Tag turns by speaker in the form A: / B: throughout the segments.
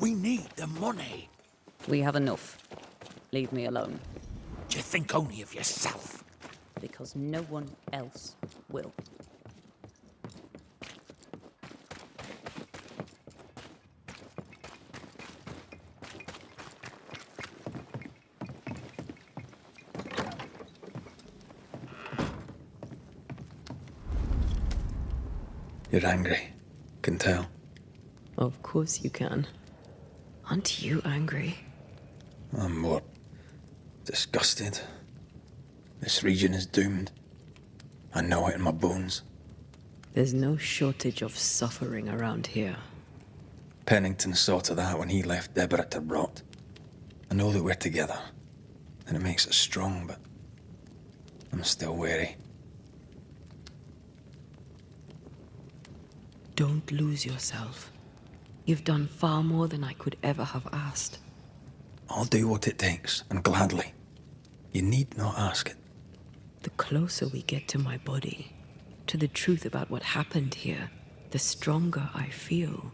A: We need the money.
B: We have enough. Leave me alone.
A: Do you think only of yourself?
B: Because no one else will.
C: You're angry. Can tell.
D: Of course you can. Aren't you angry?
C: I'm more disgusted. This region is doomed. I know it in my bones.
D: There's no shortage of suffering around here.
C: Pennington saw to that when he left Deborah to rot. I know that we're together, and it makes us strong, but I'm still wary.
D: Don't lose yourself. You've done far more than I could ever have asked.
C: I'll do what it takes, and gladly. You need not ask it.
D: The closer we get to my body, to the truth about what happened here, the stronger I feel.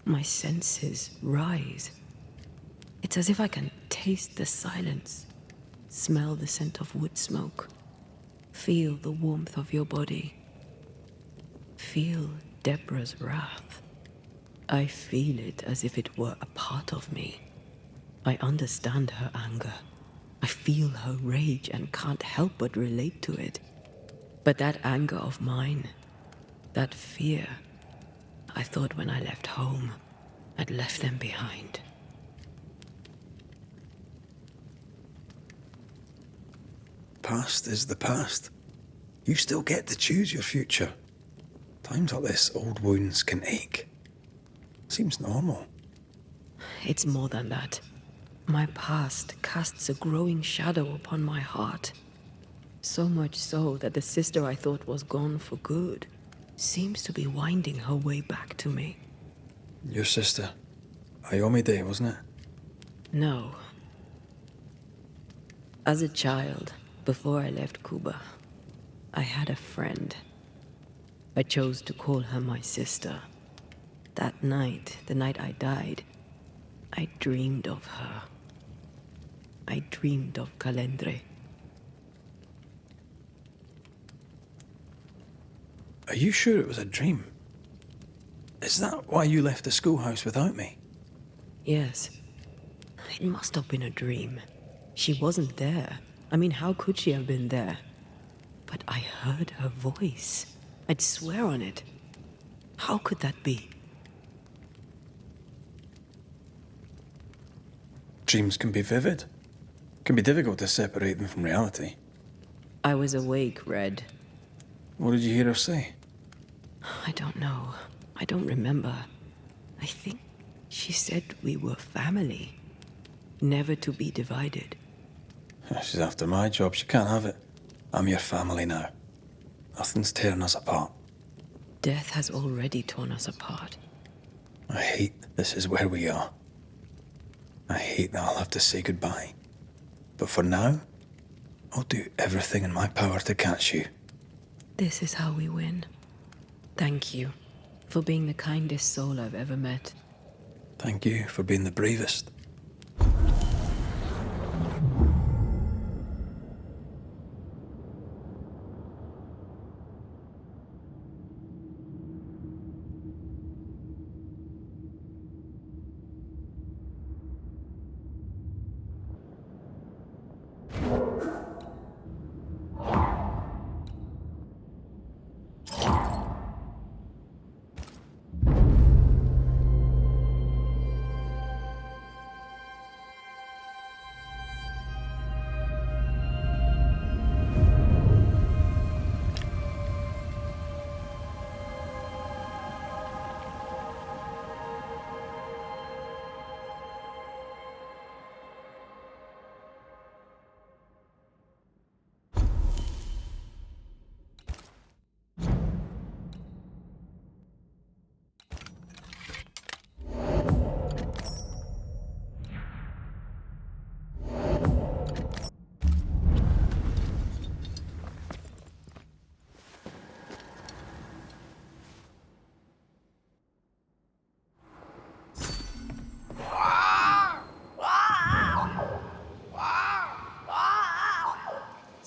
D: My senses rise. It's as if I can taste the silence, smell the scent of wood smoke, feel the warmth of your body, feel Deborah's wrath. I feel it as if it were a part of me. I understand her anger. I feel her rage and can't help but relate to it. But that anger of mine, that fear, I thought when I left home, I'd left them behind.
C: Past is the past. You still get to choose your future. Times like this, old wounds can ache. Seems normal.
D: It's more than that. My past casts a growing shadow upon my heart. So much so that the sister I thought was gone for good seems to be winding her way back to me.
C: Your sister. Ayomide, wasn't it?
D: No. As a child, before I left Cuba, I had a friend. I chose to call her my sister. That night, the night I died, I dreamed of her. I dreamed of Calendre.
C: Are you sure it was a dream? Is that why you left the schoolhouse without me?
D: Yes. It must have been a dream. She wasn't there. I mean, how could she have been there? But I heard her voice. I'd swear on it. How could that be?
C: Dreams can be vivid. Can be difficult to separate them from reality.
D: I was awake, Red.
C: What did you hear her say?
D: I don't know. I don't remember. I think she said we were family. Never to be divided.
C: She's after my job. She can't have it. I'm your family now. Nothing's tearing us apart.
D: Death has already torn us apart.
C: I hate this is where we are. I hate that I'll have to say goodbye. But for now, I'll do everything in my power to catch you.
D: This is how we win. Thank you for being the kindest soul I've ever met.
C: Thank you for being the bravest.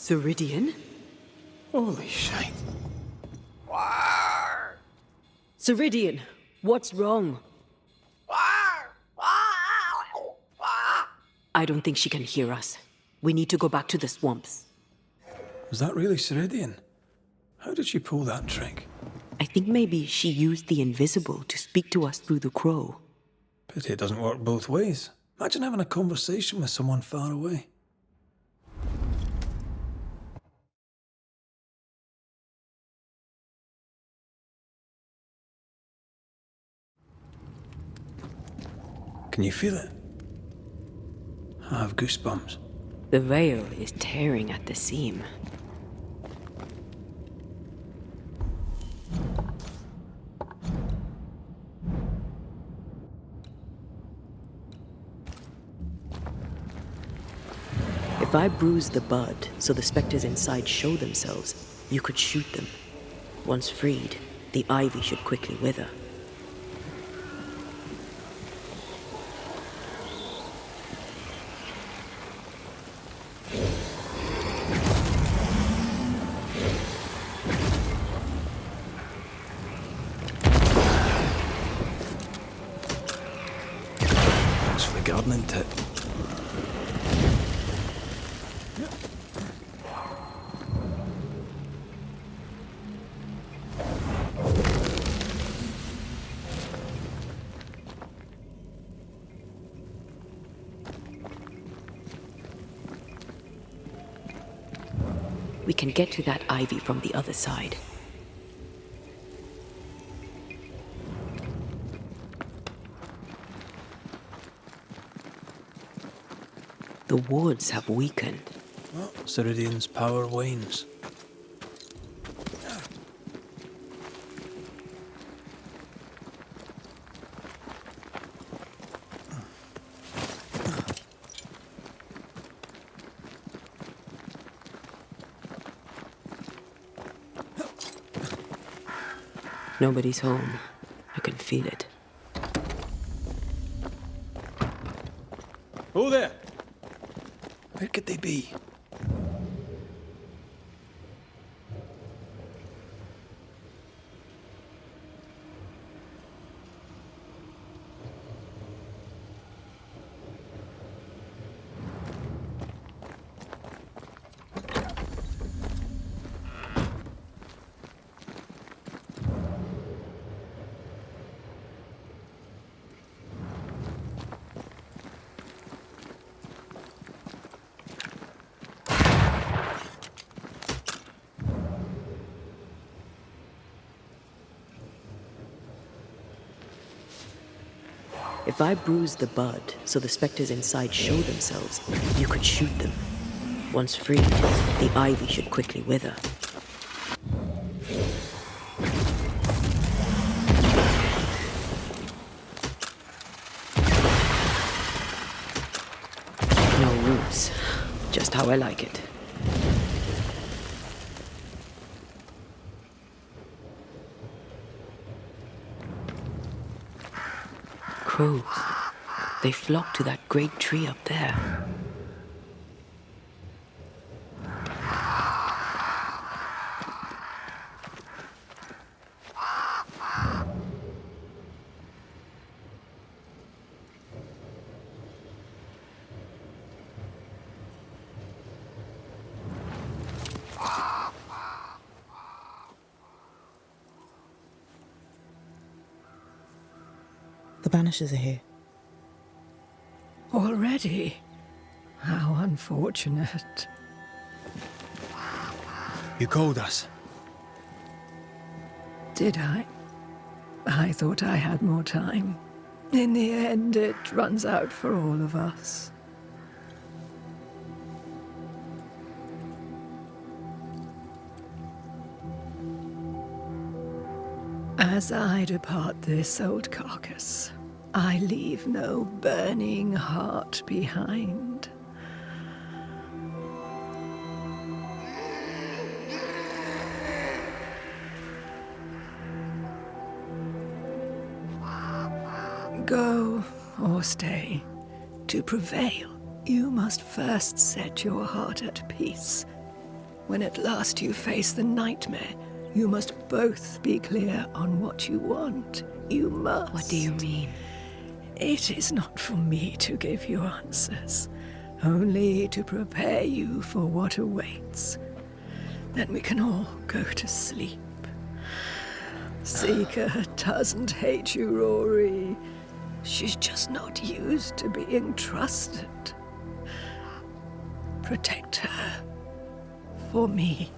D: Ceridian?
C: Holy shite.
D: Ceridian, what's wrong? I don't think she can hear us. We need to go back to the swamps.
C: Was that really Ceridian? How did she pull that trick?
D: I think maybe she used the invisible to speak to us through the crow.
C: Pity it doesn't work both ways. Imagine having a conversation with someone far away. Can you feel it? I have goosebumps.
D: The veil is tearing at the seam. If I bruise the bud so the specters inside show themselves, you could shoot them. Once freed, the ivy should quickly wither.
C: Thanks for the gardening tip.
D: We can get to that ivy from the other side. The wards have weakened.
C: Well, Ceridian's power wanes.
D: Nobody's home. I can feel it.
C: Oh there! Where could they be?
D: If I bruise the bud so the specters inside show themselves, you could shoot them. Once freed, the ivy should quickly wither. No roots. Just how I like it. Crows. They flock to that great tree up there.
E: The Banishers are here.
F: Already? How unfortunate.
C: You called us.
F: Did I? I thought I had more time. In the end, it runs out for all of us. As I depart this old carcass, I leave no burning heart behind. Go or stay. To prevail, you must first set your heart at peace. When at last you face the nightmare, you must both be clear on what you want. You must.
D: What do you mean?
F: It is not for me to give you answers, only to prepare you for what awaits. Then we can all go to sleep. Seeker doesn't hate you, Rory. She's just not used to being trusted. Protect her. For me.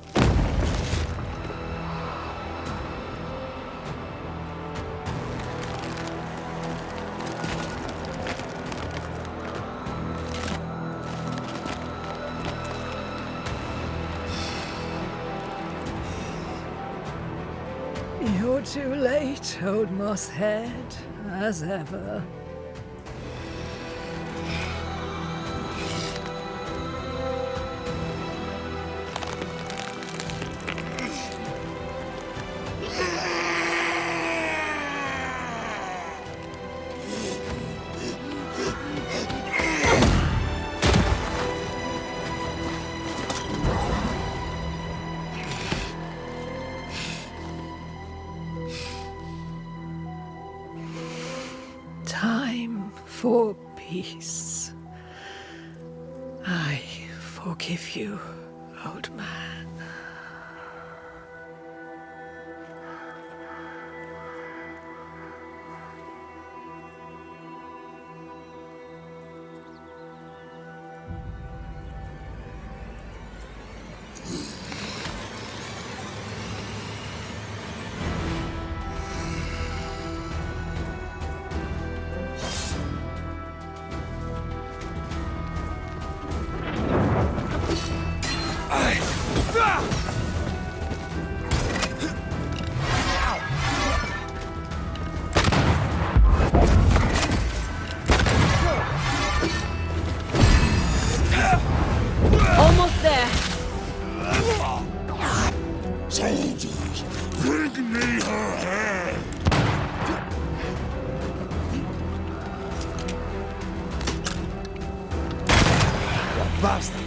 F: You're too late, old mosshead, as ever. Time for peace. I forgive you, old man.
B: Almost there.
A: Soldiers, bring me her head! You bastard!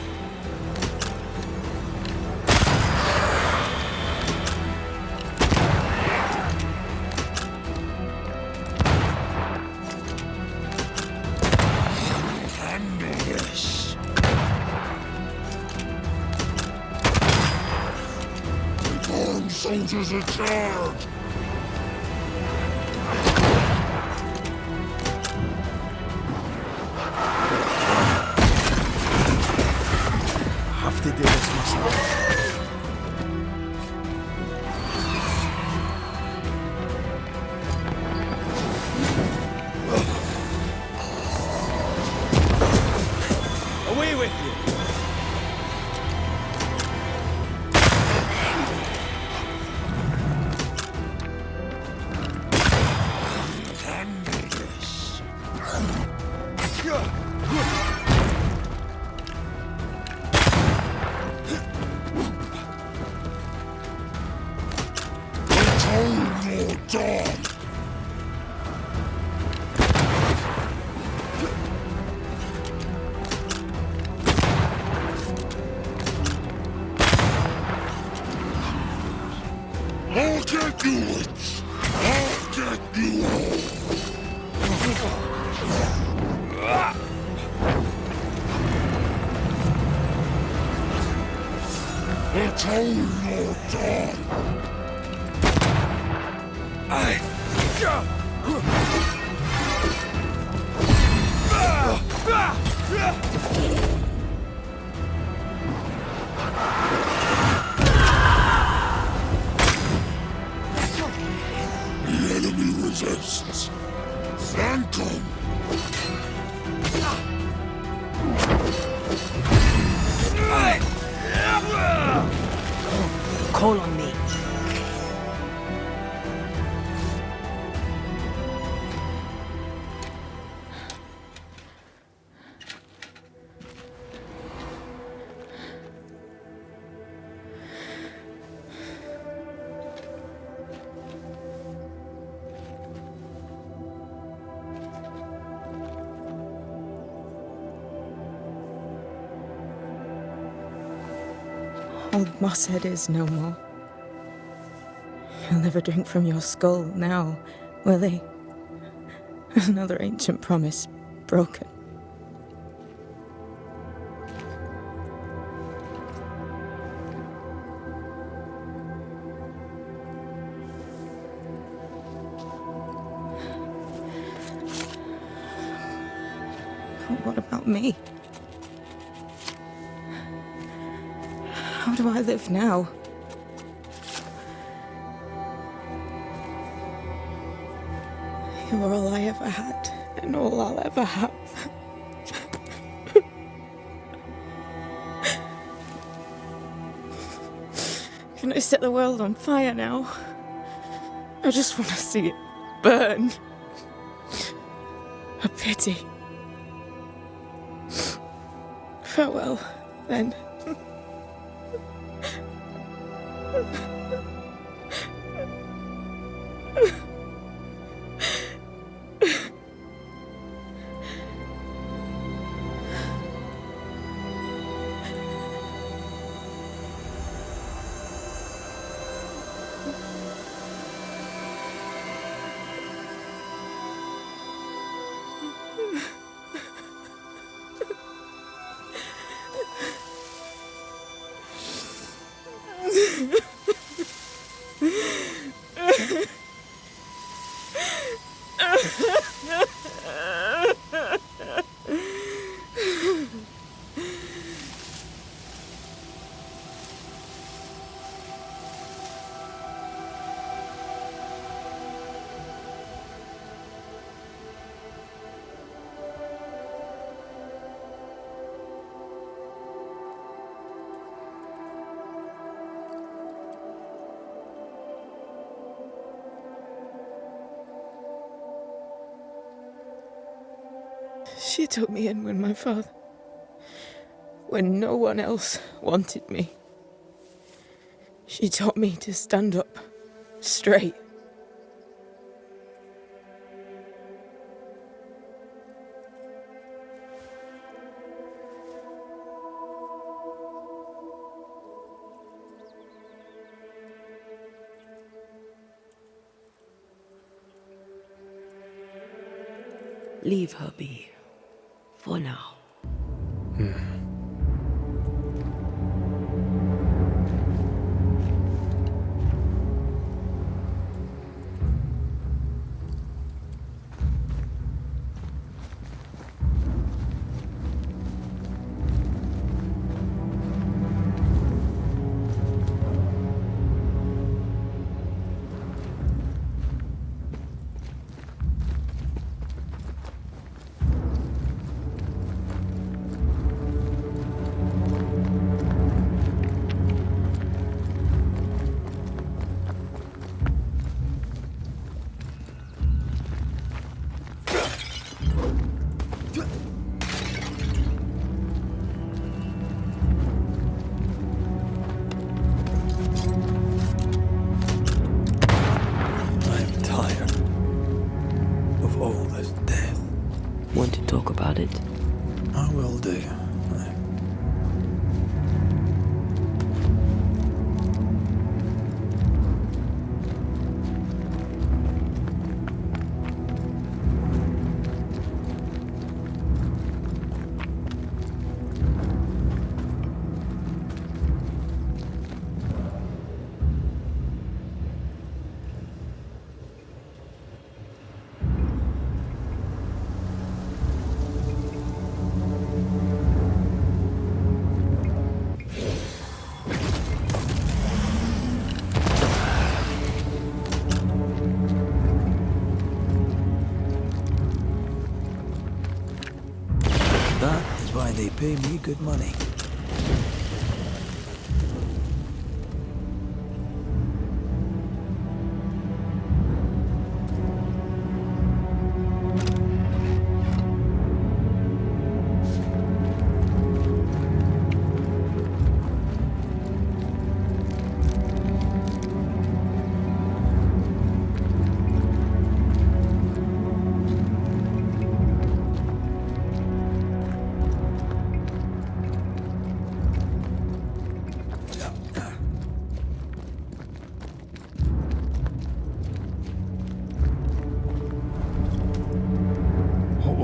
A: Soldiers in charge! I have to do this myself. Away with you! I'll get you it! I'll get you all! It's all your time! The enemy resists. Flank him!
E: Call on me. Old Mosshead is no more. He'll never drink from your skull now, will he? Another ancient promise broken. But what about me? How do I live now? You're all I ever had, and all I'll ever have. Can I set the world on fire now? I just want to see it burn. A pity. Farewell, then. She took me in when no one else wanted me. She taught me to stand up straight.
D: Leave her be. For now. Want to talk about it?
C: I will do. They pay me good money.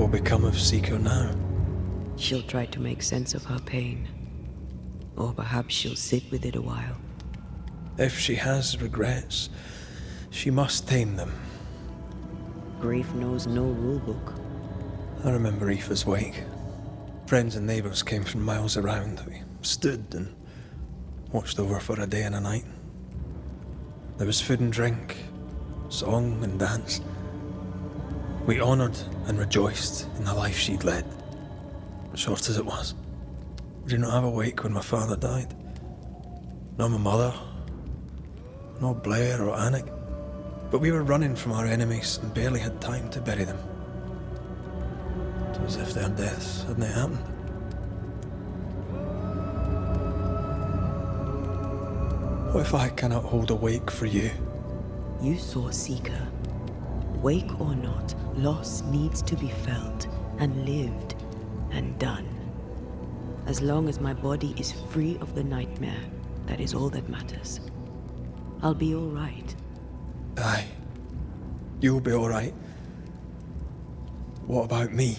C: will become of Seeker now?
D: She'll try to make sense of her pain. Or perhaps she'll sit with it a while.
C: If she has regrets, she must tame them.
D: Grief knows no rule book.
C: I remember Aoife's wake. Friends and neighbours came from miles around. We stood and watched over for a day and a night. There was food and drink, song and dance. We honoured and rejoiced in the life she'd led, short as it was. I did not have a wake when my father died. Nor my mother, nor Blair or Anik. But we were running from our enemies and barely had time to bury them. It was as if their deaths hadn't happened. What if I cannot hold a wake for you?
D: You saw Seeker. Wake or not, loss needs to be felt and lived and done. As long as my body is free of the nightmare, that is all that matters. I'll be all right.
C: Aye. You'll be all right. What about me?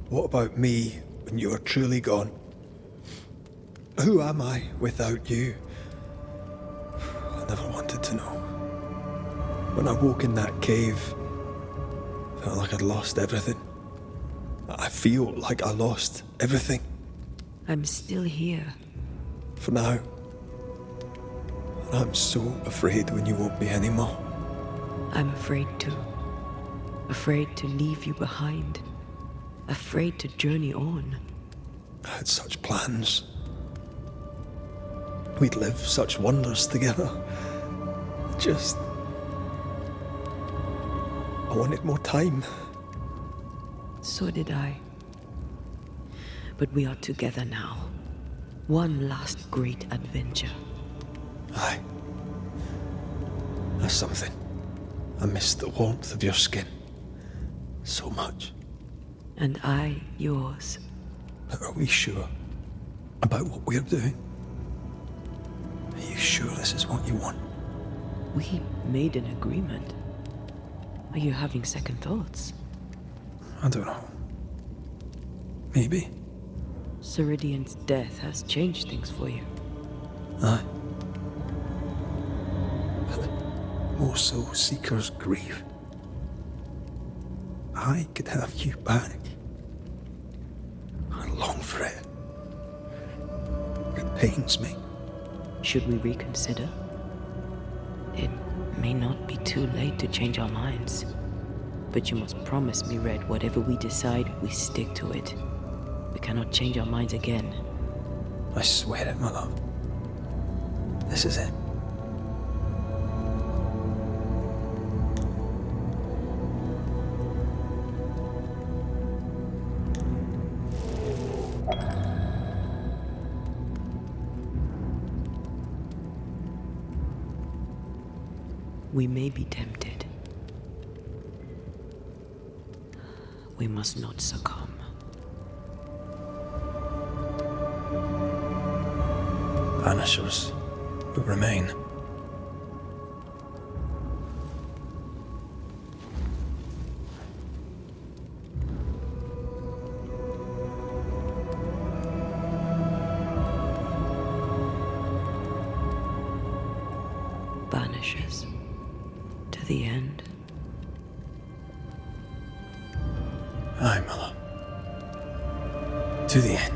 C: What about me when you are truly gone? Who am I without you? I never wanted to know. When I woke in that cave, I felt like I'd lost everything. I feel like I lost everything.
D: I'm still here.
C: For now. And I'm so afraid when you won't be anymore.
D: I'm afraid too. Afraid to leave you behind. Afraid to journey on.
C: I had such plans. We'd live such wonders together. Just... I wanted more time.
D: So did I. But we are together now. One last great adventure.
C: Aye. That's something. I miss the warmth of your skin. So much.
D: And I yours.
C: But are we sure about what we're doing? Are you sure this is what you want?
D: We made an agreement. Are you having second thoughts?
C: I don't know. Maybe.
D: Ceridian's death has changed things for you.
C: Aye. But more so Seeker's grief. I could have you back. I long for it. It pains me.
D: Should we reconsider? It may not be too late to change our minds. But you must promise me, Red, whatever we decide, we stick to it. We cannot change our minds again.
C: I swear it, my love. This is it.
D: We may be tempted. We must not succumb.
C: Banishers will remain.
D: Banishers. To the end.
C: Aye, my love. To the end.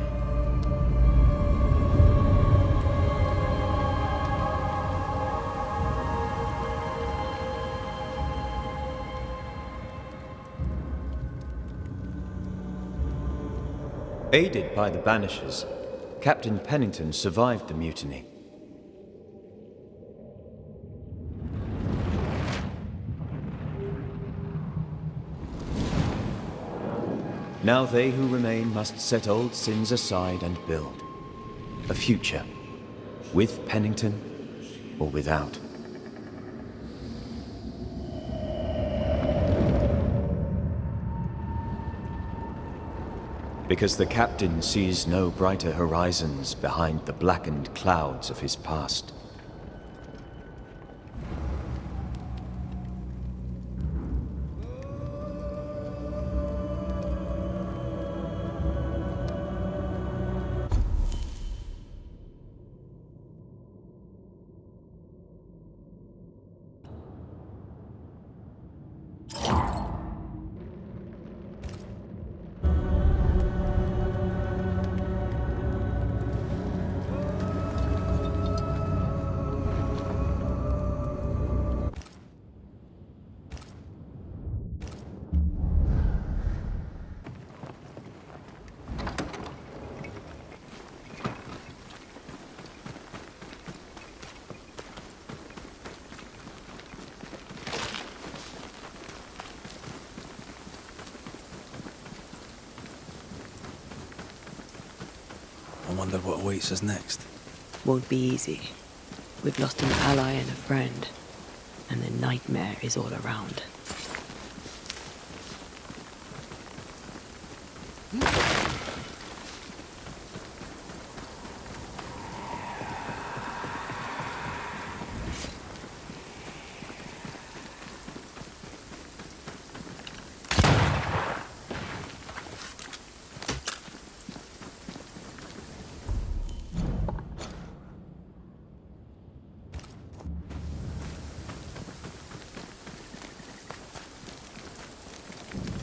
G: Aided by the Banishers, Captain Pennington survived the mutiny. Now they who remain must set old sins aside and build a future, with Pennington or without. Because the captain sees no brighter horizons behind the blackened clouds of his past.
C: wonder what awaits us next.
D: Won't be easy. We've lost an ally and a friend, and the nightmare is all around.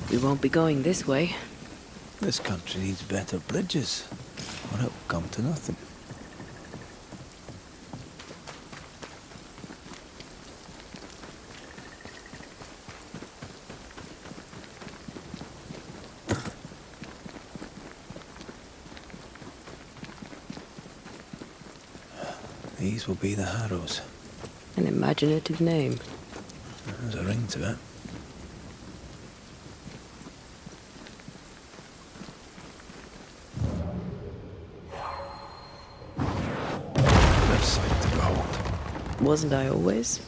D: We won't be going this way.
C: This country needs better bridges, or it will come to nothing. These will be the Harrows.
D: An imaginative name.
C: There's a ring to it. What a sight to behold.
D: Wasn't I always?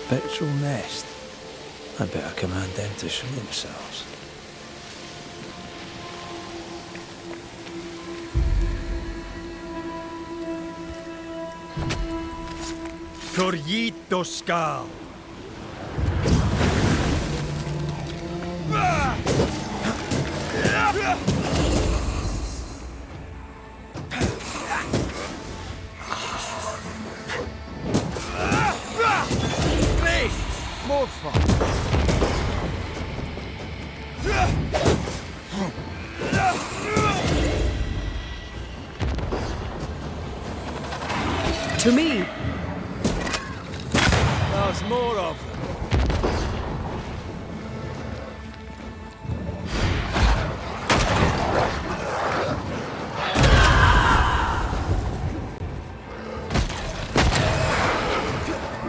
C: Spectral nest. I'd better command them to show themselves.
H: Corrito Skal. Great! More fun.
D: To me!
H: There's more of them.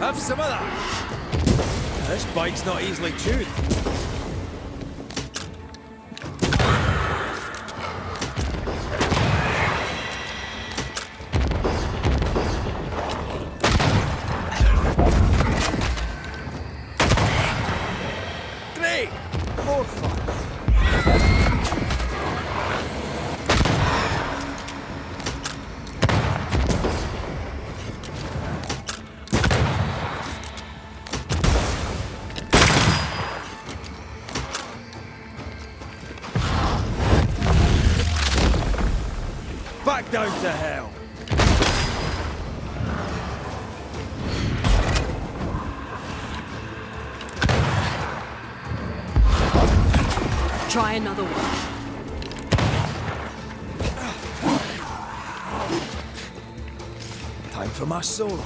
H: Have some of that. This bike's not easily chewed. Great! More fun. Back down to hell.
D: Try another one.
C: Time for my solo.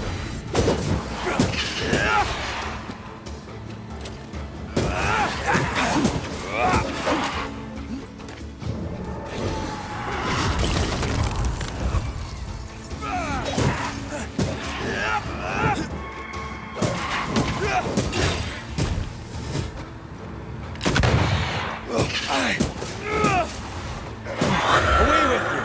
H: Away with you.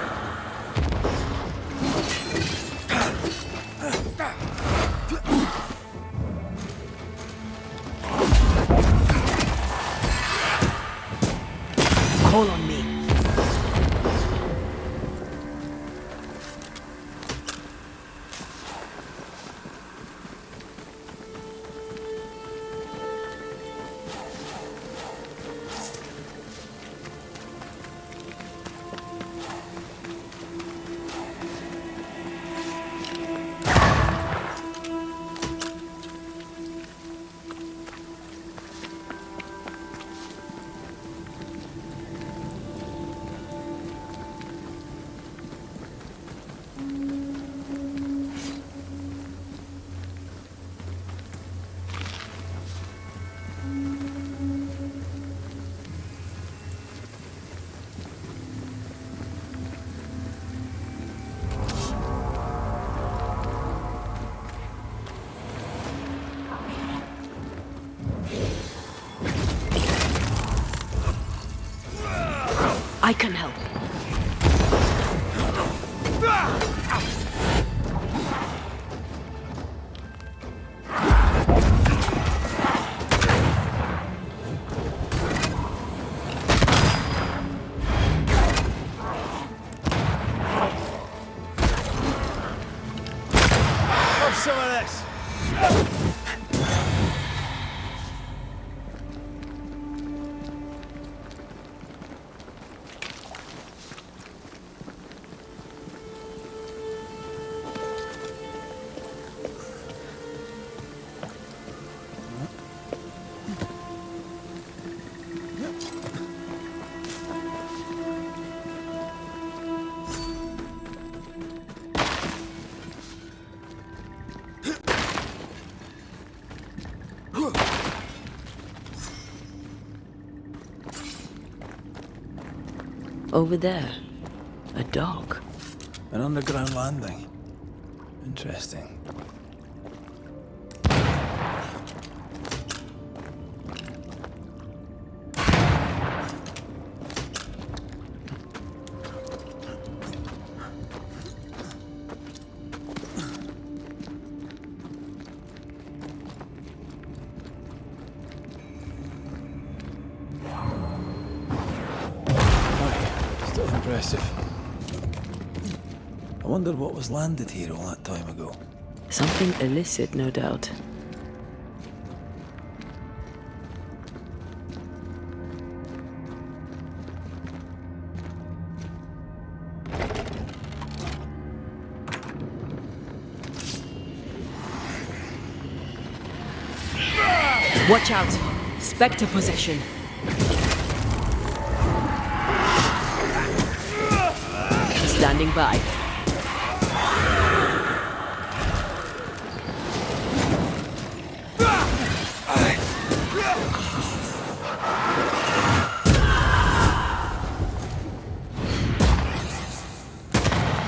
D: Call on me.
B: I can help.
H: Have some of this.
D: Over there, a dog.
C: An underground landing. Interesting. Still impressive. I wonder what was landed here all that time ago.
D: Something illicit, no doubt.
B: Watch out! Spectre possession. Standing by.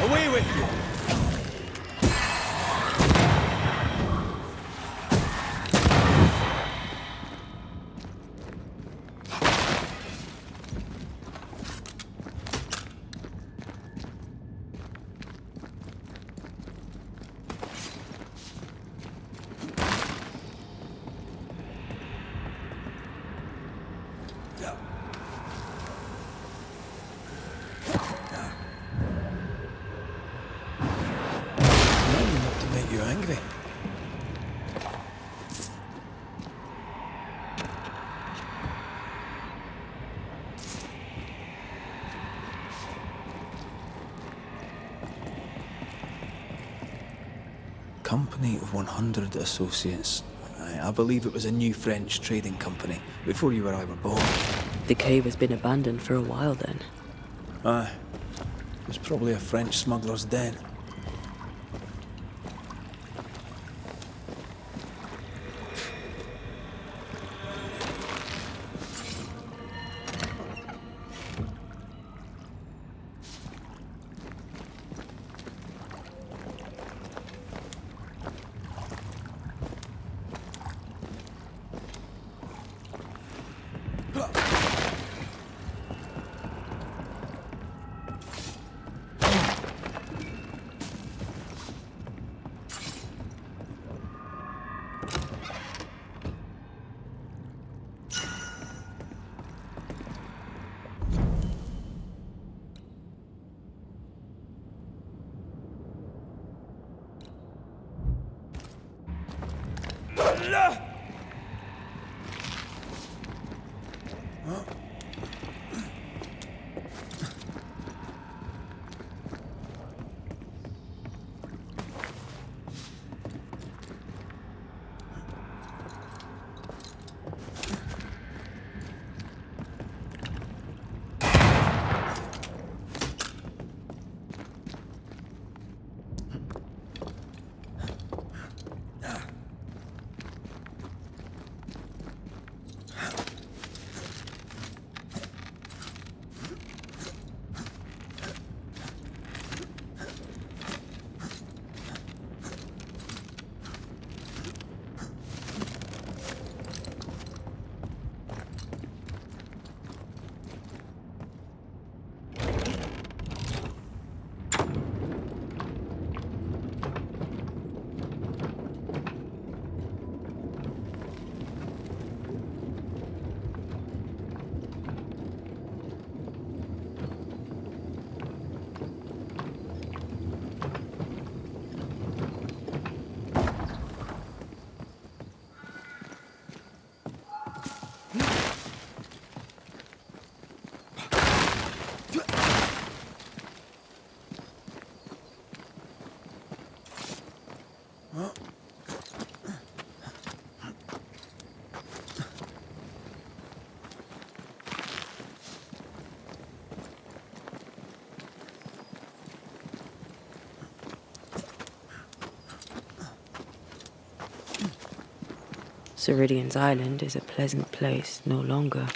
H: Away with you.
C: Not to make you angry. Company of 100 Associates. I believe it was a new French trading company, before you or I were born.
D: The cave has been abandoned for a while then.
C: Aye. It was probably a French smuggler's den.
D: Ceridian's island is a pleasant place no longer.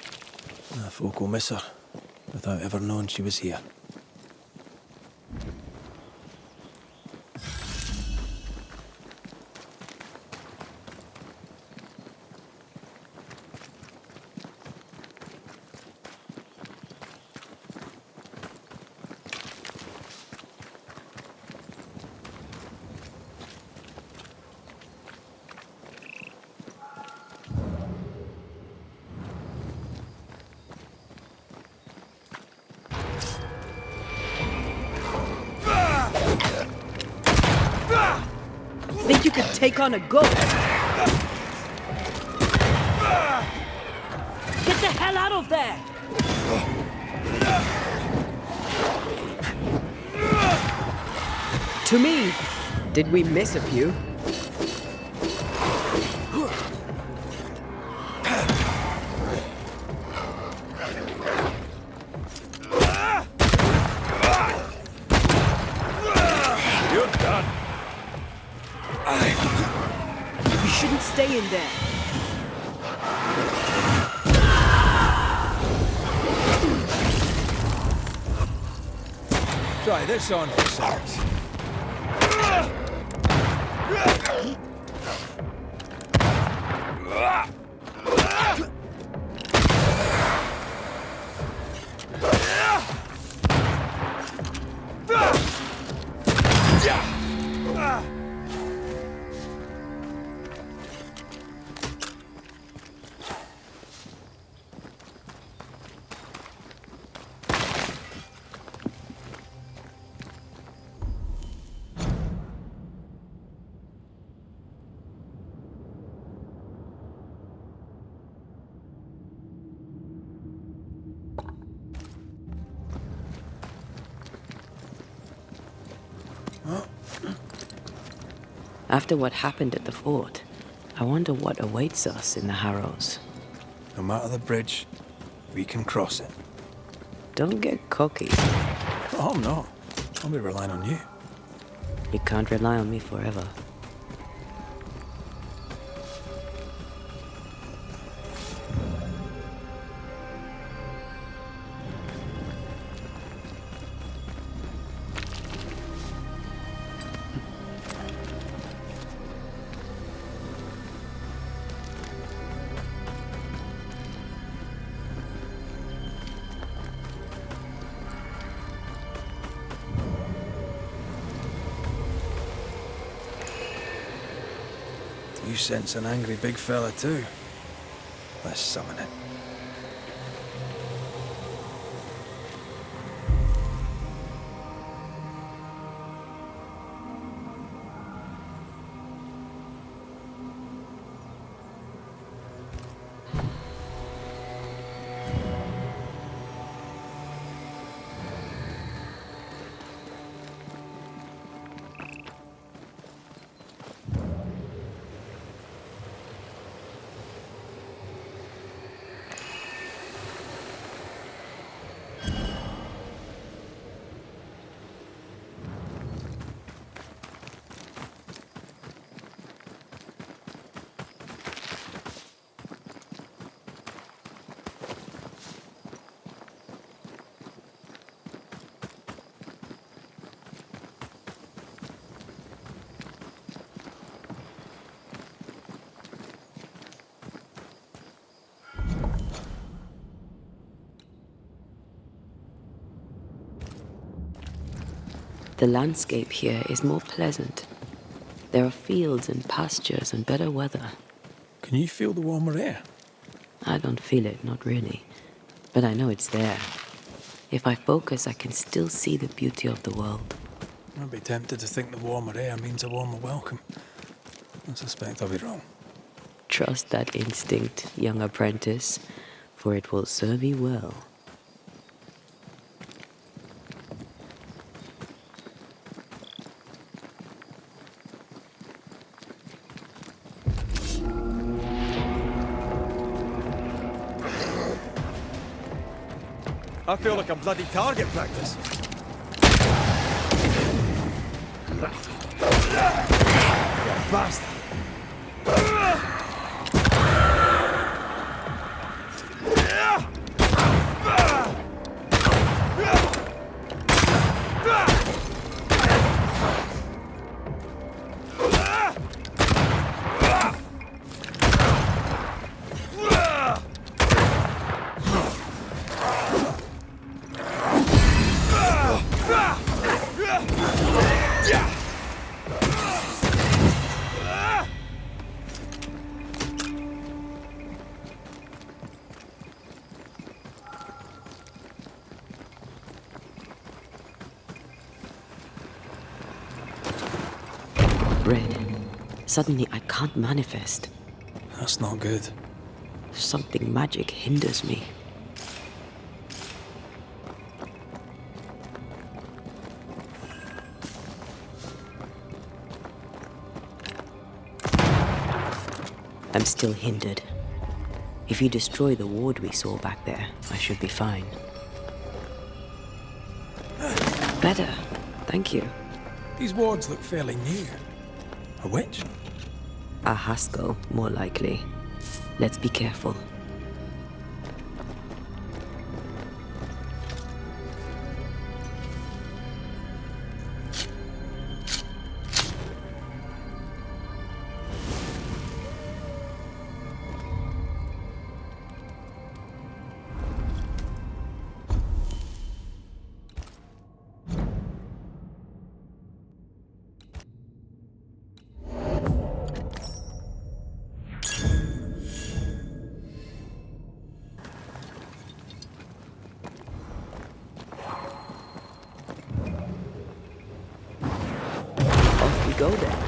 C: Folk will miss her, without ever knowing she was here.
B: Think you could take on a ghost? Get the hell out of there! To me, did we miss a few?
H: You're done.
B: You shouldn't stay in there.
C: Try this on for size.
D: After what happened at the fort, I wonder what awaits us in the Harrows.
C: No matter the bridge, we can cross it.
D: Don't get cocky.
C: Oh, I'm not. I'll be relying on you.
D: You can't rely on me forever.
C: You sense an angry big fella too. Let's summon it. The landscape here is more pleasant. There are fields and pastures and better weather. Can you feel the warmer air?
D: I don't feel it, not really. But I know it's there. If I focus, I can still see the beauty of the world.
C: I'd be tempted to think the warmer air means a warmer welcome. I suspect I'll be wrong.
D: Trust that instinct, young apprentice, for it will serve you well.
H: I feel like a bloody target practice. You bastard.
D: Red. Suddenly I can't manifest.
C: That's not good.
D: Something magic hinders me. I'm still hindered. If you destroy the ward we saw back there, I should be fine. Better. Thank you.
C: These wards look fairly new. A witch?
D: A Haskell, more likely. Let's be careful. Go there.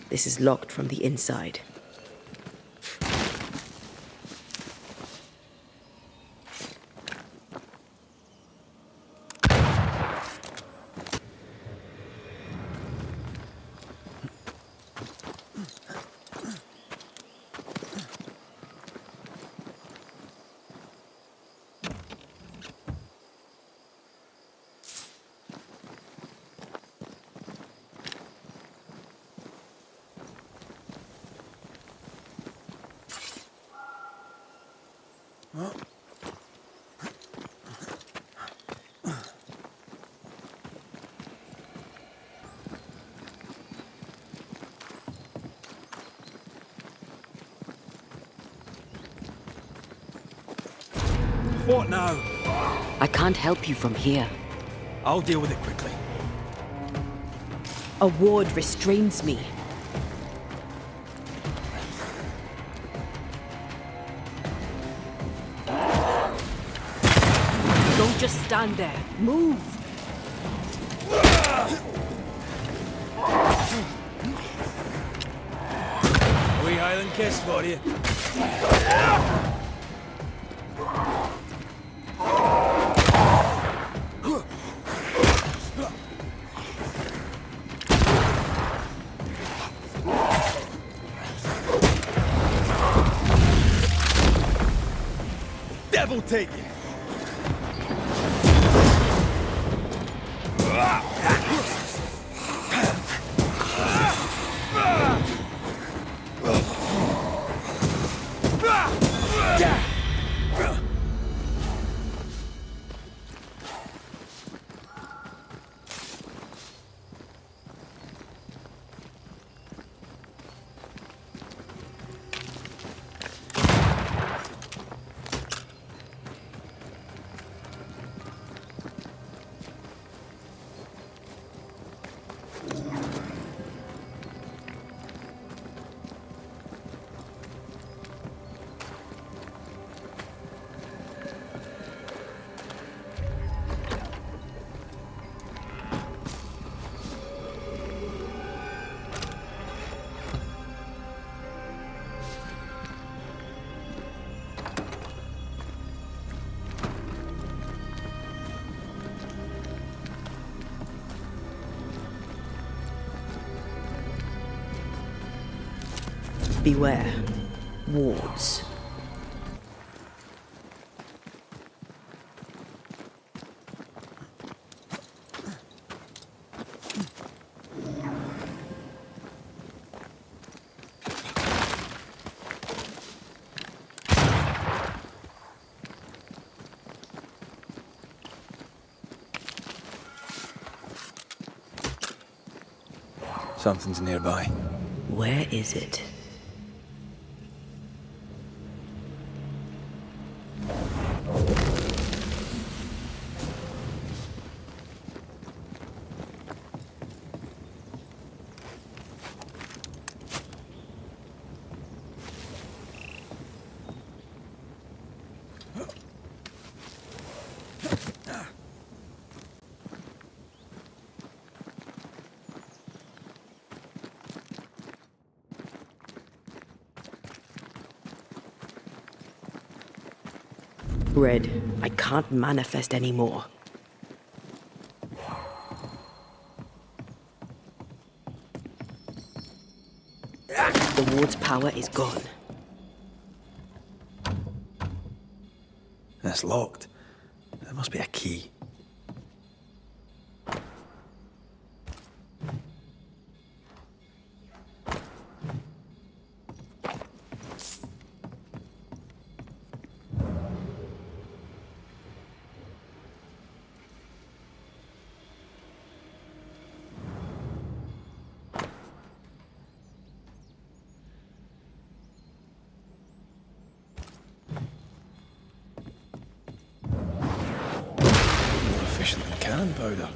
D: This is locked from the inside.
H: What now?
D: I can't help you from here.
H: I'll deal with it quickly.
B: A ward restrains me. Don't just stand there. Move!
H: A wee Highland kiss for you. devil take it!
D: Beware. Wards.
C: Something's nearby.
D: Where is it? Red, I can't manifest anymore. The ward's power is gone.
C: It's locked. There must be a key. Cannon powder.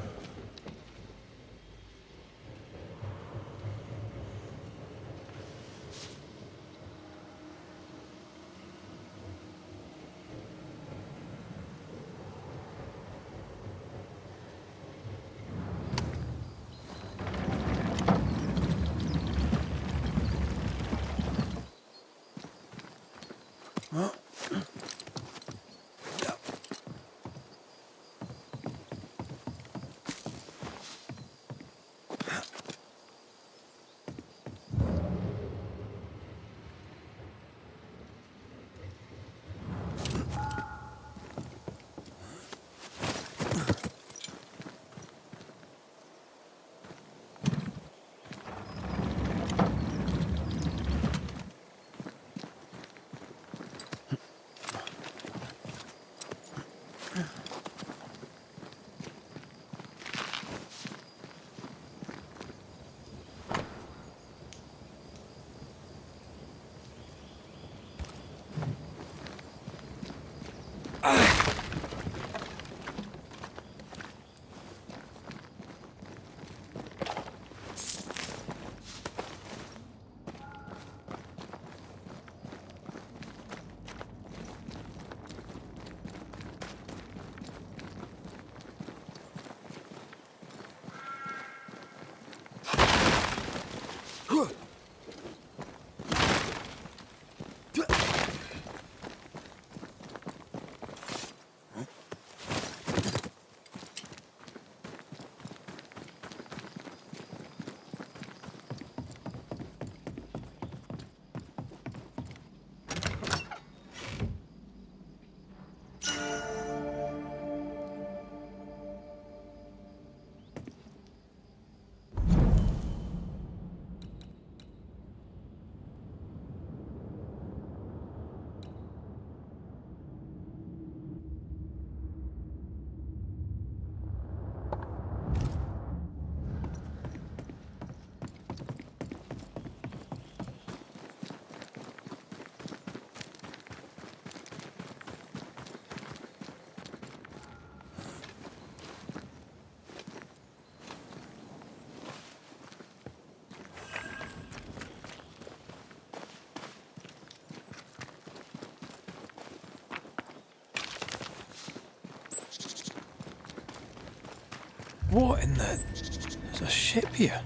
C: What in the... There's a ship here.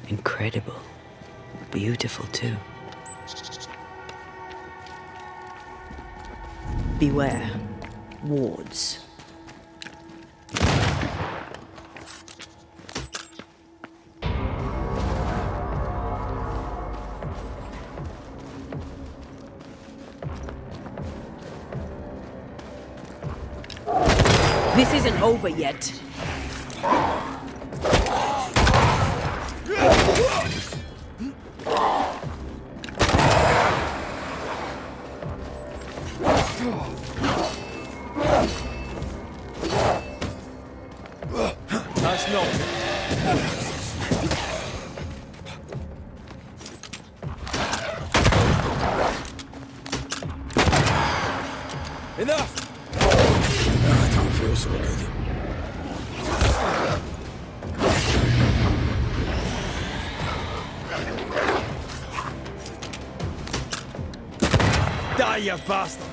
D: Incredible. Beautiful, too. Beware. Wards.
B: This isn't over yet.
H: That's not. Enough!
C: I don't feel so good.
H: Die, you bastard!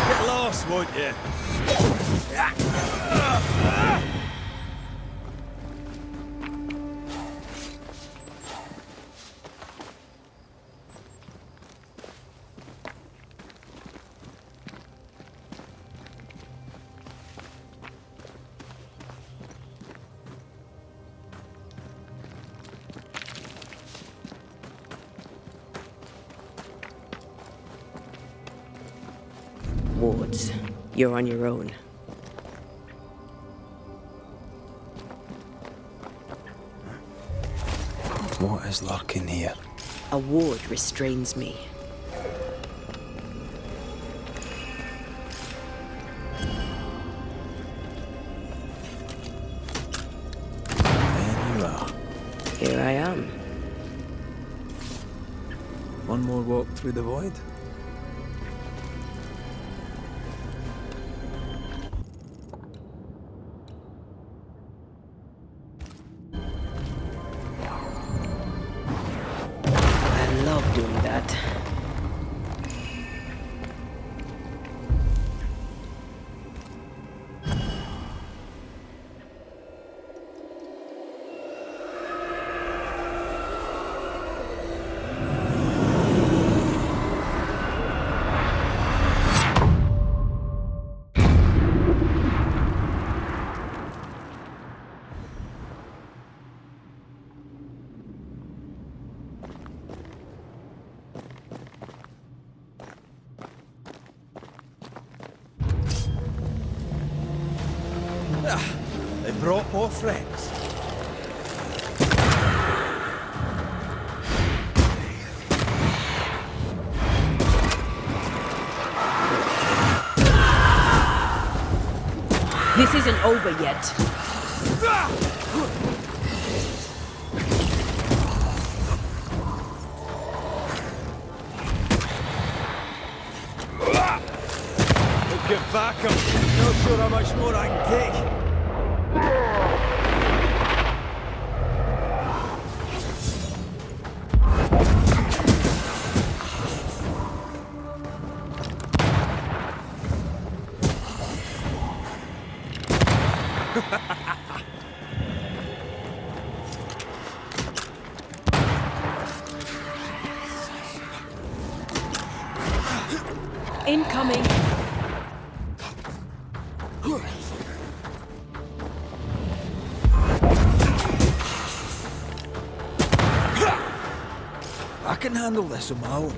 H: Get lost, won't you?
D: Wards. You're on your own.
C: What is lurking here?
D: A ward restrains me.
C: There you are.
D: Here I am.
C: One more walk through the void.
D: I love doing that.
H: They brought more friends.
B: This isn't over yet.
H: We'll get back him. Not sure how much more I can take.
B: Incoming.
C: I can handle this on my own.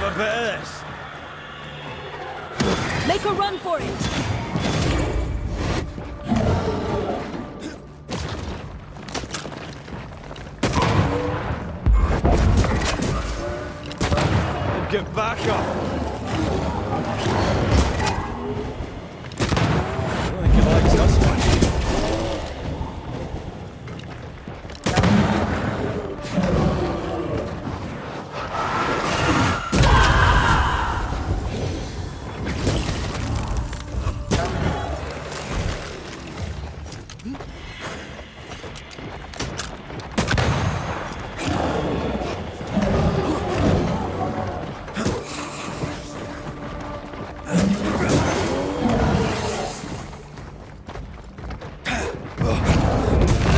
H: Have a bit of this.
B: Make a run for it!
H: Get back up. I don't think it likes us much.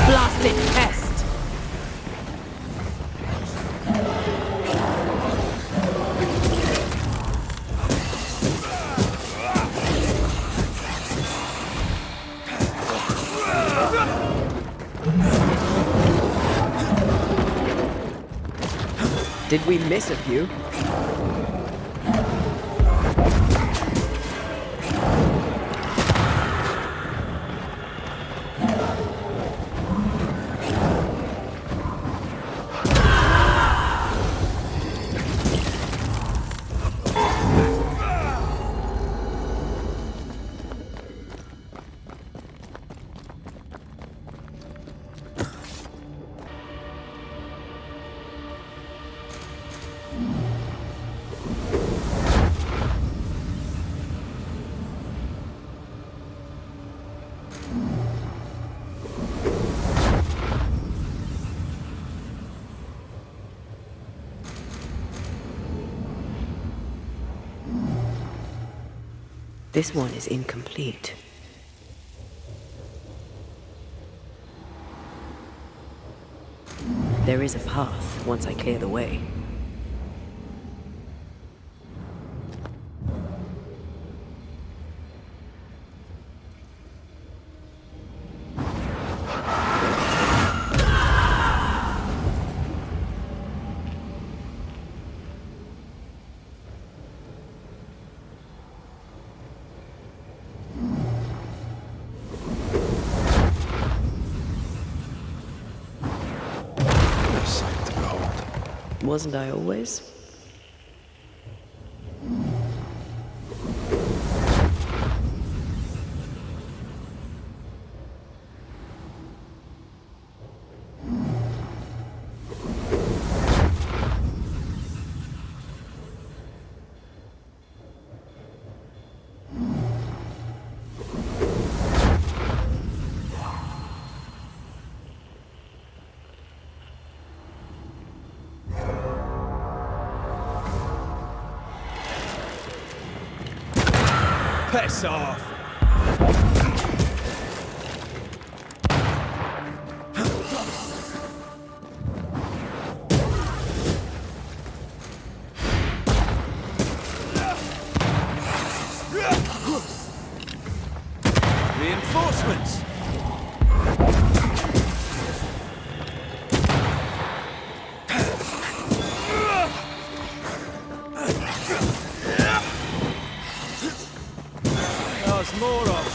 B: Blasted pest!
E: Did we miss a few?
D: This one is incomplete. There is a path once I clear the way. Wasn't I always?
H: Piss off! Reinforcements! There's more of.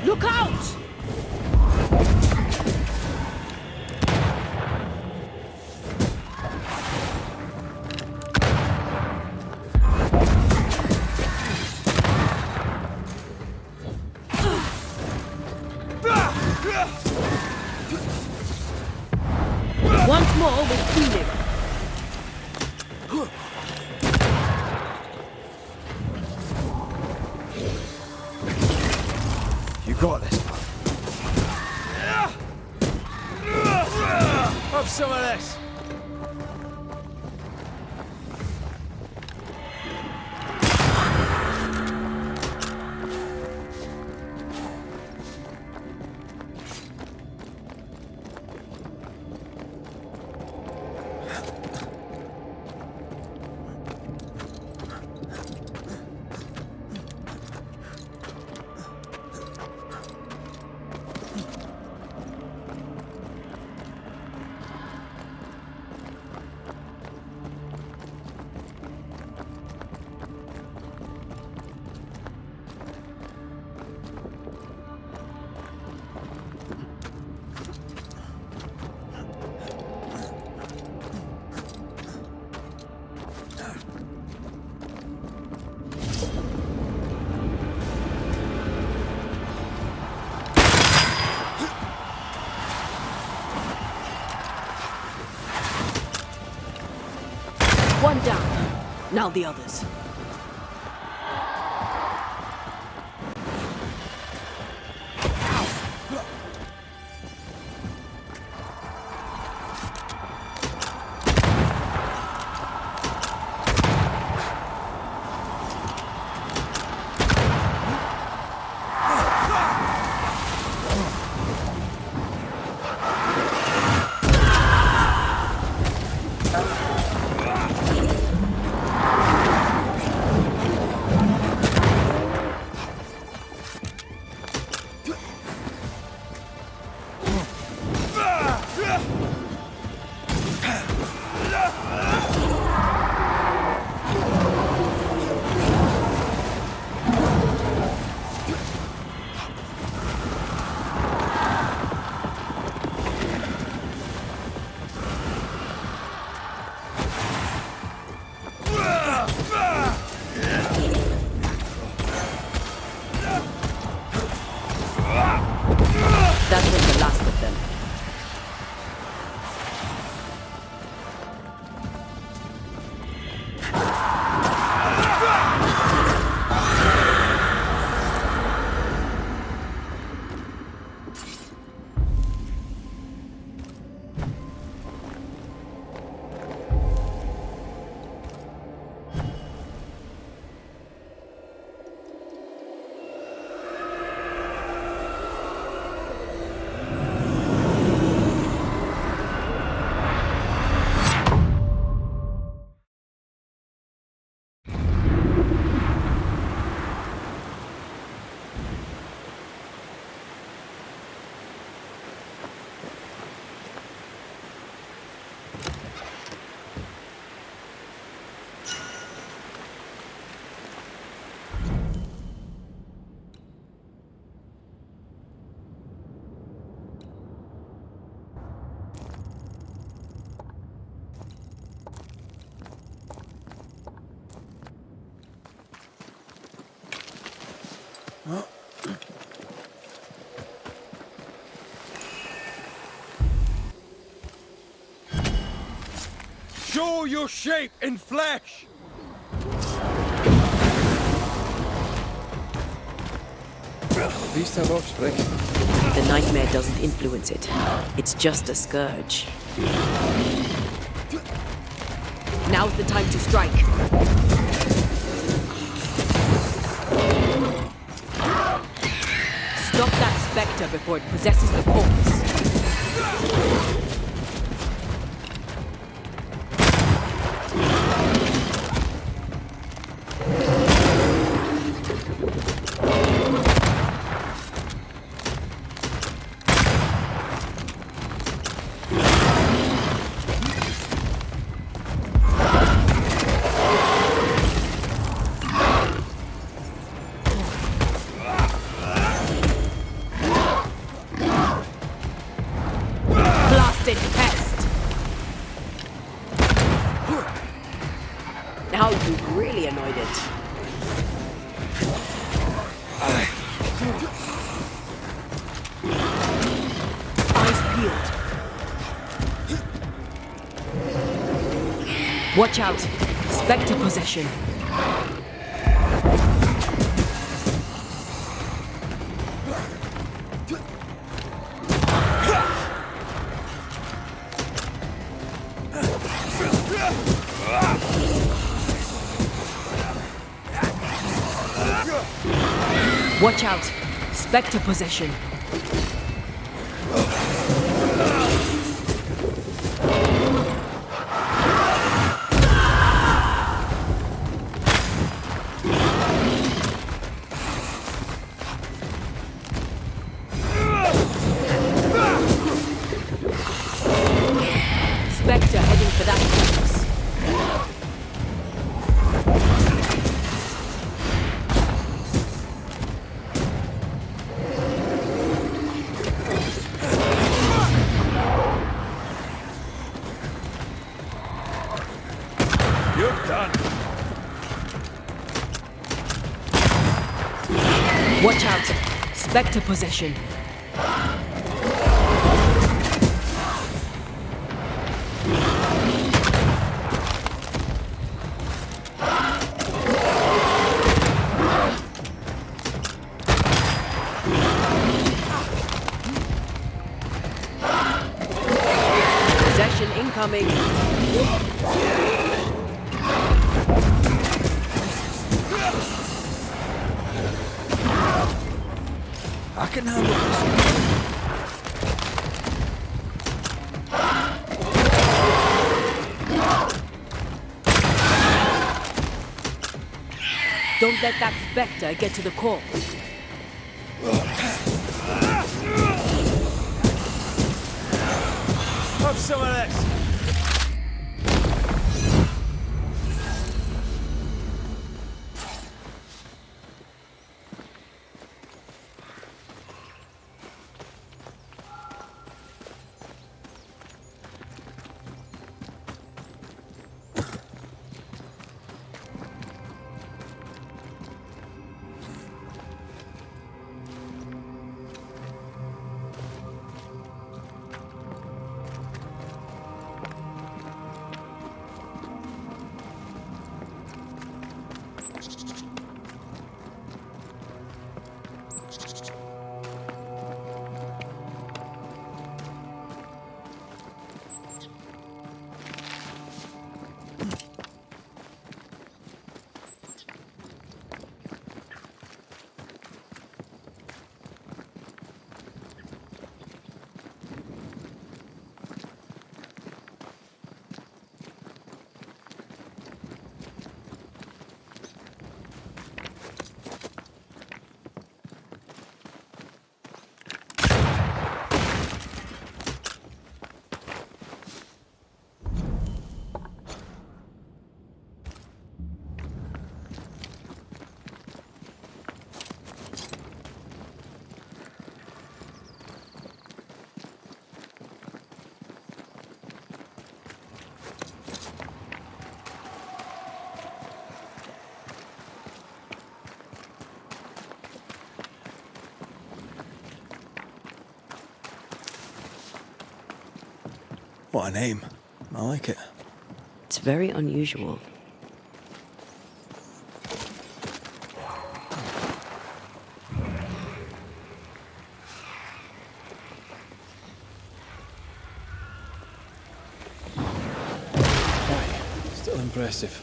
B: Look out! Once more with healing.
H: You got this. Have some of this.
B: Now the others. That was the last of them.
H: Show your shape in flesh!
C: Beast have offspring.
B: The nightmare doesn't influence it. It's just a scourge. Now's the time to strike. Stop that spectre before it possesses the corpse. Now you've really annoyed it. Eyes peeled. Watch out! Spectre possession. Watch out! Spectre possession. Spectre heading for that corpse. Watch out! Spectre possession. incoming.
C: I can handle this.
B: Don't let that spectre get to the corpse.
H: Have some of this.
C: What a name. I like it.
B: It's very unusual.
C: Right. Still impressive.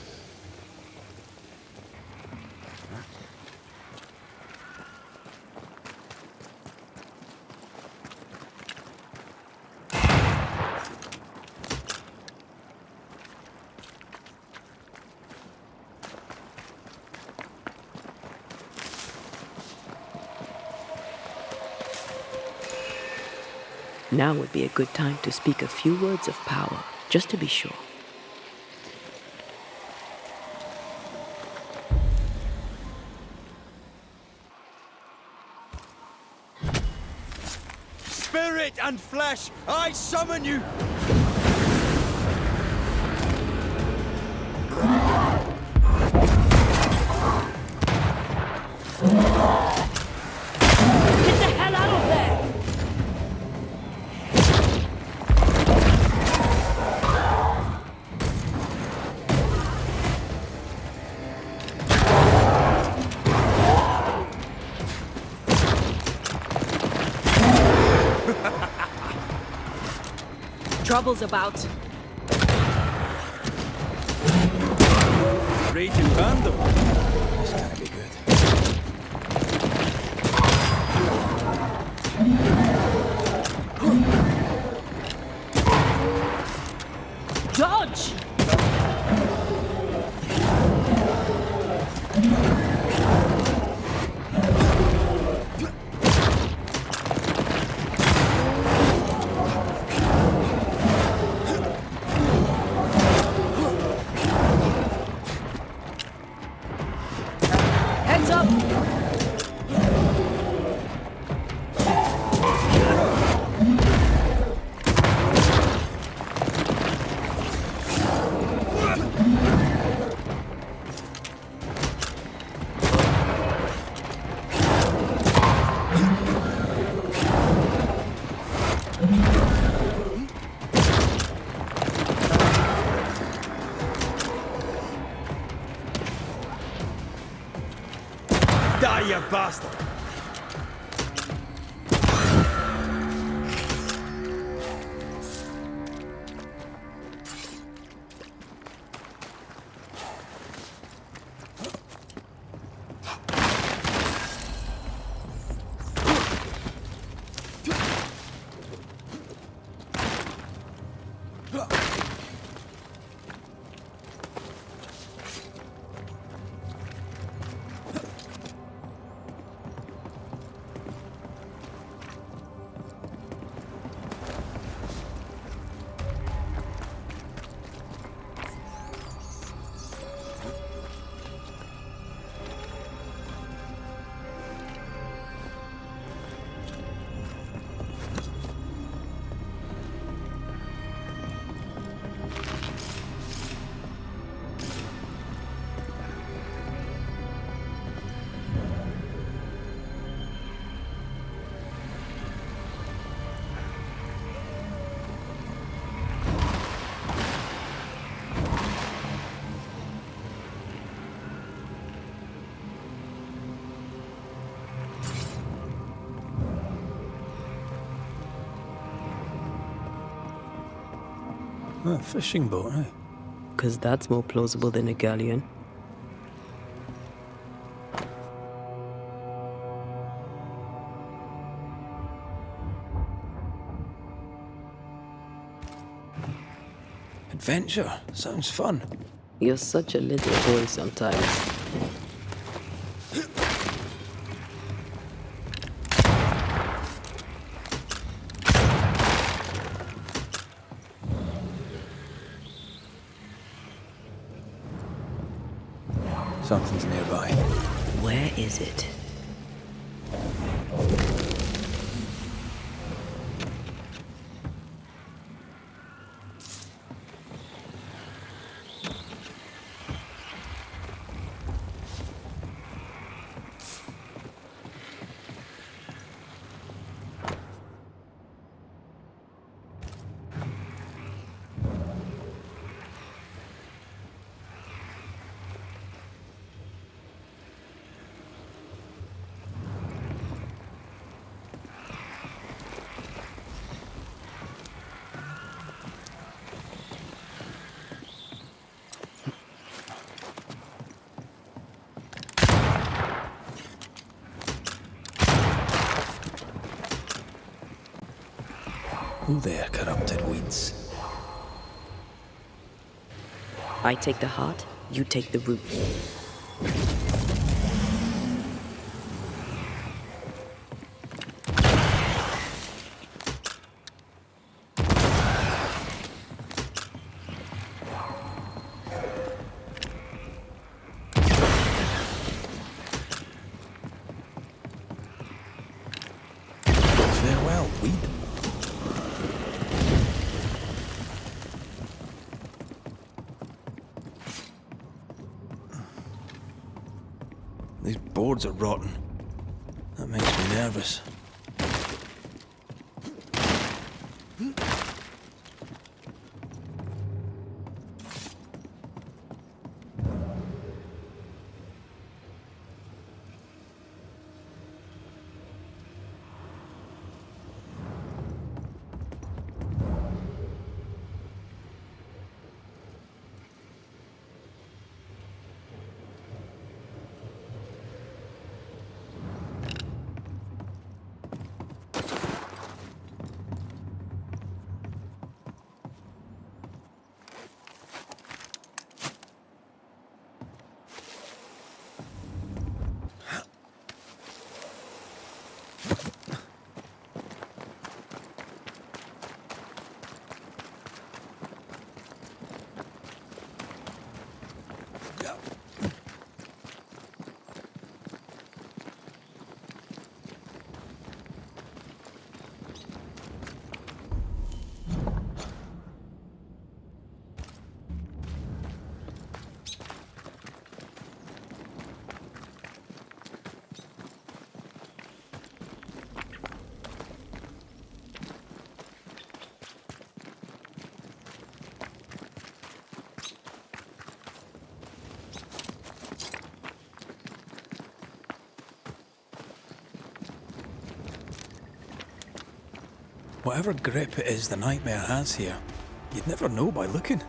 B: Now would be a good time to speak a few words of power, just to be sure.
H: Spirit and flesh, I summon you!
B: Get the hell out of there! Trouble's about.
H: Raging Vandal.
C: This can't be good.
B: Dodge! Heads up!
H: Die, you bastard!
C: A fishing boat, eh?
D: 'Cause that's more plausible than a galleon.
C: Adventure. Sounds fun.
D: You're such a little boy sometimes.
C: Something's nearby.
D: Where is it?
C: Who there, corrupted weeds?
D: I take the heart, you take the root.
C: Farewell, weed. These boards are rotten. That makes me nervous. Whatever grip it is the nightmare has here, you'd never know by looking.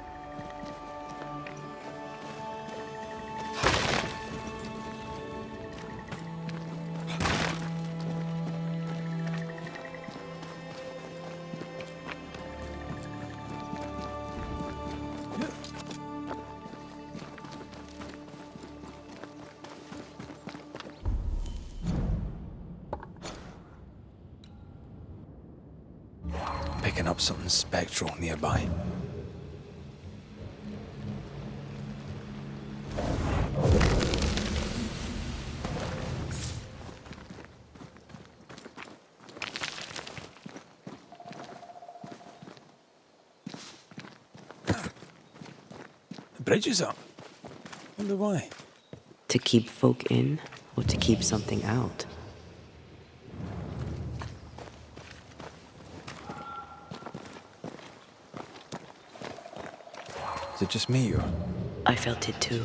C: Picking up something spectral nearby. The bridge is up. Wonder why.
D: To keep folk in, or to keep something out?
C: Is it just me, or?
D: I felt it too.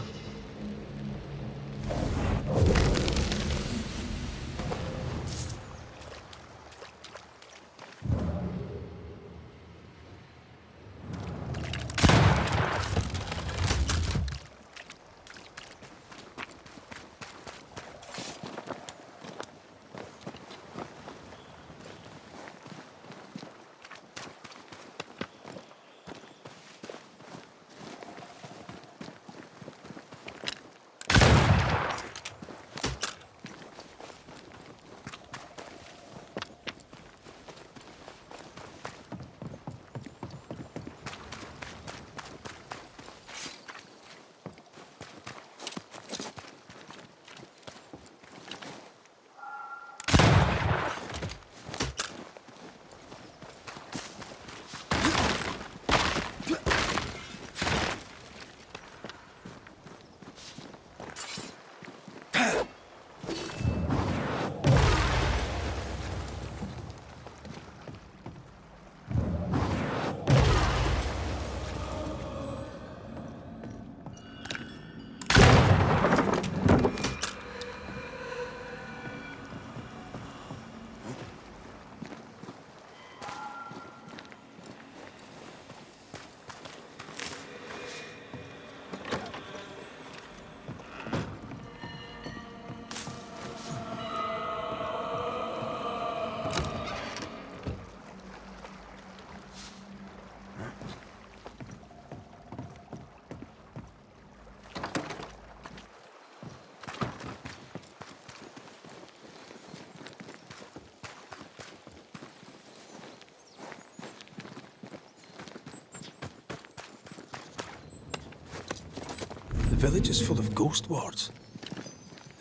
C: village is full of ghost wards.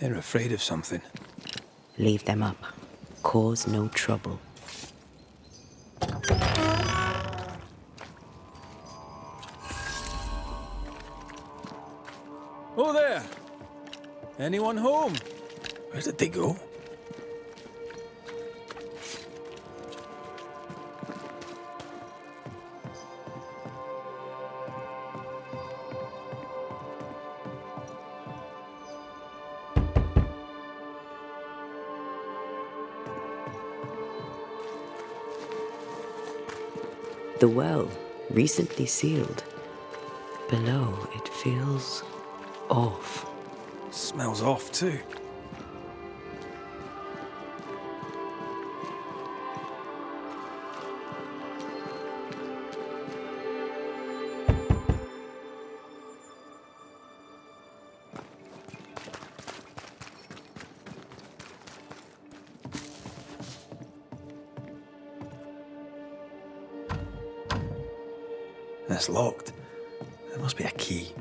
C: They're afraid of something.
B: Leave them up. Cause no trouble.
H: Oh there! Anyone home?
C: Where did they go?
B: The well, recently sealed. Below, it feels off.
C: Smells off too. It's locked. There must be a key.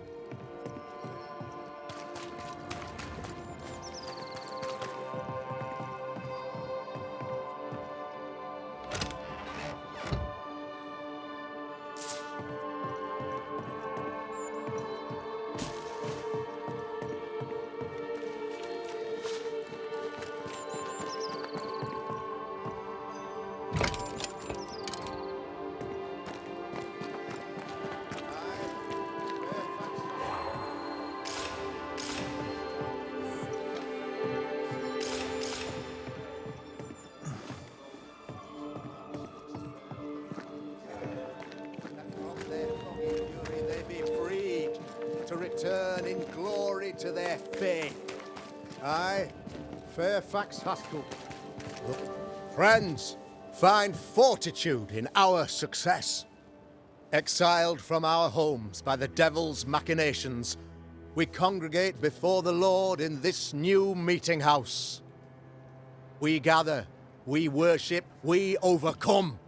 I: Return in glory to their faith. I, Fairfax Haskell. Look, friends, find fortitude in our success. Exiled from our homes by the devil's machinations, we congregate before the Lord in this new meeting house. We gather, we worship, we overcome.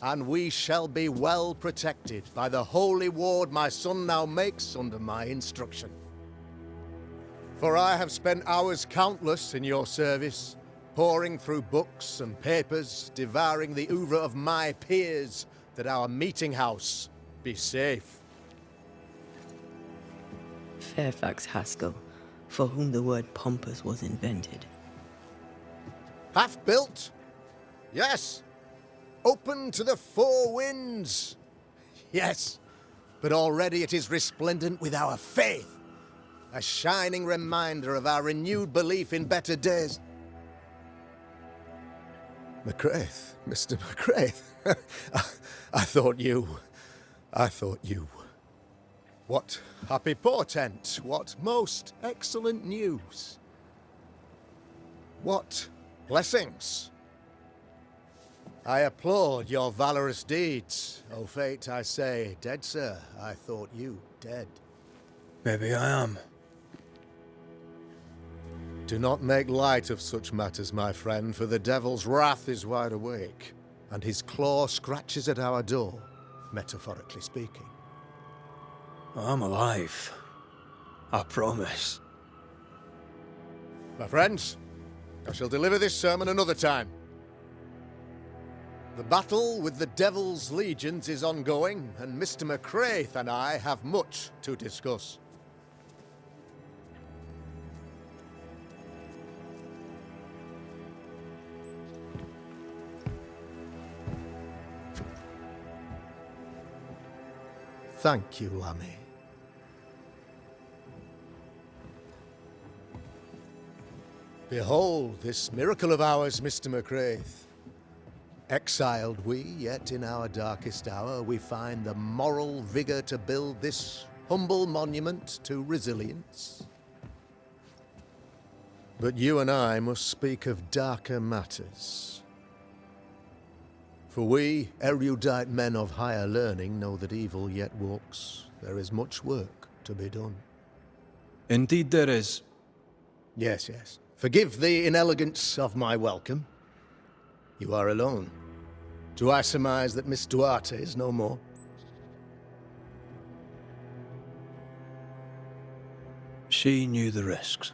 I: And we shall be well protected by the holy ward my son now makes under my instruction. For I have spent hours countless in your service, poring through books and papers, devouring the oeuvre of my peers, that our meeting house be safe.
B: Fairfax Haskell, for whom the word pompous was invented.
I: Half built? Yes. Open to the four winds. Yes, but already it is resplendent with our faith. A shining reminder of our renewed belief in better days. McCraith, Mr. McCraith. I thought you. What happy portent, what most excellent news. What blessings. I applaud your valorous deeds. O fate, I say, dead sir, I thought you dead.
C: Maybe I am.
I: Do not make light of such matters, my friend, for the devil's wrath is wide awake, and his claw scratches at our door, metaphorically speaking.
C: I'm alive. I promise.
I: My friends, I shall deliver this sermon another time. The battle with the Devil's legions is ongoing, and Mr. McCraith and I have much to discuss. Thank you, Lammy. Behold this miracle of ours, Mr. McCraith. Exiled we, yet in our darkest hour we find the moral vigor to build this humble monument to resilience. But you and I must speak of darker matters. For we, erudite men of higher learning, know that evil yet walks. There is much work to be done.
C: Indeed there is.
I: Yes, yes. Forgive the inelegance of my welcome. You are alone. Do I surmise that Miss Duarte is no more?
C: She knew the risks.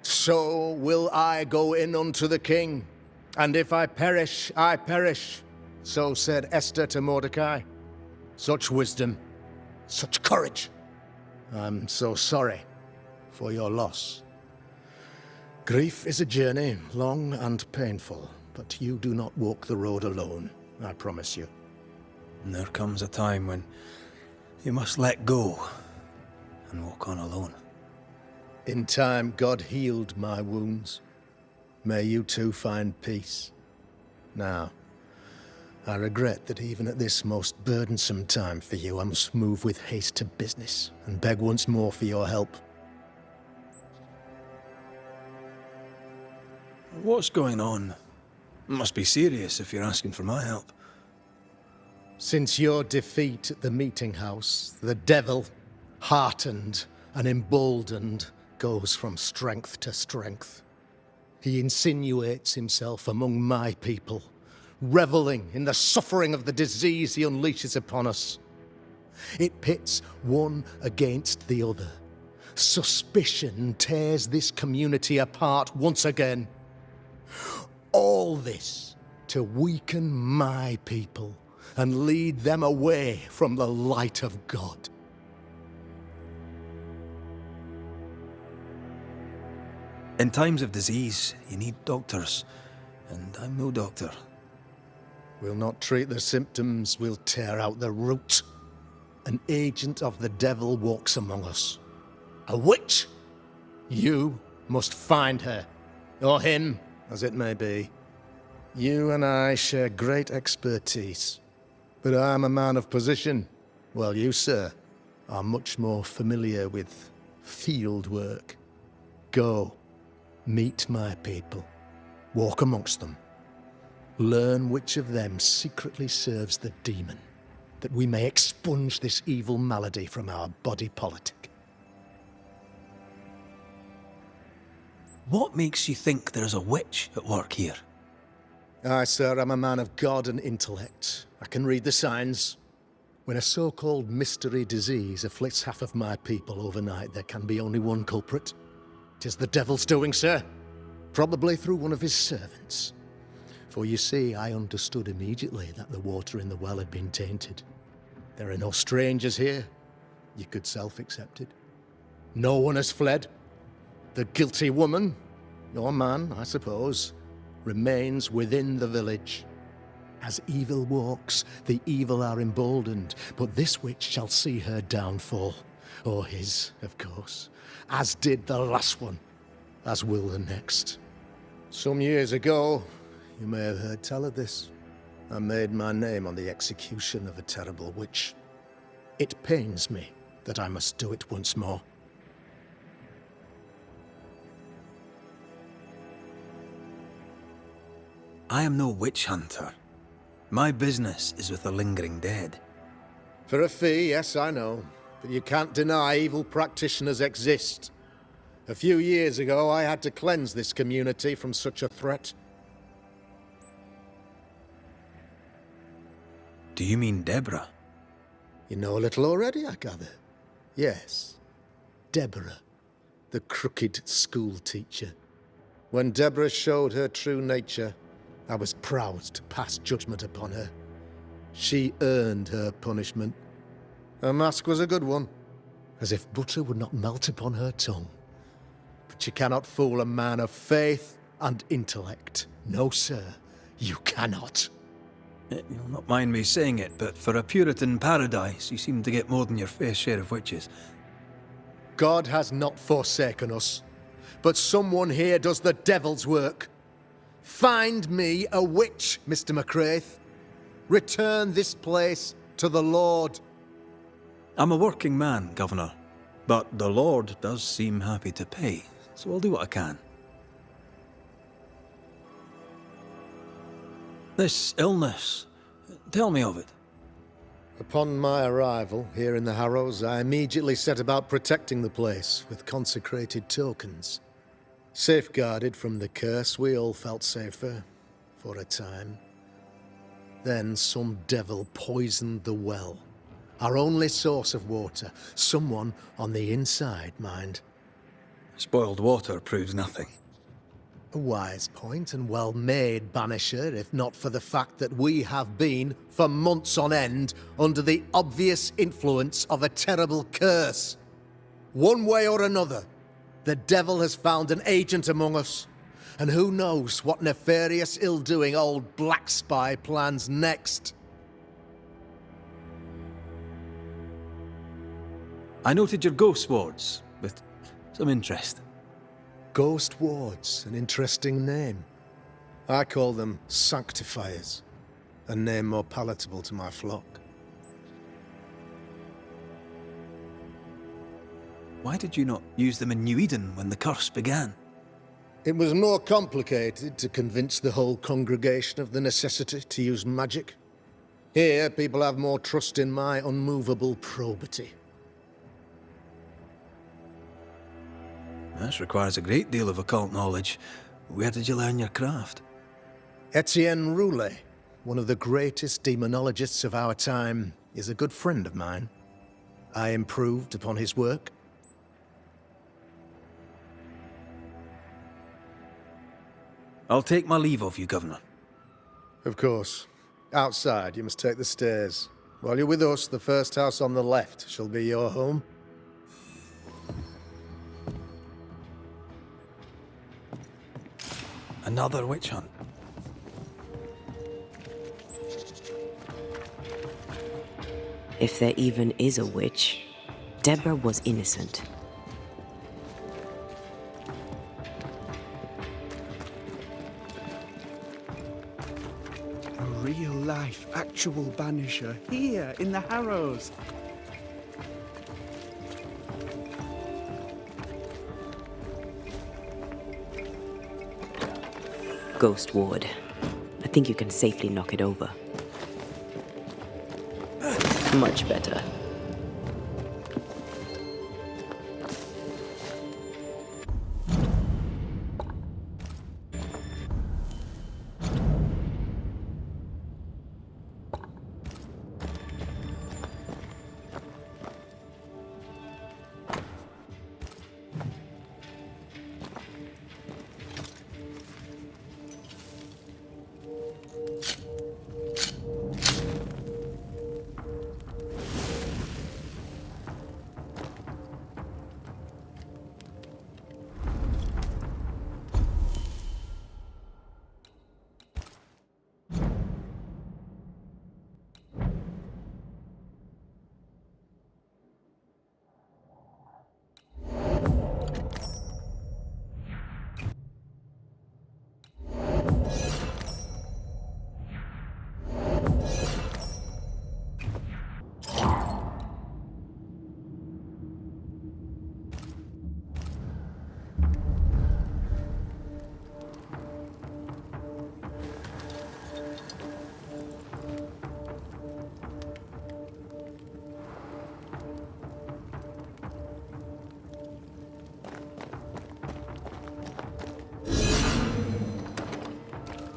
I: So will I go in unto the king, and if I perish, I perish. So said Esther to Mordecai. Such wisdom, such courage. I'm so sorry for your loss. Grief is a journey, long and painful, but you do not walk the road alone, I promise you.
C: And there comes a time when you must let go and walk on alone.
I: In time, God healed my wounds. May you too find peace. Now, I regret that even at this most burdensome time for you, I must move with haste to business and beg once more for your help.
C: What's going on? It must be serious if you're asking for my help.
I: Since your defeat at the meeting house, the devil, heartened and emboldened, goes from strength to strength. He insinuates himself among my people, reveling in the suffering of the disease he unleashes upon us. It pits one against the other. Suspicion tears this community apart once again. All this to weaken my people and lead them away from the light of God.
C: In times of disease, you need doctors, and I'm no doctor.
I: We'll not treat the symptoms, we'll tear out the root. An agent of the devil walks among us. A witch! You must find her, or him, as it may be. You and I share great expertise, but I'm a man of position, while you, sir, are much more familiar with field work. Go, meet my people, walk amongst them. Learn which of them secretly serves the demon, that we may expunge this evil malady from our body politic.
C: What makes you think there's a witch at work here?
I: Aye, sir, I'm a man of God and intellect. I can read the signs. When a so-called mystery disease afflicts half of my people overnight, there can be only one culprit. 'Tis the devil's doing, sir. Probably through one of his servants. For you see, I understood immediately that the water in the well had been tainted. There are no strangers here. You could self-accept it. No one has fled. The guilty woman, or man, I suppose, remains within the village. As evil walks, the evil are emboldened, but this witch shall see her downfall. Or his, of course, as did the last one, as will the next. Some years ago, you may have heard tell of this, I made my name on the execution of a terrible witch. It pains me that I must do it once more.
C: I am no witch hunter. My business is with the lingering dead.
I: For a fee, yes, I know. But you can't deny evil practitioners exist. A few years ago, I had to cleanse this community from such a threat.
C: Do you mean Deborah?
I: You know a little already, I gather. Yes, Deborah, the crooked school teacher. When Deborah showed her true nature, I was proud to pass judgment upon her. She earned her punishment. Her mask was a good one, as if butter would not melt upon her tongue. But you cannot fool a man of faith and intellect. No, sir, you cannot.
C: You'll not mind me saying it, but for a Puritan paradise, you seem to get more than your fair share of witches.
I: God has not forsaken us, but someone here does the devil's work. Find me a witch, Mr. McCraith. Return this place to the Lord.
C: I'm a working man, Governor, but the Lord does seem happy to pay, so I'll do what I can. This illness, tell me of it.
I: Upon my arrival here in the Harrows, I immediately set about protecting the place with consecrated tokens. Safeguarded from the curse, we all felt safer, for a time. Then some devil poisoned the well, our only source of water. Someone on the inside, mind.
C: Spoiled water proves nothing.
I: A wise point and well made, Banisher, if not for the fact that we have been, for months on end, under the obvious influence of a terrible curse. One way or another, the devil has found an agent among us, and who knows what nefarious ill-doing old Black Spy plans next.
C: I noted your ghost wards with some interest.
I: Ghost wards, an interesting name. I call them sanctifiers, a name more palatable to my flock.
C: Why did you not use them in New Eden when the curse began?
I: It was more complicated to convince the whole congregation of the necessity to use magic. Here, people have more trust in my unmovable probity.
C: This requires a great deal of occult knowledge. Where did you learn your craft?
I: Etienne Roulet, one of the greatest demonologists of our time, is a good friend of mine. I improved upon his work.
C: I'll take my leave of you, Governor.
I: Of course. Outside, you must take the stairs. While you're with us, the first house on the left shall be your home.
C: Another witch hunt.
B: If there even is a witch, Deborah was innocent.
J: A real-life, actual Banisher here in the Harrows.
B: Ghost ward. I think you can safely knock it over. Much better.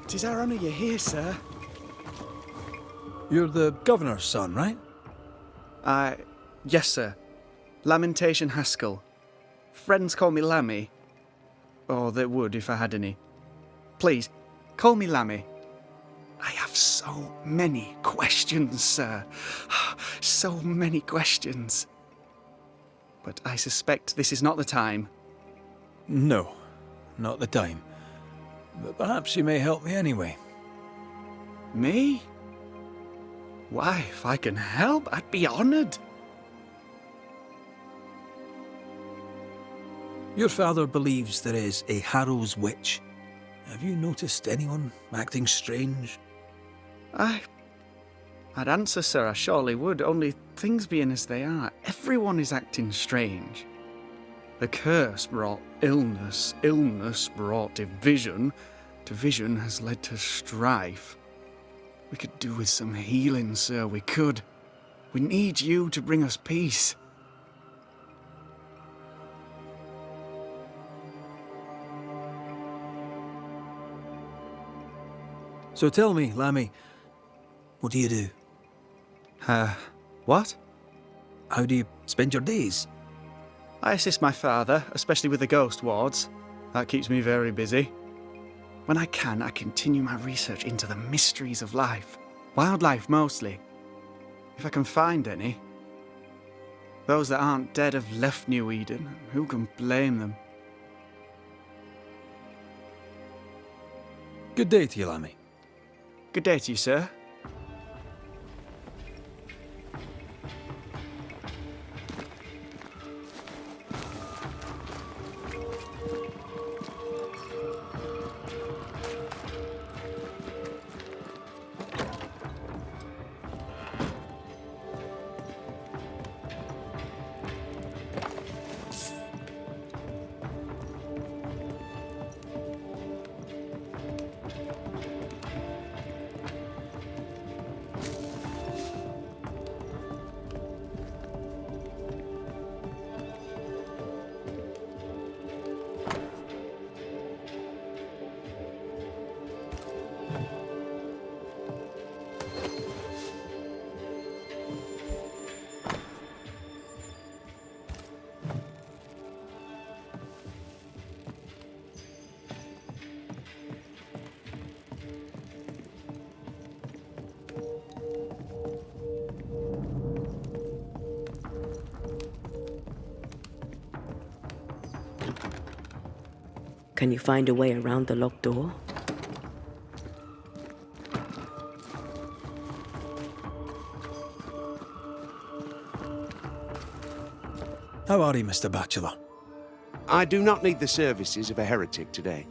J: Tis our honour you're here, sir.
C: You're the Governor's son, right?
J: Yes, sir. Lamentation Haskell. Friends call me Lammy. Or they would if I had any. Please, call me Lammy. I have so many questions, sir. So many questions. But I suspect this is not the time.
C: No, not the time. But perhaps you may help me anyway.
J: Me? Why, if I can help, I'd be honoured.
C: Your father believes there is a Harrows witch. Have you noticed anyone acting strange?
J: I'd answer, sir, I surely would, only things being as they are, everyone is acting strange. The curse brought illness, illness brought division, division has led to strife. We could do with some healing, sir, we could. We need you to bring us peace.
C: So tell me, Lammy, what do you do?
J: What?
C: How do you spend your days?
J: I assist my father, especially with the ghost wards. That keeps me very busy. When I can, I continue my research into the mysteries of life. Wildlife, mostly. If I can find any. Those that aren't dead have left New Eden. Who can blame them?
C: Good day to you, Lammy.
J: Good day to you, sir.
B: Can you find a way around the locked door?
C: How are you, Mr. Bachelor?
K: I do not need the services of a heretic today.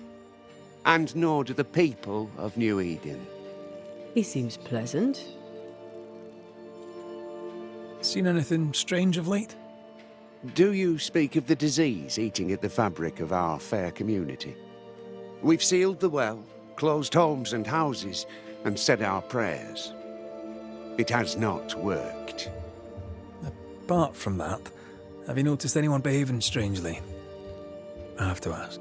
K: And nor do the people of New Eden.
B: He seems pleasant.
C: Seen anything strange of late?
K: Do you speak of the disease eating at the fabric of our fair community? We've sealed the well, closed homes and houses, and said our prayers. It has not worked.
C: Apart from that, have you noticed anyone behaving strangely? I have to ask.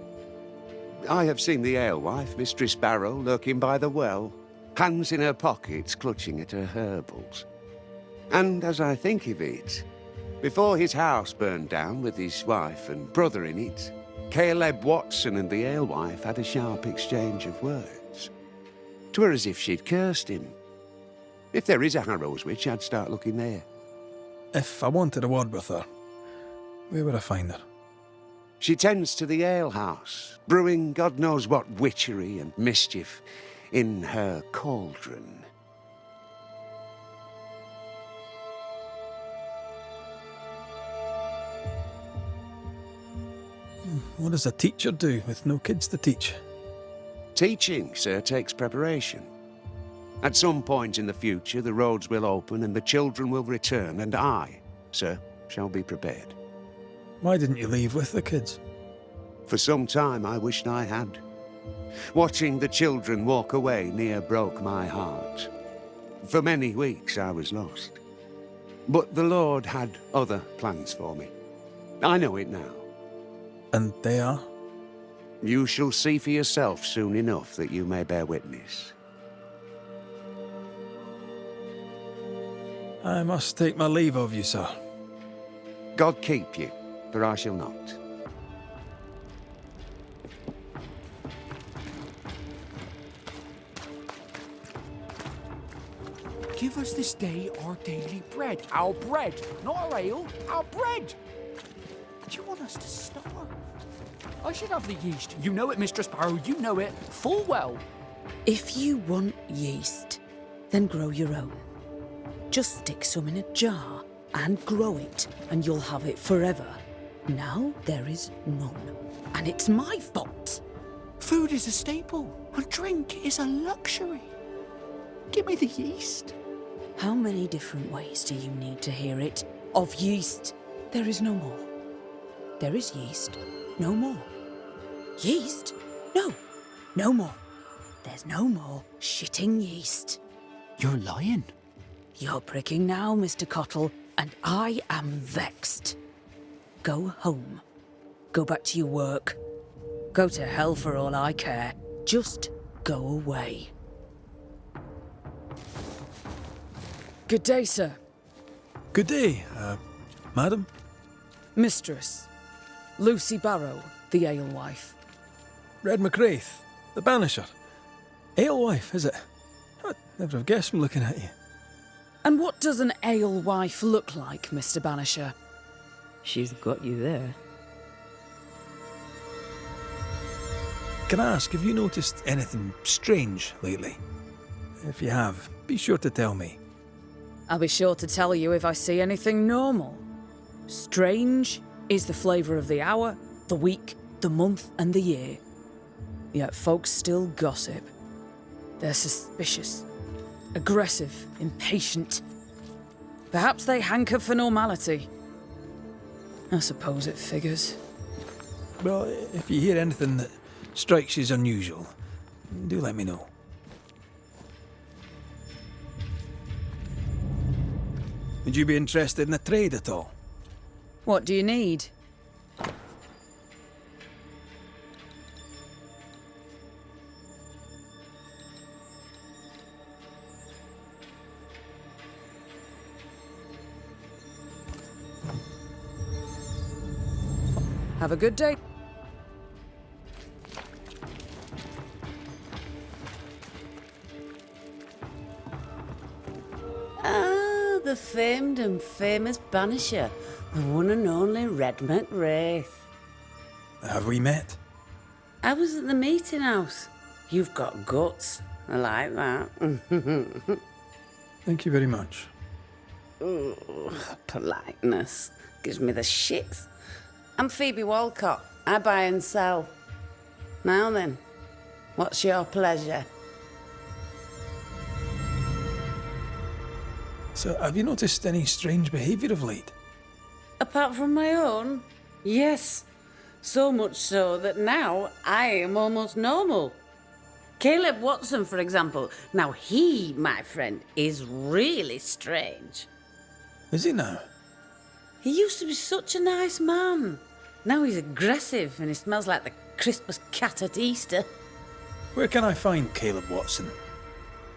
K: I have seen the alewife, Mistress Barrow, lurking by the well, hands in her pockets clutching at her herbals. And as I think of it, before his house burned down with his wife and brother in it, Caleb Watson and the alewife had a sharp exchange of words. 'Twere as if she'd cursed him. If there is a Harrows witch, I'd start looking there.
C: If I wanted a word with her, where would I find her?
K: She tends to the alehouse, brewing God knows what witchery and mischief in her cauldron.
C: What does a teacher do with no kids to teach?
K: Teaching, sir, takes preparation. At some point in the future, the roads will open and the children will return, and I, sir, shall be prepared.
C: Why didn't you leave with the kids?
K: For some time I wished I had. Watching the children walk away near broke my heart. For many weeks I was lost. But the Lord had other plans for me. I know it now.
C: And they are?
K: You shall see for yourself soon enough that you may bear witness.
C: I must take my leave of you, sir.
K: God keep you, for I shall not.
L: Give us this day our daily bread. Our bread, not our ale, our bread. Do you want us to starve? I should have the yeast. You know it, Mistress Barrow, you know it full well.
M: If you want yeast, then grow your own. Just stick some in a jar and grow it, and you'll have it forever. Now there is none, and it's my fault.
L: Food is a staple, and drink is a luxury. Give me the yeast.
M: How many different ways do you need to hear it? Of yeast, there is no more. There is yeast, no more. Yeast? No, no more. There's no more shitting yeast.
L: You're lying.
M: You're pricking now, Mr. Cottle, and I am vexed. Go home. Go back to your work. Go to hell for all I care. Just go away.
F: Good day, sir.
C: Good day, madam.
F: Mistress.
M: Lucy Barrow, the alewife.
C: Red McCraith, the Banisher. Alewife, is it? I'd never have guessed from looking at you.
M: And what does an alewife look like, Mr. Banisher?
D: She's got you there.
C: Can I ask, have you noticed anything strange lately? If you have, be sure to tell me.
M: I'll be sure to tell you if I see anything normal. Strange is the flavour of the hour, the week, the month, and the year. Yet folks still gossip. They're suspicious, aggressive, impatient. Perhaps they hanker for normality. I suppose it figures.
C: Well, if you hear anything that strikes you as unusual, do let me know. Would you be interested in a trade at all?
M: What do you need? Have a good day.
B: Ah, the famed and famous Banisher, the one and only Red McWraith.
C: Have we met?
B: I was at the meeting house. You've got guts. I like that.
C: Thank you very much.
B: Ooh, politeness gives me the shits. I'm Phoebe Walcott. I buy and sell. Now then, what's your pleasure?
C: So, have you noticed any strange behaviour of late?
B: Apart from my own? Yes. So much so that now I am almost normal. Caleb Watson, for example. Now he, my friend, is really strange.
C: Is he now?
B: He used to be such a nice man. Now he's aggressive and he smells like the Christmas cat at Easter.
C: Where can I find Caleb Watson?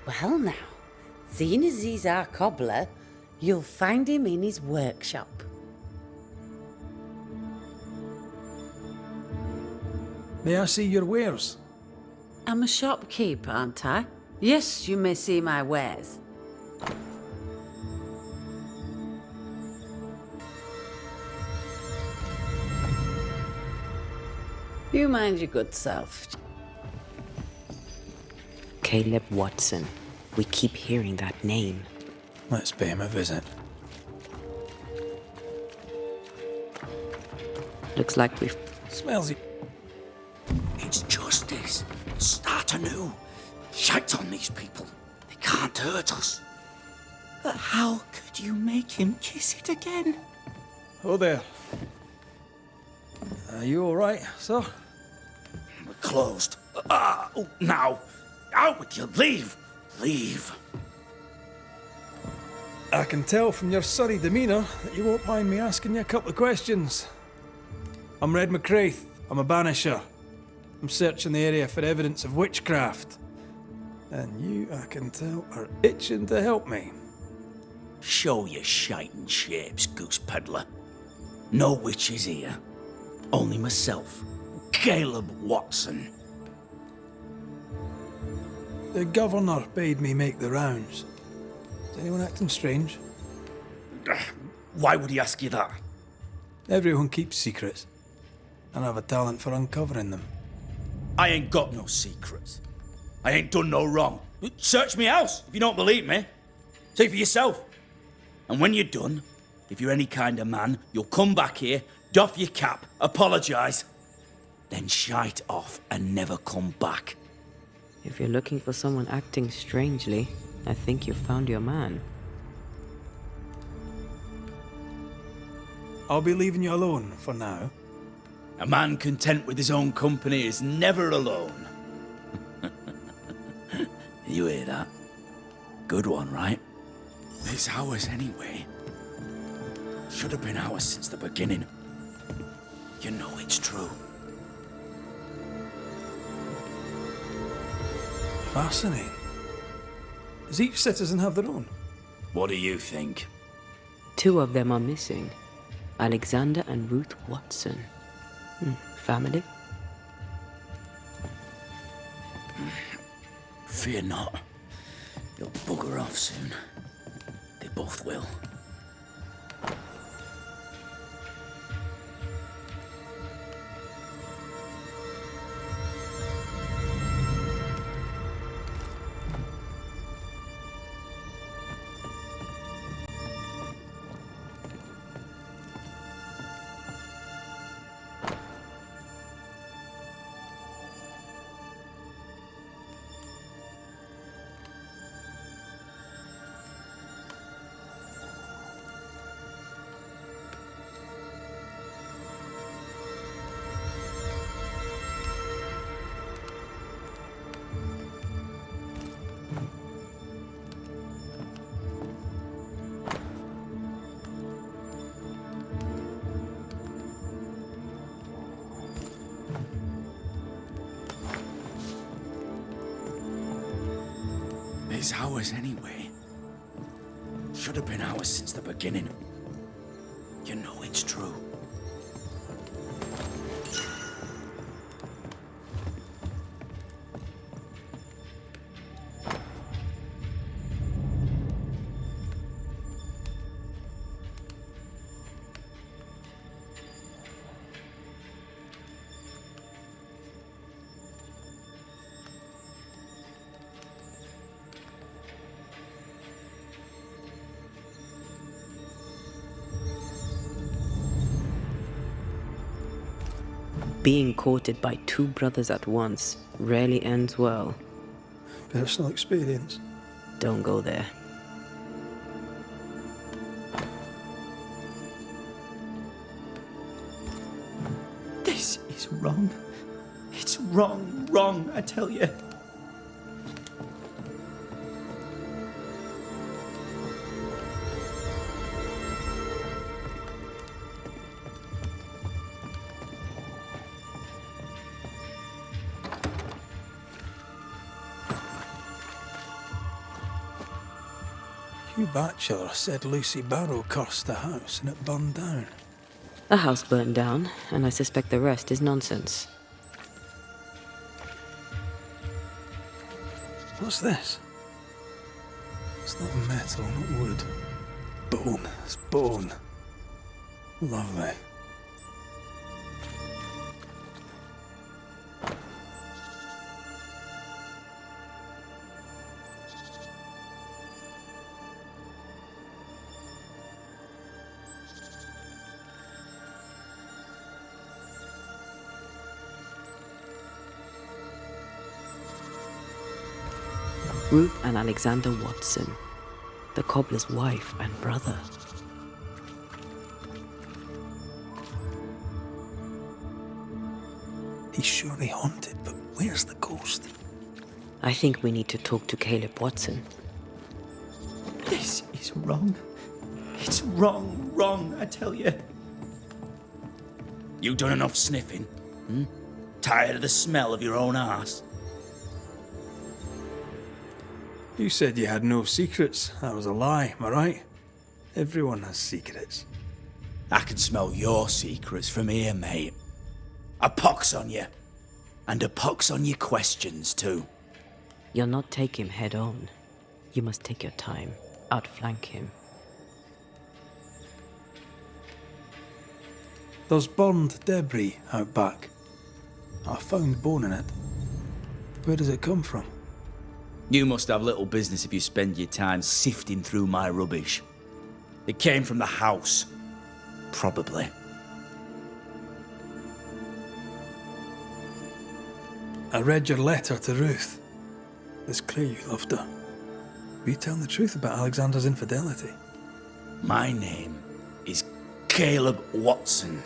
B: Well now, seeing as he's our cobbler, you'll find him in his workshop.
C: May I see your wares?
B: I'm a shopkeeper, aren't I? Yes, you may see my wares. You mind your good self.
D: Caleb Watson. We keep hearing that name.
C: Let's pay him a visit.
D: Looks like we've...
C: Smells it.
L: It's justice. Start anew. Shite on these people. They can't hurt us. But how could you make him kiss it again?
C: Oh there. Are you all right, sir?
L: We're closed. Now. Out with you. Leave. Leave.
C: I can tell from your surly demeanour that you won't mind me asking you a couple of questions. I'm Red McCraith. I'm a Banisher. I'm searching the area for evidence of witchcraft. And you, I can tell, are itching to help me.
L: Show your shiting shapes, goose peddler. No witches here. Only myself, Caleb Watson.
C: The governor bade me make the rounds. Is anyone acting strange?
L: Why would he ask you that?
C: Everyone keeps secrets, and I have a talent for uncovering them.
L: I ain't got no secrets. I ain't done no wrong. Search me house if you don't believe me. See for yourself. And when you're done, if you're any kind of man, you'll come back here, doff your cap, apologise, then shite off and never come back.
D: If you're looking for someone acting strangely, I think you've found your man.
C: I'll be leaving you alone for now.
L: A man content with his own company is never alone. You hear that? Good one, right? It's ours anyway. Should have been ours since the beginning. You know it's true.
C: Fascinating. Does each citizen have their own?
L: What do you think?
D: 2 of them are missing. Alexander and Ruth Watson. Family?
L: Fear not. You'll bugger off soon. They both will. It's ours anyway. Should have been ours since the beginning. You know it's true.
D: Being courted by two brothers at once rarely ends well.
C: Personal experience.
D: Don't go there.
L: This is wrong. It's wrong, I tell you.
C: Hugh Batchelor said Lucy Barrow cursed the house and it burned down.
D: The house burned down, and I suspect the rest is nonsense.
C: What's this? It's not metal, not wood. Bone. It's bone. Lovely.
D: Ruth and Alexander Watson, the cobbler's wife and brother.
C: He's surely haunted, but where's the ghost?
D: I think we need to talk to Caleb Watson.
L: This is wrong. It's wrong, I tell you. You done enough sniffing? Tired of the smell of your own arse?
C: You said you had no secrets. That was a lie, am I right? Everyone has secrets.
L: I can smell your secrets from here, mate. A pox on you. And a pox on your questions, too.
D: You'll not take him head on. You must take your time, outflank him.
C: There's burned debris out back. I found bone in it. Where does it come from?
L: You must have little business if you spend your time sifting through my rubbish. It came from the house. Probably.
C: I read your letter to Ruth. It's clear you loved her. Were you telling the truth about Alexander's infidelity?
L: My name is Caleb Watson.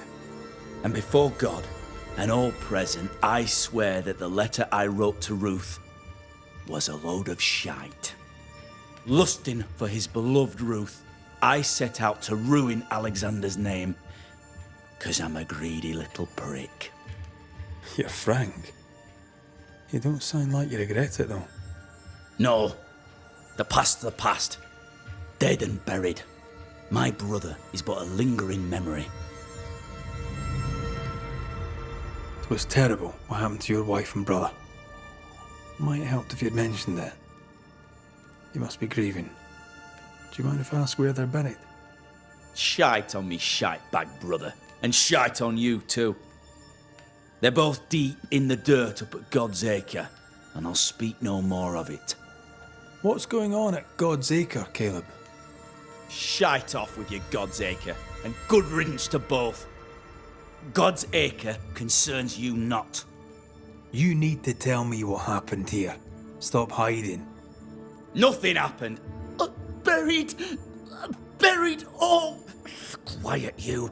L: And before God and all present, I swear that the letter I wrote to Ruth was a load of shite. Lusting for his beloved Ruth, I set out to ruin Alexander's name, 'cause I'm a greedy little prick.
C: You're frank. You don't sound like you regret it, though.
L: No. The past's the past. Dead and buried. My brother is but a lingering memory.
C: It was terrible what happened to your wife and brother. Might have helped if you'd mentioned it. You must be grieving. Do you mind if I ask where they're buried?
N: Shite on me shite bag brother, and shite on you too. They're both deep in the dirt up at God's Acre, and I'll speak no more of it.
C: What's going on at God's Acre, Caleb?
N: Shite off with your God's Acre, and good riddance to both. God's Acre concerns you not.
C: You need to tell me what happened here. Stop hiding.
N: Nothing happened. Buried. Oh, quiet you.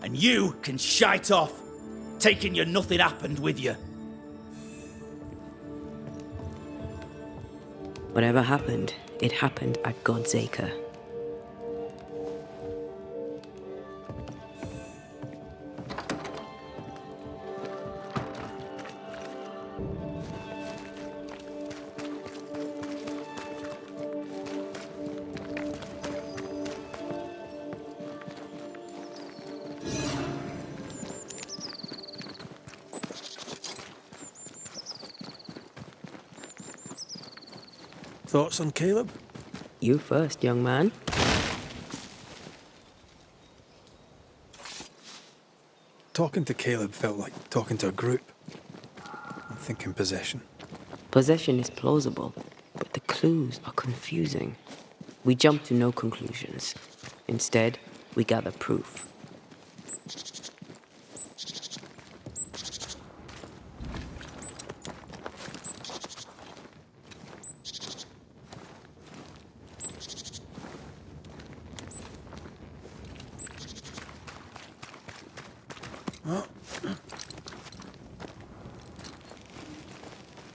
N: And you can shite off, taking your nothing happened with you.
D: Whatever happened, it happened at God's Acre.
C: Thoughts on Caleb?
D: You first, young man.
C: Talking to Caleb felt like talking to a group. I'm thinking possession.
D: Possession is plausible, but the clues are confusing. We jump to no conclusions. Instead, we gather proof.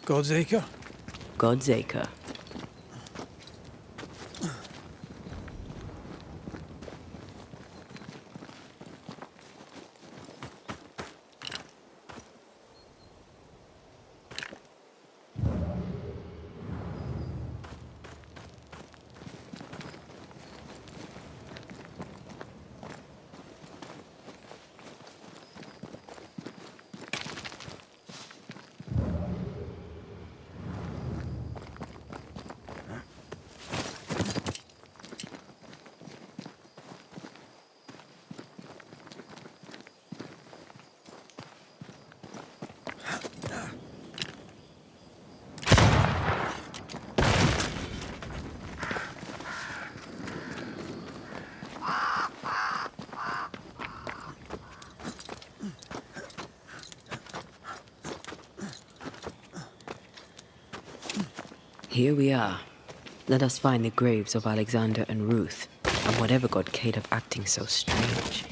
C: God's Acre?
D: God's Acre. Here we are. Let us find the graves of Alexander and Ruth, and whatever got Caleb acting so strange.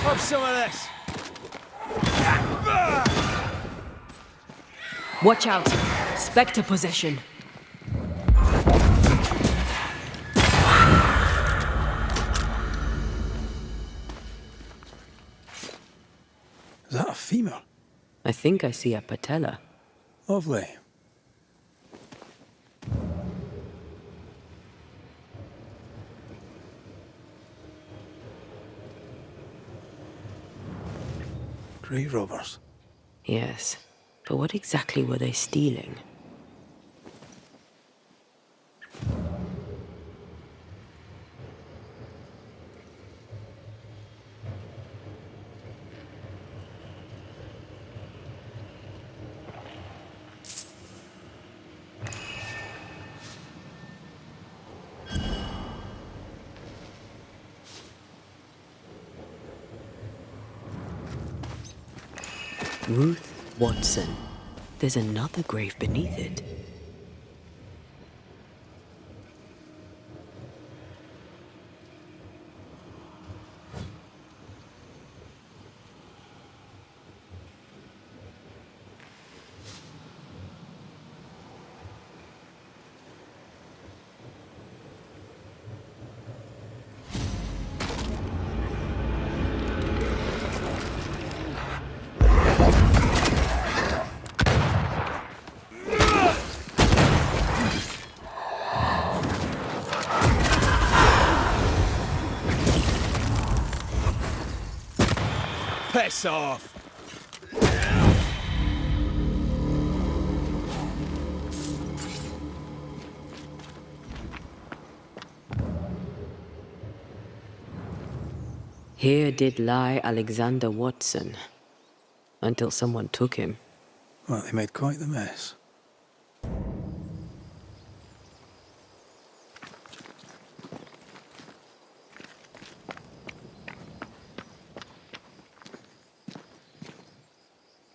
H: Have some of this.
D: Watch out! Spectre possession!
C: Is that a femur?
D: I think I see a patella.
C: Lovely. Grave robbers.
D: Yes, but what exactly were they stealing? Ruth Watson. There's another grave beneath it.
H: Piss off!
D: Here did lie Alexander Watson, until someone took him.
C: Well, they made quite the mess.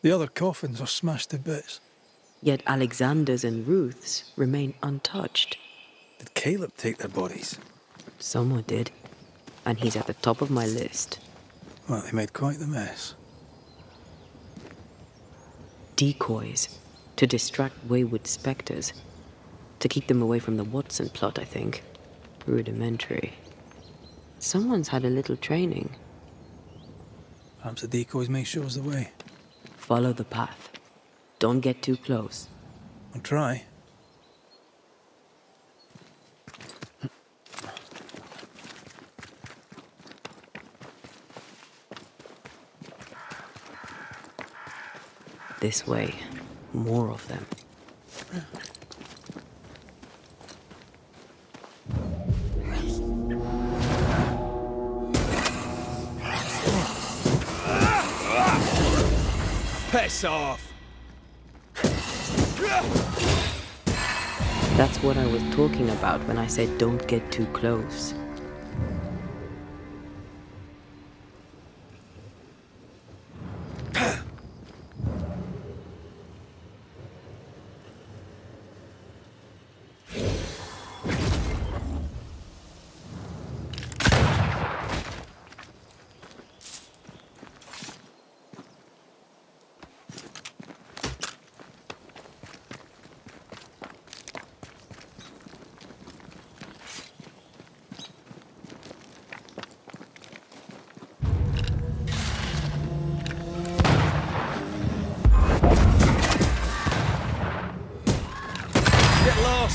C: The other coffins are smashed to bits.
D: Yet Alexander's and Ruth's remain untouched.
C: Did Caleb take their bodies?
D: Someone did, and he's at the top of my list.
C: Well, they made quite the mess.
D: Decoys, to distract wayward specters. To keep them away from the Watson plot, I think. Rudimentary. Someone's had a little training.
C: Perhaps the decoys may show us the way.
D: Follow the path. Don't get too close.
C: I'll try.
D: This way. More of them.
H: Piss off!
D: That's what I was talking about when I said don't get too close.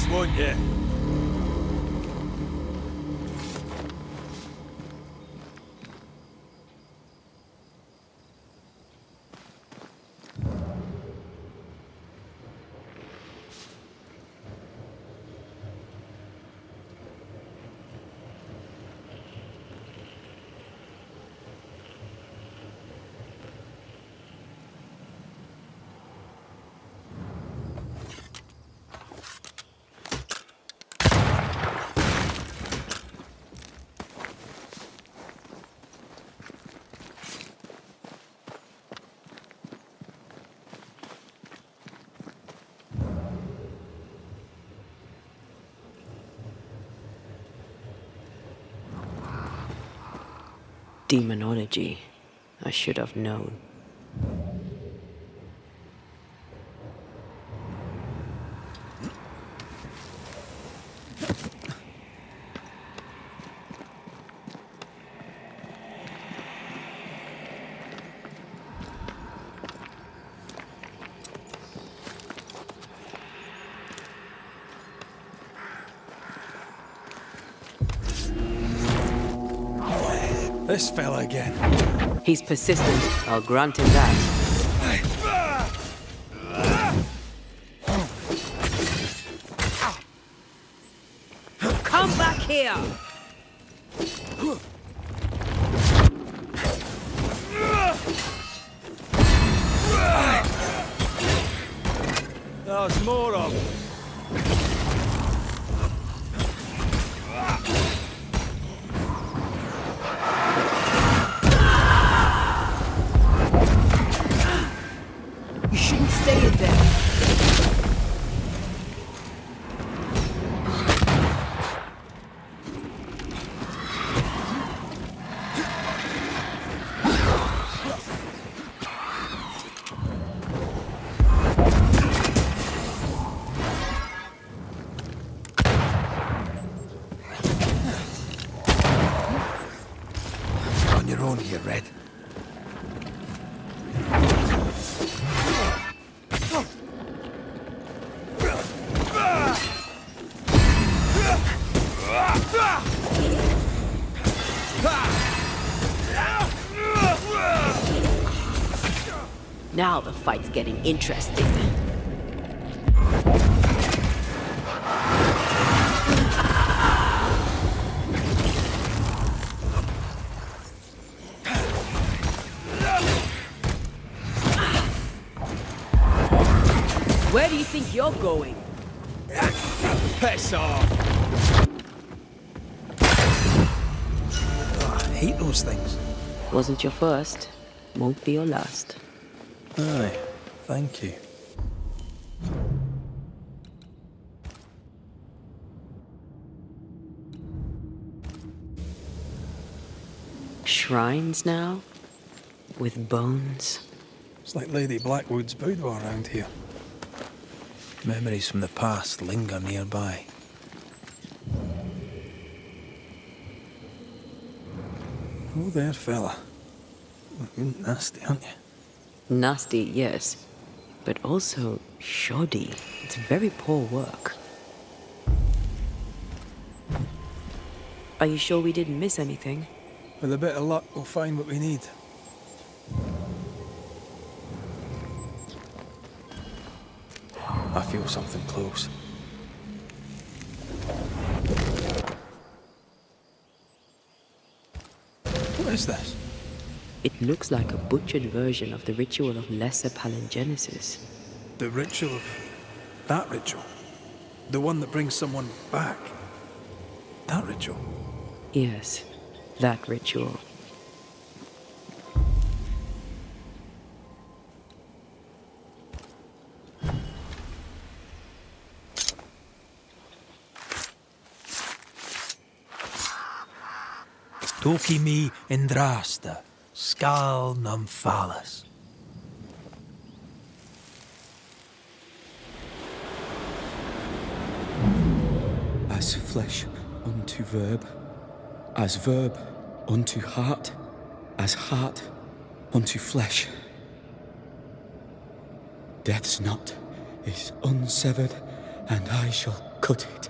H: Won't you?
D: Demonology. I should have known.
C: This fella again.
D: He's persistent. I'll grant him that.
M: Come back here!
H: There's more of them.
M: You shouldn't stay in there.
C: On your own here, Red.
D: Now the fight's getting interesting. Where do you think you're going?
H: Piss off!
C: I hate those things.
D: Wasn't your first, won't be your last.
C: Aye, thank you.
D: Shrines now? With bones?
C: It's like Lady Blackwood's boudoir around here. Memories from the past linger nearby. Oh there, fella. You're nasty, aren't you?
D: Nasty, yes. But also shoddy. It's very poor work. Are you sure we didn't miss anything?
C: With a bit of luck, we'll find what we need. I feel something close. What is this?
D: It looks like a butchered version of the ritual of Lesser Palingenesis.
C: The ritual of... that ritual? The one that brings someone back? That ritual?
D: Yes, that ritual.
C: Toki mi indrasta, skal numphalis.
L: As flesh unto verb, as verb unto heart, as heart unto flesh. Death's knot is unsevered, and I shall cut it.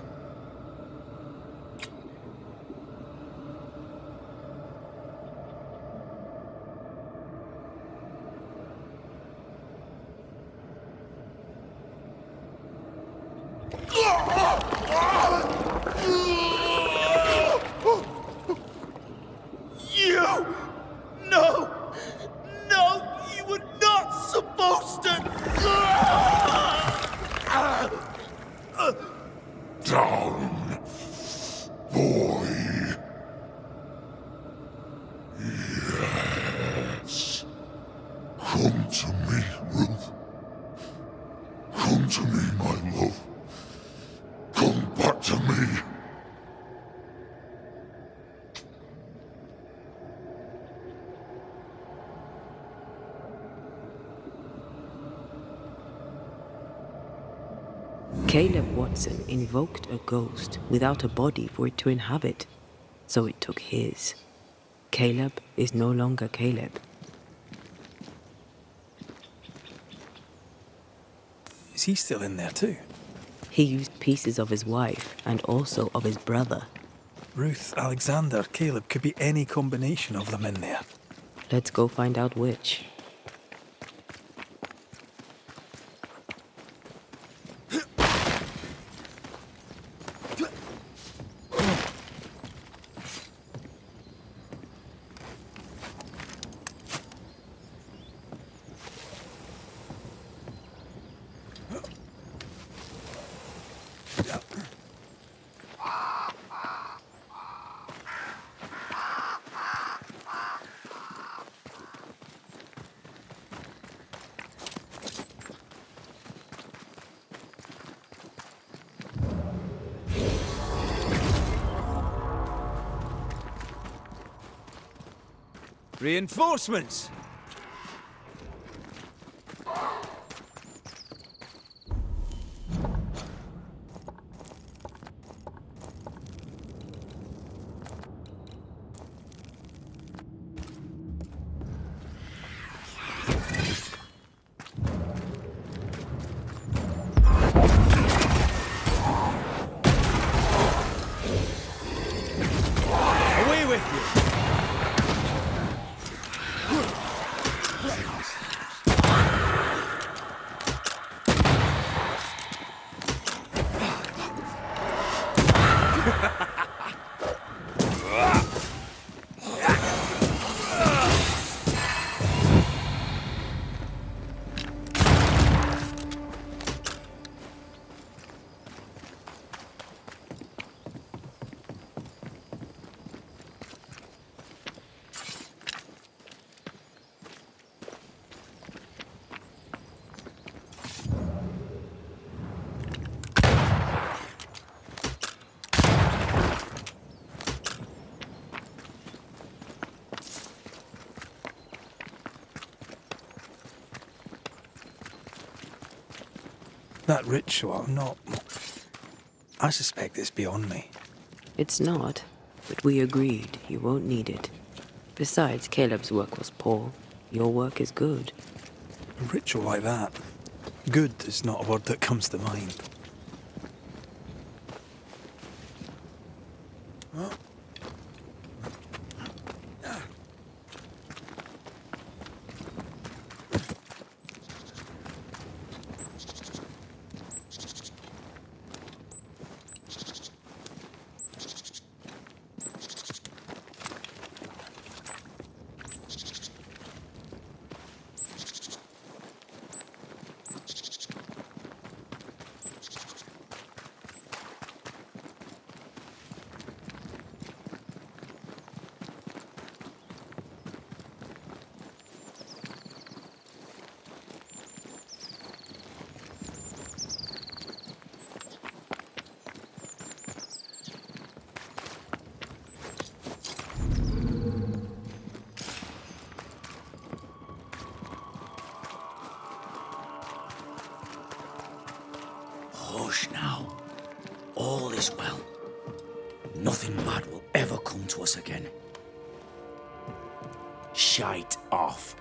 A: Down, boy. Yes. Come to me, Ruth. Come to me, my love. Come back to me.
D: Caleb Watson invoked a ghost without a body for it to inhabit, so it took his. Caleb is no longer Caleb.
C: Is he still in there too?
D: He used pieces of his wife and also of his brother.
C: Ruth, Alexander, Caleb could be any combination of them in there.
D: Let's go find out which.
H: Reinforcements! Away with you!
C: That ritual, I'm not... I suspect it's beyond me.
D: It's not, but we agreed you won't need it. Besides, Caleb's work was poor. Your work is good.
C: A ritual like that, good is not a word that comes to mind.
N: Hush now. All is well. Nothing bad will ever come to us again. Shite off.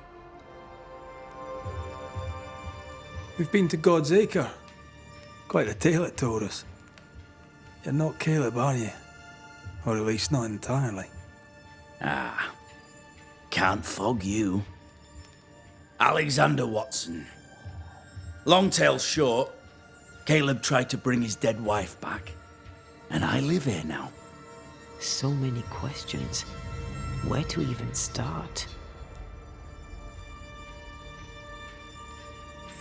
C: We've been to God's Acre. Quite a tale it told us. You're not Caleb, are you? Or at least not entirely.
N: Ah. Can't fog you. Alexander Watson. Long tale short, Caleb tried to bring his dead wife back. And I live here now.
D: So many questions. Where to even start?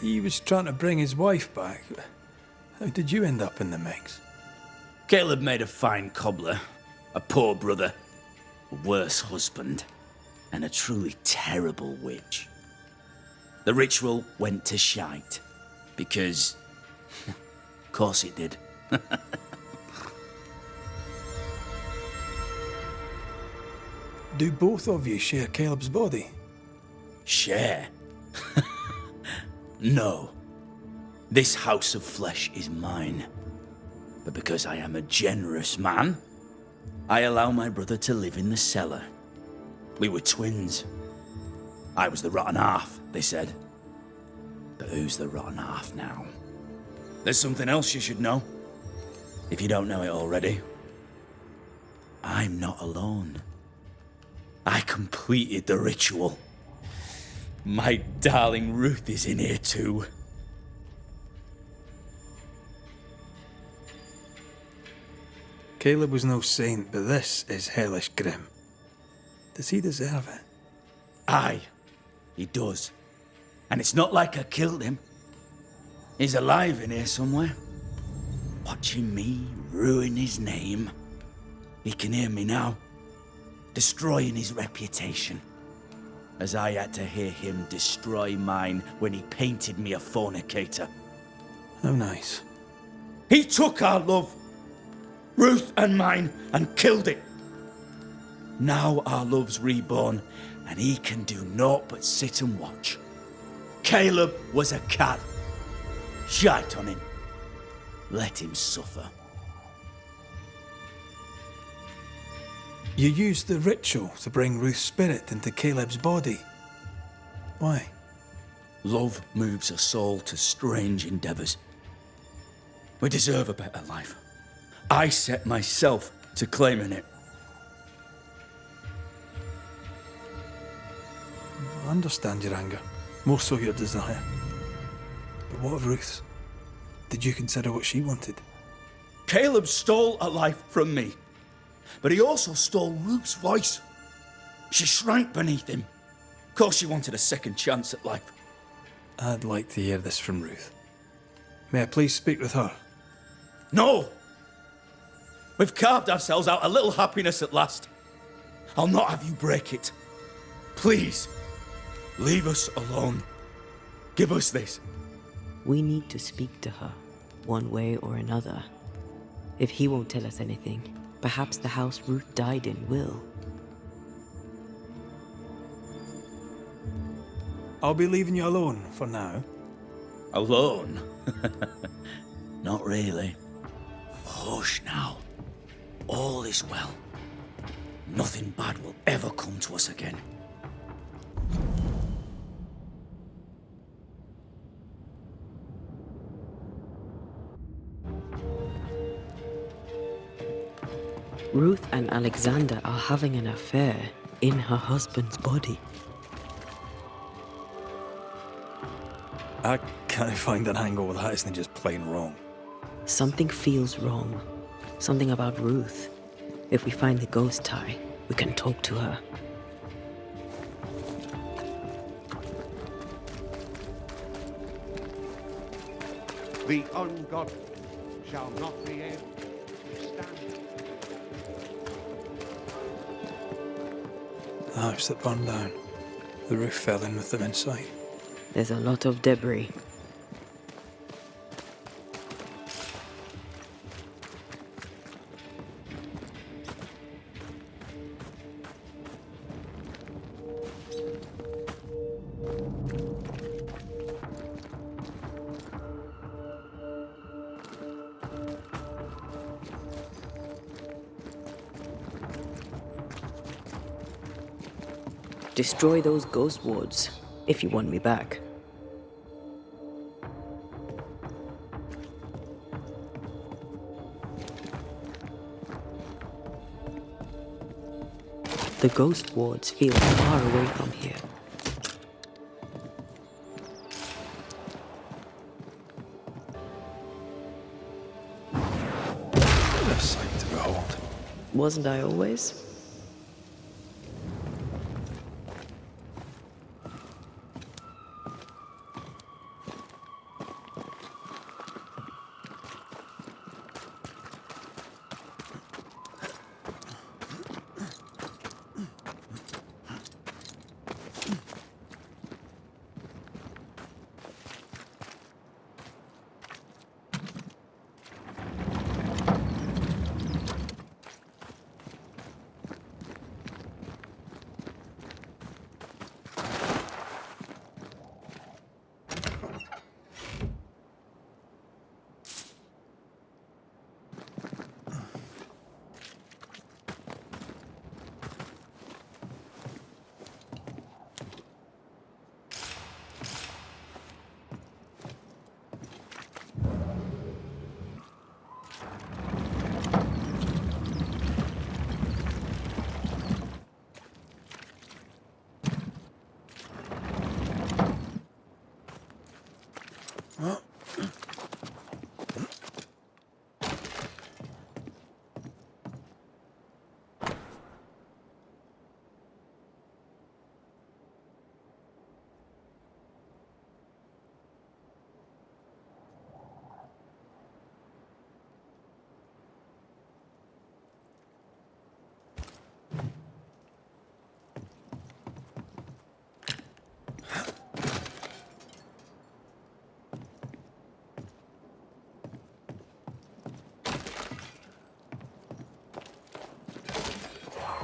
C: He was trying to bring his wife back. How did you end up in the mix?
N: Caleb made a fine cobbler, a poor brother, a worse husband, and a truly terrible witch. The ritual went to shite, because... of course it did.
C: Do both of you share Caleb's body?
N: Share? No. This house of flesh is mine. But because I am a generous man, I allow my brother to live in the cellar. We were twins. I was the rotten half, they said. But who's the rotten half now? There's something else you should know. If you don't know it already. I'm not alone. I completed the ritual. My darling Ruth is in here too.
C: Caleb was no saint, but this is hellish grim. Does he deserve it?
N: Aye, he does. And it's not like I killed him. He's alive in here somewhere. Watching me ruin his name. He can hear me now. Destroying his reputation. As I had to hear him destroy mine when he painted me a fornicator.
C: How nice.
N: He took our love, Ruth and mine, and killed it. Now our love's reborn, and he can do naught but sit and watch. Caleb was a cat. Shite on him. Let him suffer.
C: You used the ritual to bring Ruth's spirit into Caleb's body. Why?
N: Love moves a soul to strange endeavors. We deserve a better life. I set myself to claiming it.
C: I understand your anger, more so your desire. But what of Ruth's? Did you consider what she wanted?
N: Caleb stole a life from me, but he also stole Ruth's voice. She shrank beneath him. Of course she wanted a second chance at life.
C: I'd like to hear this from Ruth. May I please speak with her?
N: No! We've carved ourselves out a little happiness at last. I'll not have you break it. Please, leave us alone. Give us this.
D: We need to speak to her, one way or another. If he won't tell us anything, perhaps the house Ruth died in will.
C: I'll be leaving you alone for now.
N: Alone? Not really. Hush now. All is well. Nothing bad will ever come to us again.
D: Ruth and Alexander are having an affair in her husband's body.
C: I can't find an angle with that isn't just plain wrong.
D: Something feels wrong. Something about Ruth. If we find the ghost tie, we can talk to her.
K: The ungodly shall not be able to stand.
C: The house that burned down. The roof fell in with them inside.
D: There's a lot of debris. Destroy those ghost wards, if you want me back. The ghost wards feel far away from here.
C: What a sight to behold.
D: Wasn't I always?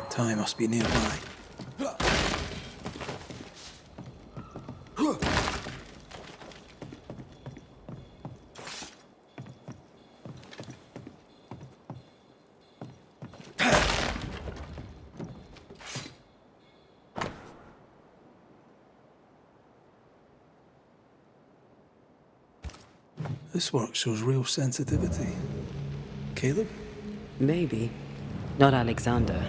C: Time must be nearby. This work shows real sensitivity. Caleb?
D: Maybe. Not Alexander.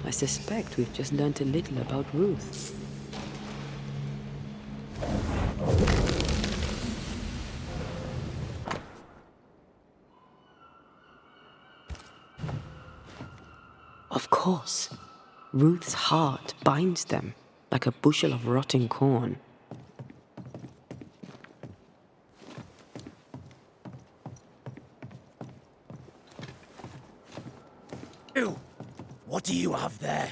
D: I suspect we've just learnt a little about Ruth. Of course. Ruth's heart binds them like a bushel of rotting corn.
N: Ew! What do you have there?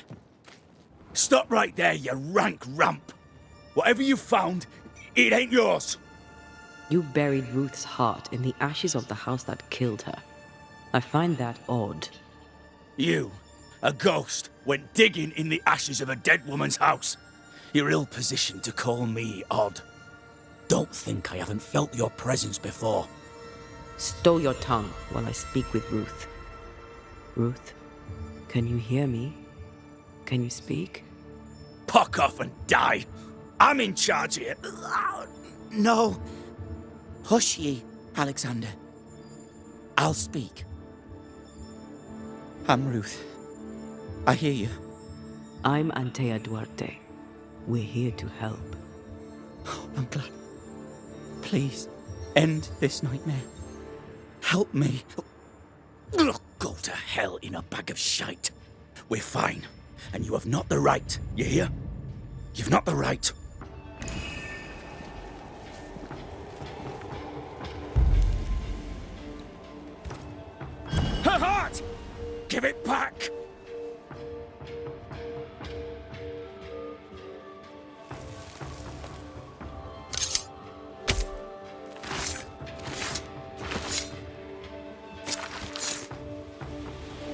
N: Stop right there, you rank ramp! Whatever you found, it ain't yours!
D: You buried Ruth's heart in the ashes of the house that killed her. I find that odd.
N: You, a ghost, went digging in the ashes of a dead woman's house. You're ill-positioned to call me odd. Don't think I haven't felt your presence before.
D: Stow your tongue while I speak with Ruth. Ruth, can you hear me? Can you speak?
N: Puck off and die. I'm in charge here. No. Hush ye, Alexander. I'll speak. I'm Ruth. I hear you.
D: I'm Antea Duarte. We're here to help.
N: Oh, I'm glad. Please, end this nightmare. Help me. Go to hell in a bag of shite. We're fine, and you have not the right, you hear? You've not the right. Her heart! Give it back!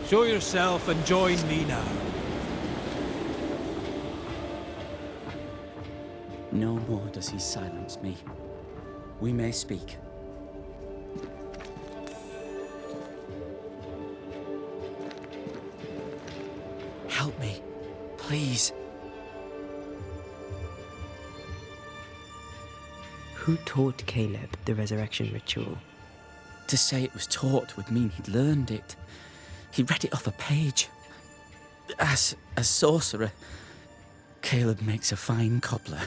H: Show yourself and join me now.
N: No more does he silence me. We may speak. Help me, please.
D: Who taught Caleb the resurrection ritual?
N: To say it was taught would mean he'd learned it. He read it off a page. As a sorcerer, Caleb makes a fine cobbler.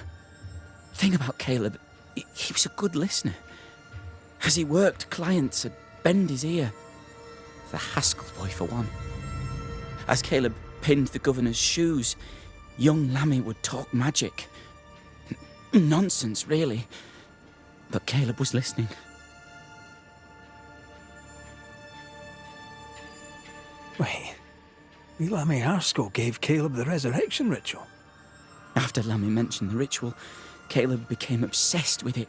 N: Thing about Caleb, he was a good listener. As he worked, clients would bend his ear. The Haskell boy, for one. As Caleb pinned the governor's shoes, young Lammy would talk magic. Nonsense, really. But Caleb was listening.
C: Wait, Lammy Haskell gave Caleb the resurrection ritual?
N: After Lammy mentioned the ritual, Caleb became obsessed with it.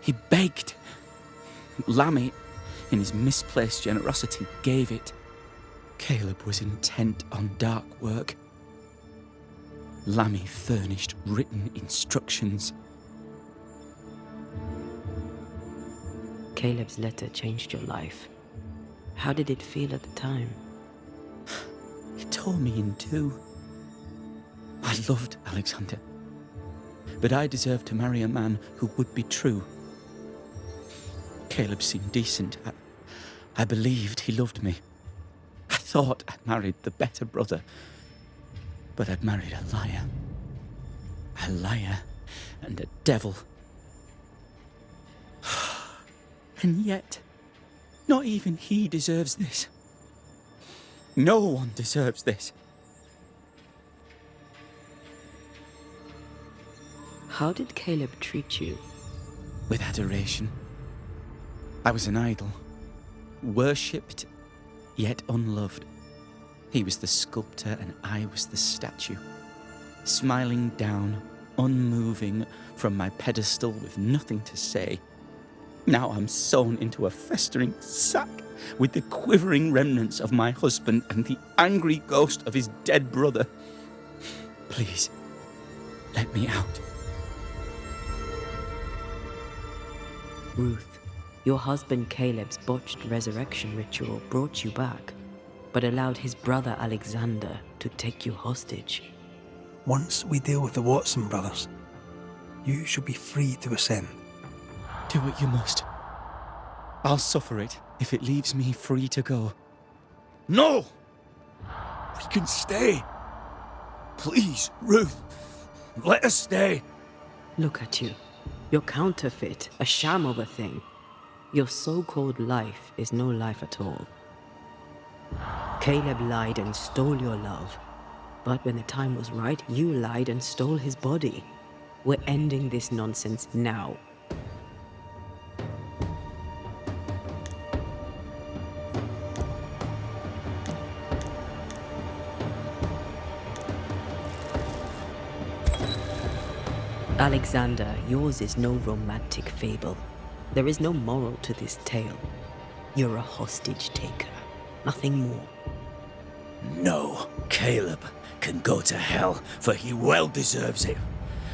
N: He begged. Lammy, in his misplaced generosity, gave it. Caleb was intent on dark work. Lammy furnished written instructions.
D: Caleb's letter changed your life. How did it feel at the time?
N: It tore me in two. I loved Alexander, but I deserved to marry a man who would be true. Caleb seemed decent. I believed he loved me. I thought I'd married the better brother, but I'd married a liar. A liar and a devil. And yet, not even he deserves this. No one deserves this.
D: How did Caleb treat you?
N: With adoration. I was an idol. Worshipped, yet unloved. He was the sculptor and I was the statue. Smiling down, unmoving from my pedestal with nothing to say. Now I'm sewn into a festering sack with the quivering remnants of my husband and the angry ghost of his dead brother. Please, let me out.
D: Ruth, your husband Caleb's botched resurrection ritual brought you back, but allowed his brother Alexander to take you hostage.
C: Once we deal with the Watson brothers, you shall be free to ascend.
N: Do what you must. I'll suffer it if it leaves me free to go. No! We can stay. Please, Ruth, let us stay.
D: Look at you. You're counterfeit, a sham of a thing. Your so-called life is no life at all. Caleb lied and stole your love. But when the time was right, you lied and stole his body. We're ending this nonsense now. Alexander, yours is no romantic fable. There is no moral to this tale. You're a hostage taker, nothing more.
N: No, Caleb can go to hell, for he well deserves it.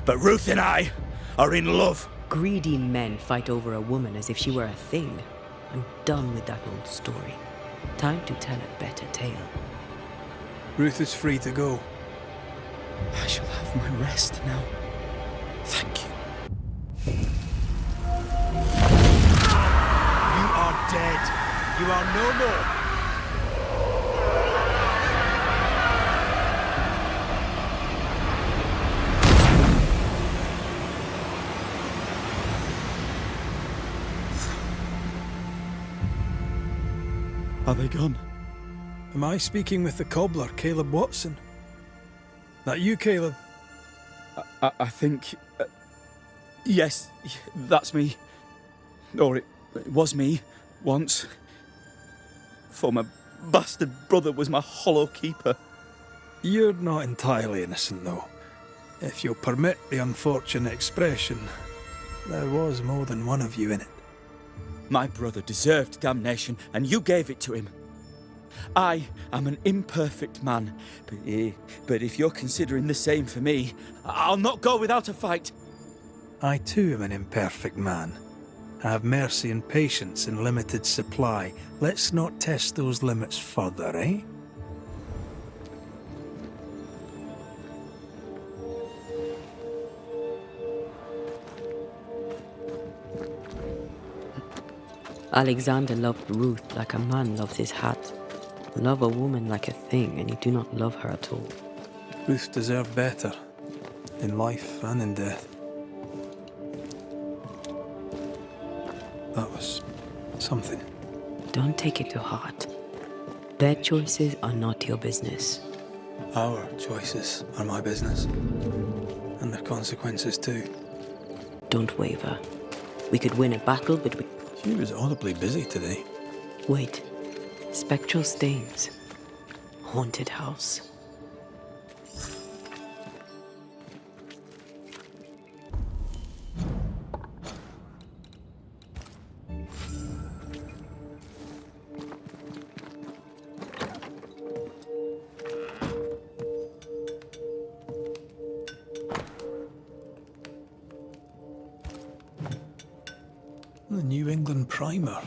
N: But Ruth and I are in love.
D: Greedy men fight over a woman as if she were a thing. I'm done with that old story. Time to tell a better tale.
C: Ruth is free to go.
N: I shall have my rest now. Thank you.
H: You are dead. You are no more.
N: Are they gone?
C: Am I speaking with the cobbler, Caleb Watson? That you, Caleb?
N: I think... yes, that's me. Or it was me, once. For my bastard brother was my hollow keeper.
C: You're not entirely innocent, though. If you'll permit the unfortunate expression, there was more than one of you in it.
N: My brother deserved damnation, and you gave it to him. I am an imperfect man, but if you're considering the same for me, I'll not go without a fight.
C: I too am an imperfect man. I have mercy and patience in limited supply. Let's not test those limits further, eh?
D: Alexander loved Ruth like a man loves his hat. Love a woman like a thing, and you do not love her at all.
C: Ruth deserved better, in life and in death. That was something.
D: Don't take it to heart. Their choices are not your business.
C: Our choices are my business. And their consequences too.
D: Don't waver. We could win a battle, but we...
C: She was audibly busy today.
D: Wait. Spectral stains. Haunted house.
C: The New England primer.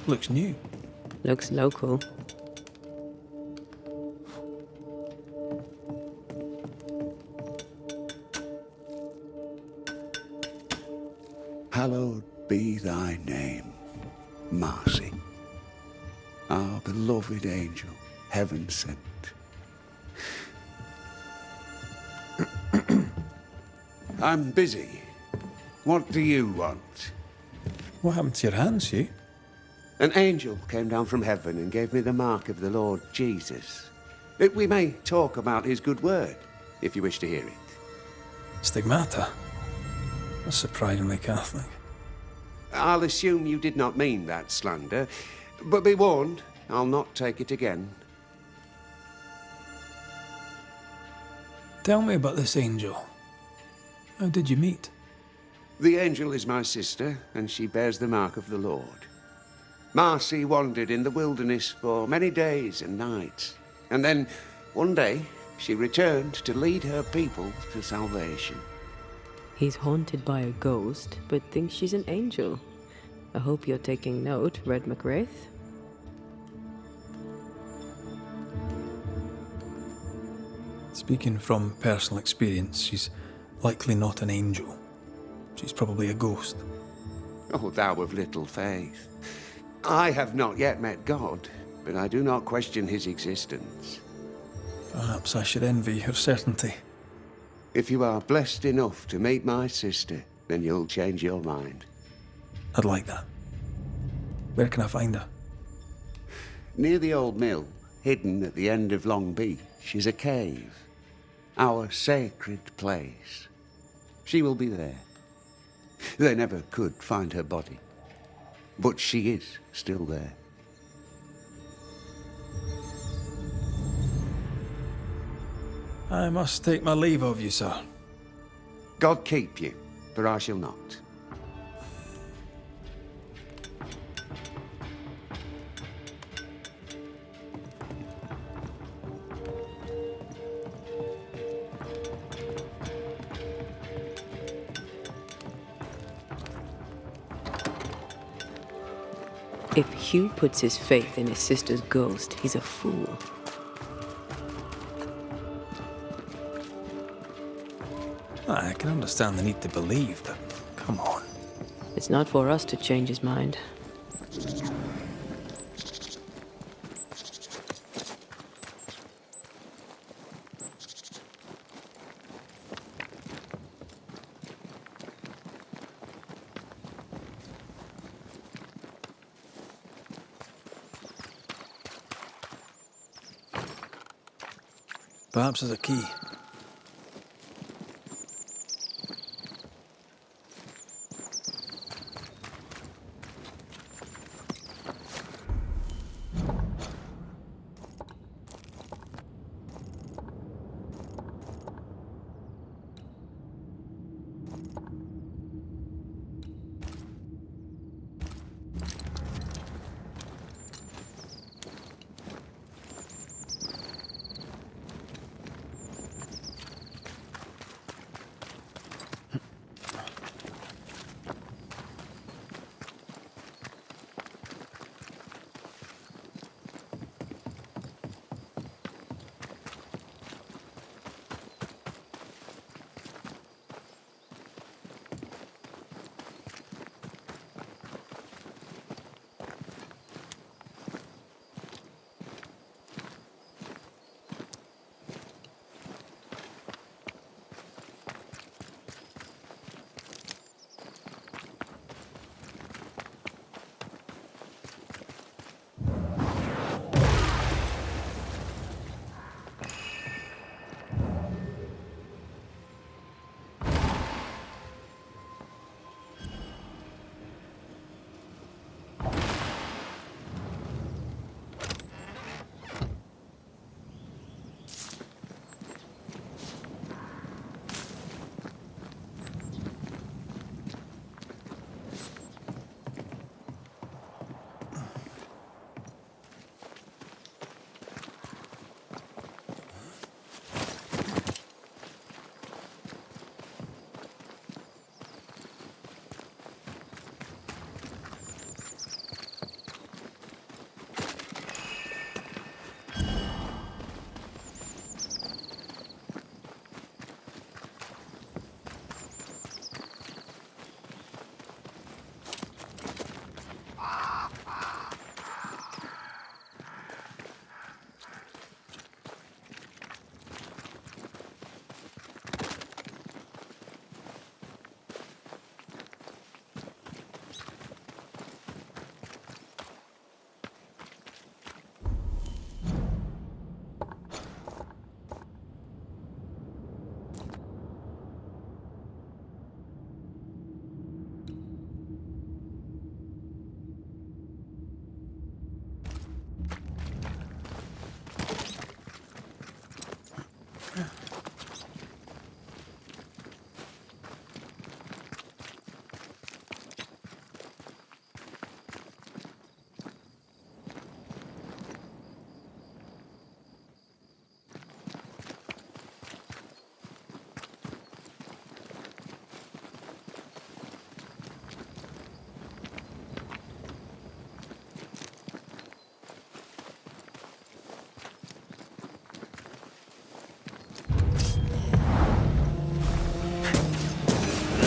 C: Looks new.
D: Looks local.
K: Hallowed be thy name, Marcy, our beloved angel, heaven sent. I'm busy. What do you want?
C: What happened to your hands, Hugh?
K: An angel came down from heaven and gave me the mark of the Lord Jesus. We may talk about his good word, if you wish to hear it.
C: Stigmata? That's surprisingly Catholic.
K: I'll assume you did not mean that slander, but be warned, I'll not take it again.
C: Tell me about this angel. How did you meet?
K: The angel is my sister, and she bears the mark of the Lord. Marcy wandered in the wilderness for many days and nights, and then, one day, she returned to lead her people to salvation.
D: He's haunted by a ghost, but thinks she's an angel. I hope you're taking note, Red McWraith.
C: Speaking from personal experience, she's likely not an angel. She's probably a ghost.
K: Oh, thou of little faith. I have not yet met God, but I do not question his existence.
C: Perhaps I should envy her certainty.
K: If you are blessed enough to meet my sister, then you'll change your mind.
C: I'd like that. Where can I find her?
K: Near the old mill, hidden at the end of Long Beach, is a cave. Our sacred place. She will be there. They never could find her body, but she is still there.
C: I must take my leave of you, sir.
K: God keep you, for I shall not.
D: If Hugh puts his faith in his sister's ghost, he's a fool.
C: I can understand the need to believe, but come on.
D: It's not for us to change his mind.
C: Perhaps there's a key.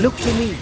D: Look to me.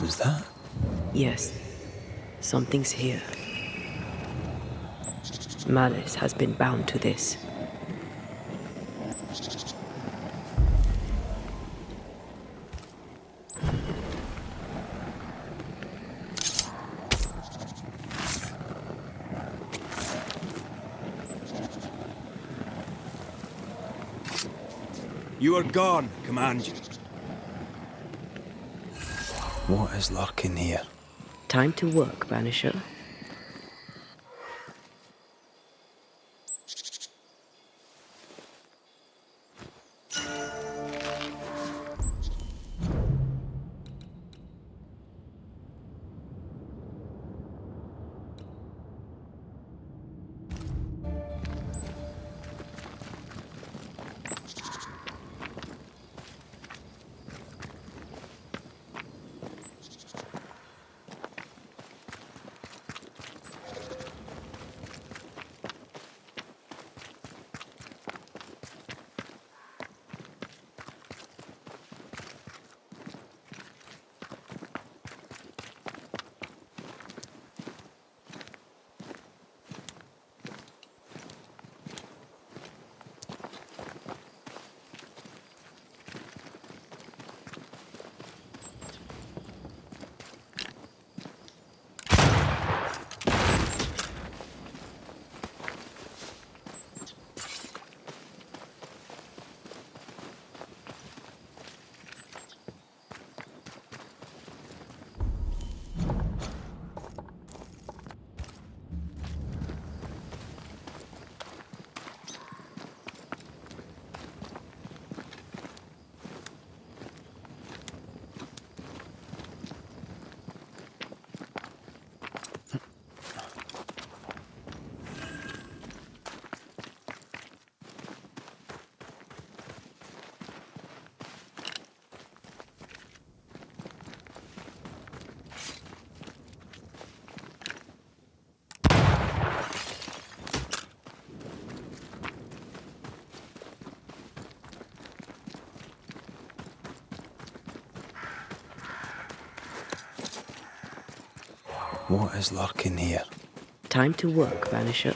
C: Is that?
D: Yes. Something's here. Malice has been bound to this.
H: You are gone, command you.
C: What is lurking here?
D: Time to work, Banisher.
C: What is lurking here?
D: Time to work, Banisher.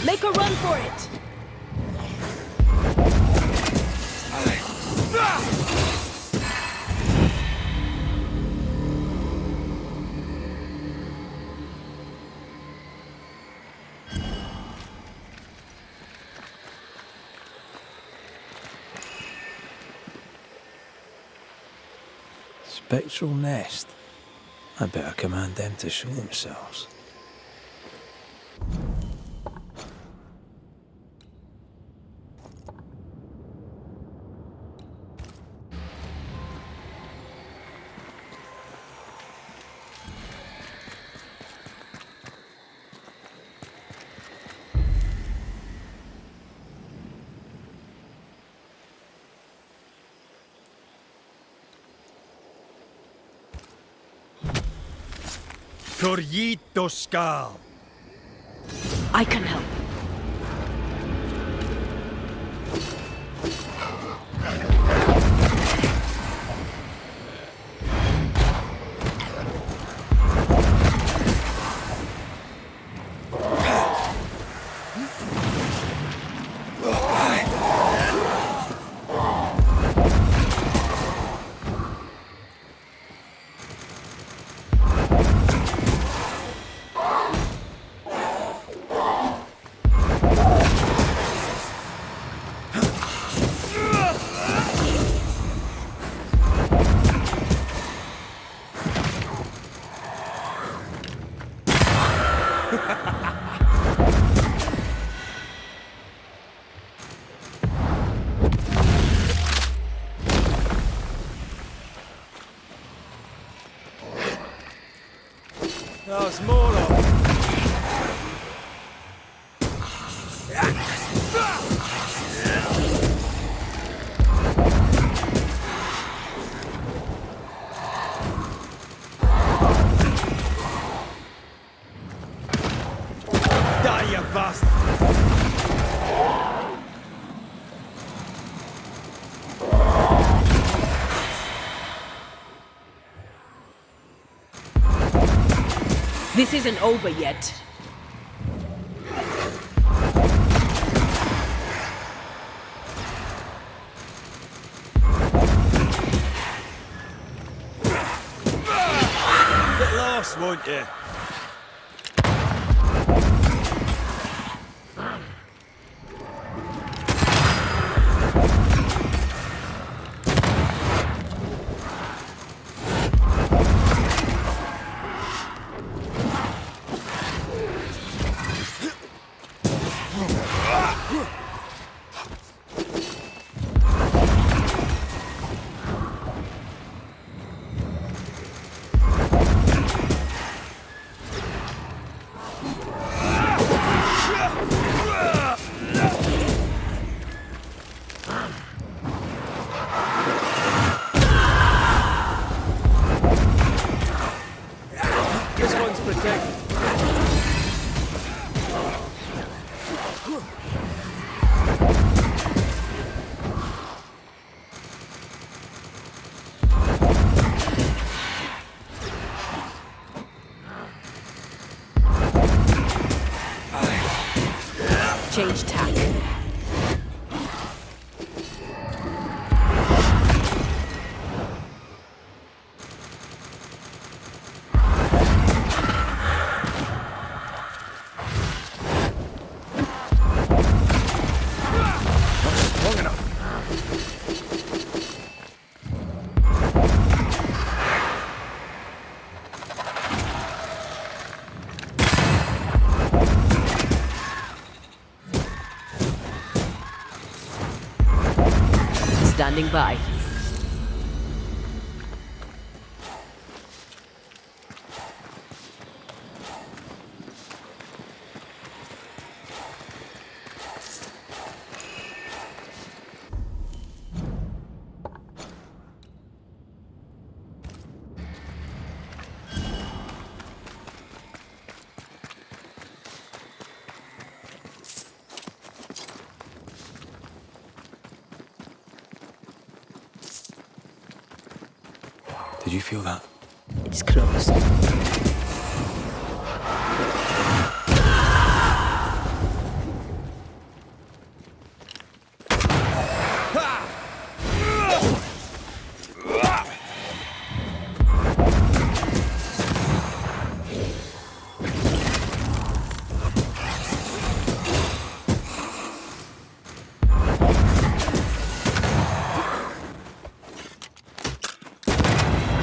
E: Make a run for it!
C: Spectral nest. I better command them to show themselves.
H: Corrito Skal.
D: I can help.
H: There's more of them. Die, you bastard!
E: This isn't over yet.
H: Get lost, won't you? This one's protected.
E: Change tack.
H: Long enough.
E: Standing by.
C: Did you feel that?
E: It's close.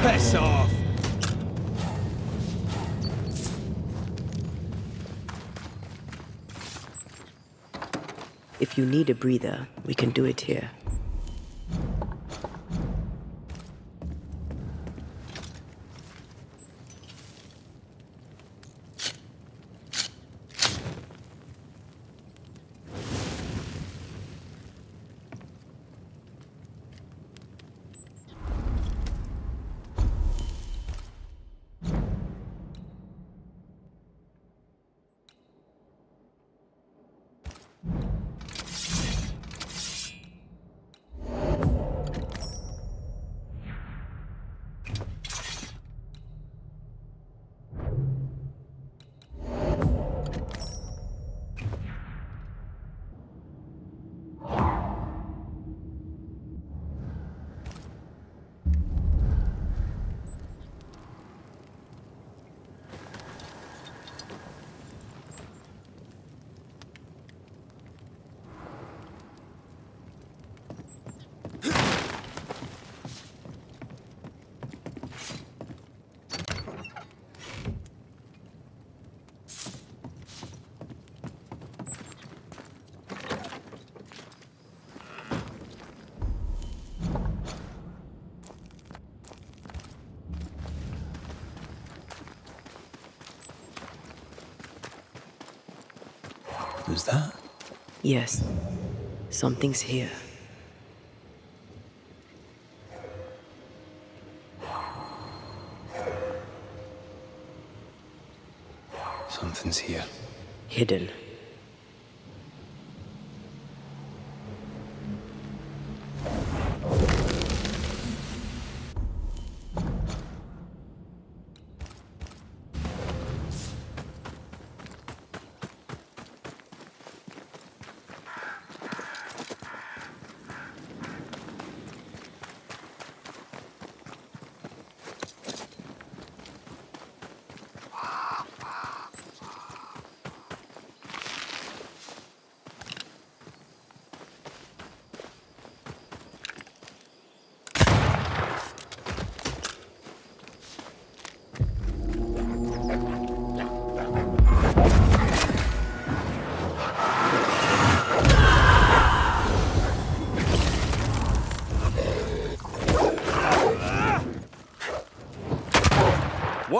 H: Piss off!
D: If you need a breather, we can do it here.
C: Was that?
D: Yes. Something's here.
C: Something's here.
D: Hidden.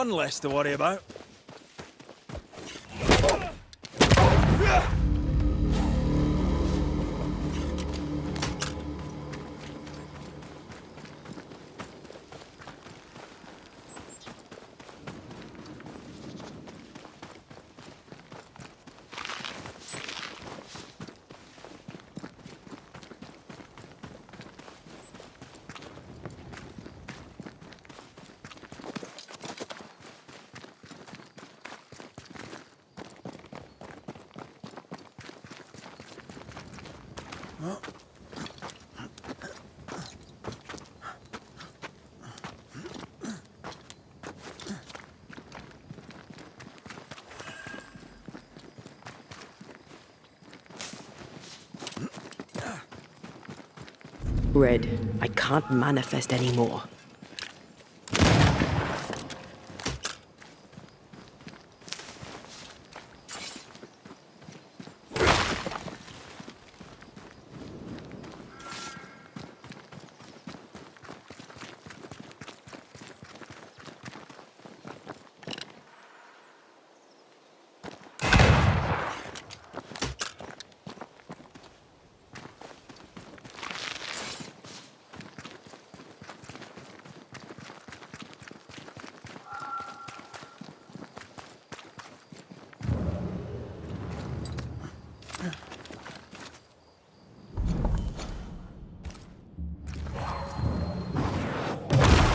H: one less to worry about.
D: Red, I can't manifest anymore.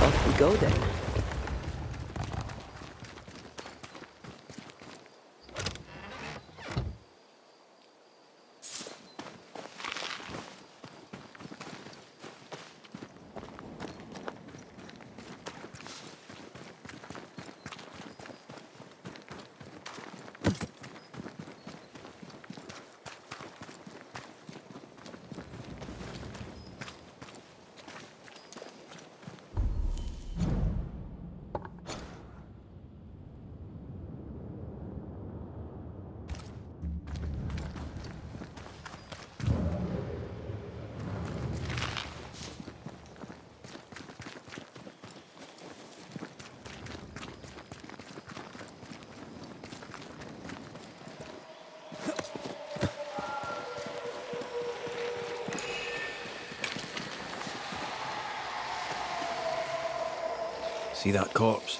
D: Off we go then.
C: See that corpse?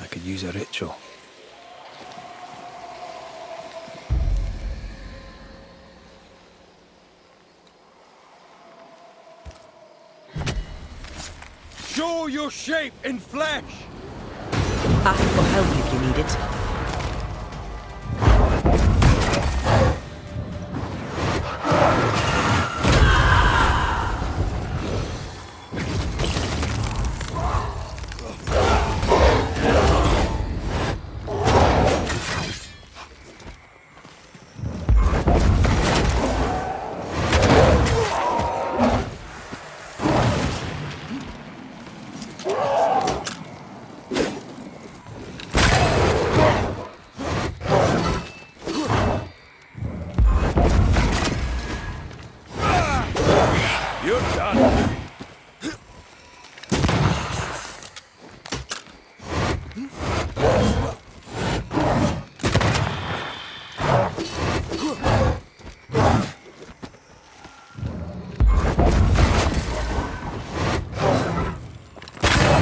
C: I could use a ritual.
H: Show your shape in flesh!
D: Ask for help if you need it.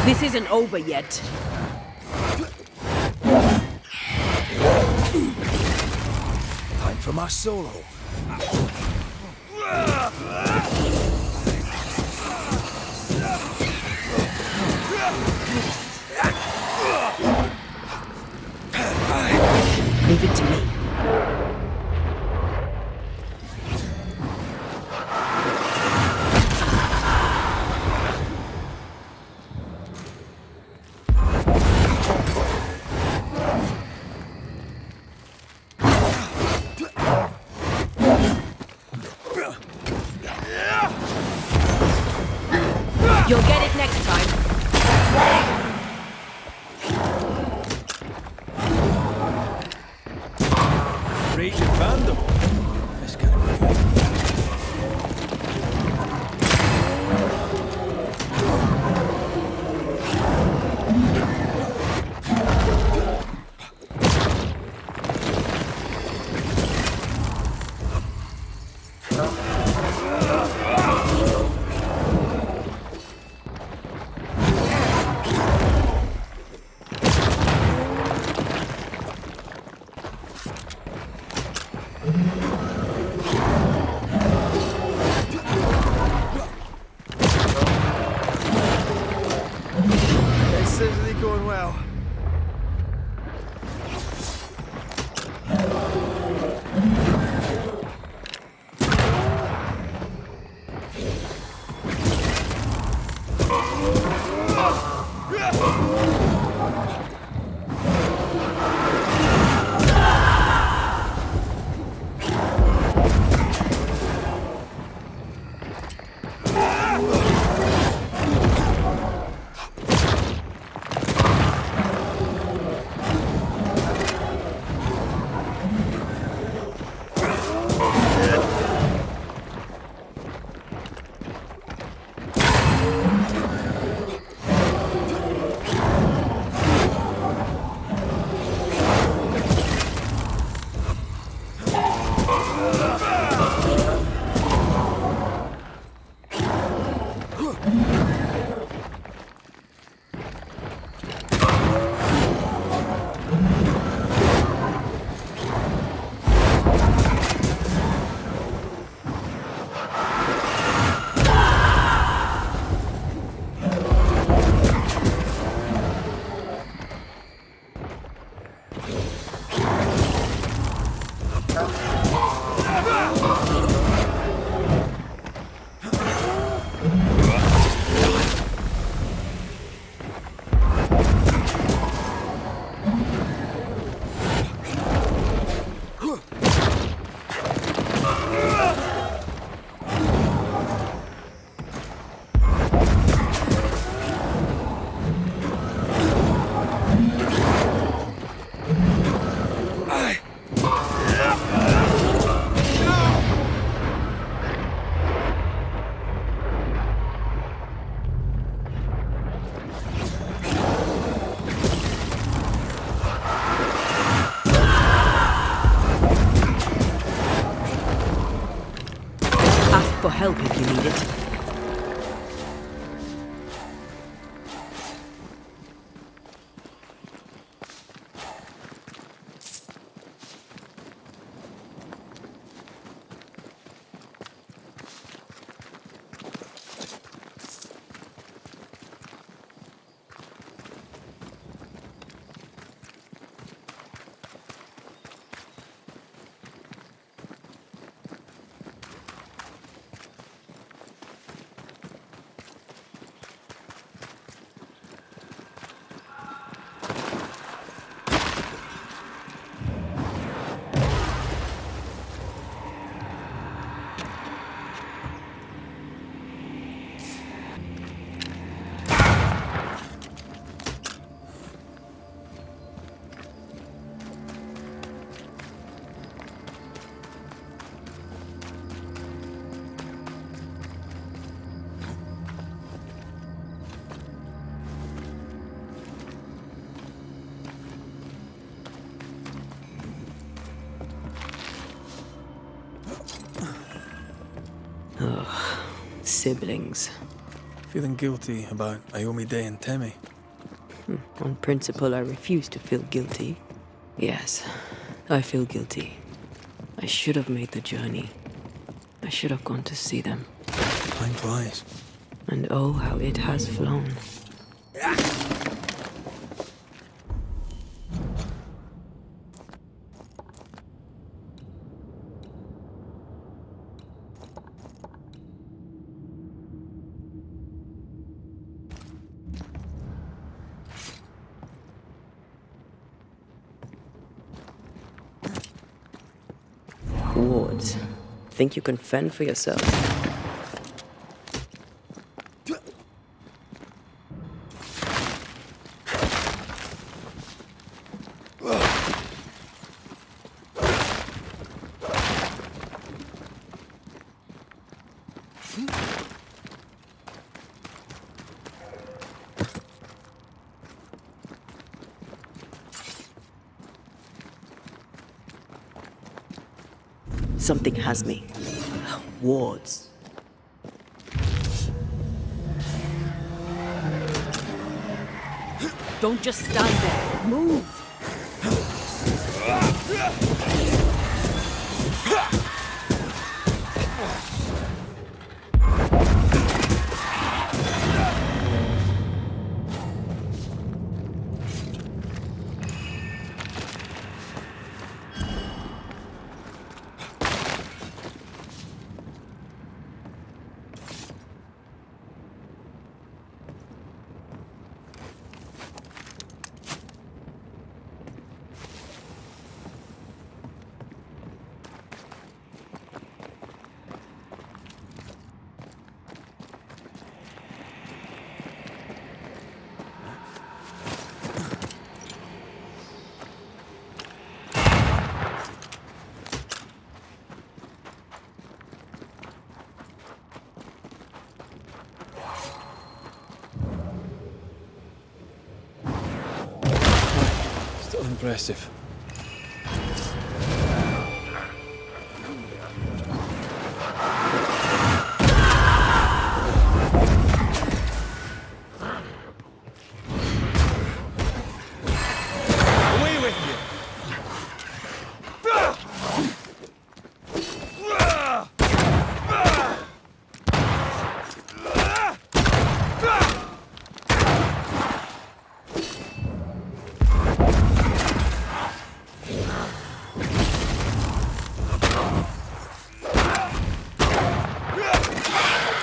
D: This isn't over yet.
H: Time for my solo.
D: Leave it to me. You'll get it next time.
H: Raging Vandal.
C: This kind of
D: for help if you need it. Ugh, siblings.
C: Feeling guilty about Iomi Day and Temi?
D: On principle, I refuse to feel guilty. Yes, I feel guilty. I should have made the journey. I should have gone to see them.
C: Time flies.
D: And oh, how it has flown. Wards, think you can fend for yourself? Something has me. Wards. Don't just stand there. Move!
C: Still impressive.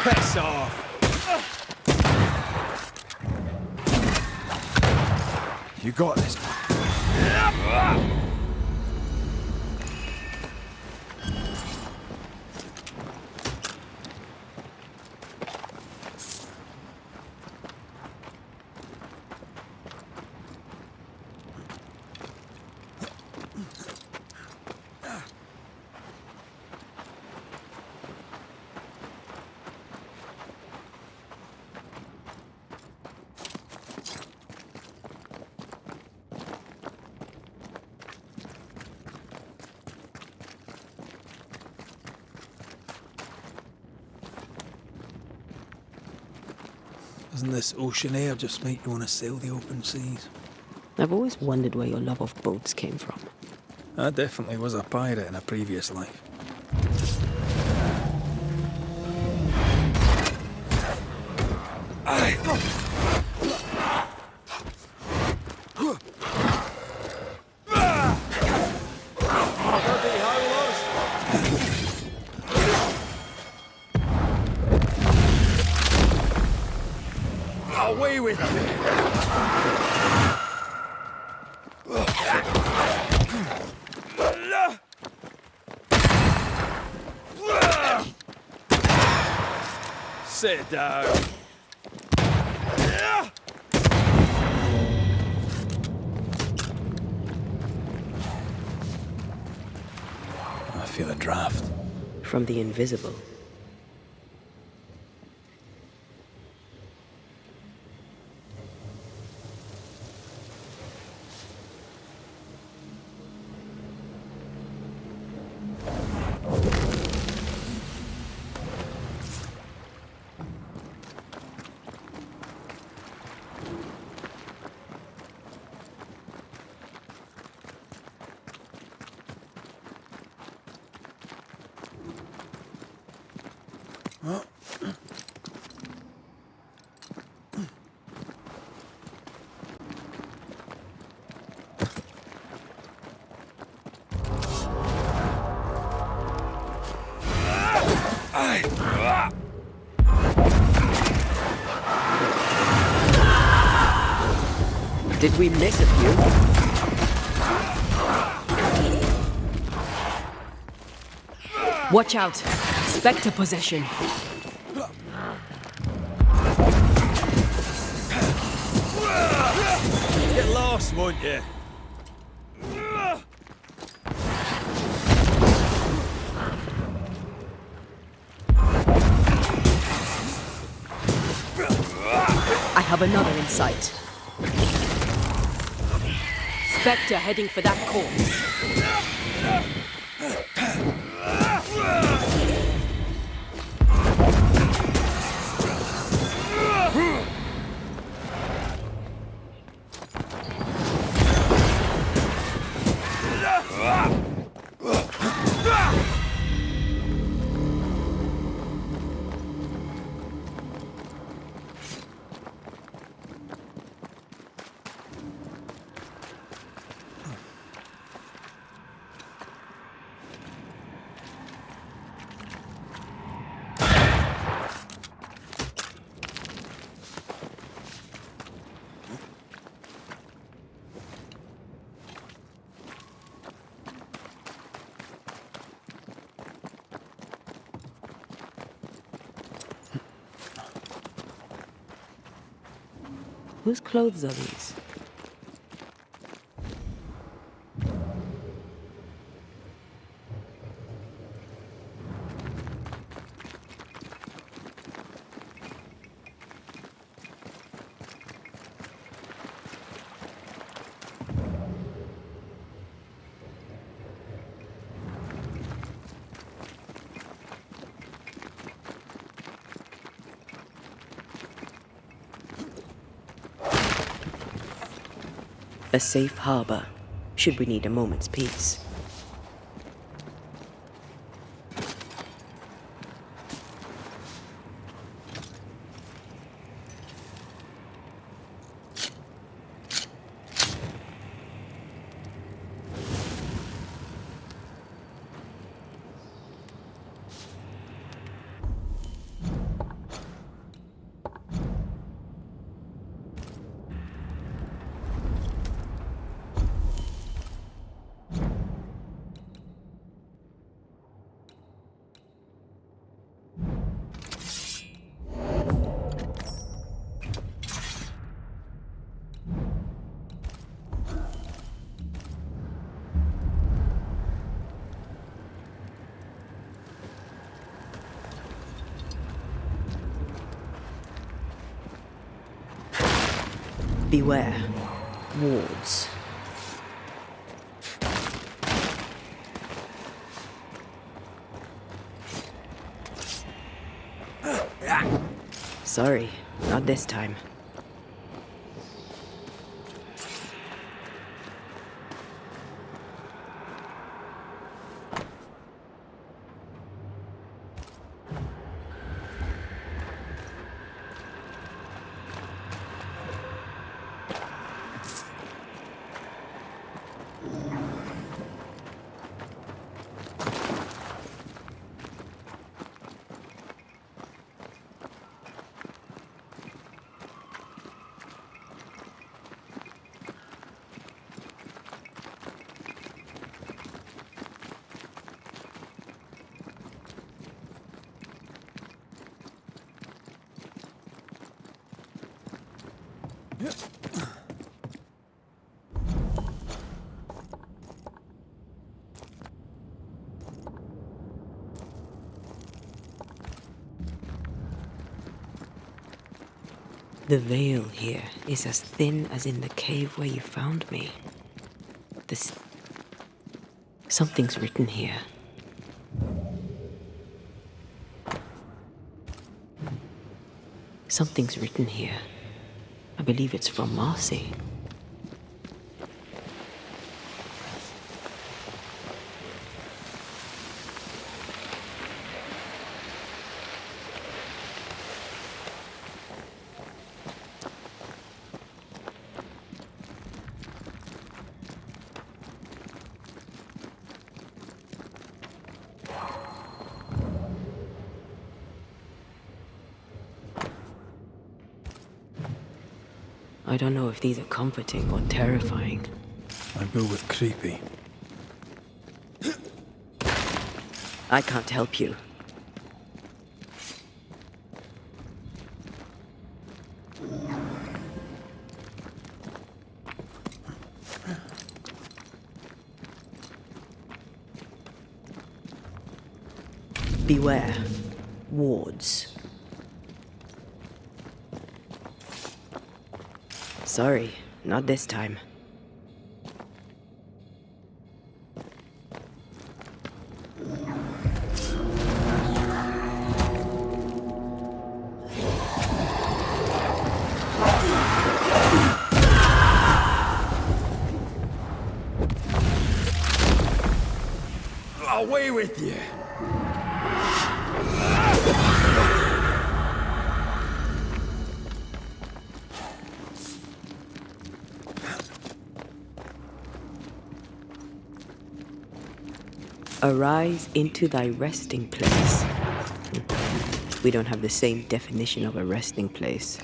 H: Piss off! You got this.
C: Doesn't this ocean air just make you want to sail the open seas?
D: I've always wondered where your love of boats came from.
C: I definitely was a pirate in a previous life.
H: Away with it! Sit down.
C: I feel a draft.
D: From the invisible. Did we miss a few? Watch out! Spectre possession!
H: Get lost, won't you?
D: I have another in sight. Spectre heading for that corpse. Whose clothes are these? A safe harbor, should we need a moment's peace. Beware. Wards. Sorry, Not this time. The veil here is as thin as in the cave where you found me. Something's written here. Something's written here. I believe it's from Marcy. I don't know if these are comforting or terrifying.
C: I'd go with creepy.
D: I can't help you. Beware. Wards. Sorry, not this time.
H: Away with you!
D: Arise into thy resting place. We don't have the same definition of a resting place.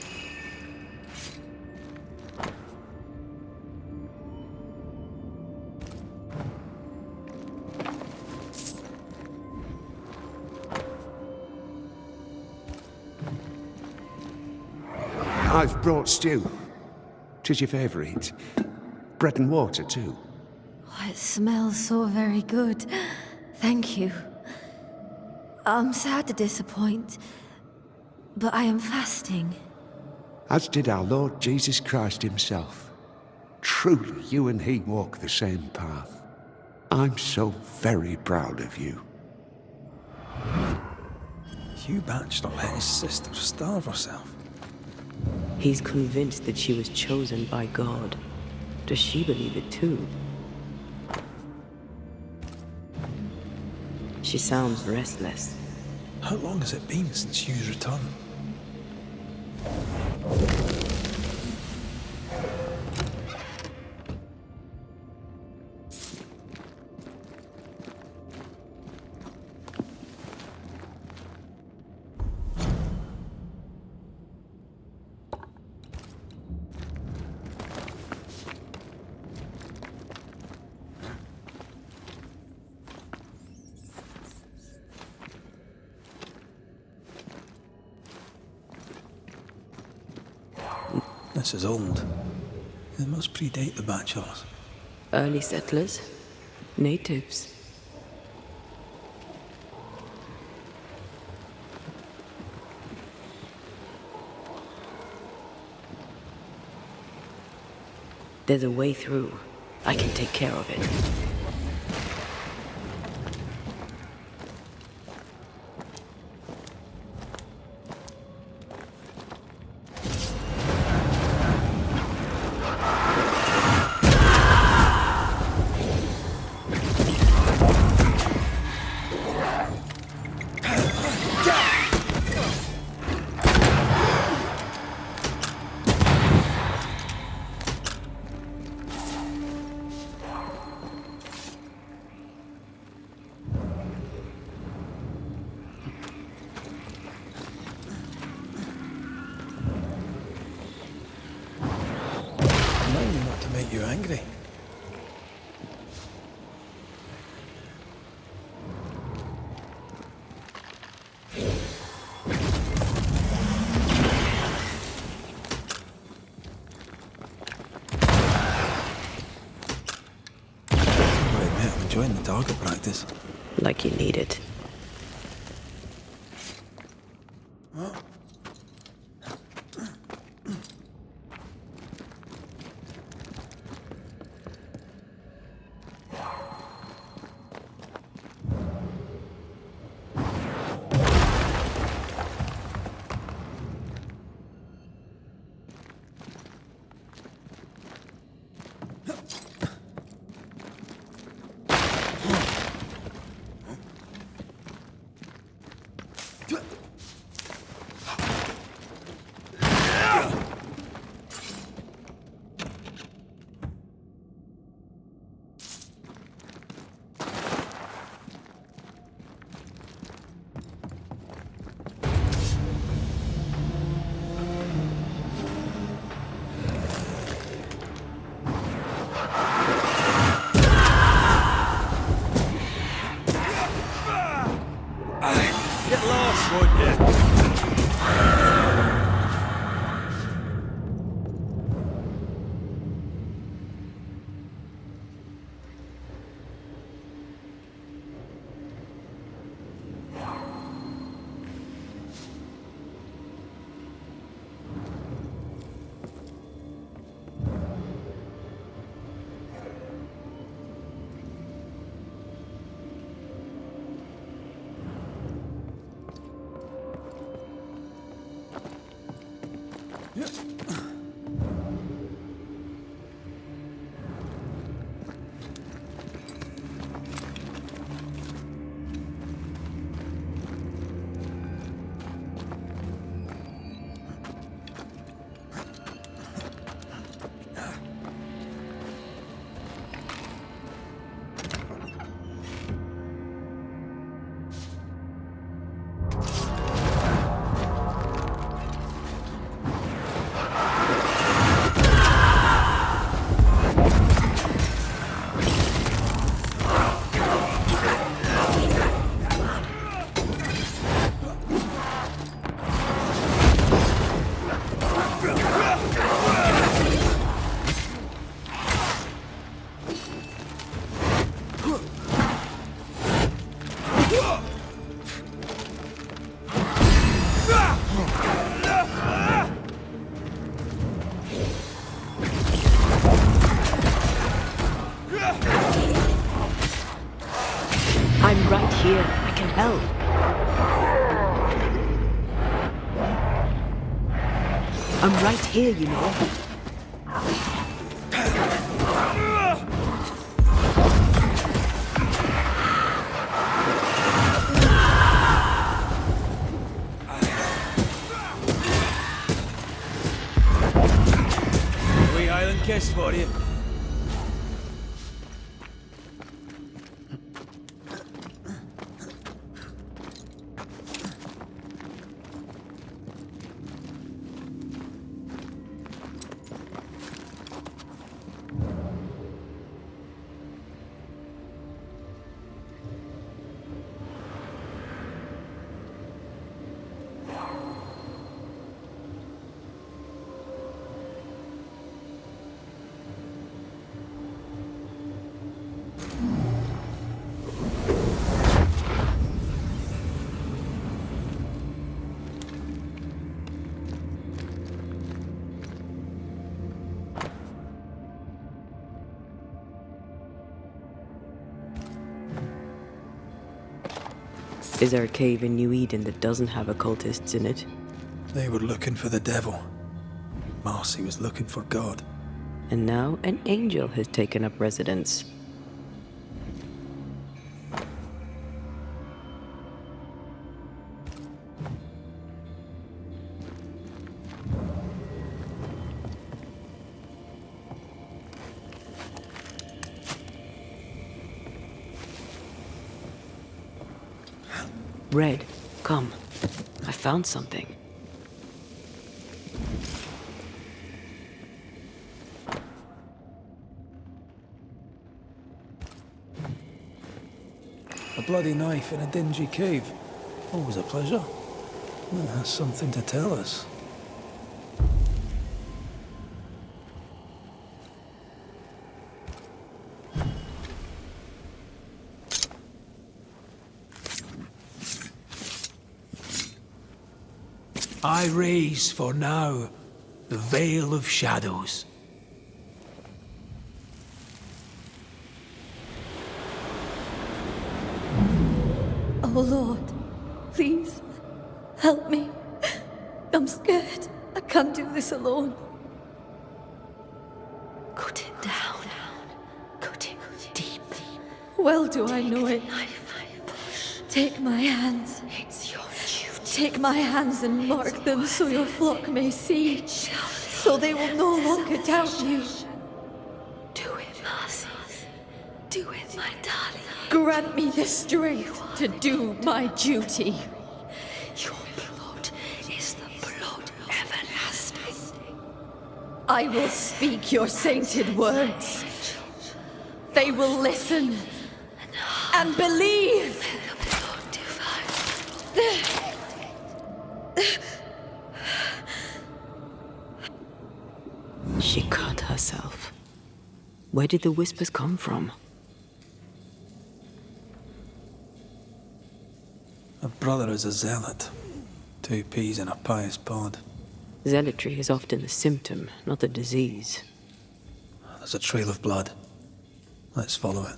K: I've brought stew. 'Tis your favourite. Bread and water, too.
O: Oh, it smells so very good. Thank you. I'm sad to disappoint, but I am fasting.
K: As did our Lord Jesus Christ himself. Truly, you and he walk the same path. I'm so very proud of you.
C: Hugh Batchelor let his sister starve herself.
D: He's convinced that she was chosen by God. Does she believe it too? She sounds restless.
C: How long has it been since Hugh's return? This is old. It must predate the Batchelors.
D: Early settlers? Natives? There's a way through. I can take care of it.
C: you angry. I'm enjoying the target practice.
D: Like you need it.
H: Get lost, won't you?
D: I'm right here. I can help. I'm right here, you know.
H: Wee Highland kiss for you.
D: Is there a cave in New Eden that doesn't have occultists in it?
C: They were looking for the devil. Marcy was looking for God.
D: And now an angel has taken up residence. Red, come. I found something.
C: bloody knife in a dingy cave. Always a pleasure. That's something to tell us.
H: I raise for now the Veil of Shadows.
O: Oh Lord, please, help me. I'm scared. I can't do this alone. Cut it down. Cut it deep. Well do I know it. Take my hands. It's your duty. Take my hands and mark them so your flock may see. So they will no longer doubt you. Do it, Marcy. Do it, my darling. Grant me the strength to do my duty. Your blood is the blood everlasting. I will speak your sainted words. They will listen and believe.
D: She cut herself. Where did the whispers come from?
C: A brother is a zealot. 2 peas in a pious pod.
D: Zealotry is often the symptom, not the disease.
C: There's a trail of blood. Let's follow it.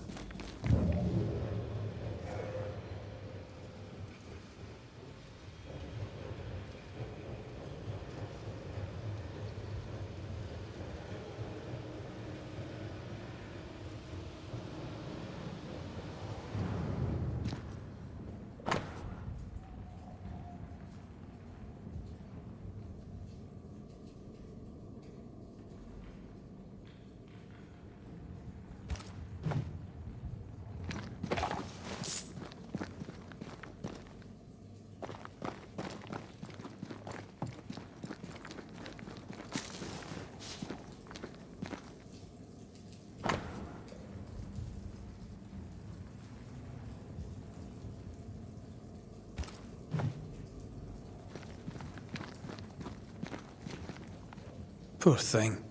C: Poor thing.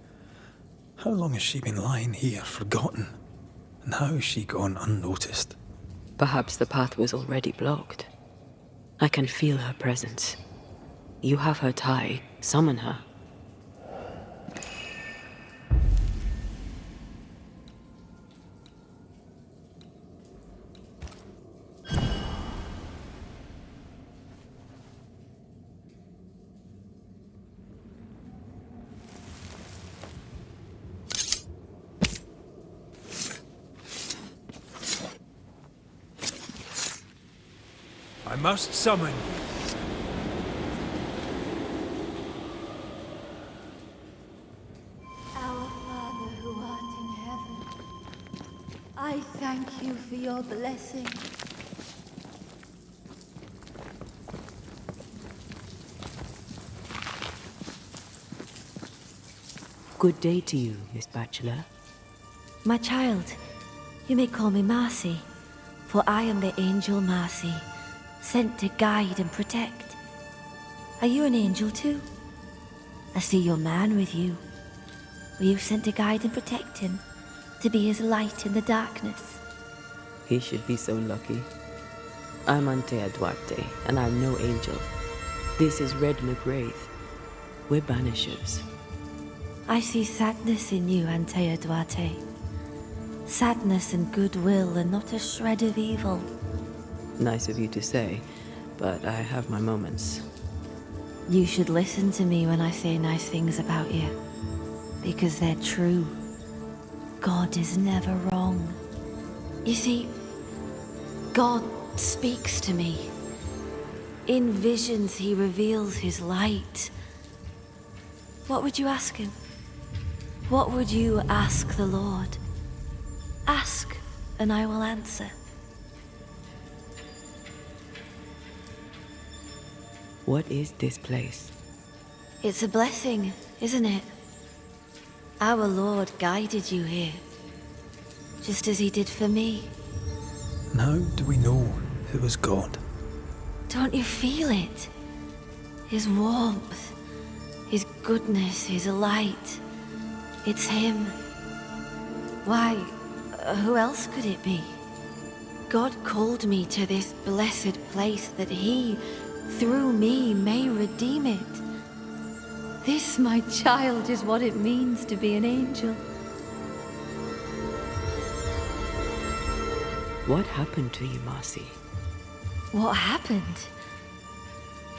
C: How long has she been lying here, forgotten? And how has she gone unnoticed?
D: Perhaps the path was already blocked. I can feel her presence. You have her tie. Summon her.
H: I must summon you.
O: Our Father who art in heaven, I thank you for your blessing.
D: Good day to you, Miss Bachelor.
O: My child, you may call me Marcy, for I am the angel Marcy, sent to guide and protect. Are you an angel too? I see your man with you. Were you sent to guide and protect him, to be his light in the darkness?
D: He should be so lucky. I'm Antea Duarte, and I'm no angel. This is Red McGrath. We're Banishers.
O: I see sadness in you, Antea Duarte. Sadness and goodwill and not a shred of evil.
D: Nice of you to say, but I have my moments.
O: You should listen to me when I say nice things about you, because they're true. God is never wrong. You see, God speaks to me. In visions, he reveals his light. What would you ask him? What would you ask the Lord? Ask, and I will answer.
D: What is this place?
O: It's a blessing, isn't it? Our Lord guided you here, just as he did for me.
C: And how do we know who was God.
O: Don't you feel it? His warmth, his goodness, his light. It's him. Why, who else could it be? God called me to this blessed place that he, through me, may redeem it. This, my child, is what it means to be an angel.
D: What happened to you, Marcy?
O: What happened?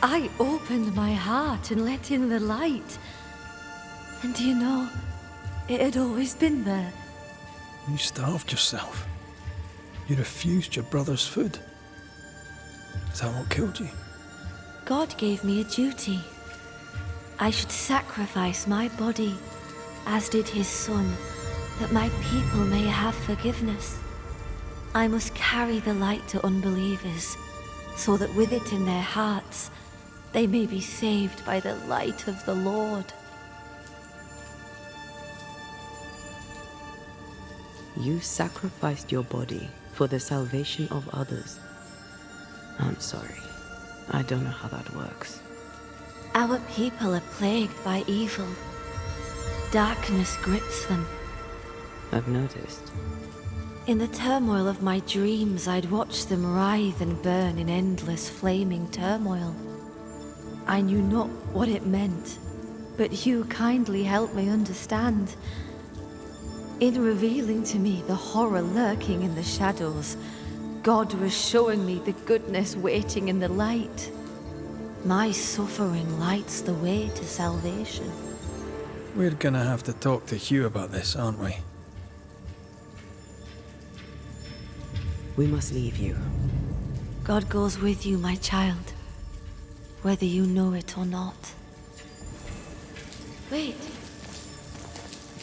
O: I opened my heart and let in the light. And do you know, it had always been there.
C: You starved yourself. You refused your brother's food. Is that what killed you?
O: God gave me a duty. I should sacrifice my body, as did his son, that my people may have forgiveness. I must carry the light to unbelievers, so that with it in their hearts, they may be saved by the light of the Lord.
D: You sacrificed your body for the salvation of others. I'm sorry. I don't know how that works.
O: Our people are plagued by evil. Darkness grips them.
D: I've noticed.
O: In the turmoil of my dreams, I'd watch them writhe and burn in endless flaming turmoil. I knew not what it meant, but you kindly helped me understand. In revealing to me the horror lurking in the shadows, God was showing me the goodness waiting in the light. My suffering lights the way to salvation.
C: We're gonna have to talk to Hugh about this, aren't we?
D: We must leave you.
O: God goes with you, my child, whether you know it or not. Wait.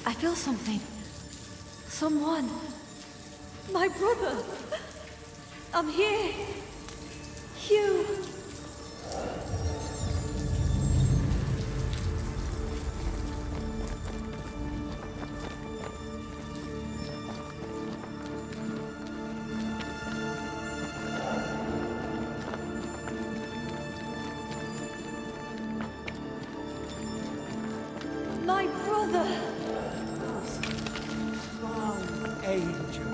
O: I feel something. Someone. My brother. I'm here. Hugh. My brother.
L: Strong angel.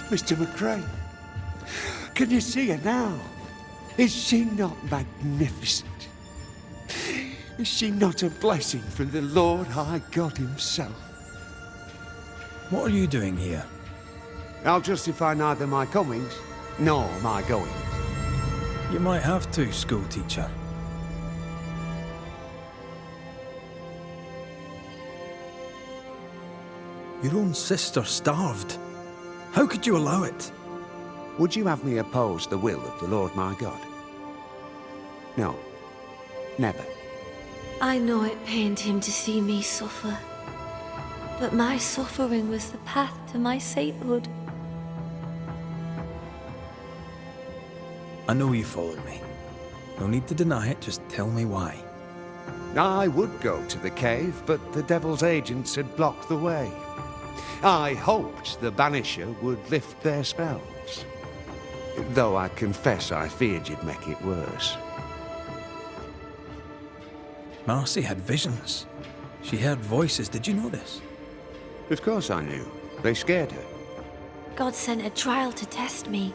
K: Mr. McCrae, can you see her now? Is she not magnificent? Is she not a blessing from the Lord High God himself?
C: What are you doing here?
K: I'll justify neither my comings nor my goings.
C: You might have to, schoolteacher. Your own sister starved. How could you allow it?
K: Would you have me oppose the will of the Lord my God? No. Never.
O: I know it pained him to see me suffer, but my suffering was the path to my sainthood.
C: I know you followed me. No need to deny it, just tell me why.
K: I would go to the cave, but the devil's agents had blocked the way. I hoped the Banisher would lift their spells. Though I confess I feared you'd make it worse.
C: Marcy had visions. She heard voices, did you know this?
K: Of course I knew. They scared her.
O: God sent a trial to test me,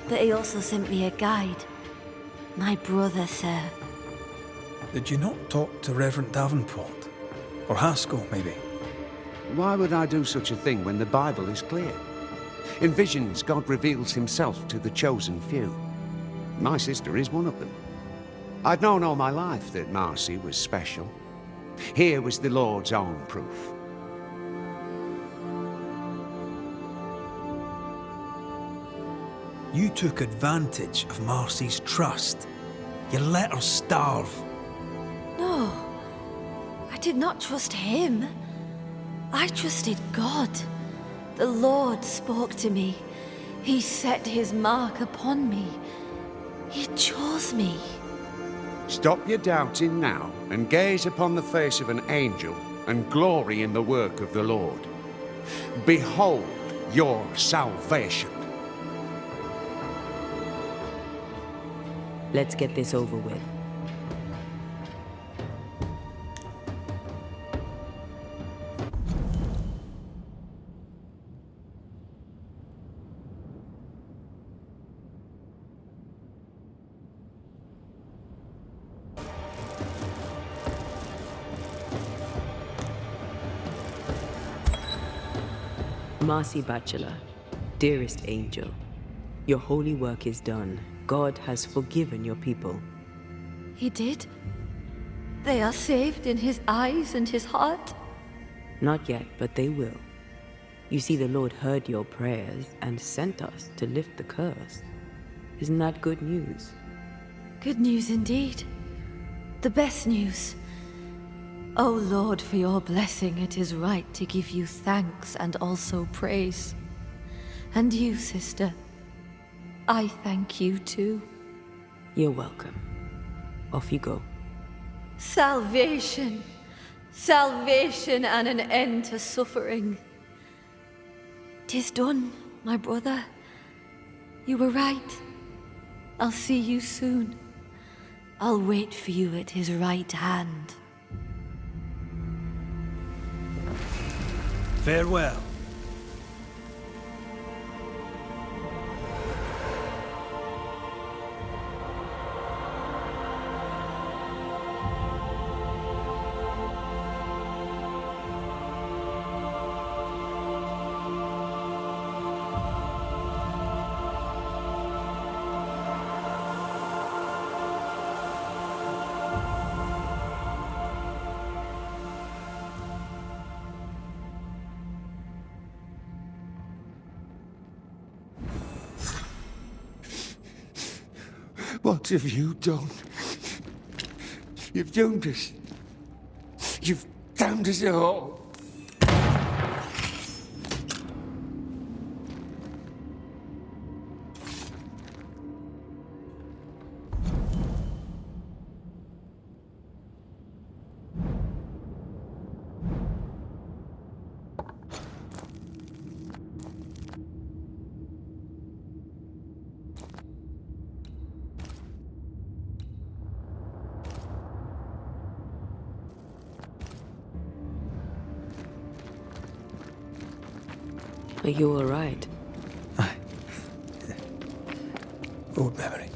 O: but he also sent me a guide. My brother, sir.
C: Did you not talk to Reverend Davenport? Or Haskell, maybe?
K: Why would I do such a thing when the Bible is clear? In visions, God reveals himself to the chosen few. My sister is one of them. I'd known all my life that Marcy was special. Here was the Lord's own proof.
C: You took advantage of Marcy's trust. You let her starve.
O: No, I did not trust him. I trusted God. The Lord spoke to me. He set his mark upon me. He chose me.
K: Stop your doubting now, and gaze upon the face of an angel, and glory in the work of the Lord. Behold your salvation.
D: Let's get this over with. Marcy Bachelor, dearest angel, your holy work is done. God has forgiven your people.
O: He did? They are saved in his eyes and his heart?
D: Not yet, but they will. You see, the Lord heard your prayers and sent us to lift the curse. Isn't that good news?
O: Good news indeed. The best news. O Lord, for your blessing, it is right to give you thanks and also praise. And you, sister, I thank you too.
D: You're welcome. Off you go.
O: Salvation! Salvation and an end to suffering. 'Tis done, my brother. You were right. I'll see you soon. I'll wait for you at his right hand.
H: Farewell.
K: What have you done? You've doomed us. You've damned us all.
D: Are you all right?
C: Aye. Old memory.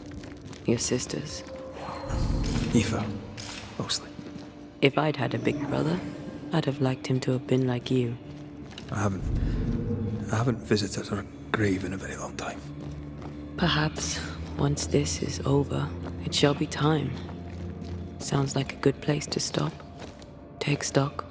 D: Your sisters?
C: Aoife, mostly.
D: If I'd had a big brother, I'd have liked him to have been like you.
C: I haven't visited her grave in a very long time.
D: Perhaps, once this is over, it shall be time. Sounds like a good place to stop. Take stock.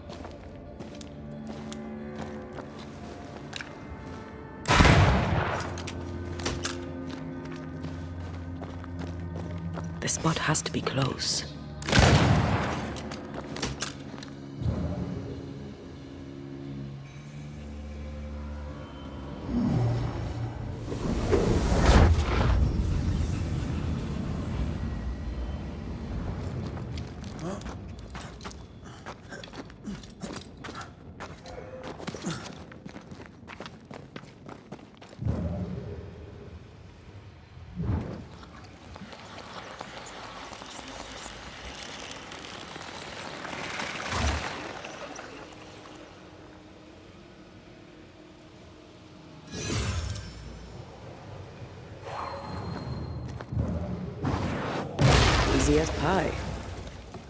D: The spot has to be close. Easy as pie.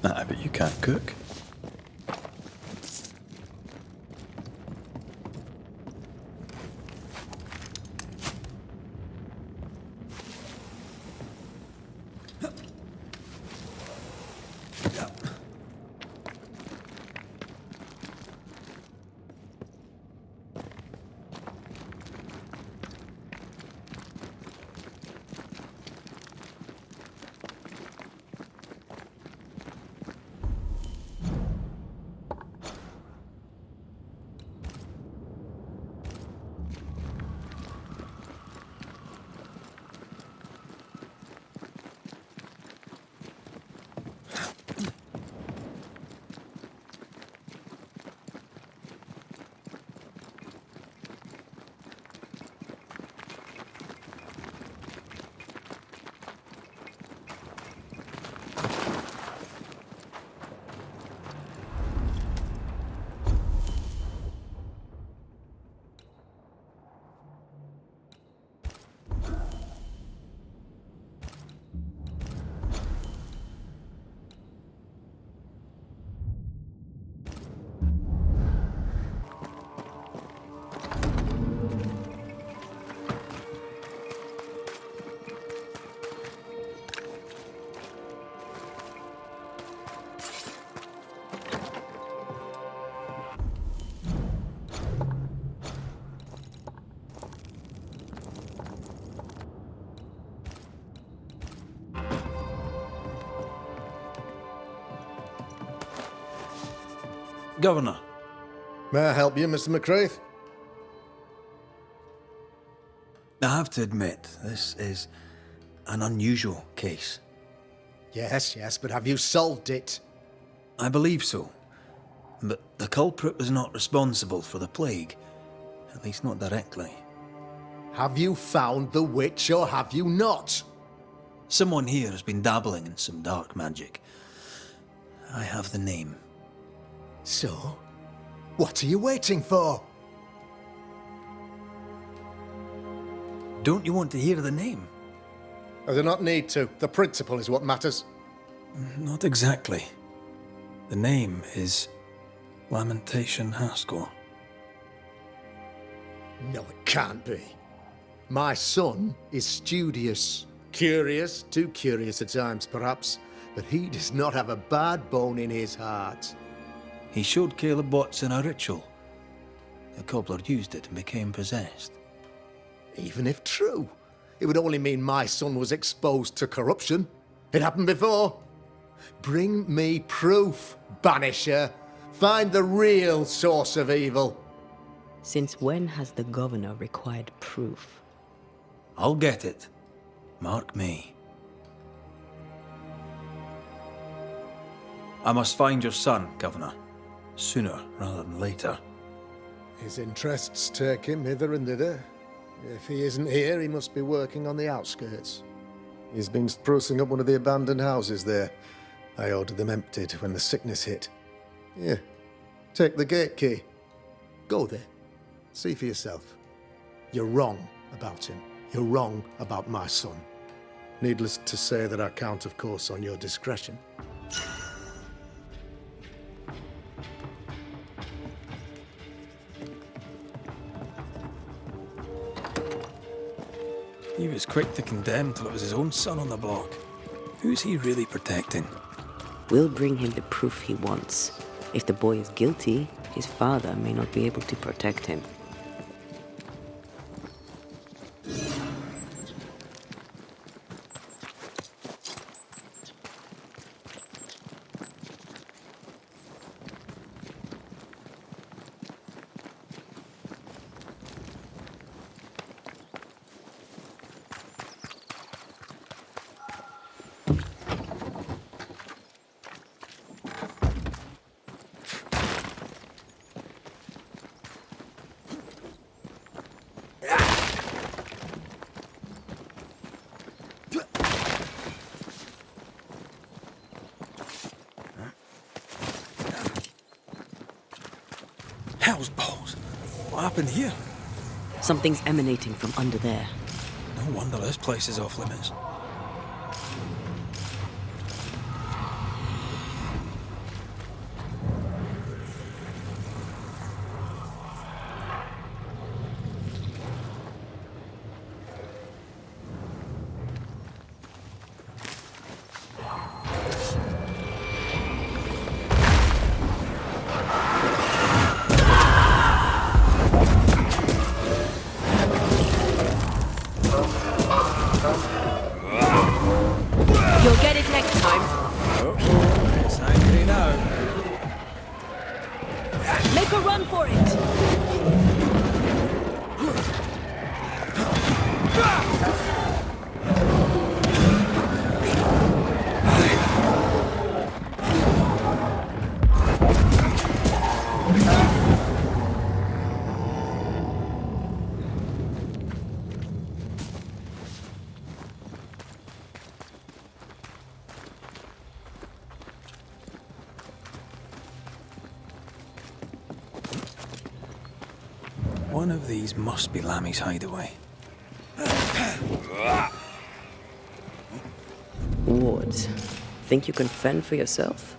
C: Nah, but you can't cook. Governor.
I: May I help you, Mr. McCraith?
C: I have to admit, this is an unusual case.
I: Yes, but have you solved it?
C: I believe so. But the culprit was not responsible for the plague. At least not directly.
I: Have you found the witch or have you not?
C: Someone here has been dabbling in some dark magic. I have the name.
I: So, what are you waiting for?
C: Don't you want to hear the name?
I: I do not need to. The principle is what matters.
C: Not exactly. The name is Lamentation Haskell.
I: No, it can't be. My son is studious. Curious, too curious at times perhaps, but he does not have a bad bone in his heart.
C: He showed Caleb Watson a ritual. The cobbler used it and became possessed.
I: Even if true, it would only mean my son was exposed to corruption. It happened before. Bring me proof, Banisher. Find the real source of evil.
D: Since when has the governor required proof?
C: I'll get it. Mark me. I must find your son, Governor. Sooner rather than later.
I: His interests take him hither and thither. If he isn't here, he must be working on the outskirts. He's been sprucing up one of the abandoned houses there. I ordered them emptied when the sickness hit. Here, take the gate key. Go there. See for yourself. You're wrong about him. You're wrong about my son. Needless to say that I count, of course, on your discretion.
C: He was quick to condemn till it was his own son on the block. Who's he really protecting?
D: We'll bring him the proof he wants. If the boy is guilty, his father may not be able to protect him.
C: Hell's balls. What happened here?
D: Something's emanating from under there.
C: No wonder this place is off limits.
D: You'll get it next time.
C: Uh-oh, it's angry now.
D: Make a run for it!
C: One of these must be Lammy's hideaway.
D: Wards, think you can fend for yourself?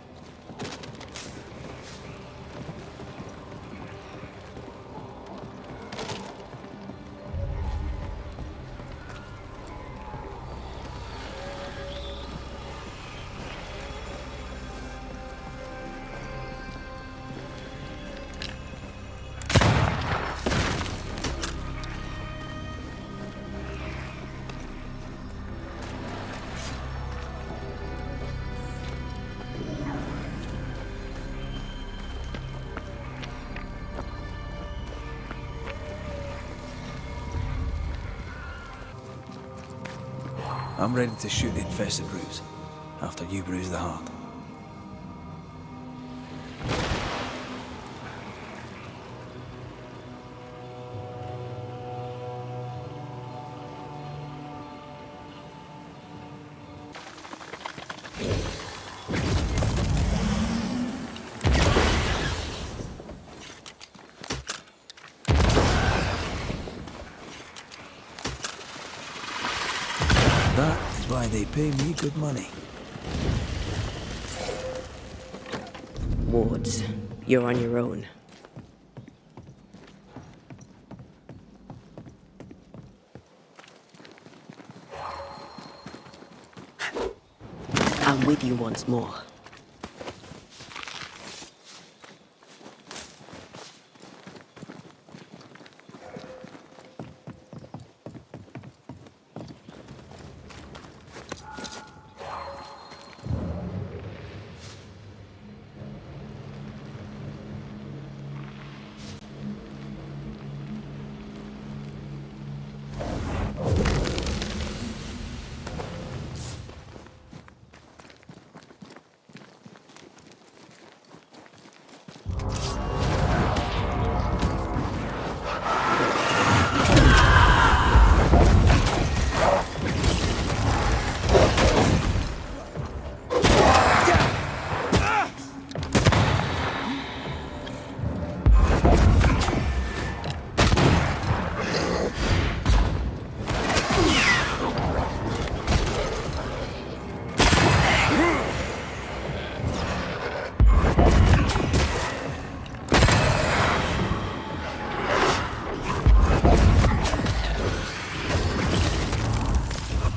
C: I'm ready to shoot the infested roots, after you bruise the heart. That is why they pay me good money.
D: Wards, you're on your own. I'm with you once more.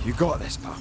H: You got this, pal.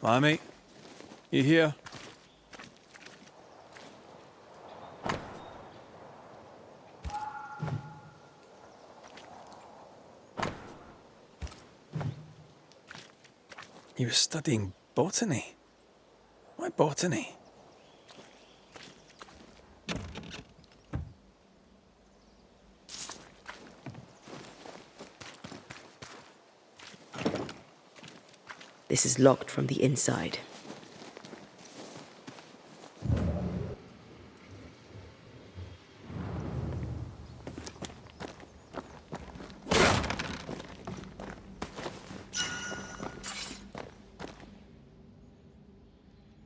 C: Hi, mate. You here? He was studying botany. Why botany?
D: This is locked from the inside.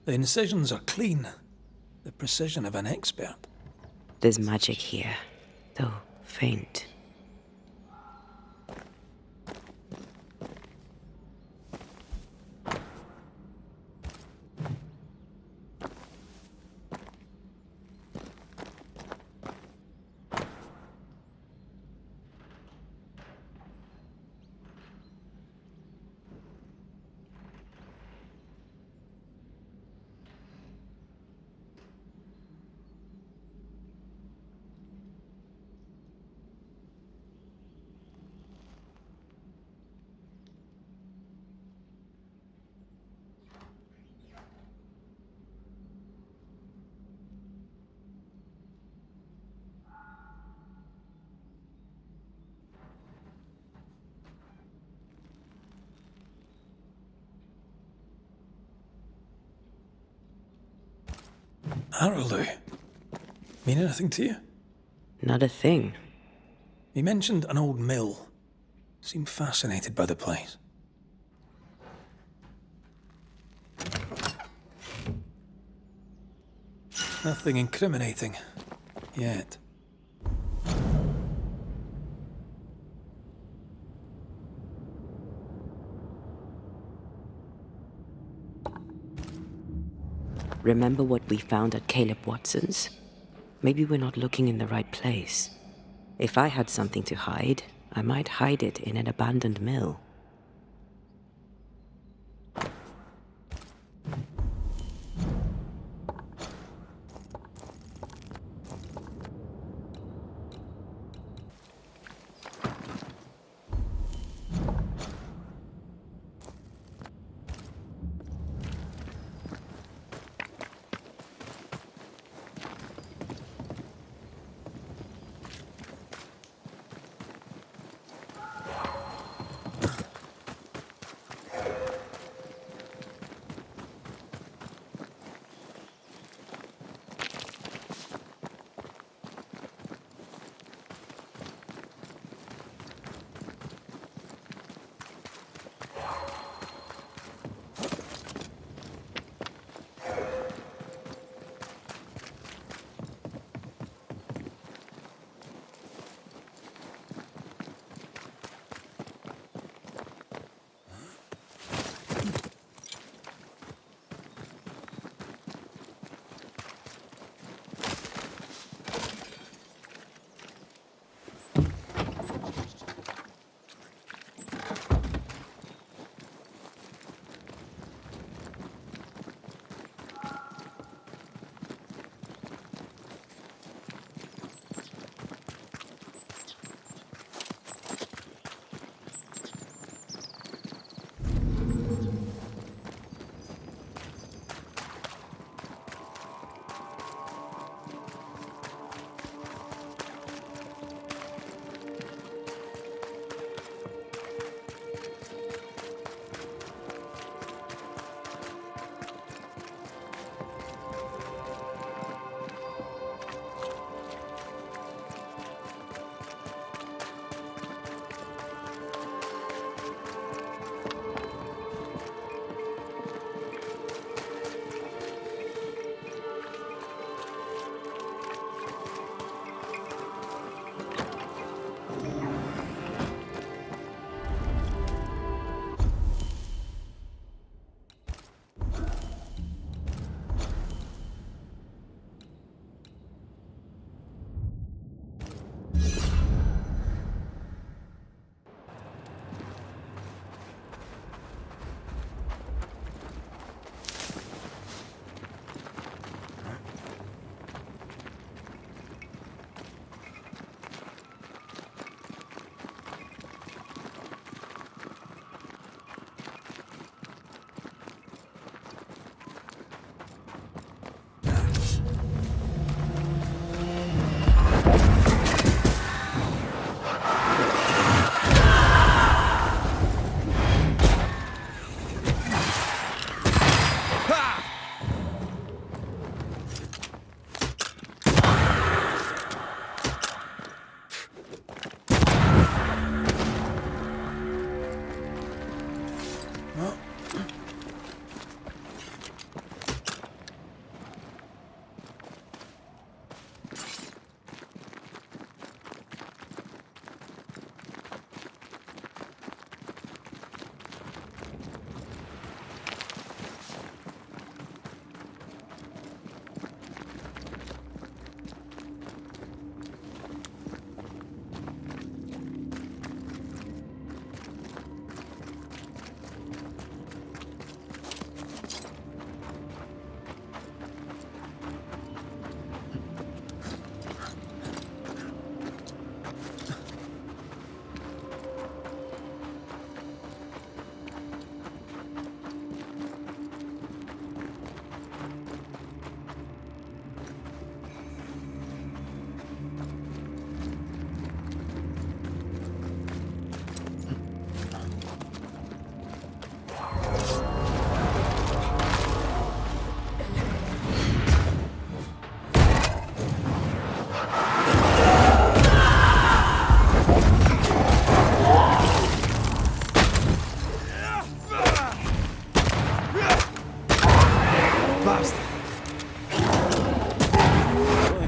C: The incisions are clean. The precision of an expert.
D: There's magic here, though faint.
C: Harrow. Mean anything to you?
D: Not a thing.
C: He mentioned an old mill. Seemed fascinated by the place. Nothing incriminating. Yet.
D: Remember what we found at Caleb Watson's? Maybe we're not looking in the right place. If I had something to hide, I might hide it in an abandoned mill.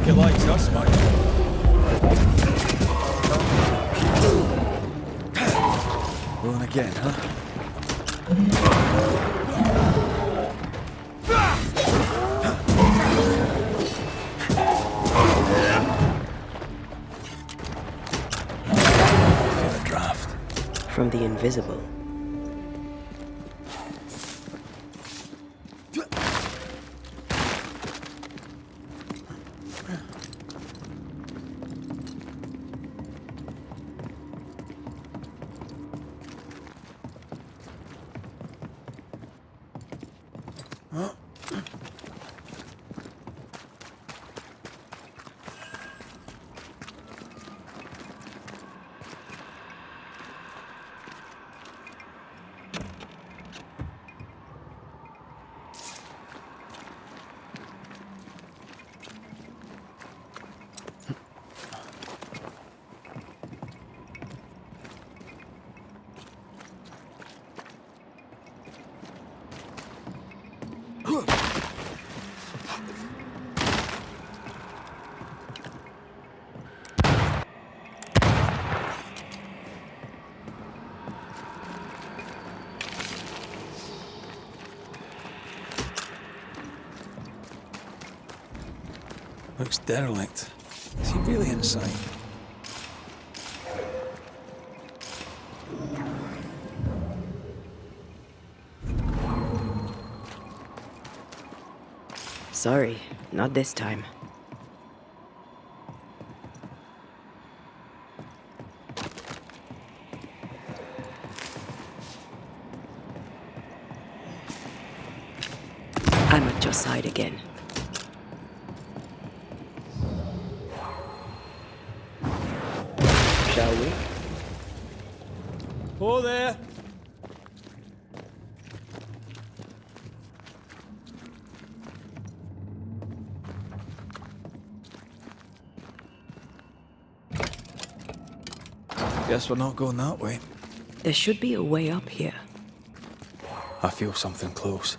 H: like it likes us much. Going again, huh? Feel a draft.
D: From the invisible.
C: Looks derelict. Is he really inside?
D: Sorry, not this time. I'm at your side again. Shall we?
H: Oh, there!
C: Guess we're not going that way.
D: There should be a way up here.
C: I feel something close.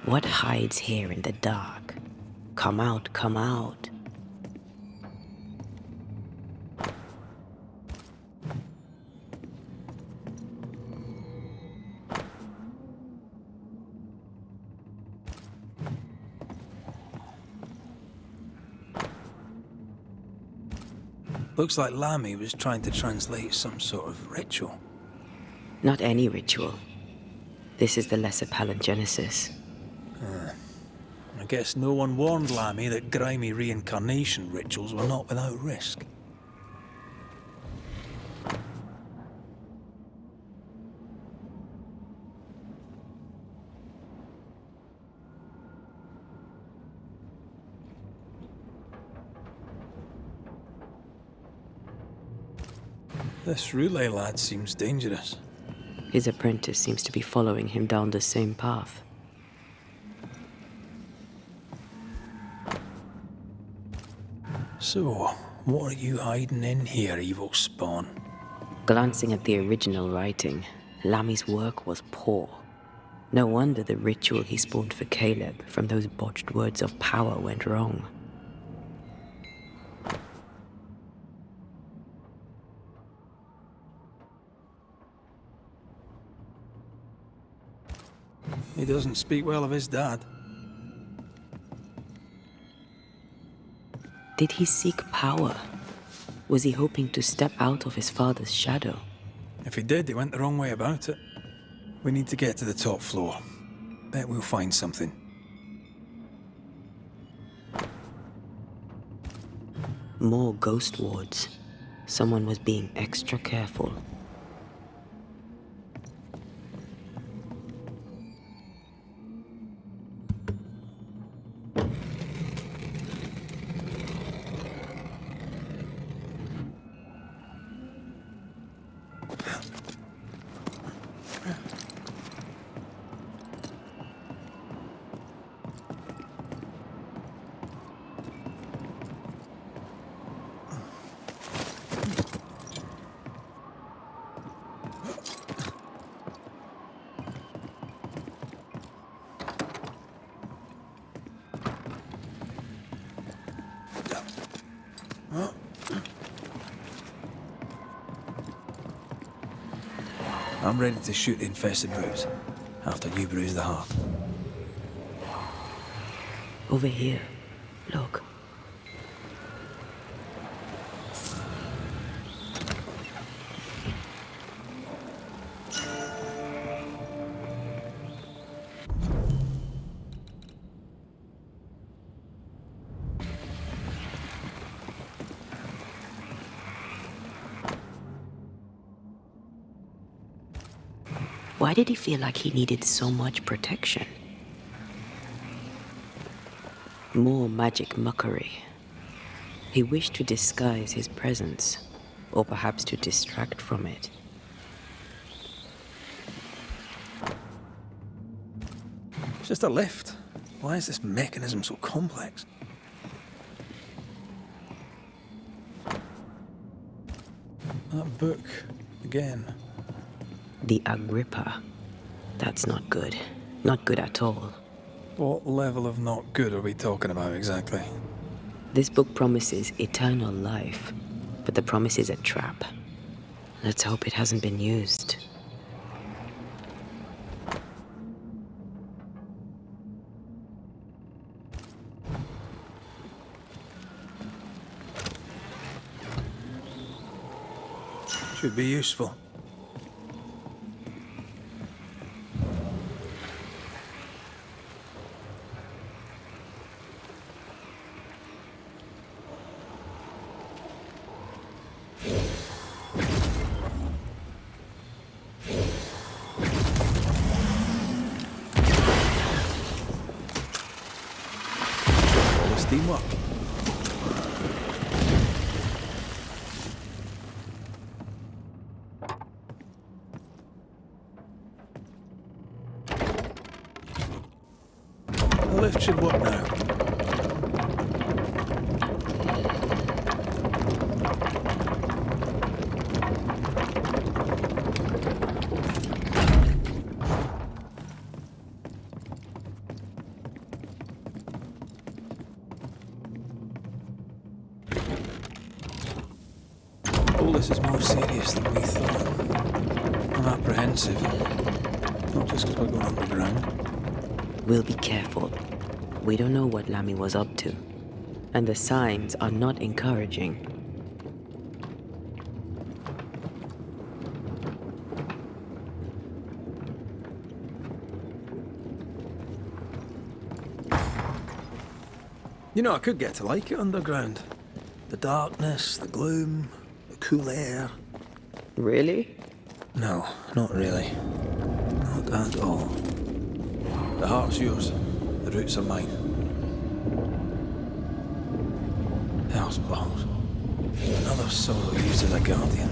D: What hides here in the dark? Come out, come out.
C: Looks like Lammy was trying to translate some sort of ritual.
D: Not any ritual. This is the Lesser Palingenesis.
C: I guess no one warned Lammy that grimy reincarnation rituals were not without risk. This relay lad seems dangerous.
D: His apprentice seems to be following him down the same path.
C: So, what are you hiding in here, evil spawn?
D: Glancing at the original writing, Lammy's work was poor. No wonder the ritual he spawned for Caleb from those botched words of power went wrong.
C: He doesn't speak well of his dad.
D: Did he seek power? Was he hoping to step out of his father's shadow?
C: If he did, he went the wrong way about it. We need to get to the top floor. Bet we'll find something.
D: More ghost wards. Someone was being extra careful.
C: I'm ready to shoot the infested brutes, after you bruise the heart.
D: Over here. Look. Why did he feel like he needed so much protection? More magic mockery. He wished to disguise his presence, or perhaps to distract from it.
C: It's just a lift. Why is this mechanism so complex? That book, again.
D: The Agrippa. That's not good. Not good at all.
C: What level of not good are we talking about exactly?
D: This book promises eternal life, but the promise is a trap. Let's hope it hasn't been used.
C: Should be useful. Teamwork. The lift should work now. All this is more serious than we thought. I'm apprehensive. Not just because we're going underground.
D: We'll be careful. We don't know what Lammy was up to. And the signs are not encouraging.
C: You know, I could get to like it underground. The darkness, the gloom, the cool air.
D: Really?
C: No, not really. Not at all. The heart's yours. The roots are mine. Hell's balls. Another sorrow used as a guardian.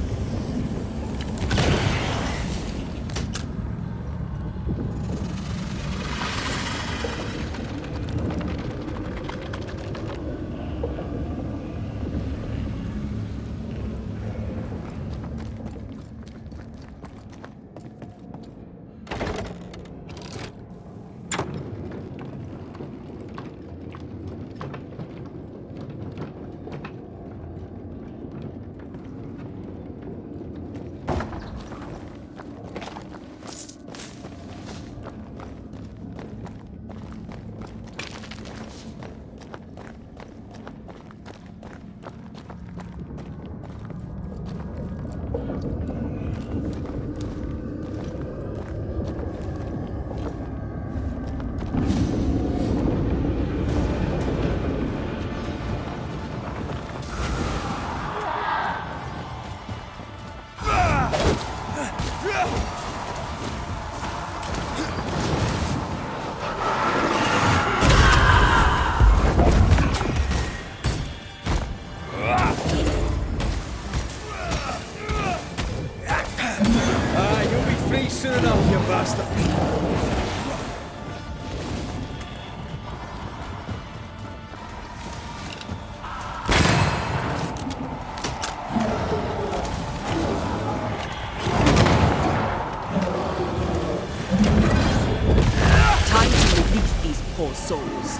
M: Souls.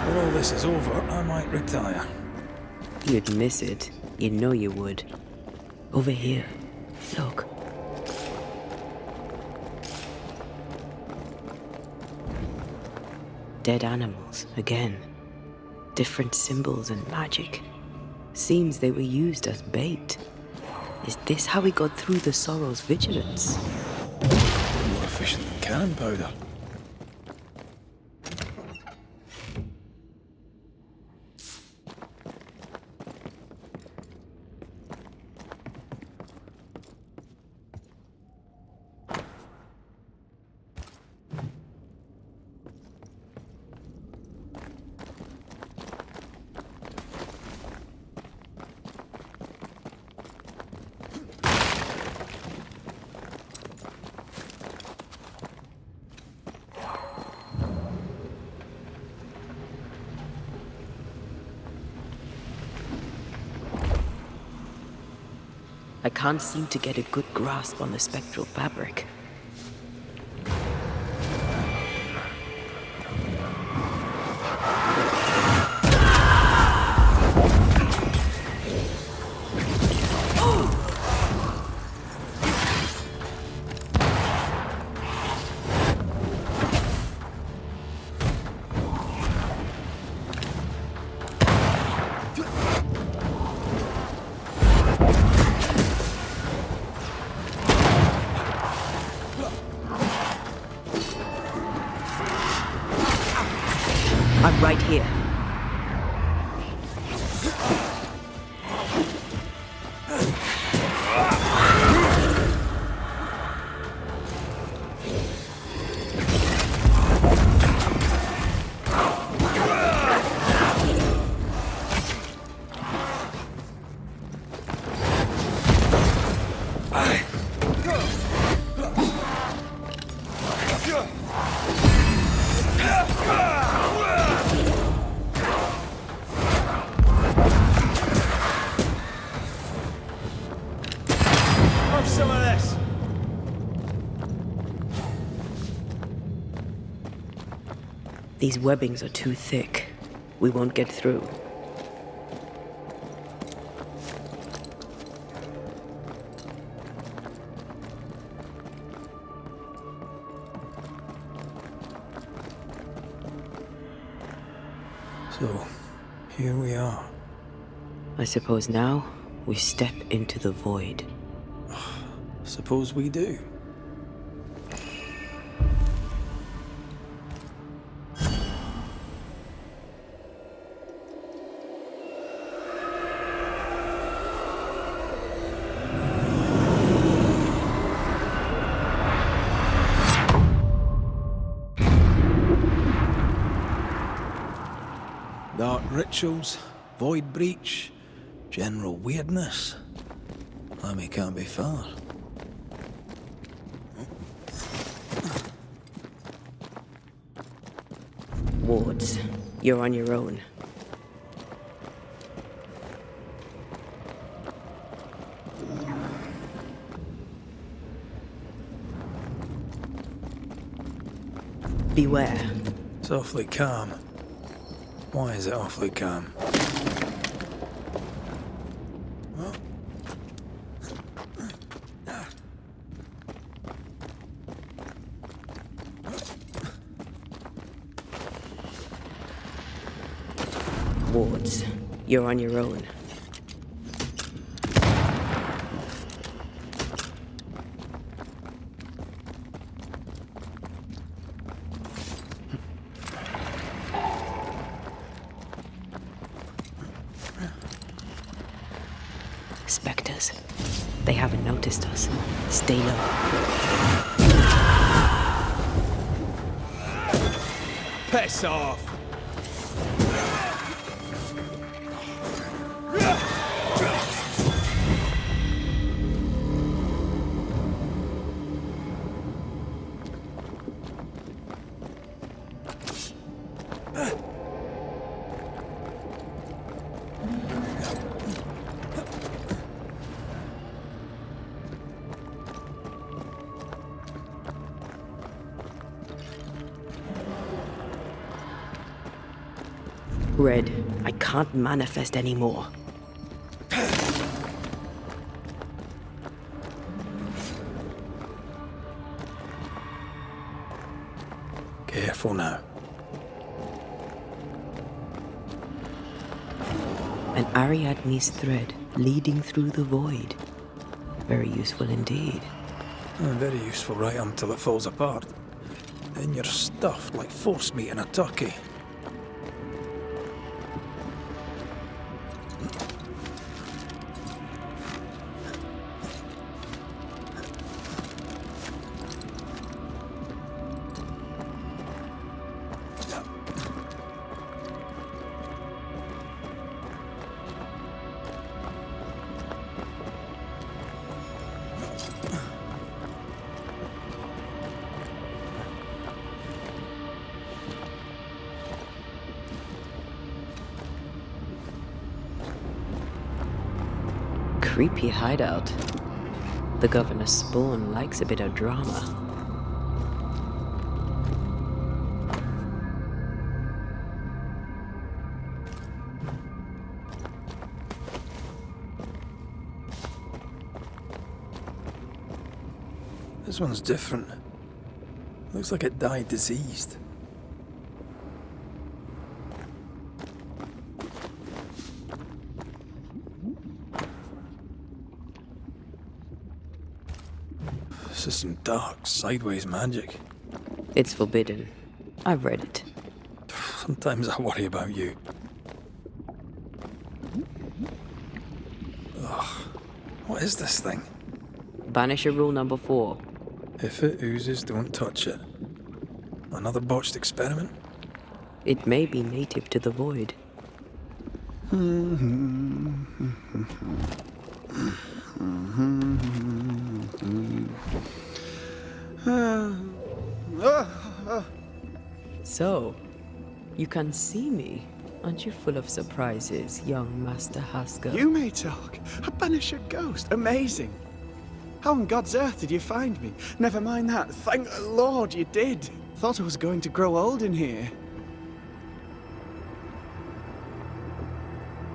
C: When all this is over, I might retire.
D: You'd miss it. You know you would. Over here. Look. Dead animals, again. Different symbols and magic. Seems they were used as bait. Is this how we got through the Sorrow's vigilance?
C: More efficient than cannon powder.
D: I can't seem to get a good grasp on the spectral fabric. I'm right here.
H: Some of this.
D: These webbings are too thick. We won't get through.
C: So, here we are.
D: I suppose now we step into the void.
C: Suppose we do. Dark rituals, void breach, general weirdness. Lammy can't be far.
D: Wards, you're on your own. Beware.
C: It's awfully calm. Why is it awfully calm?
E: boards. You're on your own. Spectres. They haven't noticed us. Stay low.
H: Piss off!
E: Red, I can't manifest anymore.
C: Careful now.
E: An Ariadne's thread leading through the void. Very useful indeed.
C: Very useful right until it falls apart. Then you're stuffed like force meat in a turkey.
E: Creepy hideout. The governor's spawn likes a bit of drama.
C: This one's different. Looks like it died diseased. This is some dark, sideways magic.
E: It's forbidden. I've read it.
C: Sometimes I worry about you. Ugh. What is this thing?
E: Banisher rule number 4.
C: If it oozes, don't touch it. Another botched experiment?
E: It may be native to the void. So, you can see me. Aren't you full of surprises, young Master Haskell?
J: You may talk. A Banisher ghost. Amazing. How on God's earth did you find me? Never mind that. Thank the Lord you did. Thought I was going to grow old in here.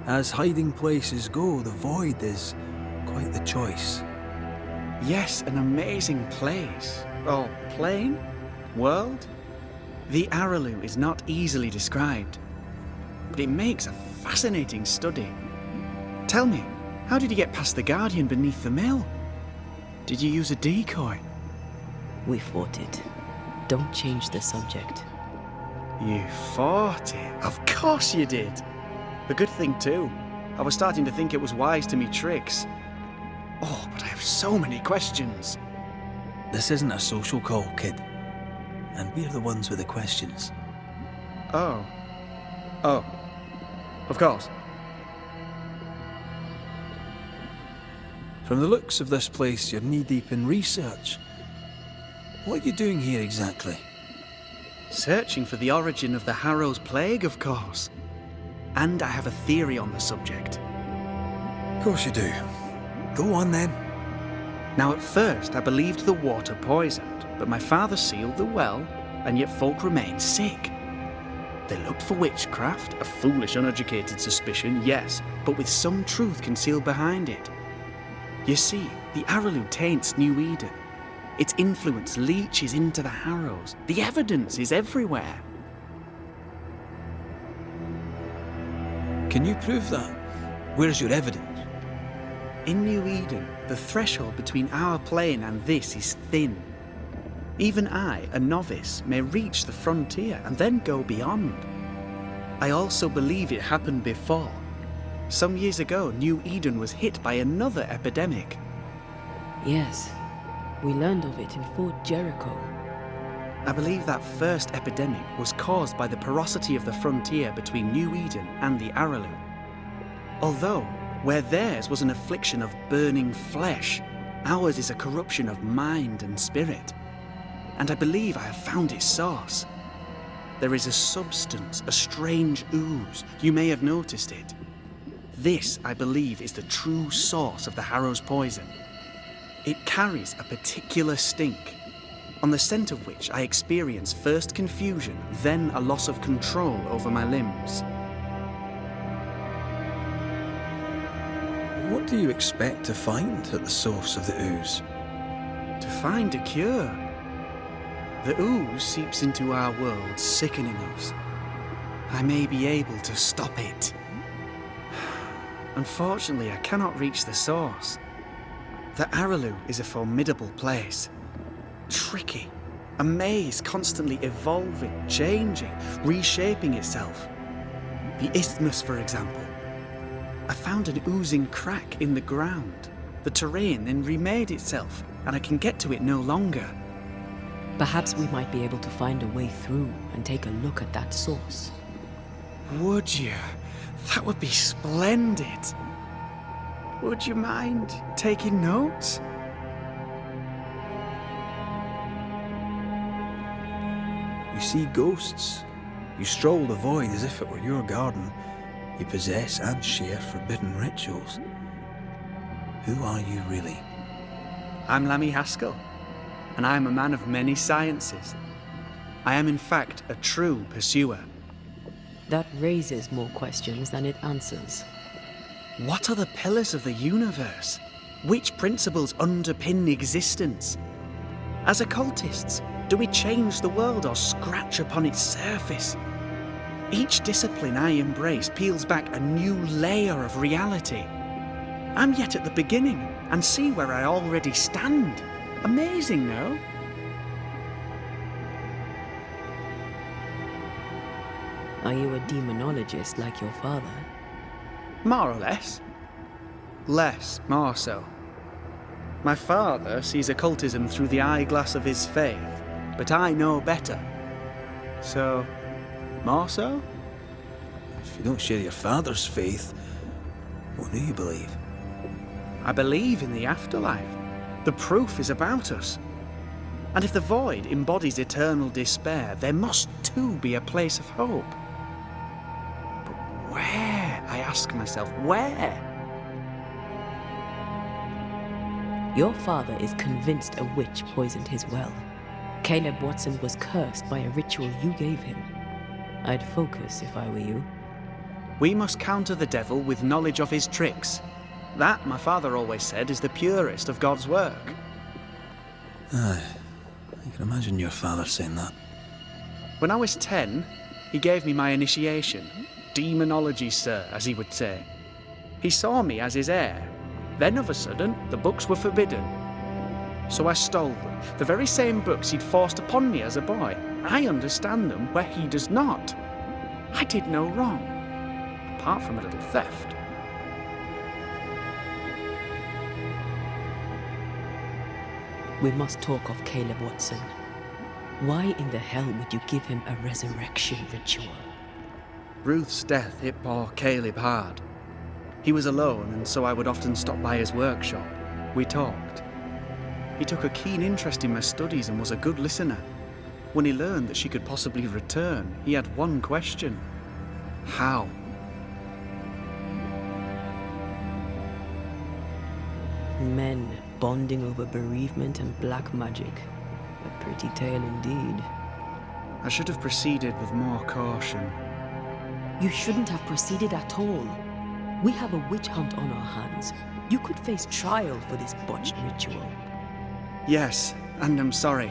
C: As hiding places go, the void is quite the choice.
J: Yes, an amazing place. Oh, plane? World? The Harrows is not easily described, but it makes a fascinating study. Tell me, how did you get past the Guardian beneath the mill? Did you use a decoy?
E: We fought it. Don't change the subject.
J: You fought it? Of course you did. A good thing too. I was starting to think it was wise to me tricks. Oh, but I have so many questions.
C: This isn't a social call, kid. And we're the ones with the questions.
J: Oh. Oh. Of course.
C: From the looks of this place, you're knee-deep in research. What are you doing here exactly?
J: Searching for the origin of the Harrows plague, of course. And I have a theory on the subject.
C: Of course you do. Go on then.
J: Now at first I believed the water poisoned, but my father sealed the well, and yet folk remained sick. They looked for witchcraft, a foolish, uneducated suspicion, yes, but with some truth concealed behind it. You see, the Harrows taints New Eden. Its influence leaches into the Harrows. The evidence is everywhere.
C: Can you prove that? Where's your evidence?
J: In New Eden, the threshold between our plane and this is thin. Even I, a novice, may reach the frontier and then go beyond. I also believe it happened before. Some years ago, New Eden was hit by another epidemic.
D: Yes, we learned of it in Fort Jericho.
J: I believe that first epidemic was caused by the porosity of the frontier between New Eden and the Harrows. Although, where theirs was an affliction of burning flesh, ours is a corruption of mind and spirit. And I believe I have found its source. There is a substance, a strange ooze. You may have noticed it. This, I believe, is the true source of the Harrows poison. It carries a particular stink, on the scent of which I experience first confusion, then a loss of control over my limbs.
C: What do you expect to find at the source of the ooze?
J: To find a cure. The ooze seeps into our world, sickening us. I may be able to stop it. Unfortunately, I cannot reach the source. The Harrows is a formidable place. Tricky. A maze constantly evolving, changing, reshaping itself. The isthmus, for example. I found an oozing crack in the ground. The terrain then remade itself, and I can get to it no longer.
D: Perhaps we might be able to find a way through and take a look at that source.
J: Would you? That would be splendid. Would you mind taking notes?
C: You see ghosts. You stroll the void as if it were your garden. You possess and share forbidden rituals. Who are you really?
J: I'm Lammy Haskell, and I am a man of many sciences. I am in fact a true pursuer.
D: That raises more questions than it answers.
J: What are the pillars of the universe? Which principles underpin existence? As occultists, do we change the world or scratch upon its surface? Each discipline I embrace peels back a new layer of reality. I'm yet at the beginning and see where I already stand. Amazing, no?
D: Are you a demonologist like your father?
J: More or less. More so. My father sees occultism through the eyeglass of his faith, but I know better. So, more so?
C: If you don't share your father's faith, what do you believe?
J: I believe in the afterlife. The proof is about us. And if the void embodies eternal despair, there must too be a place of hope. But where, I ask myself, where?
D: Your father is convinced a witch poisoned his well. Caleb Watson was cursed by a ritual you gave him. I'd focus if I were you.
J: We must counter the devil with knowledge of his tricks. That, my father always said, is the purest of God's work.
C: Aye, I can imagine your father saying that.
J: When I was 10, he gave me my initiation. Demonology, sir, as he would say. He saw me as his heir. Then, of a sudden, the books were forbidden. So I stole them, the very same books he'd forced upon me as a boy. I understand them where he does not. I did no wrong, apart from a little theft.
D: We must talk of Caleb Watson. Why in the hell would you give him a resurrection ritual?
J: Ruth's death hit poor Caleb hard. He was alone, and so I would often stop by his workshop. We talked. He took a keen interest in my studies and was a good listener. When he learned that she could possibly return, he had one question. How?
D: Men bonding over bereavement and black magic. A pretty tale indeed.
J: I should have proceeded with more caution.
D: You shouldn't have proceeded at all. We have a witch hunt on our hands. You could face trial for this botched ritual.
J: Yes, and I'm sorry.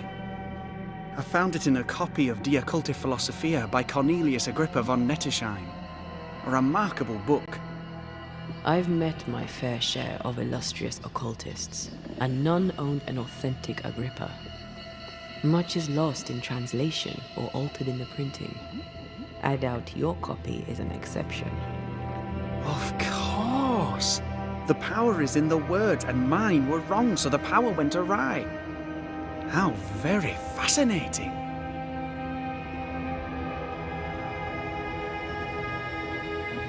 J: I found it in a copy of De Occulti Philosophia by Cornelius Agrippa von Nettesheim. A remarkable book.
D: I've met my fair share of illustrious occultists, and none owned an authentic Agrippa. Much is lost in translation or altered in the printing. I doubt your copy is an exception.
J: Of course! The power is in the words, and mine were wrong, so the power went awry. How very fascinating.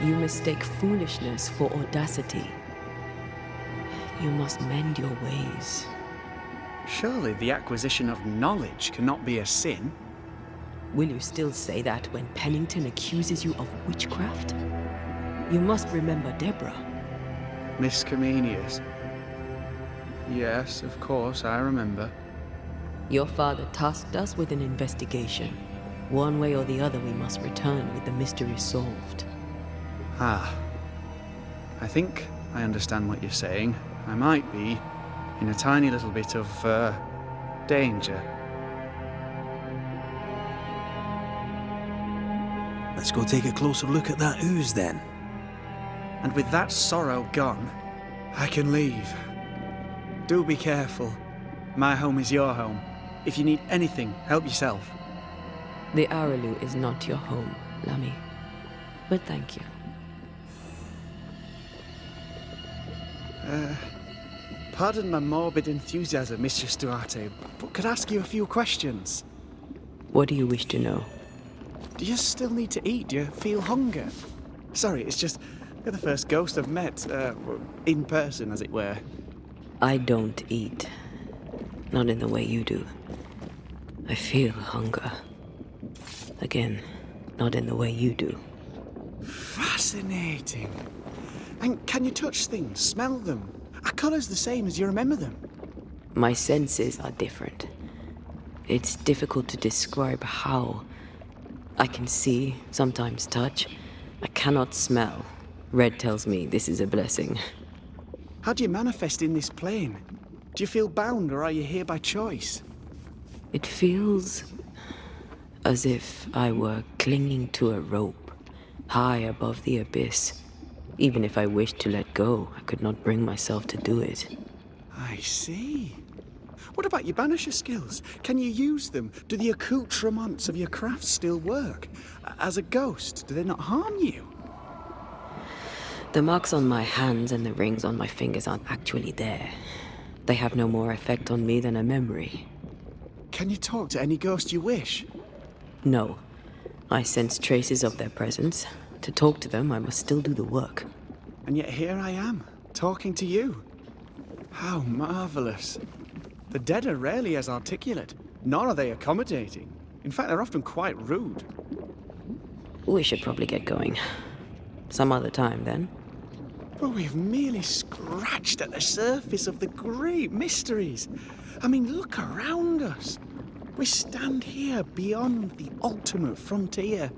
D: You mistake foolishness for audacity. You must mend your ways.
J: Surely the acquisition of knowledge cannot be a sin.
D: Will you still say that when Pennington accuses you of witchcraft? You must remember Deborah.
J: Miss Comenius. Yes, of course, I remember.
D: Your father tasked us with an investigation. One way or the other, we must return with the mystery solved.
J: Ah. I think I understand what you're saying. I might be in a tiny little bit of, danger.
H: Let's go take a closer look at that ooze then.
J: And with that sorrow gone, I can leave. Do be careful. My home is your home. If you need anything, help yourself.
D: The Araloo is not your home, Lamy. But thank you.
J: Pardon my morbid enthusiasm, Mistress Duarte, but could I ask you a few questions?
D: What do you wish to know?
J: Do you still need to eat? Do you feel hunger? Sorry, it's just you're the first ghost I've met, in person, as it were.
D: I don't eat. Not in the way you do. I feel hunger. Again, not in the way you do.
J: Fascinating. And can you touch things, smell them? Are colours the same as you remember them?
D: My senses are different. It's difficult to describe how. I can see, sometimes touch. I cannot smell. Red tells me this is a blessing.
J: How do you manifest in this plane? Do you feel bound, or are you here by choice?
D: It feels as if I were clinging to a rope, high above the abyss. Even if I wished to let go, I could not bring myself to do it.
J: I see. What about your banisher skills? Can you use them? Do the accoutrements of your craft still work? As a ghost, do they not harm you?
D: The marks on my hands and the rings on my fingers aren't actually there. They have no more effect on me than a memory.
J: Can you talk to any ghost you wish?
D: No. I sense traces of their presence. To talk to them, I must still do the work.
J: And yet here I am, talking to you. How marvellous. The dead are rarely as articulate, nor are they accommodating. In fact, they're often quite rude.
D: We should probably get going. Some other time, then.
J: But we've merely scratched at the surface of the great mysteries. I mean, look around us. We stand here beyond the ultimate frontier.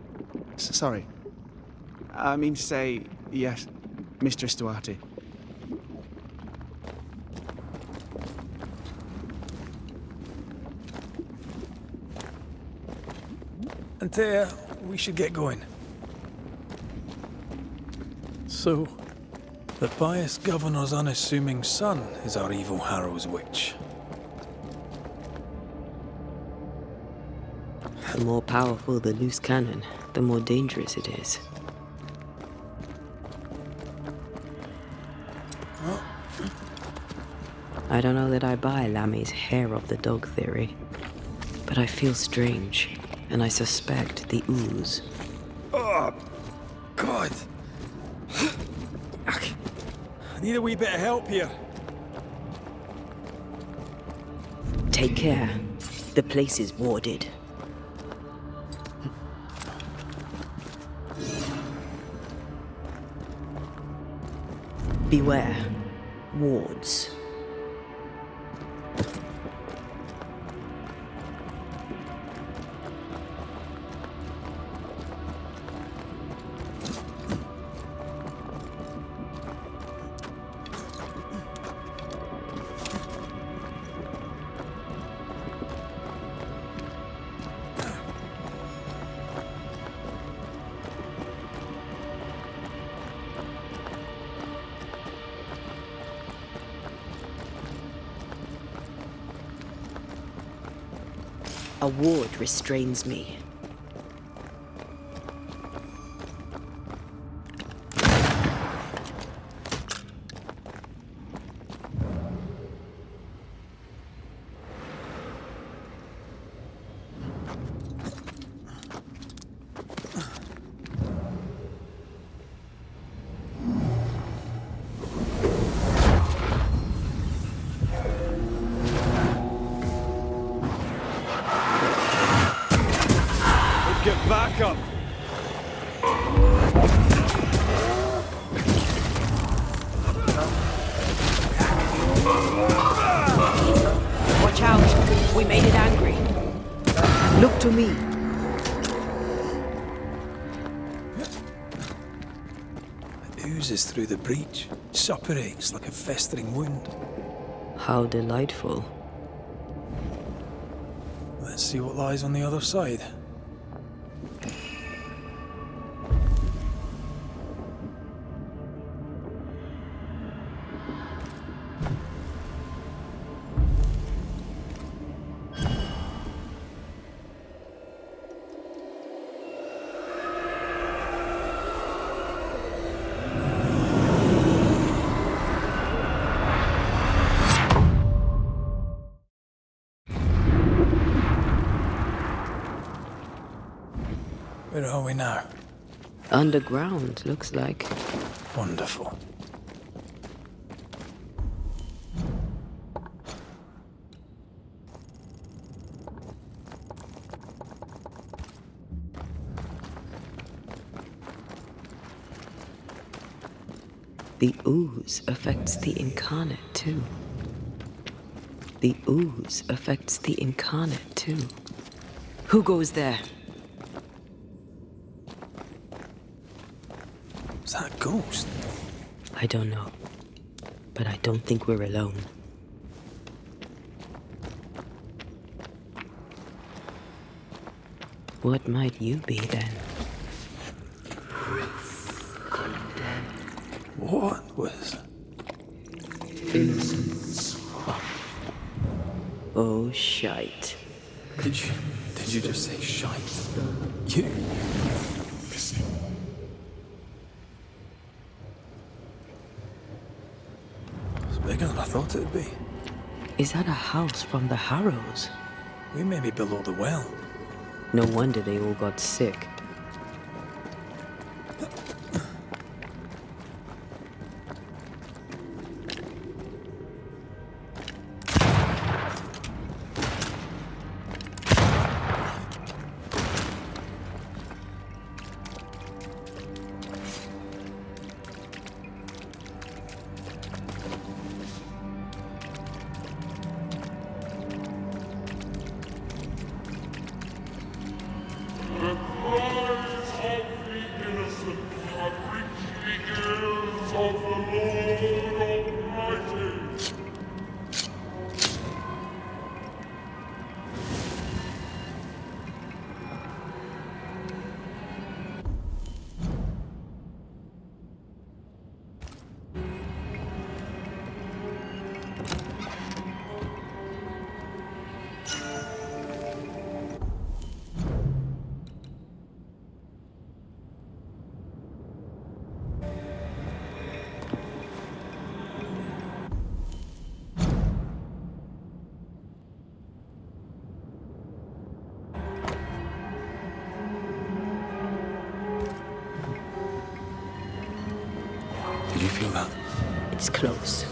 J: Sorry. I mean to say, yes, Mistress Duarte.
C: And we should get going. So, the pious governor's unassuming son is our evil Harrows witch.
D: The more powerful the loose cannon, the more dangerous it is. I don't know that I buy Lammy's hair of the dog theory, but I feel strange, and I suspect the ooze.
H: Oh, God. I need a wee bit of help here.
D: Take care. The place is warded. Beware. Wards. A ward restrains me.
H: Get back up!
D: Watch out! We made it angry. Look to me.
C: It oozes through the breach, suppurates like a festering wound.
D: How delightful.
C: Let's see what lies on the other side. Where are we now?
D: Underground, looks like.
C: Wonderful.
D: The ooze affects the incarnate too. The ooze affects the incarnate too. Who goes there?
C: Is that a ghost?
D: I don't know. But I don't think we're alone. What might you be then?
C: What was?
N: Innocence.
D: Oh, shite.
C: Did you just say shite? You? It's bigger than I thought it'd be.
D: Is that a house from the Harrows?
C: We may be below the well.
D: No wonder they all got sick.
C: Did you feel that?
D: It's close.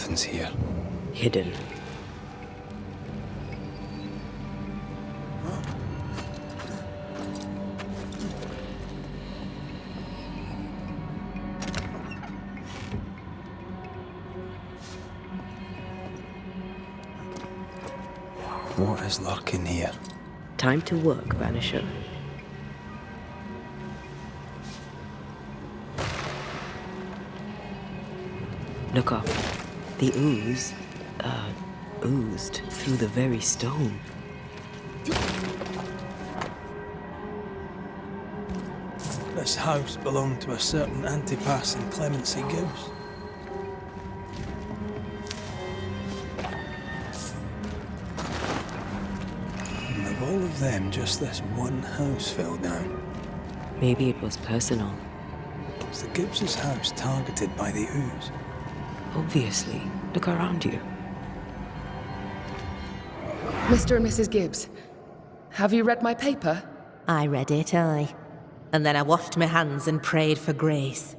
C: Something's here.
D: Hidden.
C: What is lurking here?
D: Time to work, Banisher. Look up. The ooze, oozed through the very stone.
C: This house belonged to a certain Antipas and Clemency Gibbs. And of all of them, just this one house fell down.
D: Maybe it was personal.
C: Was the Gibbs' house targeted by the ooze?
D: Obviously. Look around you.
P: Mr. and Mrs. Gibbs, have you read my paper?
Q: I read it, aye. And then I washed my hands and prayed for grace.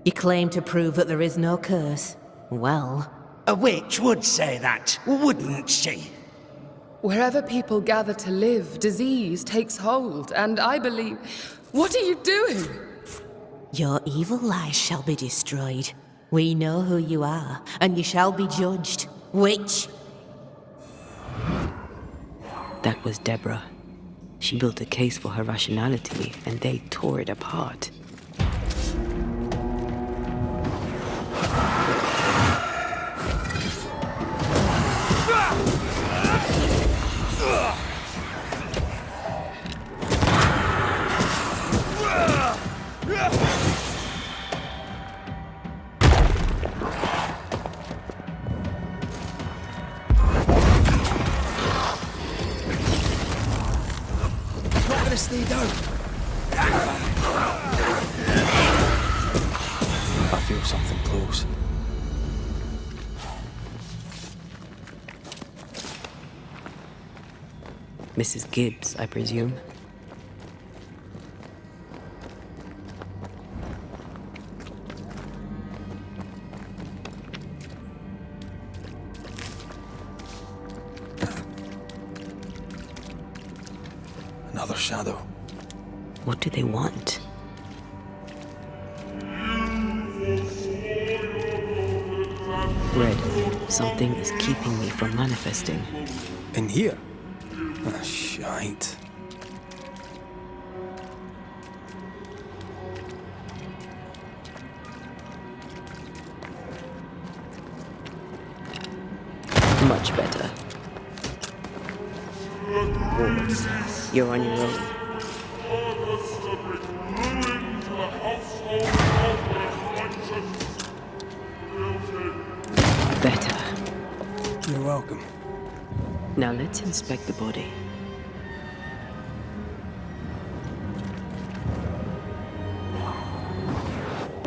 Q: You claim to prove that there is no curse. Well...
N: A witch would say that, wouldn't she?
P: Wherever people gather to live, disease takes hold, and I believe... What are you doing?
Q: Your evil lies shall be destroyed. We know who you are, and you shall be judged. Witch!
D: That was Deborah. She built a case for her rationality, and they tore it apart.
C: Stay down. I feel something close.
D: Mrs. Gibbs, I presume.
C: Another shadow.
D: What do they want? Red, something is keeping me from manifesting.
C: In here? Ah, shite.
D: Much better. Wards, you're on your own. Better.
C: You're welcome.
D: Now let's inspect the body.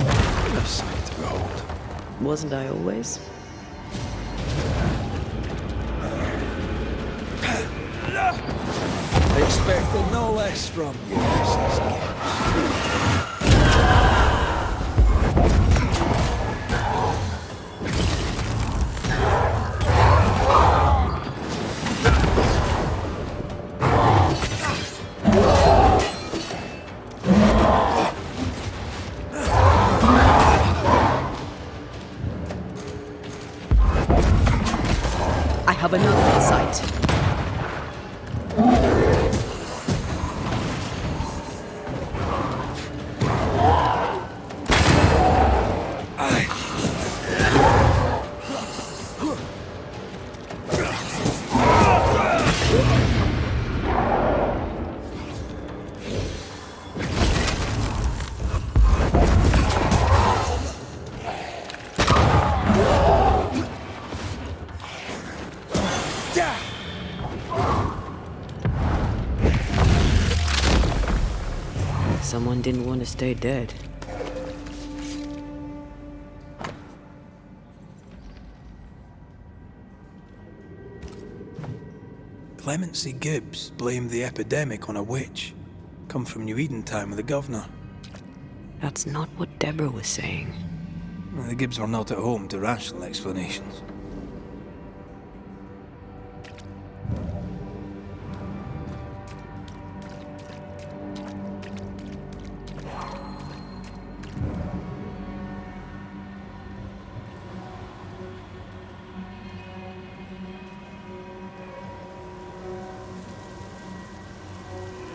C: A sight to behold.
D: Wasn't I always?
C: I expected no less from you, Mrs. Gibbs.
M: I have another insight.
D: Someone didn't want to stay dead.
C: Clemency Gibbs blamed the epidemic on a witch. Come from New Eden town with the governor.
D: That's not what Deborah was saying.
C: The Gibbs were not at home to rational explanations.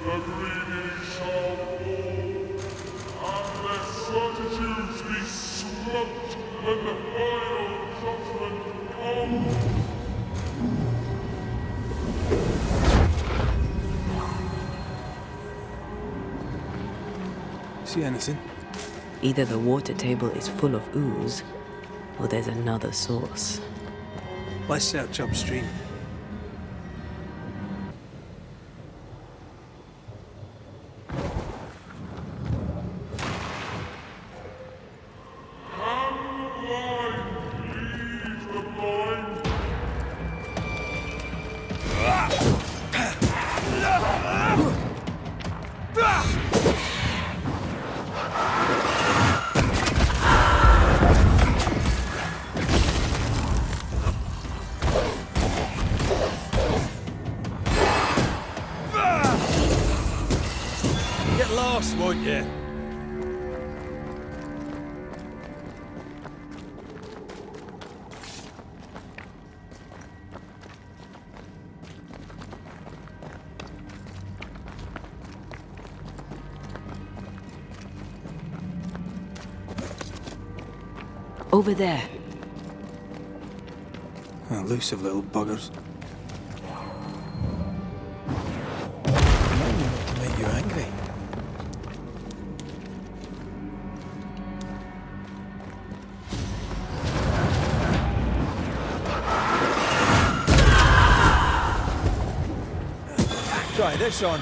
A: The greedy shall fall, and their certitudes be smoked when the final judgment comes.
C: See anything?
D: Either the water table is full of ooze, or there's another source.
C: Let's search upstream.
H: Get lost, won't you?
D: Over there.
C: Elusive little buggers. To make you angry.
H: Try this on.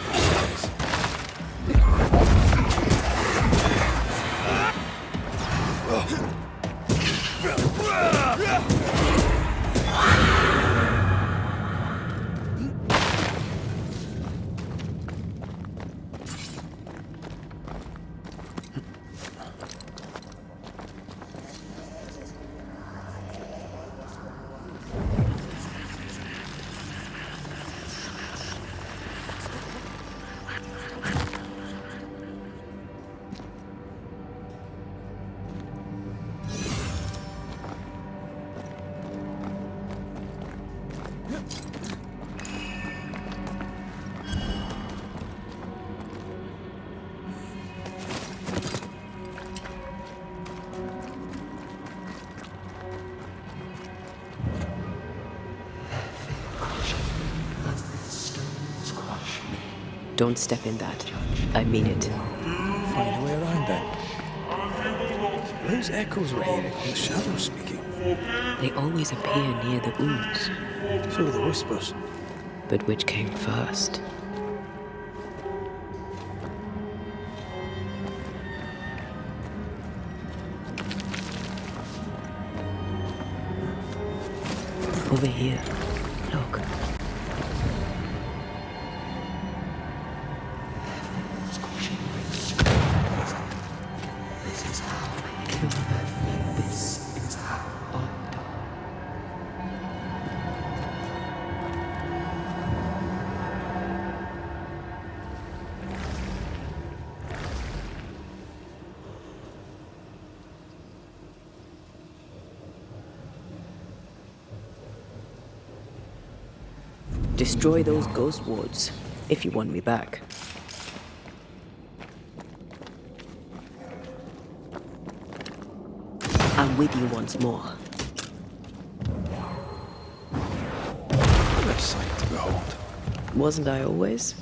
D: Don't step in that. I mean it.
C: Find a way around then. Those echoes we're hearing from the shadows speaking.
D: They always appear near the ooze.
C: So do the whispers.
D: But which came first? Over here. Look. Destroy those ghost wards, if you want me back. I'm with you once more.
C: What a sight to behold.
D: Wasn't I always?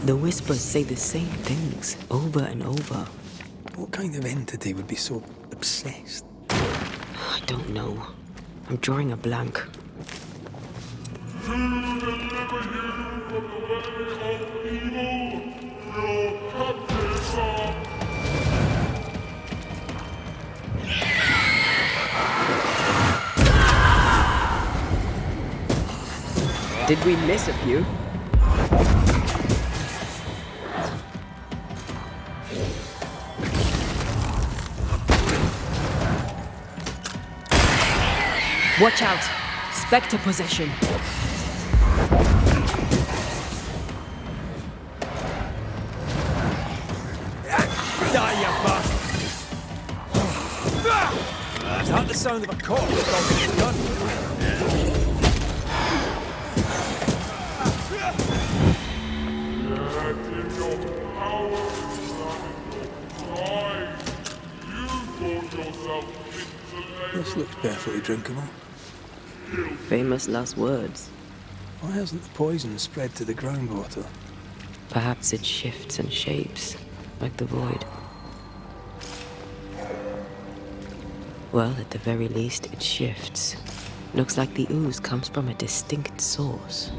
D: The whispers say the same things over and over.
C: What kind of entity would be so obsessed?
D: I don't know. I'm drawing a blank.
E: Did we miss a few?
D: Watch out! Spectre possession!
H: Die, you bastard! Is that the sound of a corpse stomping its gun?
C: This looks perfectly drinkable.
D: Famous last words.
C: Why hasn't the poison spread to the groundwater?
D: Perhaps it shifts and shapes, like the void. Well, at the very least, it shifts. Looks like the ooze comes from a distinct source.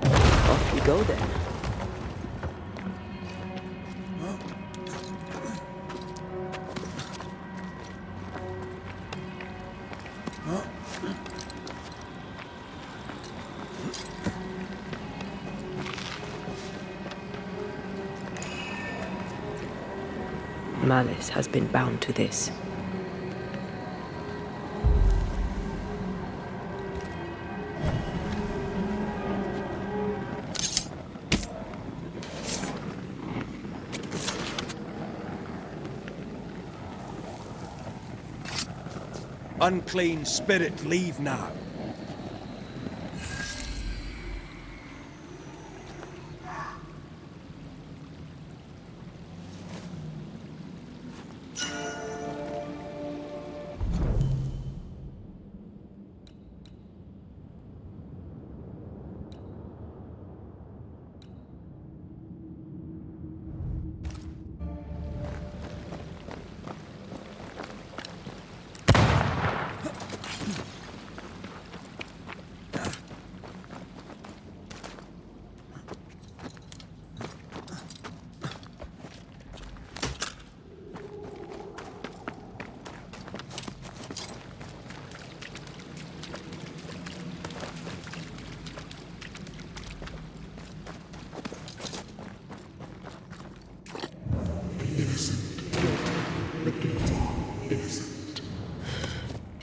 E: Off we go then.
D: Malice has been bound to this.
H: Unclean spirit, leave now.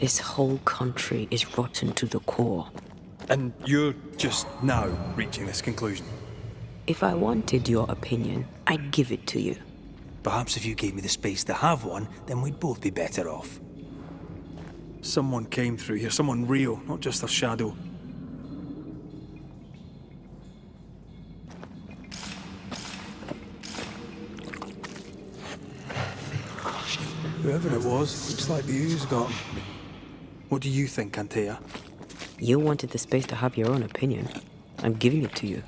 D: This whole country is rotten to the core.
C: And you're just now reaching this conclusion?
D: If I wanted your opinion, I'd give it to you.
C: Perhaps if you gave me the space to have one, then we'd both be better off. Someone came through here, someone real, not just a shadow. Whoever it was, looks like the ooze got him. What do you think, Antea?
D: You wanted the space to have your own opinion. I'm giving it to you.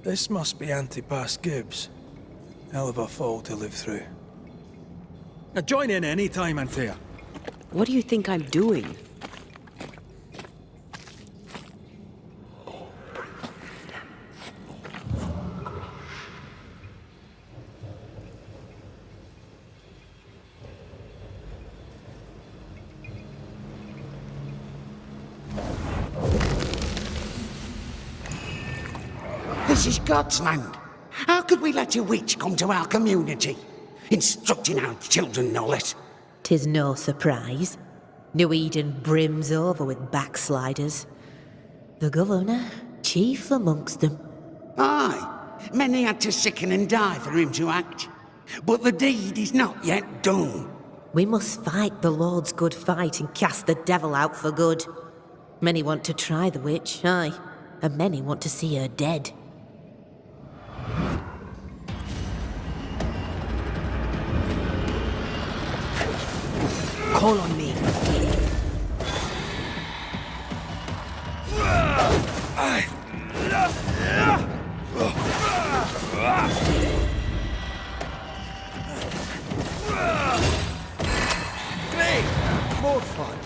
C: This must be Antipas Gibbs. Hell of a fall to live through. Now join in any time, Antea.
D: What do you think I'm doing?
K: This is God's land. How could we let a witch come to our community? Instructing our children, no less.
Q: 'Tis no surprise. New Eden brims over with backsliders. The governor, chief amongst them.
K: Aye, many had to sicken and die for him to act. But the deed is not yet done.
Q: We must fight the Lord's good fight and cast the devil out for good. Many want to try the witch, aye, and many want to see her dead.
D: Call on me.
H: Great! More fun.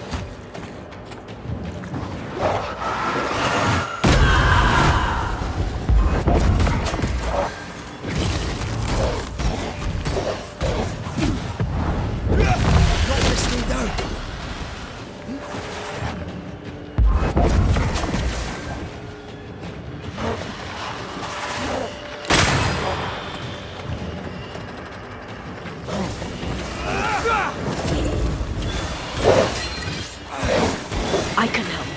H: Not listening down.
D: I can help.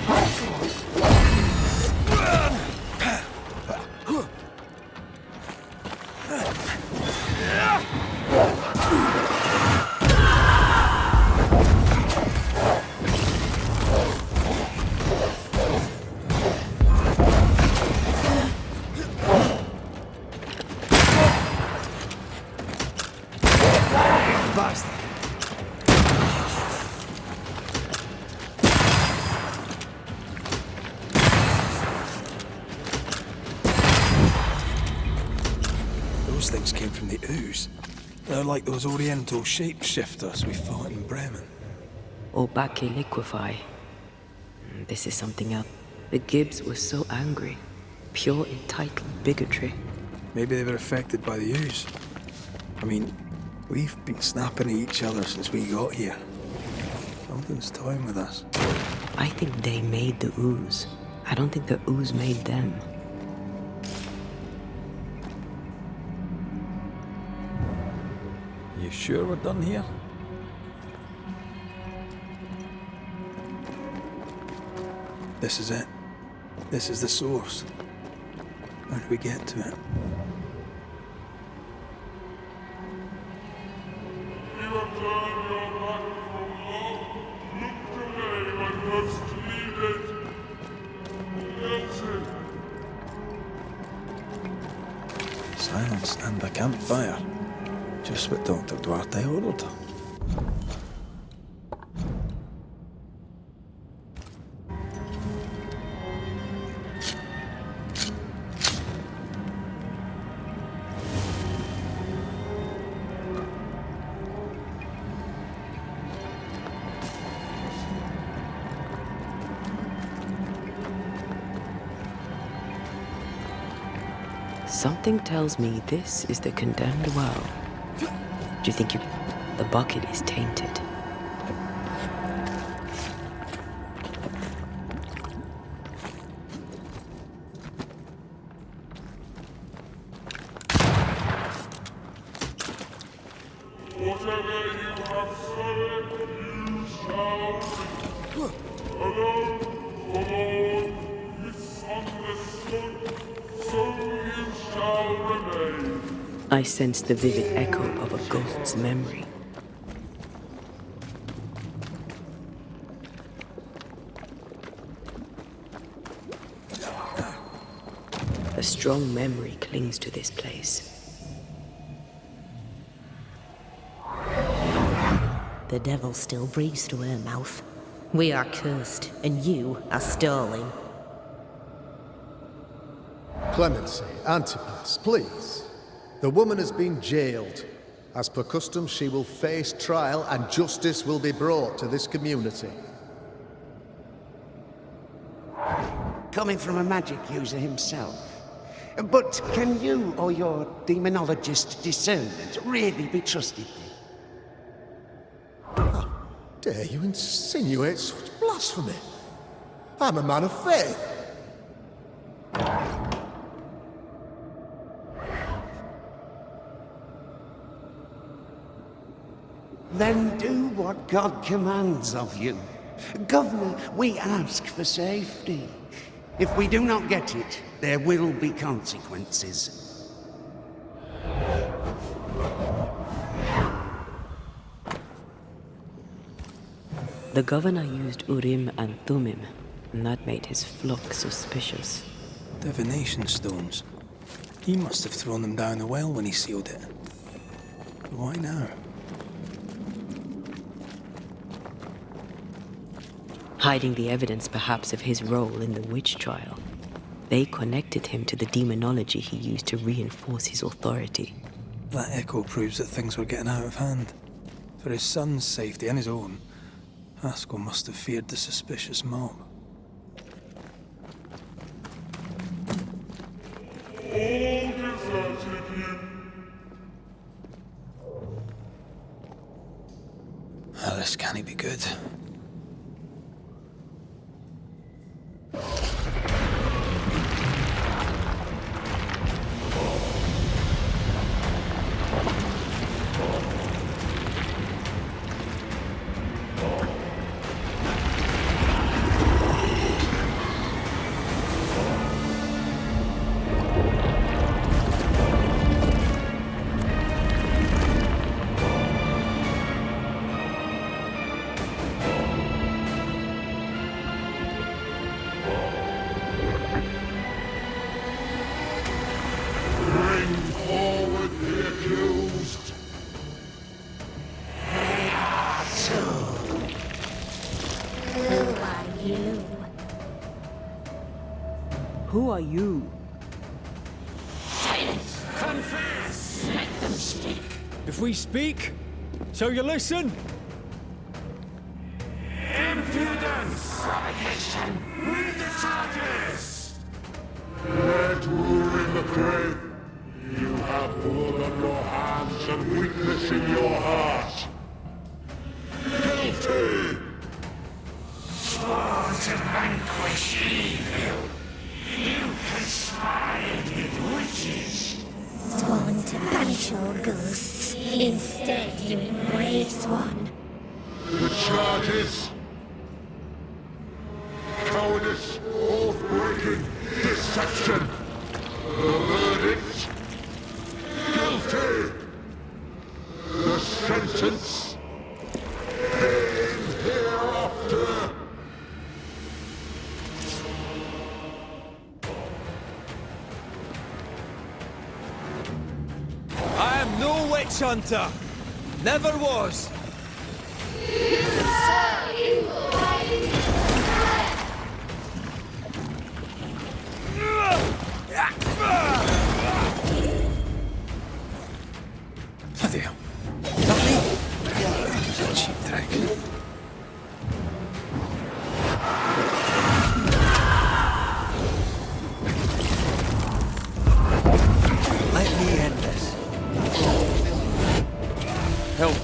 H: Basta.
C: Those things came from the ooze. They're like those oriental shapeshifters we fought in Bremen.
D: Or Bacche liquefy. This is something else. The Gibbs were so angry. Pure entitled bigotry.
C: Maybe they were affected by the ooze. I mean, we've been snapping at each other since we got here. Something's toying with us.
D: I think they made the ooze. I don't think the ooze made them.
C: You sure we're done here? This is it. This is the source. How do we get to it?
A: You have turned your back from love, looked away when most needed. Guilty.
C: Silence and a campfire. Just what Dr. Duarte ordered.
D: Something tells me this is the condemned well. Do you think the bucket is tainted?
A: Whatever you have sown, you shall reap. Alone, forlorn, misunderstood, so you shall remain.
D: I sense the vivid echo of a ghost's memory. A strong memory clings to this place.
Q: The devil still breathes through her mouth. We are cursed, and you are stolen.
I: Clemency, Antipas, please. The woman has been jailed. As per custom, she will face trial and justice will be brought to this community.
K: Coming from a magic user himself. But can you or your demonologist discernment really be trusted?
I: How dare you insinuate such blasphemy? I'm a man of faith.
K: Then do what God commands of you. Governor, we ask for safety. If we do not get it, there will be consequences.
D: The governor used Urim and Thummim, and that made his flock suspicious.
C: Divination stones. He must have thrown them down the well when he sealed it. But why now?
D: hiding the evidence perhaps of his role in the witch trial. They connected him to the demonology he used to reinforce his authority.
C: That echo proves that things were getting out of hand. For his son's safety and his own, Haskell must have feared the suspicious mob. Oh, this can't be good.
D: Who are you?
L: Confess! Let them speak. If we speak, so you listen? Impudence! Provocation! Read the charges!
A: Red rule in the grave. You have blood on your hands and weakness in your heart. Guilty!
L: Sworn to vanquish evil. You conspired with witches.
R: Sworn to banish all ghosts. Instead, you embrace one.
A: The charges. Cowardice, oath-breaking, deception. The verdict. Guilty. The sentence. Pain hereafter.
H: I am no witch hunter. Never was.
C: Bloody hell. It's a cheap trick. Let me end this. Help.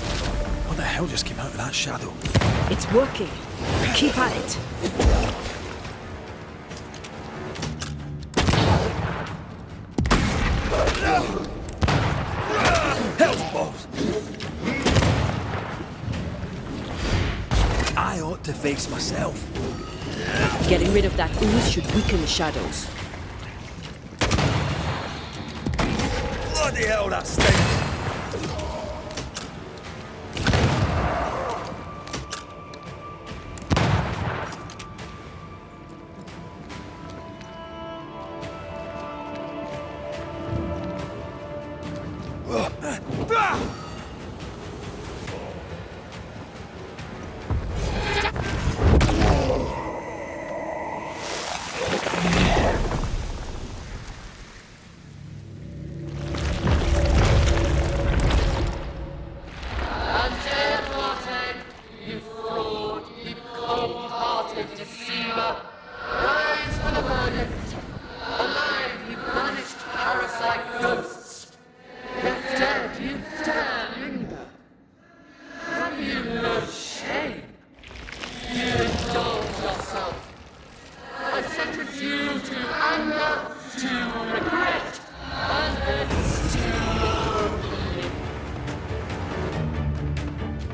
C: What the hell just came out of that shadow?
D: It's working. Keep at it.
C: Hell's balls! I ought to face myself.
D: Getting rid of that ooze should weaken the shadows.
H: Bloody hell, that stinks.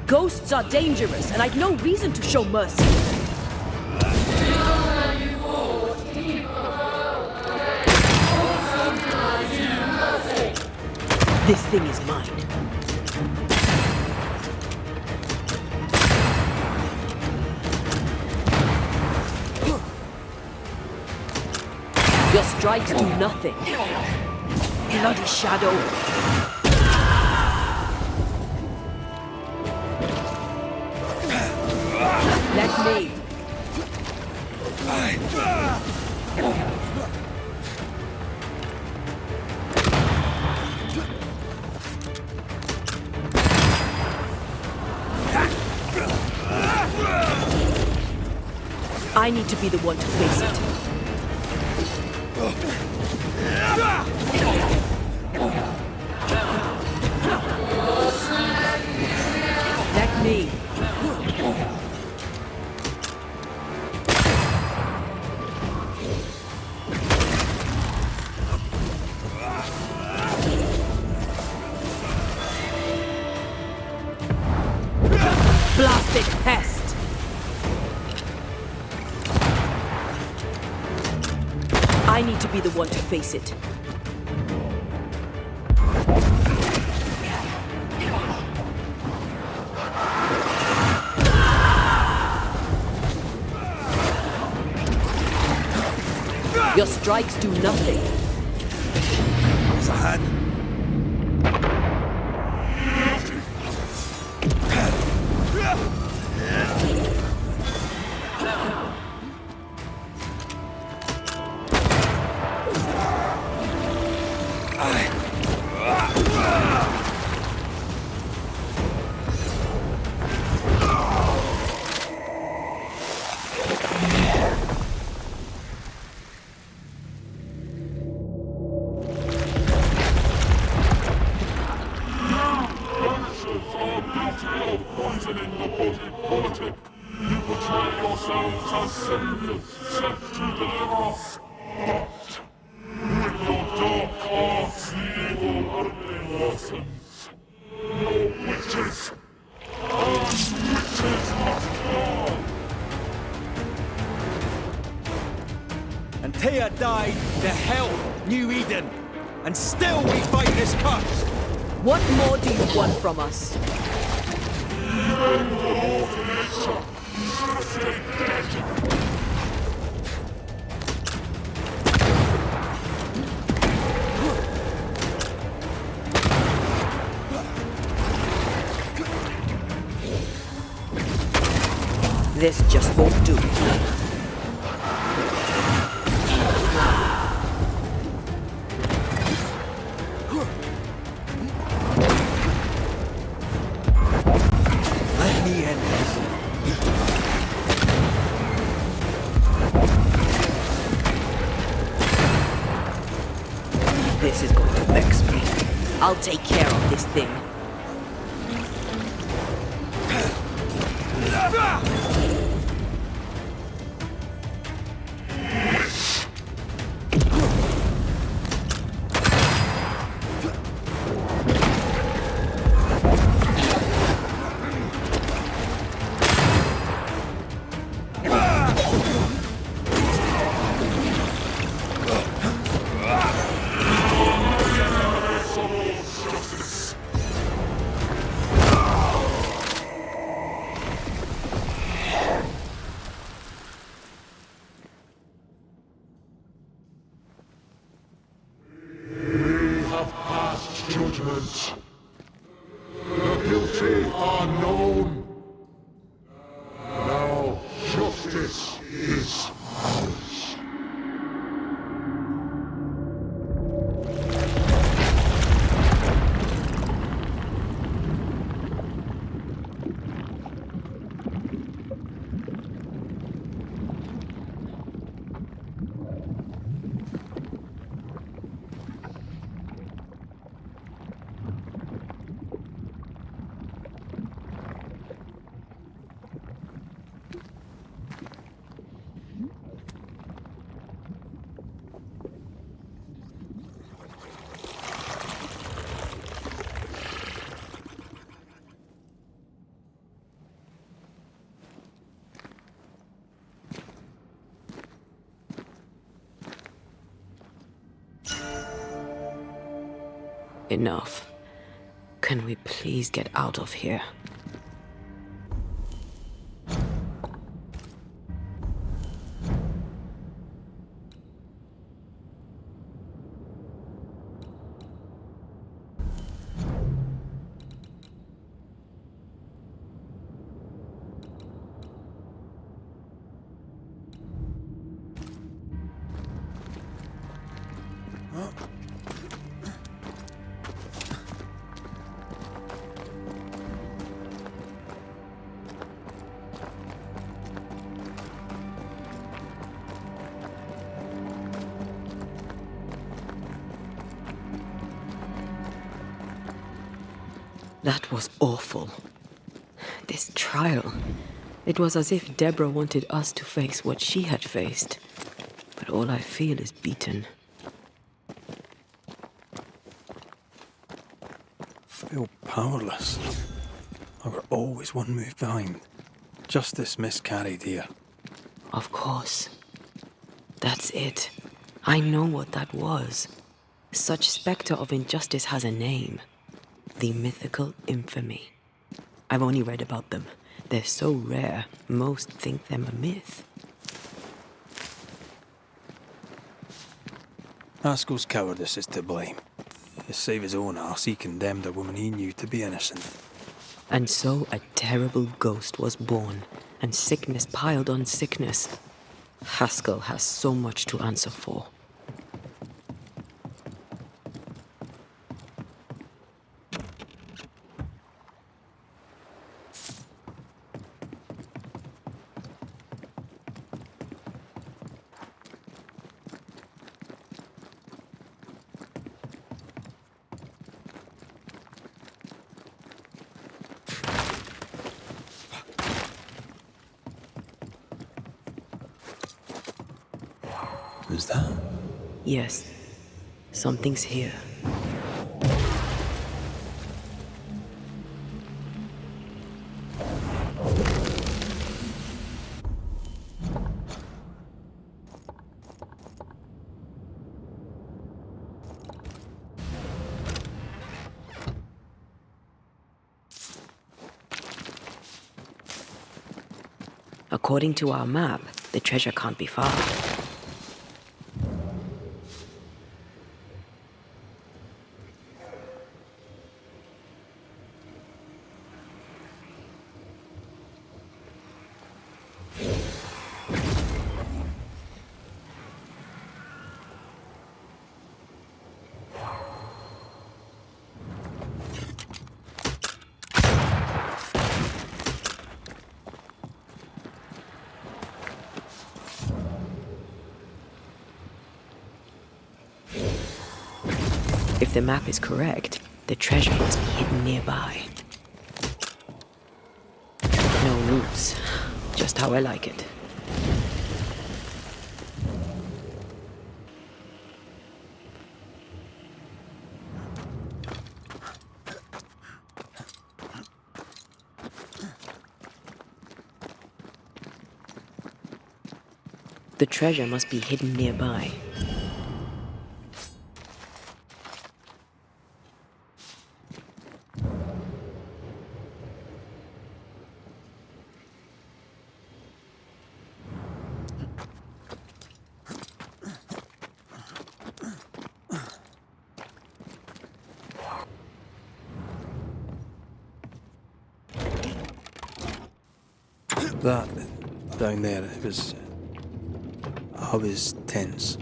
D: Ghosts are dangerous, and I'd no reason to show mercy. This thing is mine. Your strikes do nothing. Bloody shadow. Let me. I need to be the one to face it. Let me. Blasted pest! I need to be the one to face it. Your strikes do nothing.
H: There's a hand.
A: Poisoning the body politic. You portray yourselves as saviors sent to deliver us. But with your dark arts, the evil only worsens. Your witches, and witches must fall.
H: And Tia died to hell, New Eden. And still we fight this curse.
D: What more do you want from us? This just won't do. This is going to vex me. I'll take care of this thing.
A: Judgment. The guilty are known. Now justice is ours.
D: Enough. Can we please get out of here? That was awful. This trial. It was as if Deborah wanted us to face what she had faced. But all I feel is beaten.
C: I feel powerless. I were always one move behind. Justice miscarried here.
D: Of course. That's it. I know what that was. Such spectre of injustice has a name. The mythical infamy. I've only read about them. They're so rare, most think them a myth.
C: Haskell's cowardice is to blame. To save his own arse, he condemned a woman he knew to be innocent.
D: And so a terrible ghost was born, and sickness piled on sickness. Haskell has so much to answer for.
C: Is that?
D: Yes, something's here. According to our map, the treasure can't be far. If the map is correct, the treasure must be hidden nearby. No roots, just how I like it. The treasure must be hidden nearby.
C: That, down there, I was tense.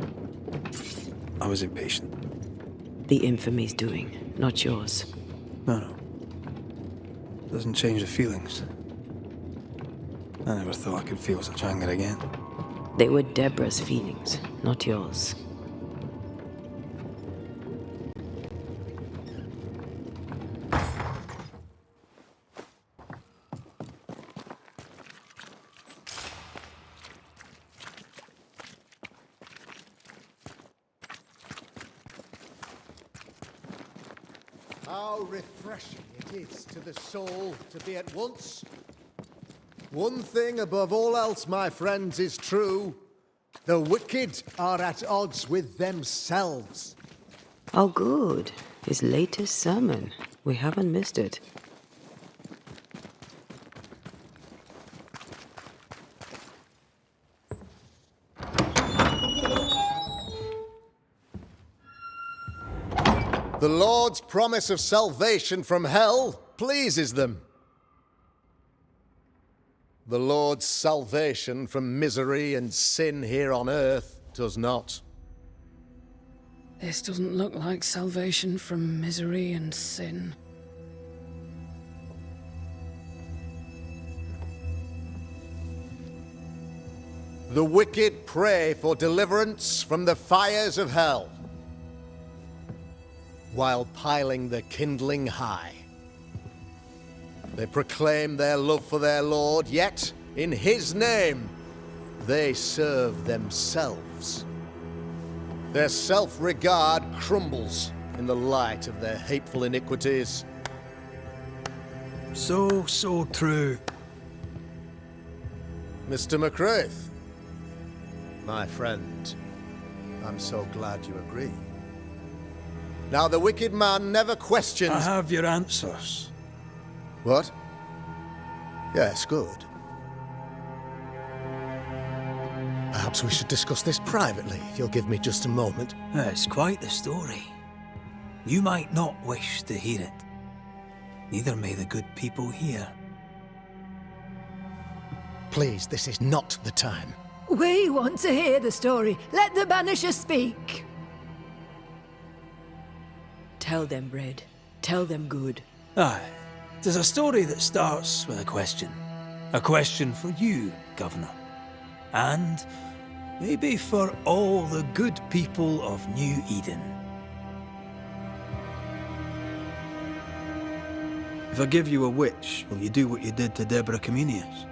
C: I was impatient.
D: The infamy's doing, not yours.
C: No. Doesn't change the feelings. I never thought I could feel such anger again.
D: They were Deborah's feelings, not yours.
I: How refreshing it is to the soul to be at once. One thing above all else, my friends, is true. The wicked are at odds with themselves.
D: Oh, good. His latest sermon. We haven't missed it.
I: The Lord's promise of salvation from hell pleases them. The Lord's salvation from misery and sin here on earth does not.
F: This doesn't look like salvation from misery and sin.
I: The wicked pray for deliverance from the fires of hell, while piling the kindling high. They proclaim their love for their Lord, yet, in his name, they serve themselves. Their self-regard crumbles in the light of their hateful iniquities.
C: So true.
I: Mr. McCraith, my friend, I'm so glad you agree. Now, the wicked man never questions...
C: I have your answers.
I: What? Yes, good. Perhaps we should discuss this privately, if you'll give me just a moment.
C: It's quite the story. You might not wish to hear it. Neither may the good people here.
I: Please, this is not the time.
F: We want to hear the story. Let the Banishers speak.
D: Tell them, Red. Tell them good.
C: Aye. There's a story that starts with a question. A question for you, Governor. And maybe for all the good people of New Eden. If I give you a witch, will you do what you did to Deborah Comenius?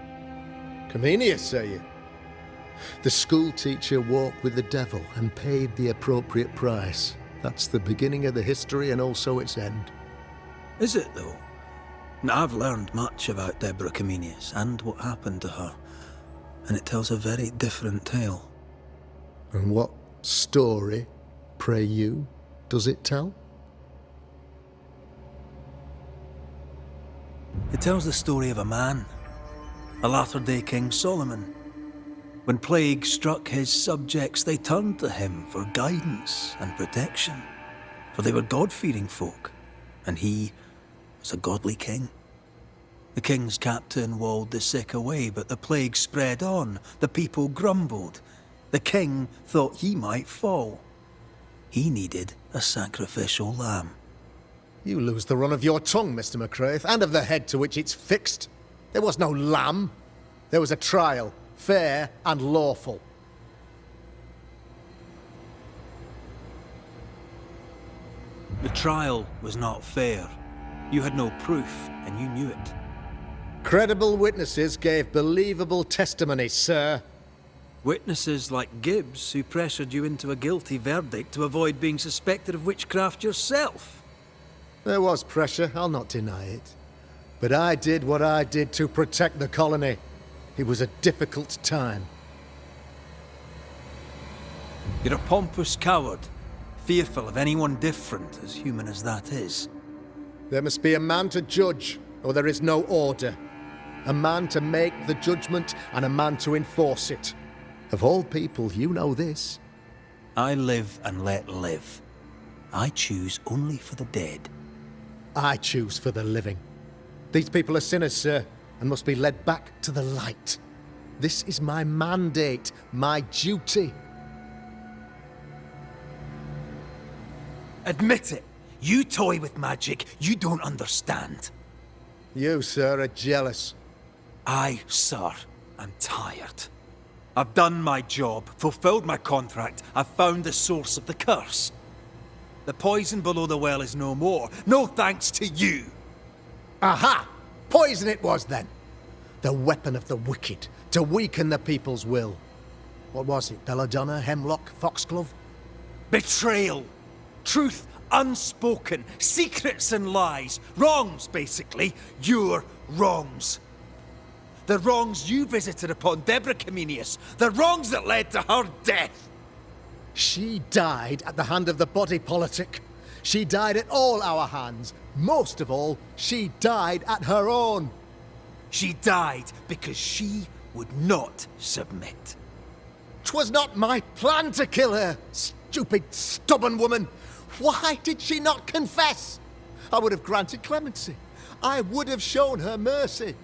I: Comenius, say you? The school teacher walked with the devil and paid the appropriate price. That's the beginning of the history and also its end.
C: Is it, though? Now, I've learned much about Deborah Comenius and what happened to her, and it tells a very different tale.
I: And what story, pray you, does it tell?
C: It tells the story of a man, a latter-day King Solomon. When plague struck his subjects, they turned to him for guidance and protection, for they were God-fearing folk, and he was a godly king. The king's captain walled the sick away, but the plague spread on. The people grumbled. The king thought he might fall. He needed a sacrificial lamb.
I: You lose the run of your tongue, Mr. McCraith, and of the head to which it's fixed. There was no lamb. There was a trial, fair and lawful.
C: The trial was not fair. You had no proof, and you knew it.
I: Credible witnesses gave believable testimony, sir.
C: Witnesses like Gibbs, who pressured you into a guilty verdict to avoid being suspected of witchcraft yourself.
I: There was pressure, I'll not deny it. But I did what I did to protect the colony. It was a difficult time.
C: You're a pompous coward, fearful of anyone different, as human as that is.
I: There must be a man to judge, or there is no order. A man to make the judgment, and a man to enforce it. Of all people, you know this.
C: I live and let live. I choose only for the dead.
I: I choose for the living. These people are sinners, sir, and must be led back to the light. This is my mandate, my duty.
C: Admit it. You toy with magic you don't understand.
I: You, sir, are jealous.
C: I, sir, am tired. I've done my job, fulfilled my contract, I've found the source of the curse. The poison below the well is no more, no thanks to you.
I: Aha! Poison it was, then. The weapon of the wicked, to weaken the people's will. What was it, belladonna, hemlock, foxglove?
C: Betrayal. Truth unspoken, secrets and lies. Wrongs, basically. Your wrongs. The wrongs you visited upon Deborah Comenius. The wrongs that led to her death.
I: She died at the hand of the body politic. She died at all our hands. Most of all, she died at her own.
C: She died because she would not submit.
I: 'Twas not my plan to kill her, stupid, stubborn woman. Why did she not confess? I would have granted clemency. I would have shown her mercy.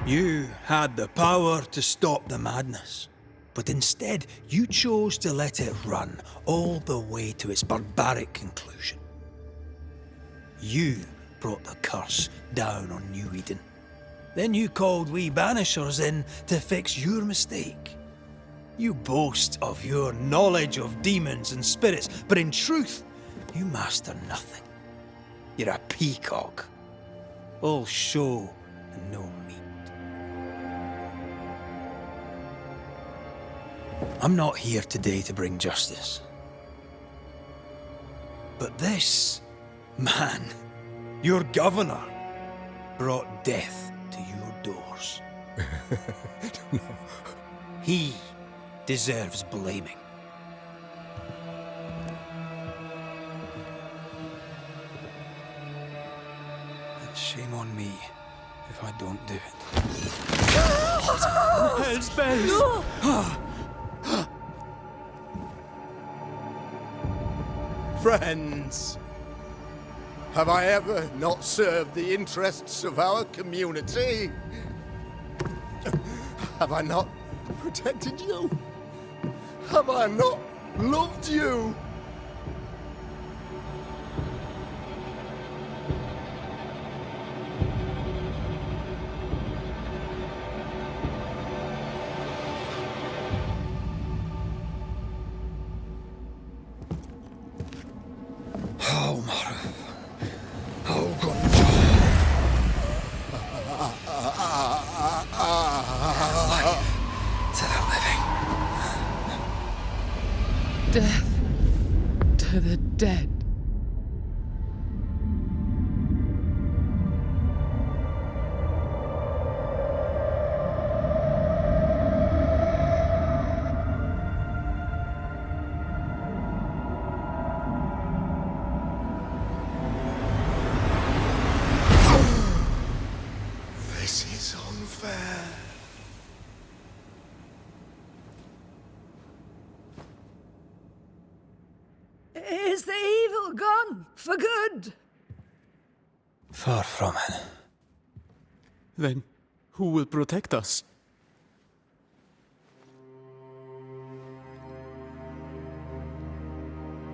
C: You had the power to stop the madness, but instead you chose to let it run all the way to its barbaric conclusion. You brought the curse down on New Eden. Then you called we Banishers in to fix your mistake. You boast of your knowledge of demons and spirits, but in truth, you master nothing. You're a peacock. All show and no meat. I'm not here today to bring justice. But this man, your governor, brought death to your doors. He deserves blaming. And shame on me if I don't do it.
L: Hell's bells!
I: Friends, have I ever not served the interests of our community? Have I not protected you? Have I not loved you?
P: Death to the dead.
I: This is unfair.
F: Is the evil gone for good?
C: Far from it.
L: Then, who will protect us?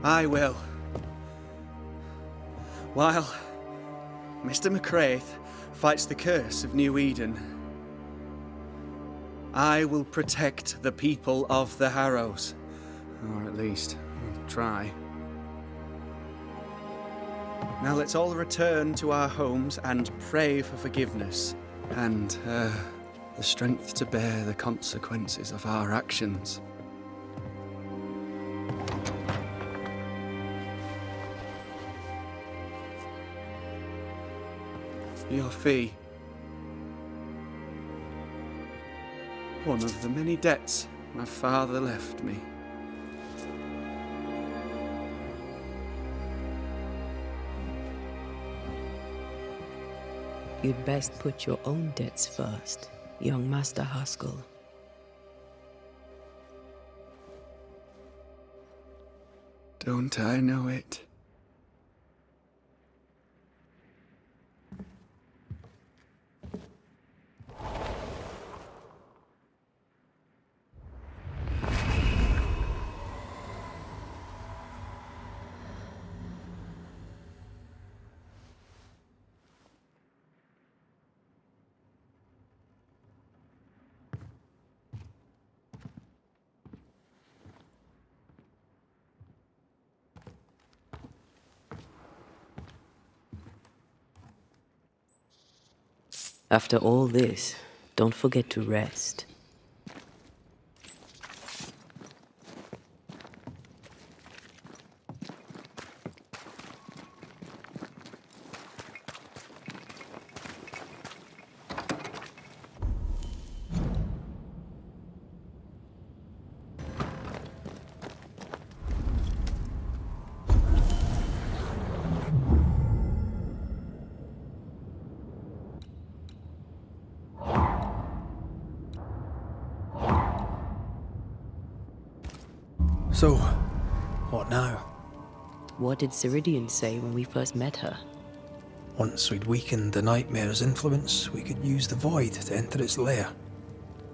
J: I will. While Mr. McCraith fights the curse of New Eden, I will protect the people of the Harrows. Or at least, I'll try. Now let's all return to our homes and pray for forgiveness and the strength to bear the consequences of our actions. Your fee. One of the many debts my father left me.
D: You'd best put your own debts first, young Master Haskell.
J: Don't I know it?
D: After all this, don't forget to rest.
C: So, what now?
D: What did Ceridian say when we first met her?
C: Once we'd weakened the nightmare's influence, we could use the void to enter its lair.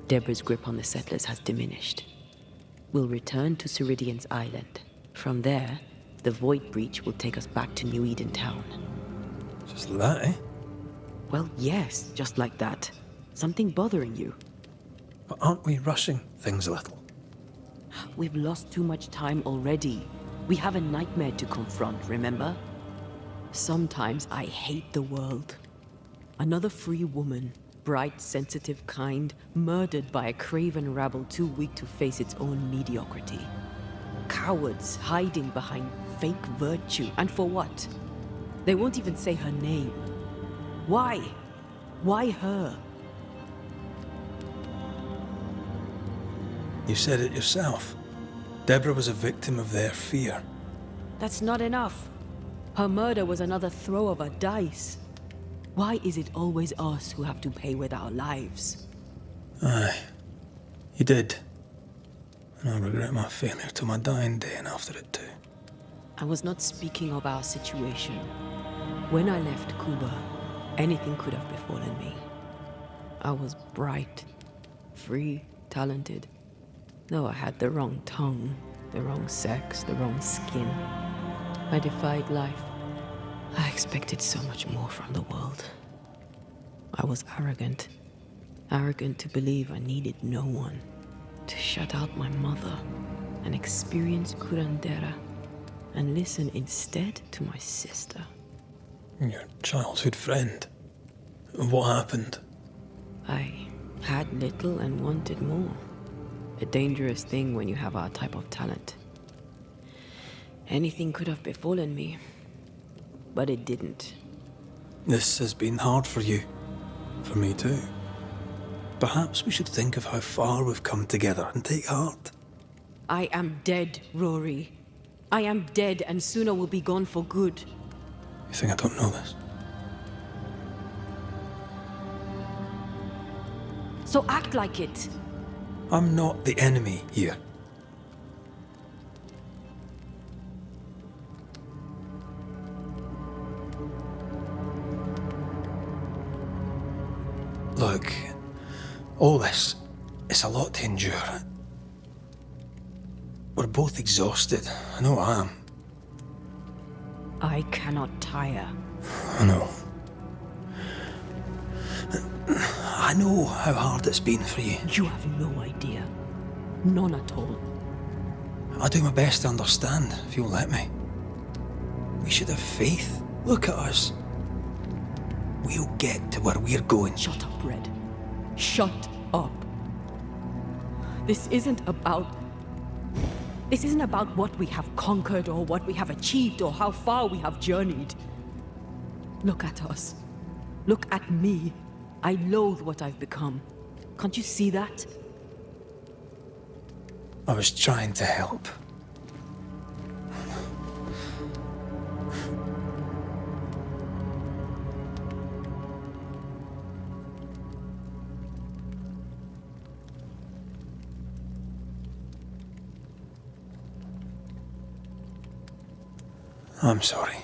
D: Deborah's grip on the settlers has diminished. We'll return to Ceridian's island. From there, the void breach will take us back to New Eden town.
C: Just like that, eh?
D: Well, yes, just like that. Something bothering you.
C: But aren't we rushing things a little?
D: We've lost too much time already. We have a nightmare to confront, remember? Sometimes I hate the world. Another free woman, bright, sensitive, kind, murdered by a craven rabble too weak to face its own mediocrity. Cowards hiding behind fake virtue. And for what? They won't even say her name. Why? Why her?
C: You said it yourself. Deborah was a victim of their fear.
D: That's not enough. Her murder was another throw of a dice. Why is it always us who have to pay with our lives?
C: Aye. You did. And I regret my failure to my dying day and after it too.
D: I was not speaking of our situation. When I left Cuba, anything could have befallen me. I was bright, free, talented. Though I had the wrong tongue, the wrong sex, the wrong skin. I defied life. I expected so much more from the world. I was arrogant. Arrogant to believe I needed no one. To shut out my mother and experience curandera. And listen instead to my sister.
C: Your childhood friend. What happened?
D: I had little and wanted more. A dangerous thing when you have our type of talent. Anything could have befallen me, but it didn't.
C: This has been hard for you. For me too. Perhaps we should think of how far we've come together and take heart.
D: I am dead, Rory. I am dead, and sooner will be gone for good.
C: You think I don't know this?
D: So act like it.
C: I'm not the enemy here. Look, all this, it's a lot to endure. We're both exhausted. I know I am.
D: I cannot tire.
C: I know. I know how hard it's been for you.
D: You have no idea. None at all.
C: I'll do my best to understand, if you'll let me. We should have faith. Look at us. We'll get to where we're going.
D: Shut up, Red. Shut up. This isn't about what we have conquered or what we have achieved or how far we have journeyed. Look at us. Look at me. I loathe what I've become. Can't you see that?
C: I was trying to help. I'm sorry.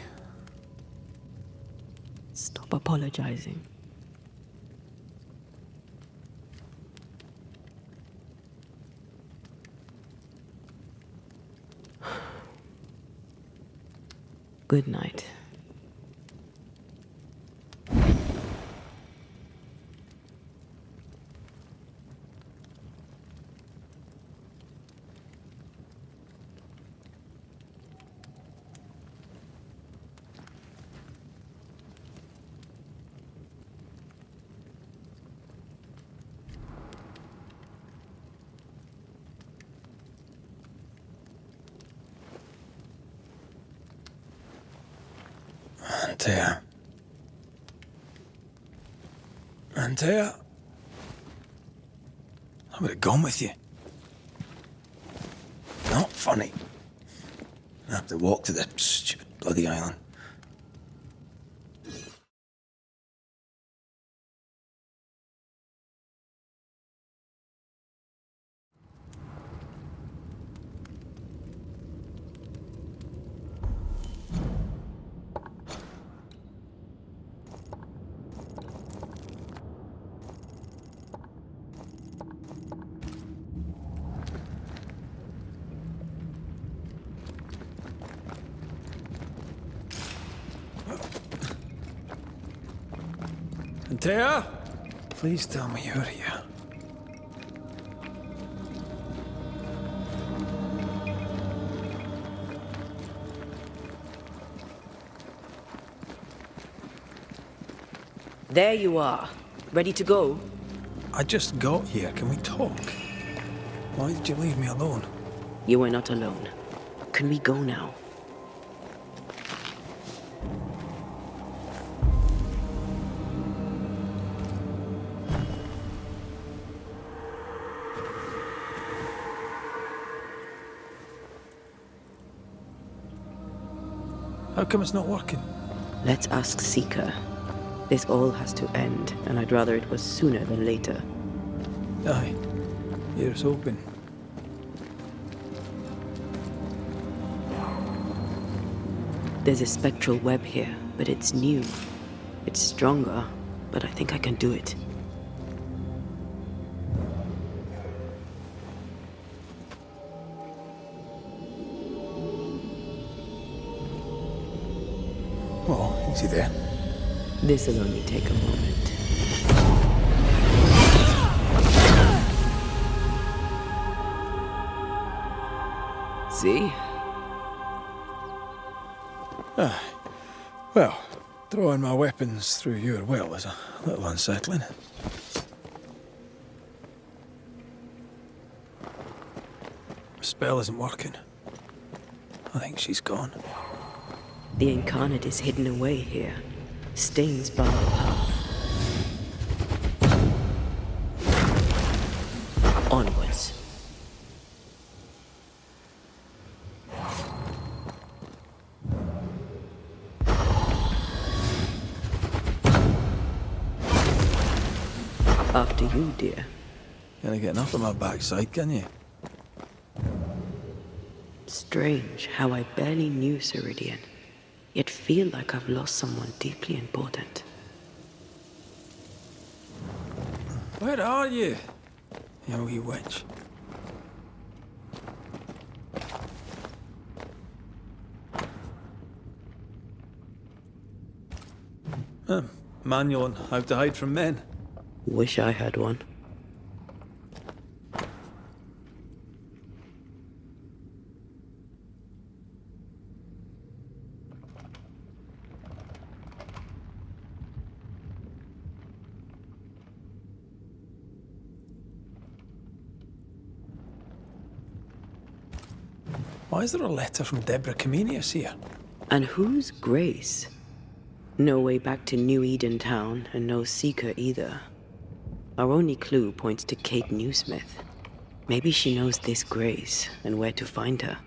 D: Stop apologizing. Good night.
C: Antea. I would have gone with you. Not funny. I have to walk to the stupid bloody island. Antea? Please tell me you're here.
D: There you are. Ready to go?
C: I just got here. Can we talk? Why did you leave me alone?
D: You were not alone. Can we go now?
C: How come it's not working?
D: Let's ask Seeker. This all has to end, and I'd rather it was sooner than later.
C: Aye. Here's hoping.
D: There's a spectral web here, but it's new. It's stronger, but I think I can do it.
C: Well, easy there.
D: This'll only take a moment. See?
C: Well, throwing my weapons through your will is a little unsettling. The spell isn't working. I think she's gone.
D: The incarnate is hidden away here. Stains bar the path. Onwards. After you, dear.
C: Can't get enough of my backside, can you?
D: Strange how I barely knew Ceridian, yet feel like I've lost someone deeply important.
C: Where are you? You wee witch. Manual on how to hide from men.
D: Wish I had one.
C: Why is there a letter from Deborah Comenius here?
D: And who's Grace? No way back to New Eden Town, and no Seeker either. Our only clue points to Kate Newsmith. Maybe she knows this Grace, and where to find her.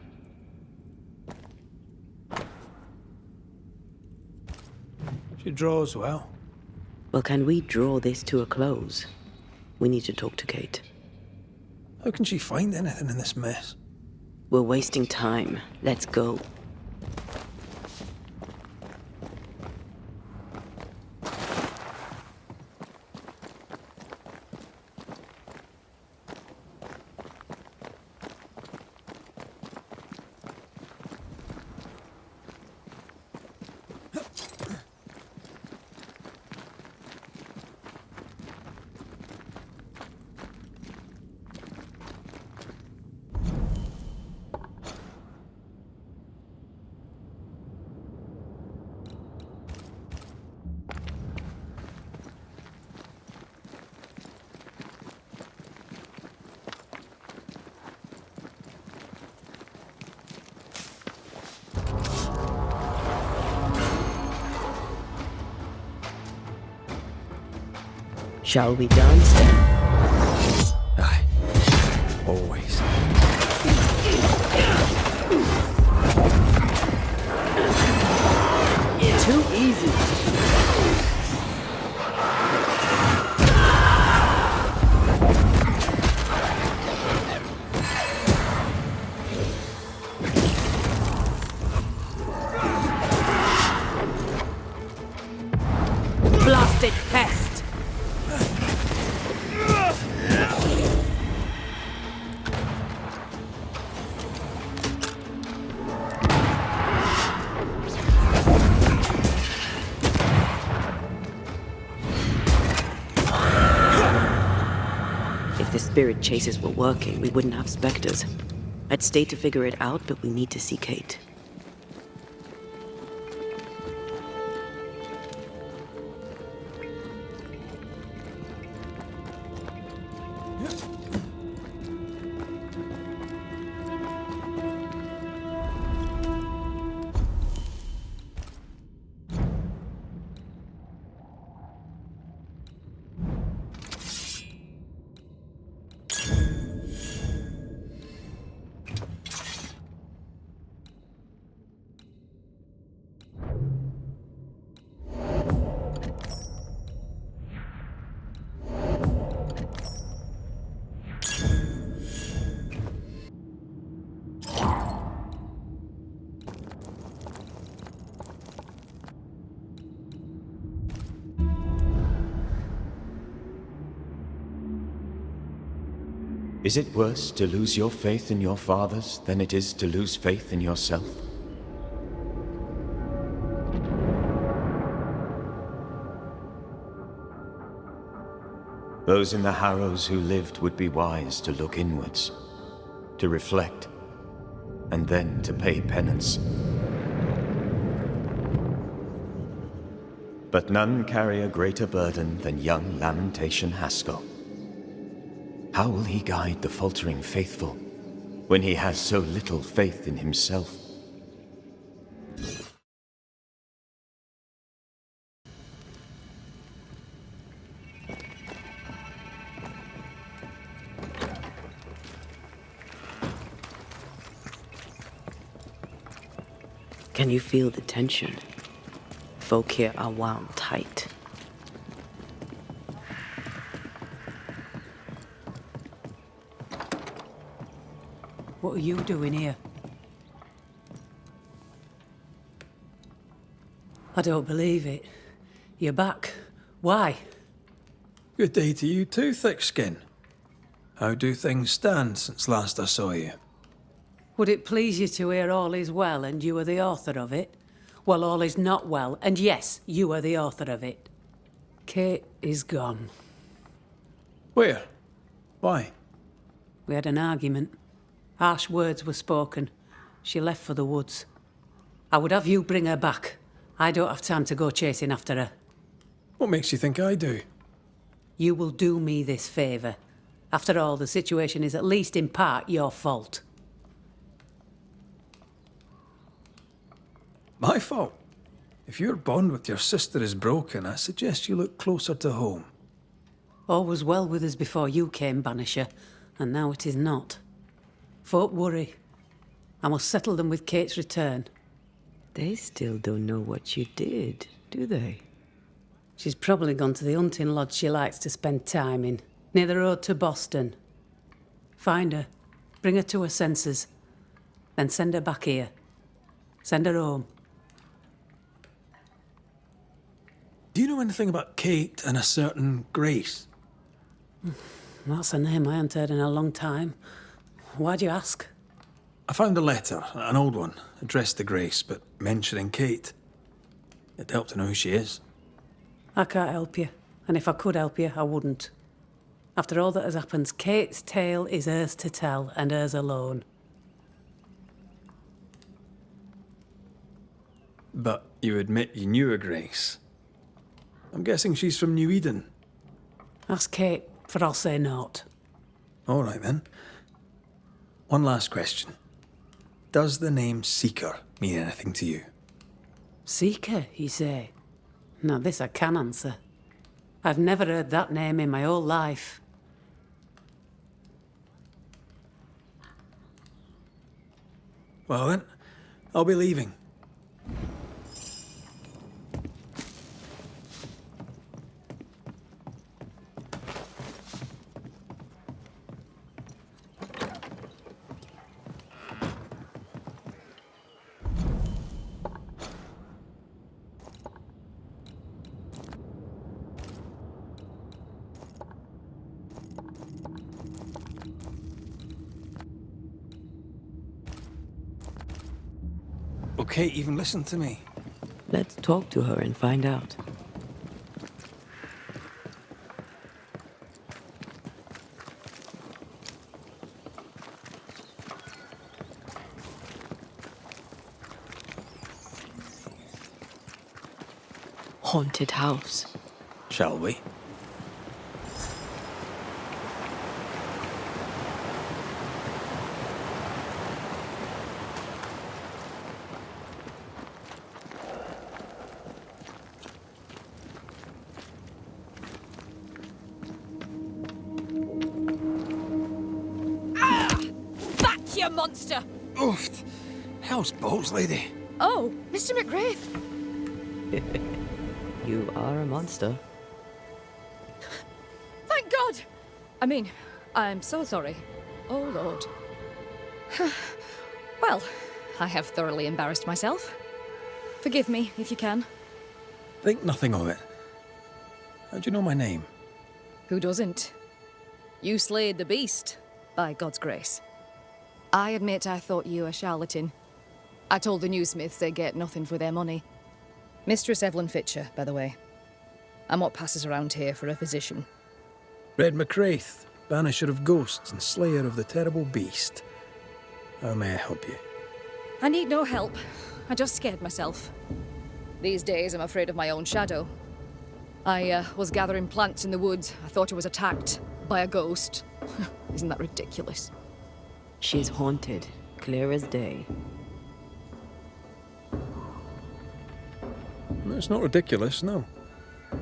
C: She draws well.
D: Well, can we draw this to a close? We need to talk to Kate.
C: How can she find anything in this mess?
D: We're wasting time. Let's go. Shall we dance then?
C: Aye. Always.
D: Too easy. Blasted pest! spirit chases were working, we wouldn't have specters. I'd stay to figure it out, but we need to see Kate.
G: Is it worse to lose your faith in your fathers than it is to lose faith in yourself? Those in the Harrows who lived would be wise to look inwards, to reflect, and then to pay penance. But none carry a greater burden than young Lamentation Haskell. How will he guide the faltering faithful when he has so little faith in himself?
D: Can you feel the tension? Folk here are wound tight.
B: What are you doing here? I don't believe it. You're back. Why?
C: Good day to you too, Thickskin. How do things stand since last I saw you?
B: Would it please you to hear all is well and you are the author of it? Well, all is not well, and yes, you are the author of it. Kate is gone.
C: Where? Why?
B: We had an argument. Harsh words were spoken. She left for the woods. I would have you bring her back. I don't have time to go chasing after her.
C: What makes you think I do?
B: You will do me this favour. After all, the situation is at least in part your fault.
C: My fault? If your bond with your sister is broken, I suggest you look closer to home.
B: All was well with us before you came, Banisher, and now it is not. Folk worry. I must settle them with Kate's return.
D: They still don't know what you did, do they?
B: She's probably gone to the hunting lodge she likes to spend time in, near the road to Boston. Find her, bring her to her senses, then send her back here. Send her home.
C: Do you know anything about Kate and a certain Grace?
B: That's a name I haven't heard in a long time. Why'd you ask?
C: I found a letter, an old one, addressed to Grace, but mentioning Kate. It'd help to know who she is.
B: I can't help you, and if I could help you, I wouldn't. After all that has happened, Kate's tale is hers to tell, and hers alone.
C: But you admit you knew a Grace. I'm guessing she's from New Eden.
B: Ask Kate, for I'll say naught.
C: All right, then. One last question. Does the name Seeker mean anything to you?
B: Seeker, you say? Now this I can answer. I've never heard that name in my whole life.
C: Well then, I'll be leaving. Okay, even listen to me.
D: Let's talk to her and find out. haunted house.
C: Shall we?
O: Back, you monster!
C: Oof! How's balls, lady?
O: Oh, Mr. McGrath.
D: You are a monster.
O: Thank God! I mean, I'm so sorry. Oh, Lord. Well, I have thoroughly embarrassed myself. Forgive me, if you can.
C: Think nothing of it. How do you know my name?
O: Who doesn't? You slayed the beast, by God's grace. I admit I thought you a charlatan. I told the newsmiths they get nothing for their money. Mistress Evelyn Fitcher, by the way. I'm what passes around here for a physician.
C: Red McCraith, banisher of ghosts and slayer of the terrible beast. How may I help you?
O: I need no help. I just scared myself. These days, I'm afraid of my own shadow. I was gathering plants in the woods. I thought I was attacked by a ghost. Isn't that ridiculous?
D: She's haunted, clear as day.
C: It's not ridiculous, no.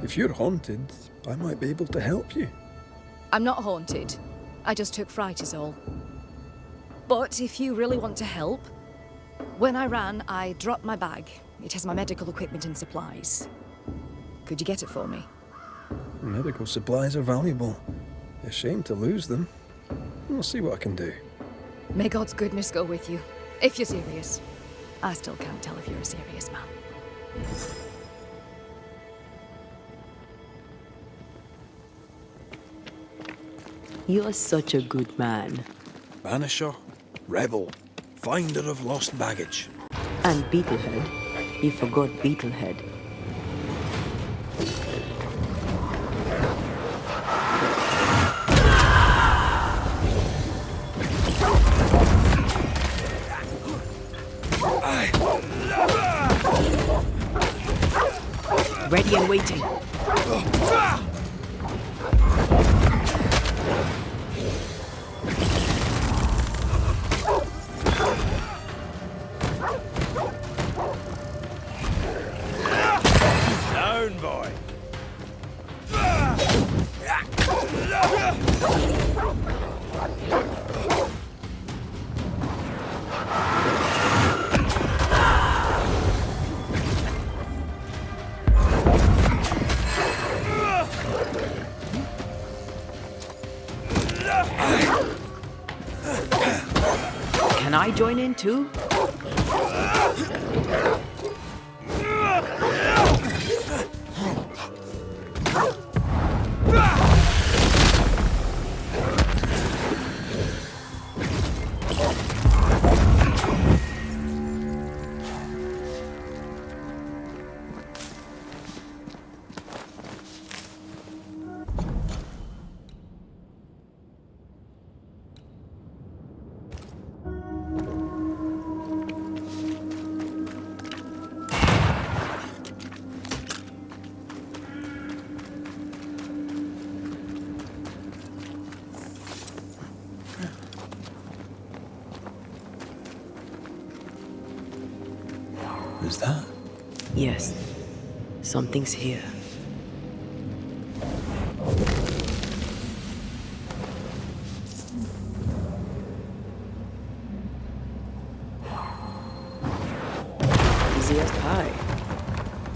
C: If you're haunted, I might be able to help you.
O: I'm not haunted. I just took fright is all. But if you really want to help, when I ran, I dropped my bag. It has my medical equipment and supplies. Could you get it for me?
C: Medical supplies are valuable. A shame to lose them. I'll see what I can do.
O: May God's goodness go with you, if you're serious. I still can't tell if you're a serious man.
D: You're such a good man.
C: Banisher, rebel, finder of lost baggage.
D: And Beetlehead. You forgot Beetlehead. Ready and waiting.
H: Down, boy.
D: Can I join in too?
C: Is that?
D: Yes. Something's here. Easy as pie.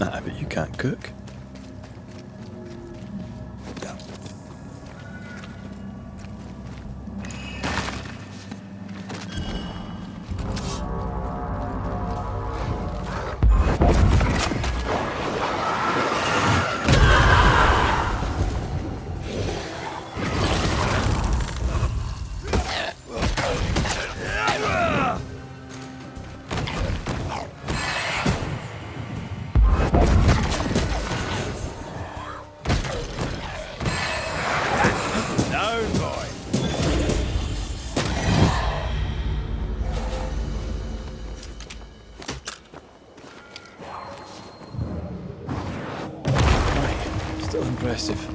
C: Nah, but you can't cook. Impressive.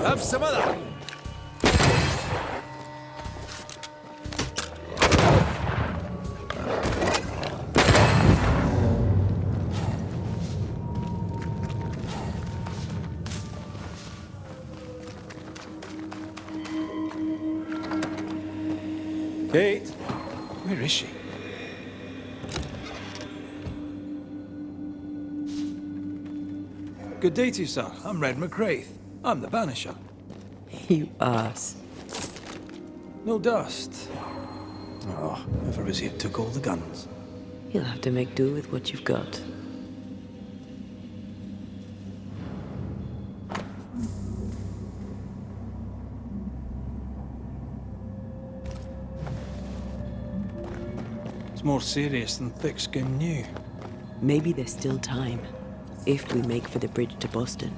H: Have some of that.
C: Kate, where is she? Good day to you, sir. I'm Red McWraith. I'm the Banisher.
D: You ass.
C: No dust. Oh, whoever was here took all the guns.
D: You'll have to make do with what you've got.
C: It's more serious than thick-skinned knew.
D: Maybe there's still time, if we make for the bridge to Boston.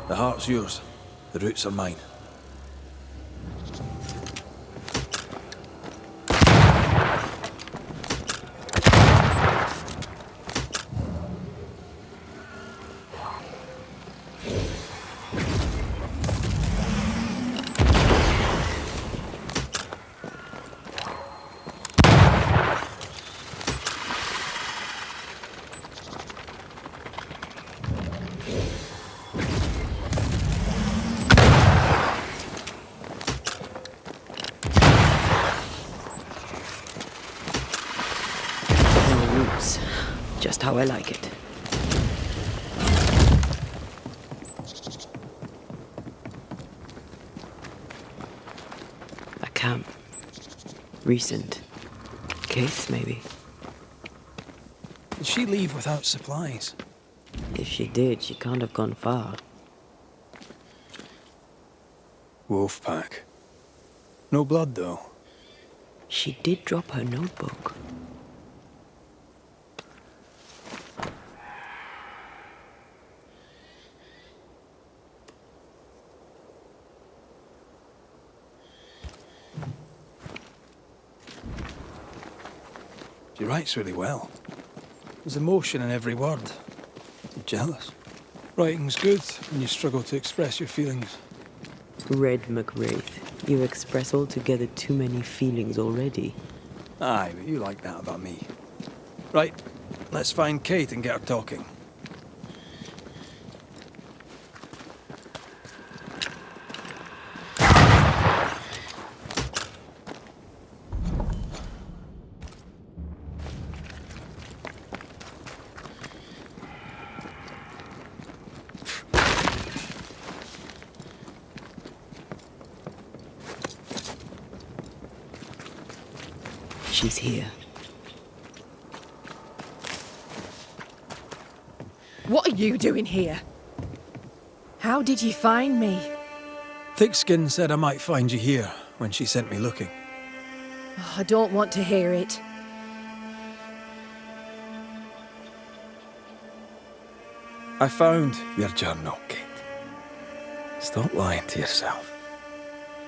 C: The heart's yours. The roots are mine.
D: Just how I like it. A camp. Recent. Case, maybe.
C: Did she leave without supplies?
D: If she did, she can't have gone far.
C: Wolf pack. No blood, though.
D: She did drop her notebook.
C: She writes really well. There's emotion in every word. I'm jealous. Writing's good when you struggle to express your feelings.
D: Red McWraith, you express altogether too many feelings already.
C: Aye, but you like that about me. Right, let's find Kate and get her talking.
D: She's here.
F: What are you doing here? How did you find me?
C: Thickskin said I might find you here when she sent me looking.
M: Oh, I don't want to hear it.
C: I found your journal, Kate. Stop lying to yourself.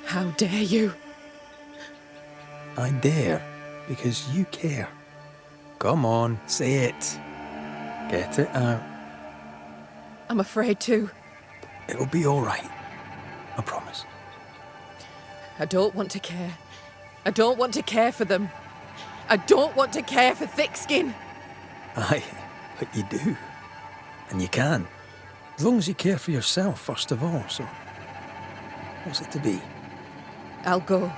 M: How dare you?
C: I dare, because you care. Come on, say it. Get it out.
M: I'm afraid to.
C: It'll be all right. I promise.
M: I don't want to care. I don't want to care for them. I don't want to care for Thickskin.
C: Aye, but you do. And you can. As long as you care for yourself, first of all, so... What's it to be?
M: I'll go.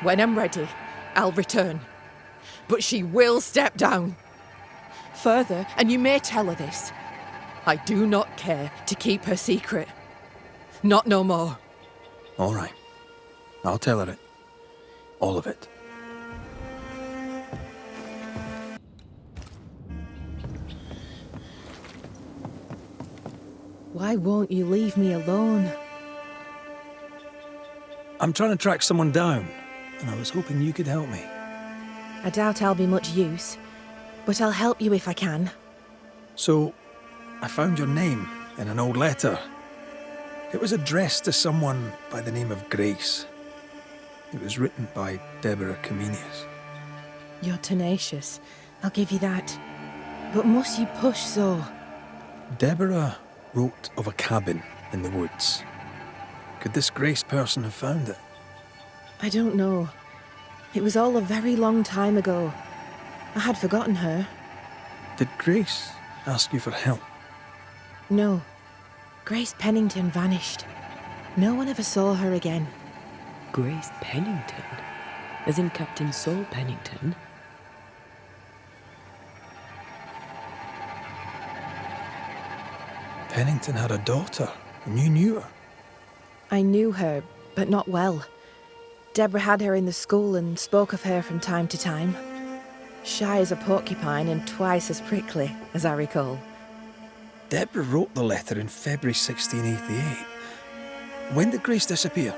M: When I'm ready, I'll return. But she will step down. Further, and you may tell her this, I do not care to keep her secret. Not no more.
C: All right. I'll tell her it. All of it.
M: Why won't you leave me alone?
C: I'm trying to track someone down, and I was hoping you could help me.
M: I doubt I'll be much use, but I'll help you if I can.
C: So, I found your name in an old letter. It was addressed to someone by the name of Grace. It was written by Deborah Comenius.
M: You're tenacious, I'll give you that. But must you push so?
C: Deborah wrote of a cabin in the woods. Could this Grace person have found it?
M: I don't know. It was all a very long time ago. I had forgotten her.
C: Did Grace ask you for help?
M: No. Grace Pennington vanished. No one ever saw her again.
D: Grace Pennington? As in Captain Saul Pennington?
C: Pennington had a daughter, and you knew her.
M: I knew her, but not well. Deborah had her in the school and spoke of her from time to time. Shy as a porcupine and twice as prickly, as I recall.
C: Deborah wrote the letter in February 1688. When did Grace disappear?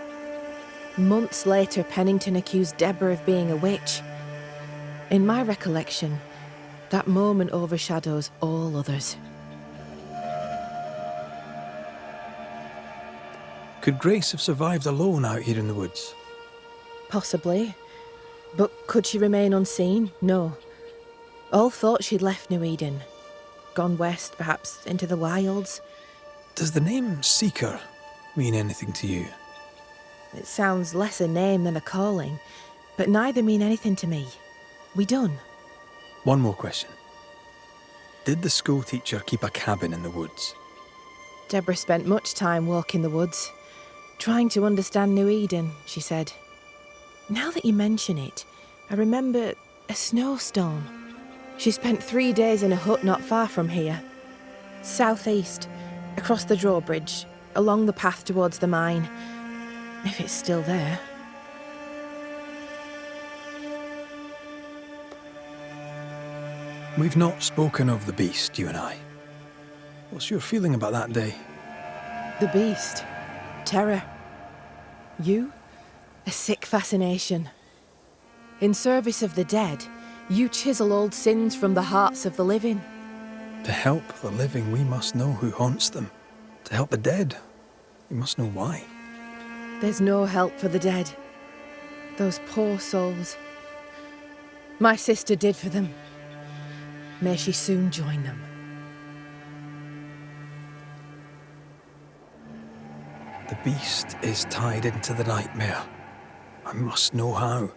M: Months later, Pennington accused Deborah of being a witch. In my recollection, that moment overshadows all others.
C: Could Grace have survived alone out here in the woods?
M: Possibly. But could she remain unseen? No. All thought she'd left New Eden. Gone west, perhaps into the wilds.
C: Does the name Seeker mean anything to you?
M: It sounds less a name than a calling, but neither mean anything to me. We done.
C: One more question. Did the school teacher keep a cabin in the woods?
M: Deborah spent much time walking the woods, trying to understand New Eden, she said. Now that you mention it, I remember a snowstorm. She spent 3 days in a hut not far from here. Southeast, across the drawbridge, along the path towards the mine. If it's still there.
C: We've not spoken of the beast, you and I. What's your feeling about that day?
M: The beast. Terror. You? A sick fascination. In service of the dead, you chisel old sins from the hearts of the living.
C: To help the living, we must know who haunts them. To help the dead, we must know why.
M: There's no help for the dead. Those poor souls. My sister did for them. May she soon join them.
C: The beast is tied into the nightmare. I must know how.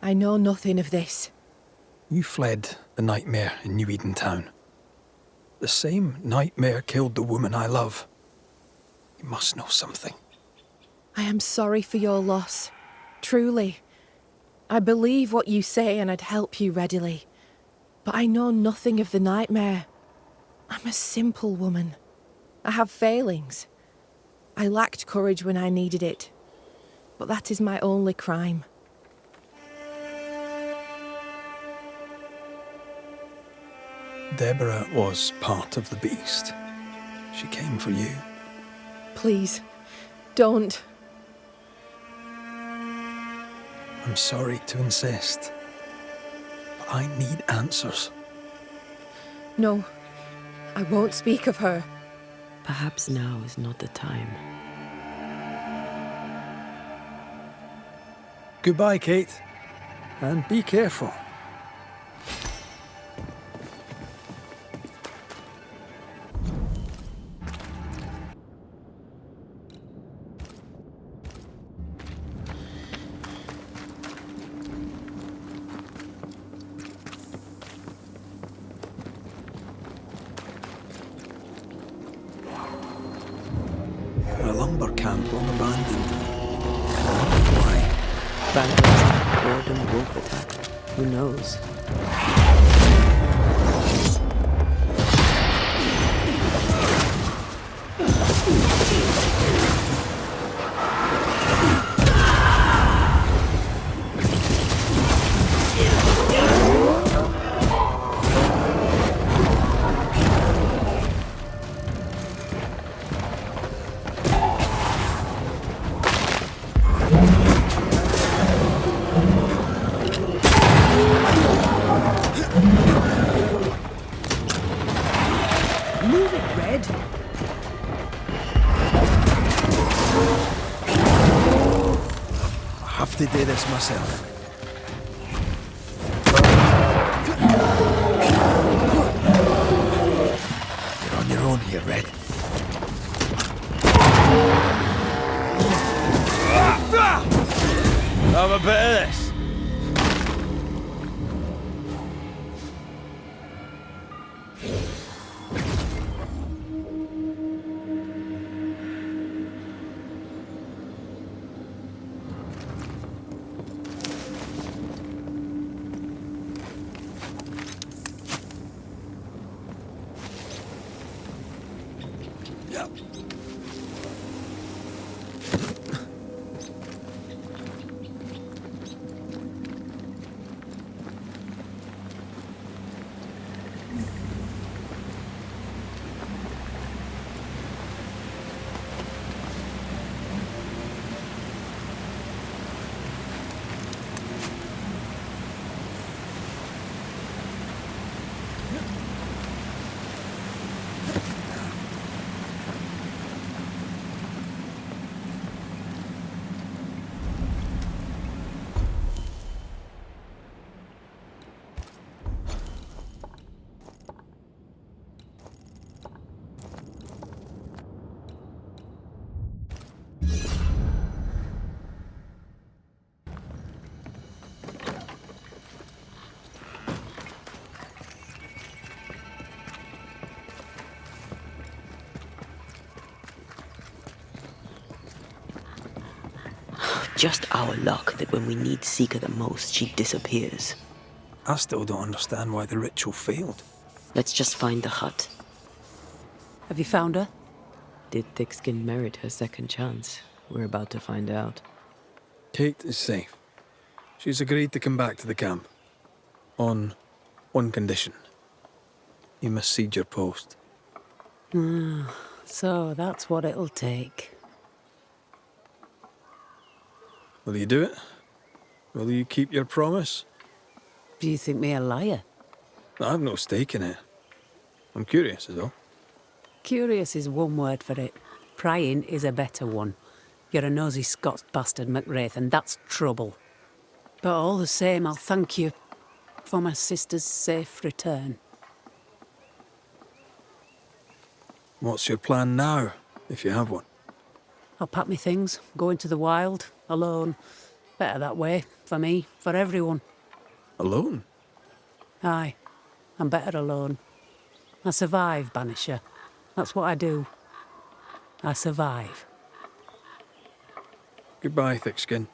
M: I know nothing of this.
C: You fled the nightmare in New Eden Town. The same nightmare killed the woman I love. You must know something.
M: I am sorry for your loss. Truly. I believe what you say and I'd help you readily. But I know nothing of the nightmare. I'm a simple woman. I have failings. I lacked courage when I needed it. But that is my only crime.
C: Deborah was part of the beast. She came for you.
M: Please,
P: Don't.
C: I'm sorry to insist, but I need answers.
P: No, I won't speak of her.
D: Perhaps now is not the time.
C: Goodbye, Kate. And be careful. A lumber camp long abandoned. Why?
D: Vandals, boredom, wolf attack. Who knows?
M: Move it, Red.
C: I have to do this myself. You're on your own here, Red.
H: Have a bit of this.
D: Just our luck that when we need Seeker the most, she disappears.
C: I still don't understand why the ritual failed.
D: Let's just find the hut.
B: Have you found her?
D: Did Thickskin merit her second chance? We're about to find out.
C: Kate is safe. She's agreed to come back to the camp. On one condition. You must cede your post.
B: So that's what it'll take.
C: Will you do it? Will you keep your promise?
B: Do you think me a liar?
C: I've no stake in it. I'm curious, is all.
B: Curious is one word for it. Prying is a better one. You're a nosy Scots bastard, McWraith, and that's trouble. But all the same, I'll thank you for my sister's safe return.
C: What's your plan now, if you have one?
B: I'll pack me things, go into the wild, alone. Better that way, for me, for everyone.
C: Alone?
B: Aye, I'm better alone. I survive, Banisher. That's what I do. I survive.
C: Goodbye, Thickskin.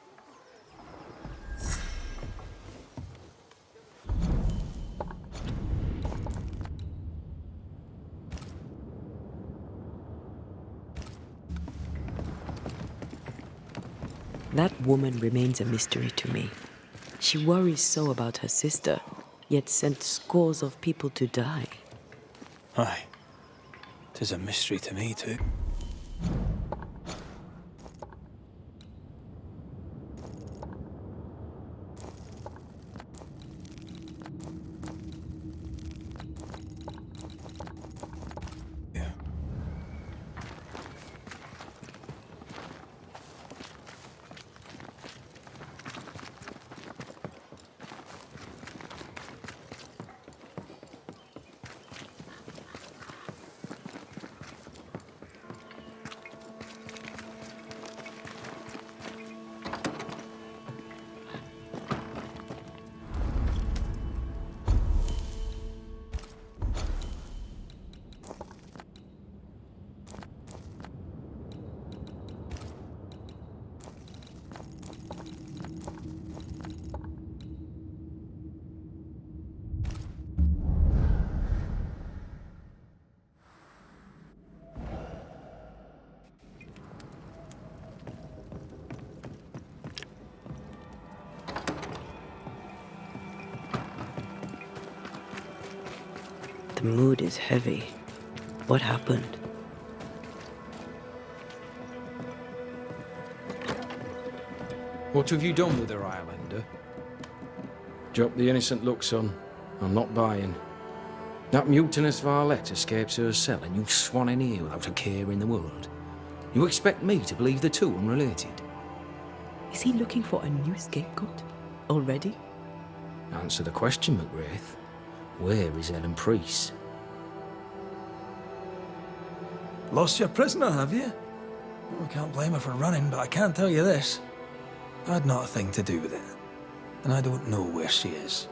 D: That woman remains a mystery to me. She worries so about her sister, yet sent scores of people to die.
C: Aye. 'Tis a mystery to me, too.
D: That mood is heavy. What happened?
S: What have you done with her, Islander? Drop the innocent look, son. I'm not buying. That mutinous varlet escapes her cell and you swan in here without a care in the world. You expect me to believe the two unrelated?
D: Is he looking for a new scapegoat? Already?
S: Answer the question, McGrath. Where is Ellen Priest?
C: Lost your prisoner, have you? I can't blame her for running, but I can't tell you this. I had not a thing to do with it. And I don't know where she is.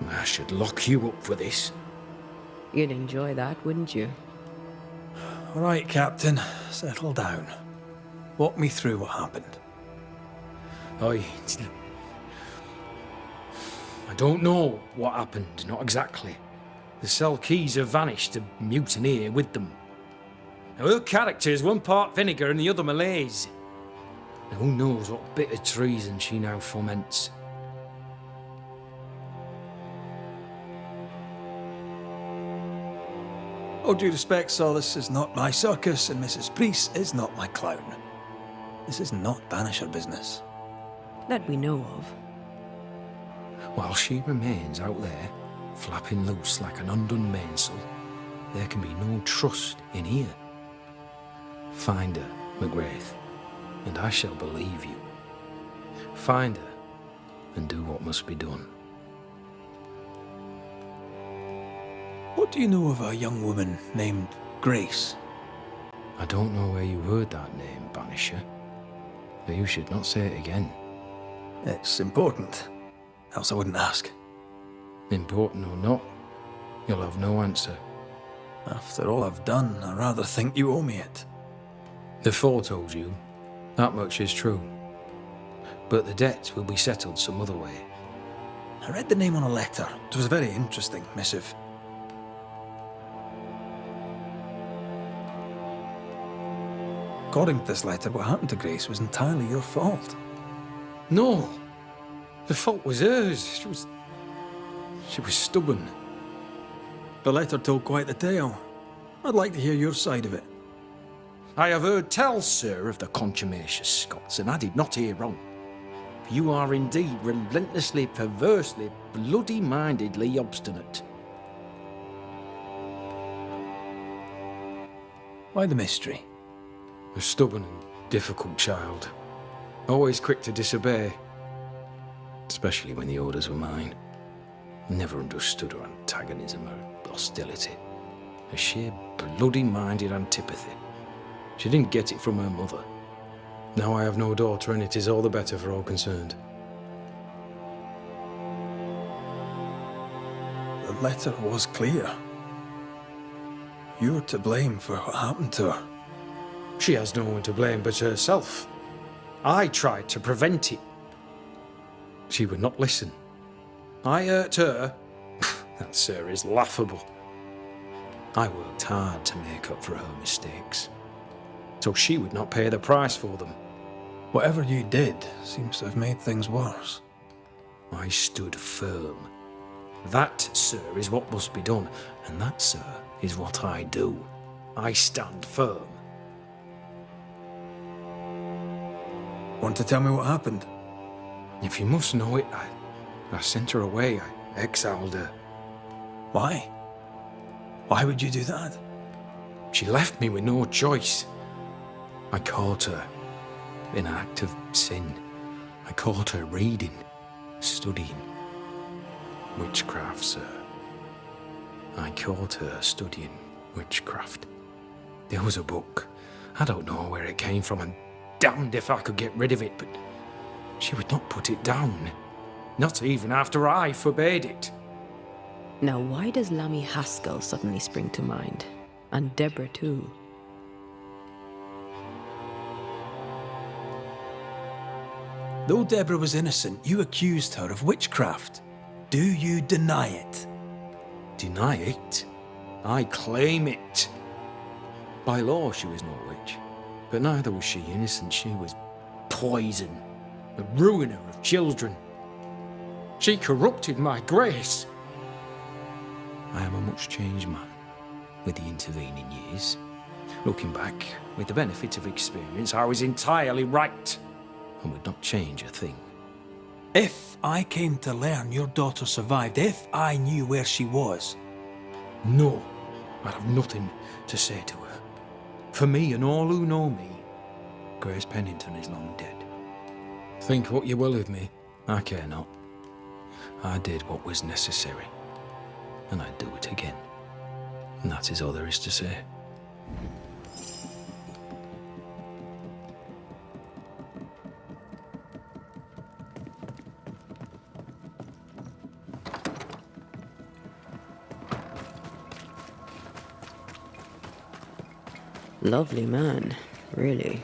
S: I should lock you up for this.
D: You'd enjoy that, wouldn't you?
C: All right, Captain. Settle down. Walk me through what happened.
S: I don't know what happened, not exactly. The cell keys have vanished, a mutineer with them. Now, her character is one part vinegar and the other malaise. And who knows what bitter treason she now foments.
C: All due respect, Saul, this is not my circus, and Mrs. Priest is not my clown. This is not Banisher business.
D: That we know of.
S: While she remains out there, flapping loose like an undone mainsail, there can be no trust in here. Find her, McGrath, and I shall believe you. Find her, and do what must be done.
C: What do you know of a young woman named Grace?
S: I don't know where you heard that name, Banisher, but you should not say it again.
C: It's important, else I wouldn't ask.
S: Important or not, you'll have no answer.
C: After all I've done, I rather think you owe me it.
S: The Four told you, that much is true. But the debt will be settled some other way.
C: I read the name on a letter. It was a very interesting missive. According to this letter, what happened to Grace was entirely your fault.
S: No! The fault was hers. She was stubborn.
C: The letter told quite the tale. I'd like to hear your side of it.
S: I have heard tell, sir, of the contumacious Scots, and I did not hear wrong. You are indeed relentlessly, perversely, bloody-mindedly obstinate.
C: Why the mystery?
S: A stubborn and difficult child. Always quick to disobey. Especially when the orders were mine. Never understood her antagonism or hostility. A sheer bloody-minded antipathy. She didn't get it from her mother. Now I have no daughter, and it is all the better for all concerned.
C: The letter was clear. You're to blame for what happened to her.
S: She has no one to blame but herself. I tried to prevent it. She would not listen. I hurt her. That, sir, is laughable. I worked hard to make up for her mistakes, so she would not pay the price for them.
C: Whatever you did seems to have made things worse.
S: I stood firm. That, sir, is what must be done, and that, sir, is what I do. I stand firm.
C: Want to tell me what happened?
S: If you must know it, I sent her away. I exiled her.
C: Why? Why would you do that?
S: She left me with no choice. I caught her in an act of sin. I caught her reading, studying. Witchcraft, sir. I caught her studying witchcraft. There was a book. I don't know where it came from, and damned if I could get rid of it, but she would not put it down. Not even after I forbade it.
D: Now, why does Lammy Haskell suddenly spring to mind? And Deborah, too.
C: Though Deborah was innocent, you accused her of witchcraft. Do you deny it?
S: Deny it? I claim it. By law, she was no witch. But neither was she innocent. She was poison, a ruiner of children. She corrupted my grace. I am a much changed man with the intervening years. Looking back, with the benefit of experience, I was entirely right and would not change a thing.
C: If I came to learn your daughter survived, if I knew where she was...
S: No, I'd have nothing to say to her. For me and all who know me, Grace Pennington is long dead. Think what you will of me, I care not. I did what was necessary, and I'd do it again. And that is all there is to say.
D: Lovely man, really.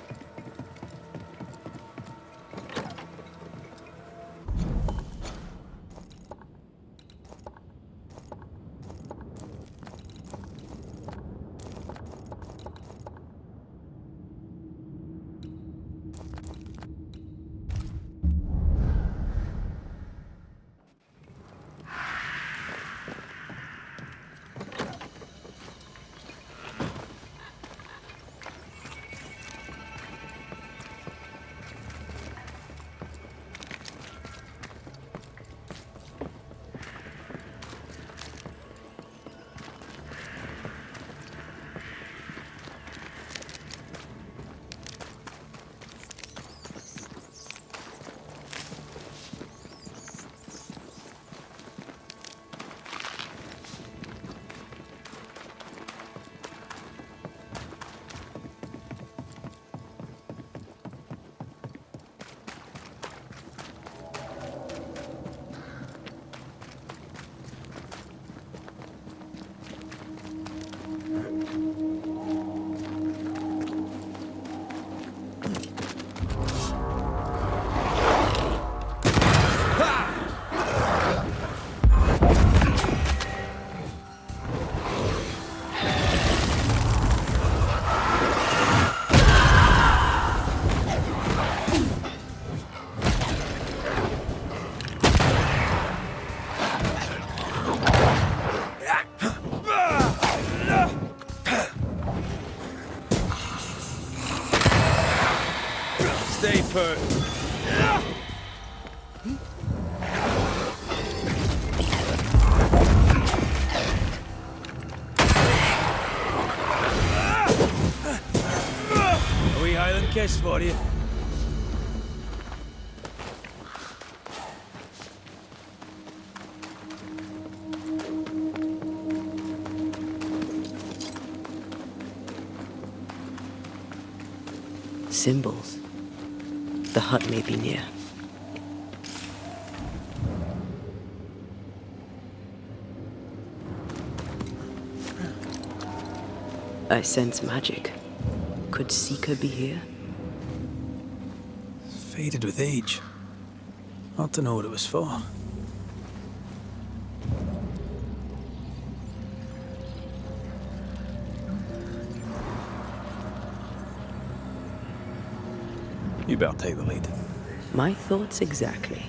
H: Stay put. A wee Highland kiss for you.
D: Symbols. The hut may be near. I sense magic. Could Seeker be here?
C: Faded with age. Hard to know what it was for. You better take the lead.
D: My thoughts exactly.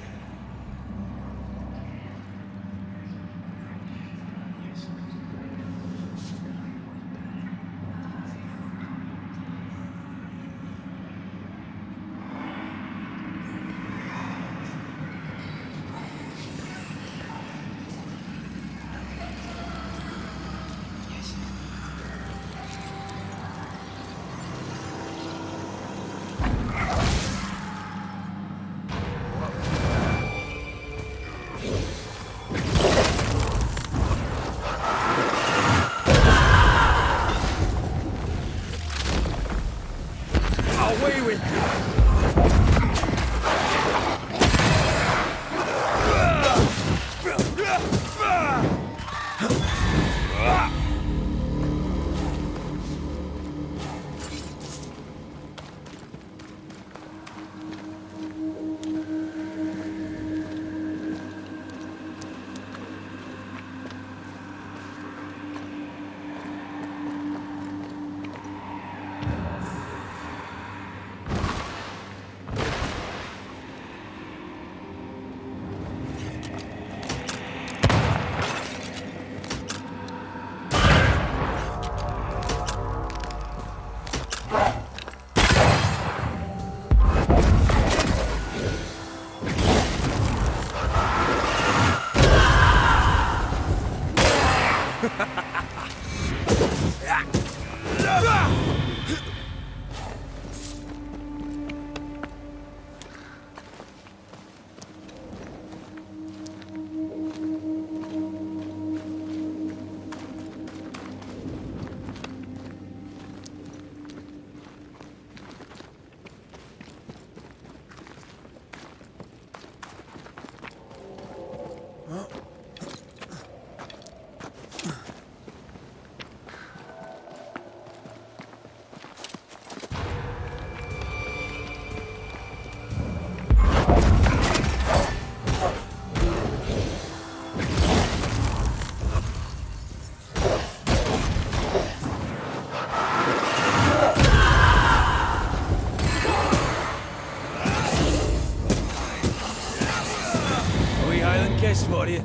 H: Away with you!
C: you?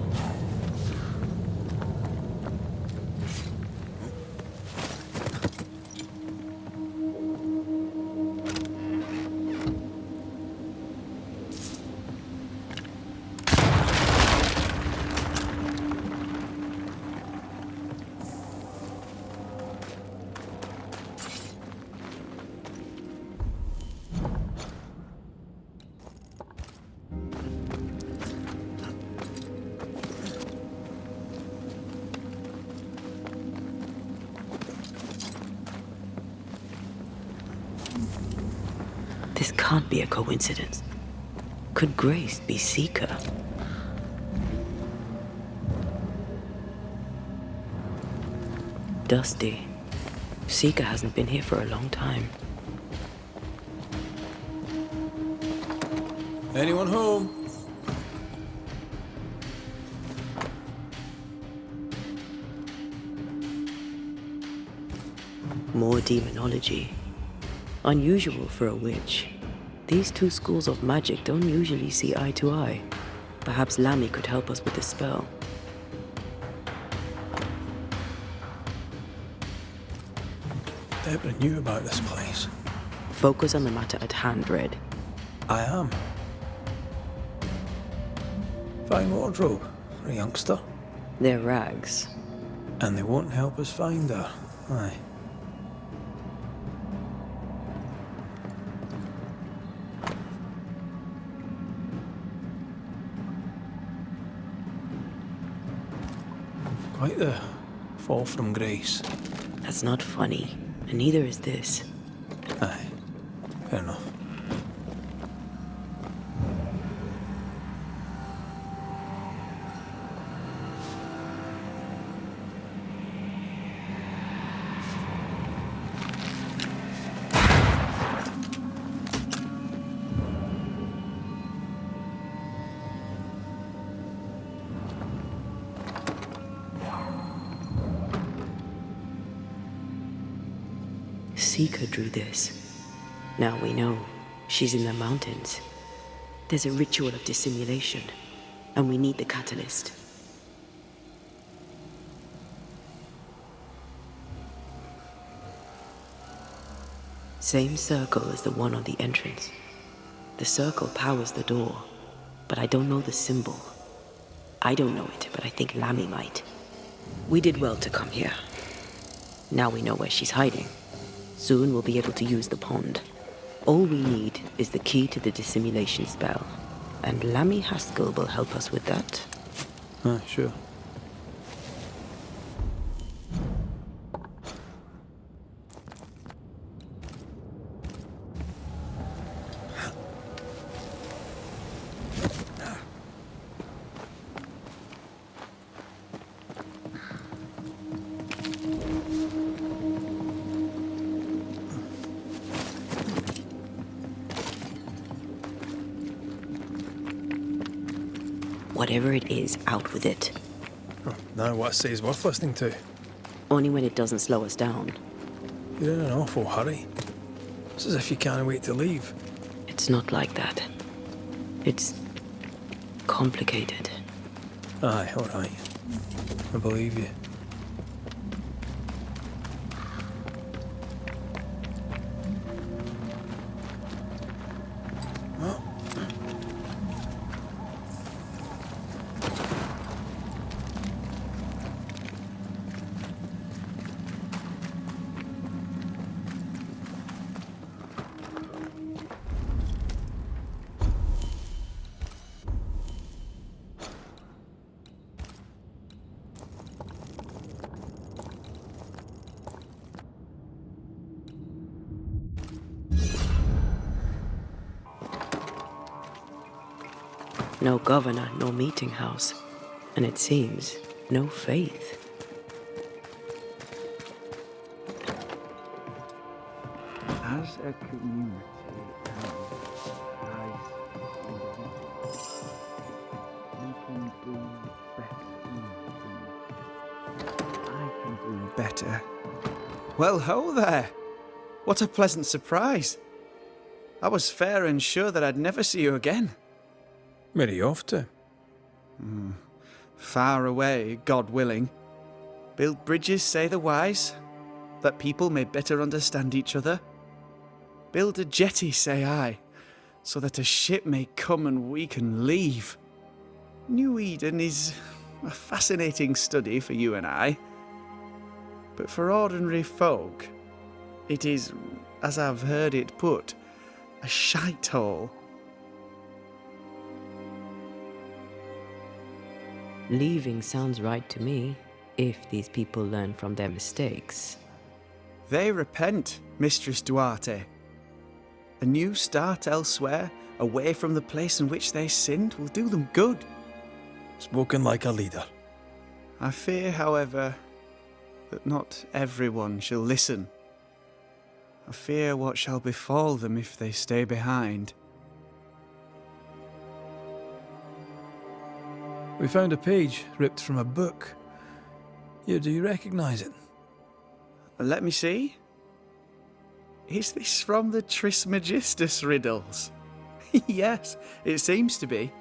D: This can't be a coincidence. Could Grace be Seeker? Dusty. Seeker hasn't been here for a long time.
C: Anyone home?
D: More demonology. Unusual for a witch. These two schools of magic don't usually see eye to eye. Perhaps Lammy could help us with the spell.
C: Deborah knew about this place.
D: Focus on the matter at hand, Red.
C: I am. Fine wardrobe for a youngster.
D: They're rags.
C: And they won't help us find her. Aye. Quite the fall from grace.
D: That's not funny, and neither is this.
C: Aye, fair enough.
D: Seeker drew this. Now we know she's in the mountains. There's a ritual of dissimulation, and we need the catalyst. Same circle as the one on the entrance. The circle powers the door, but I don't know the symbol. I don't know it, but I think Lammy might. We did well to come here. Now we know where she's hiding. Soon we'll be able to use the pond. All we need is the key to the dissimulation spell, and Lammy Haskell will help us with that.
C: Sure.
D: Whatever it is, out with it.
C: Oh, now what I say is worth listening to.
D: Only when it doesn't slow us down.
C: You're in an awful hurry. It's as if you can't wait to leave.
D: It's not like that. It's complicated.
C: Aye, all right. I believe you.
D: No governor, no meeting house. And it seems, no faith.
J: As a community, I can do better. Well, ho there! What a pleasant surprise. I was fair and sure that I'd never see you again.
C: Where are you off to?
J: Far away, God willing. Build bridges, say the wise, that people may better understand each other. Build a jetty, say I, so that a ship may come and we can leave. New Eden is a fascinating study for you and I. But for ordinary folk, it is, as I've heard it put, a shite hole.
D: Leaving sounds right to me, if these people learn from their mistakes.
J: They repent, Mistress Duarte. A new start elsewhere, away from the place in which they sinned, will do them good.
C: Spoken like a leader.
J: I fear, however, that not everyone shall listen. I fear what shall befall them if they stay behind.
C: We found a page ripped from a book. Here, do you recognize it?
J: Let me see. Is this from the Trismegistus riddles? Yes, it seems to be.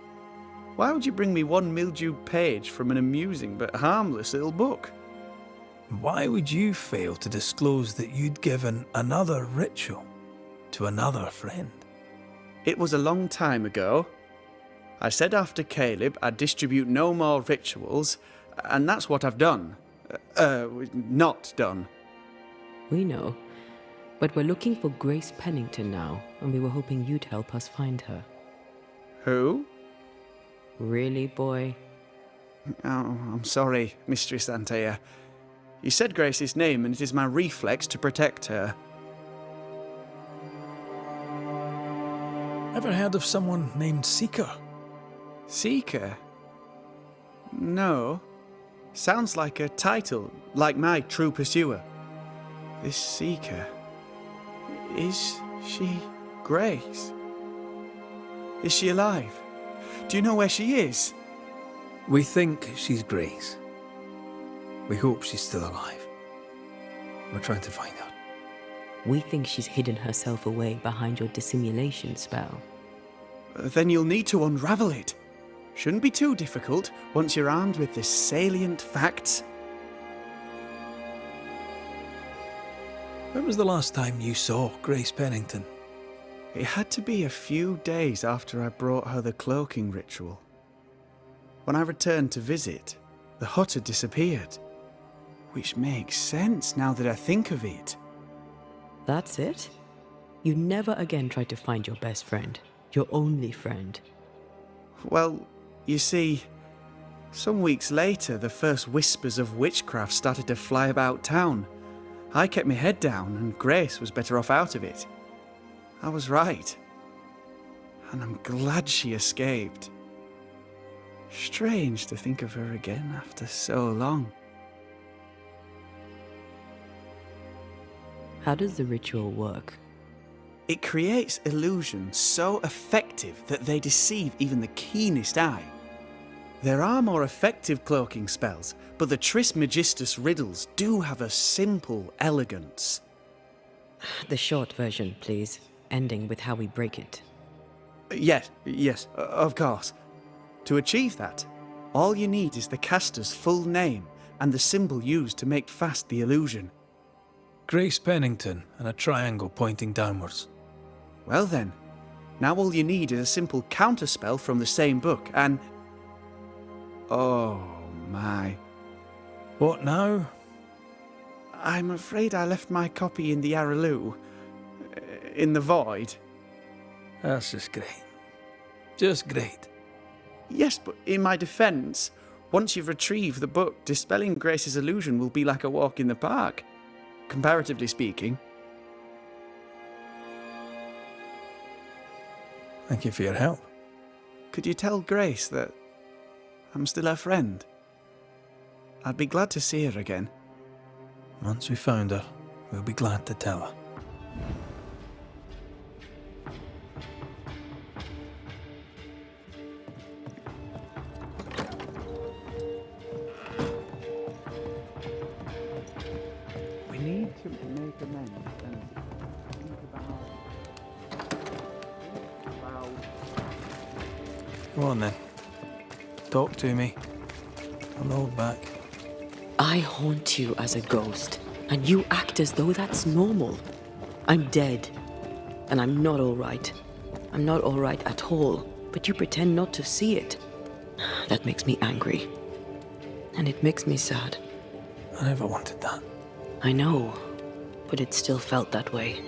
J: Why would you bring me one mildewed page from an amusing but harmless little book?
C: Why would you fail to disclose that you'd given another ritual to another friend?
J: It was a long time ago. I said after Caleb I'd distribute no more rituals, and that's what I've done. Not done.
D: We know. But we're looking for Grace Pennington now, and we were hoping you'd help us find her.
J: Who?
D: Really, boy?
J: Oh, I'm sorry, Mistress Antea. You said Grace's name, and it is my reflex to protect her.
C: Ever heard of someone named Seeker?
J: Seeker? No. Sounds like a title, like my true pursuer. This Seeker... Is she Grace? Is she alive? Do you know where she is?
C: We think she's Grace. We hope she's still alive. We're trying to find her.
D: We think she's hidden herself away behind your dissimulation spell.
J: Then you'll need to unravel it. Shouldn't be too difficult once you're armed with the salient facts.
C: When was the last time you saw Grace Pennington?
J: It had to be a few days after I brought her the cloaking ritual. When I returned to visit, the hut had disappeared. Which makes sense now that I think of it.
D: That's it? You never again tried to find your best friend, your only friend.
J: Well, you see, some weeks later the first whispers of witchcraft started to fly about town. I kept my head down and Grace was better off out of it. I was right. And I'm glad she escaped. Strange to think of her again after so long.
D: How does the ritual work?
J: It creates illusions so effective that they deceive even the keenest eye. There are more effective cloaking spells, but the Trismegistus riddles do have a simple elegance.
D: The short version, please, ending with how we break it.
J: Yes, of course. To achieve that, all you need is the caster's full name and the symbol used to make fast the illusion.
C: Grace Pennington and a triangle pointing downwards.
J: Well then, now all you need is a simple counterspell from the same book and... Oh my.
C: What now?
J: I'm afraid I left my copy in the Araloo. In the void.
C: That's just great. Just great.
J: Yes, but in my defence, once you've retrieved the book, dispelling Grace's illusion will be like a walk in the park. Comparatively speaking.
C: Thank you for your help.
J: Could you tell Grace that I'm still her friend? I'd be glad to see her again.
C: Once we found her, we'll be glad to tell her.
J: We need to make amends and think about...
C: Go on then. Talk to me. I'll hold back.
D: I haunt you as a ghost, and you act as though that's normal. I'm dead, and I'm not all right. I'm not all right at all, but you pretend not to see it. That makes me angry. And it makes me sad.
C: I never wanted that.
D: I know, but it still felt that way.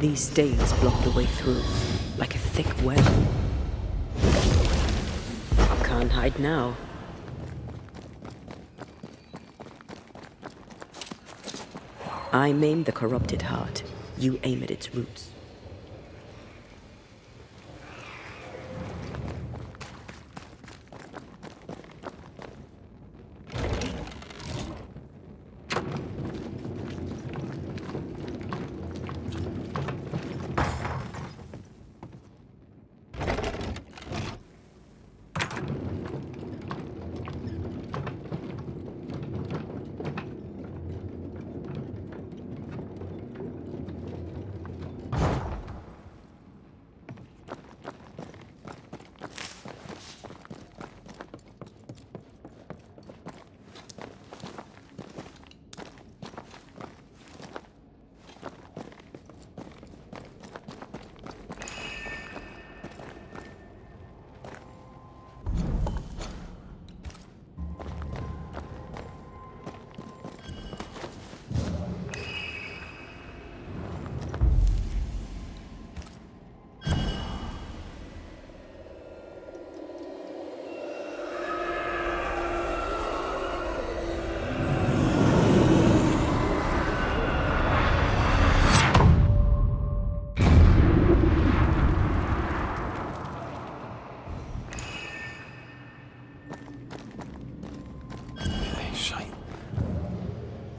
D: These stains block the way through, like a thick web. Can't hide now. I maim the corrupted heart. You aim at its roots.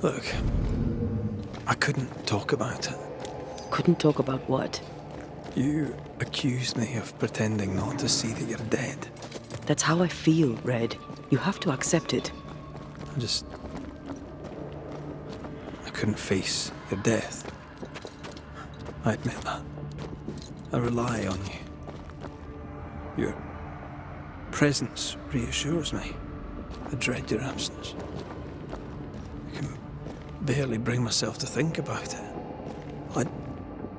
C: Look, I couldn't talk about it.
D: Couldn't talk about what?
C: You accused me of pretending not to see that you're dead.
D: That's how I feel, Red. You have to accept it.
C: I couldn't face your death. I admit that. I rely on you. Your presence reassures me. I dread your absence. I can barely bring myself to think about it. I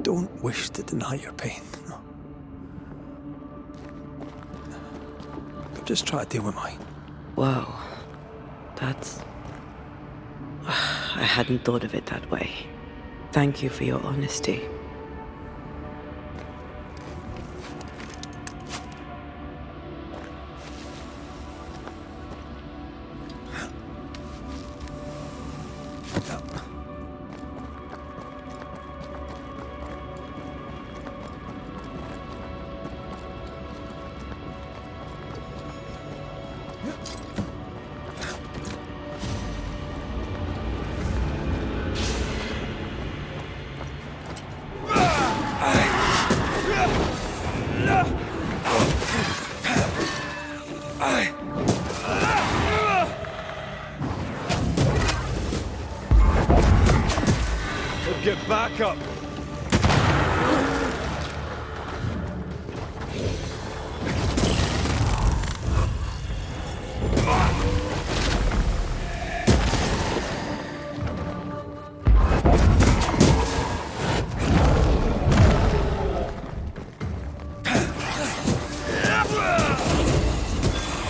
C: don't wish to deny your pain. No. But just try to deal with mine.
D: Wow. That's... I hadn't thought of it that way. Thank you for your honesty.
H: Get back up!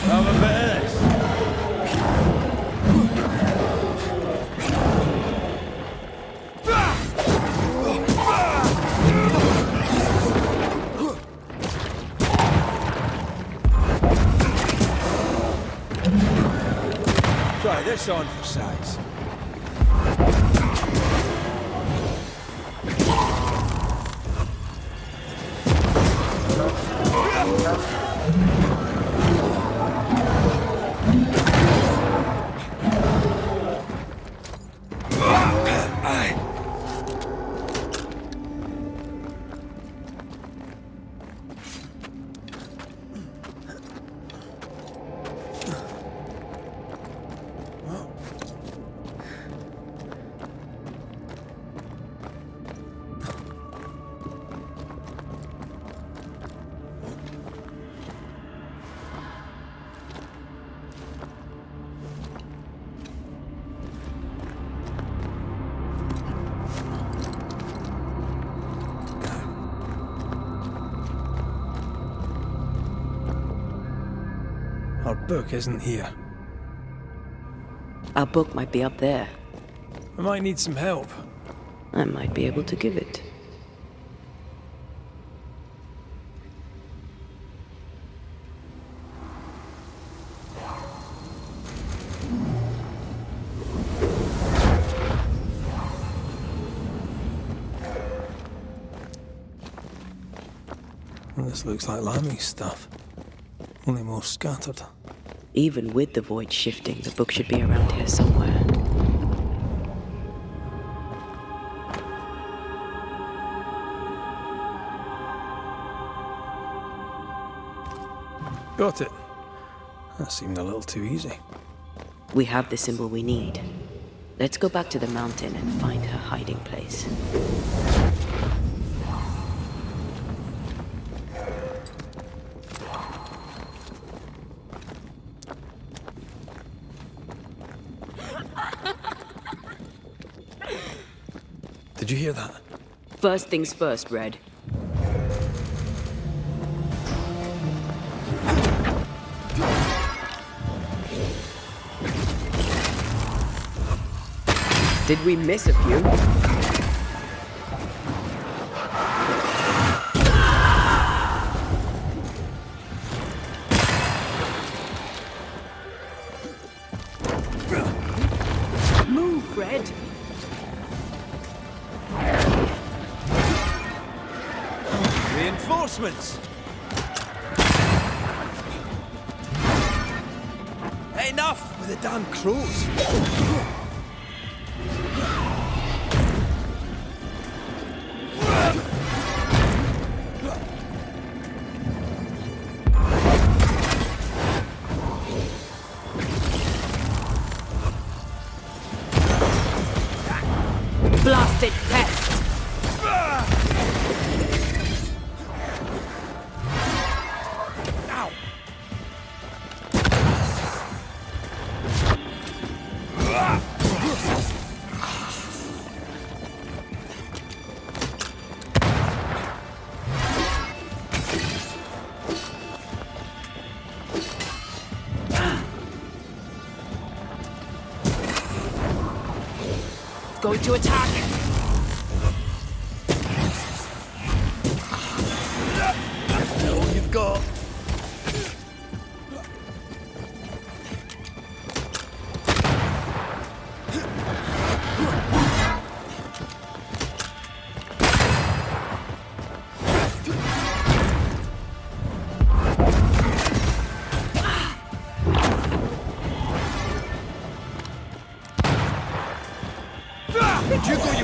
H: Have a bit of this.
C: Press on for size. Our book isn't here.
D: Our book might be up there.
C: I might need some help.
D: I might be able to give it.
C: Well, this looks like Lammy's stuff. Only more scattered.
D: Even with the void shifting, the book should be around here somewhere.
C: Got it. That seemed a little too easy.
D: We have the symbol we need. Let's go back to the mountain and find her hiding place.
C: Did you hear that?
D: First things first, Red. Did we miss a few? Move, Red.
H: Reinforcements! Enough with the damn crows!
D: Blasted pest! Going to attack!
H: All you've got. You got your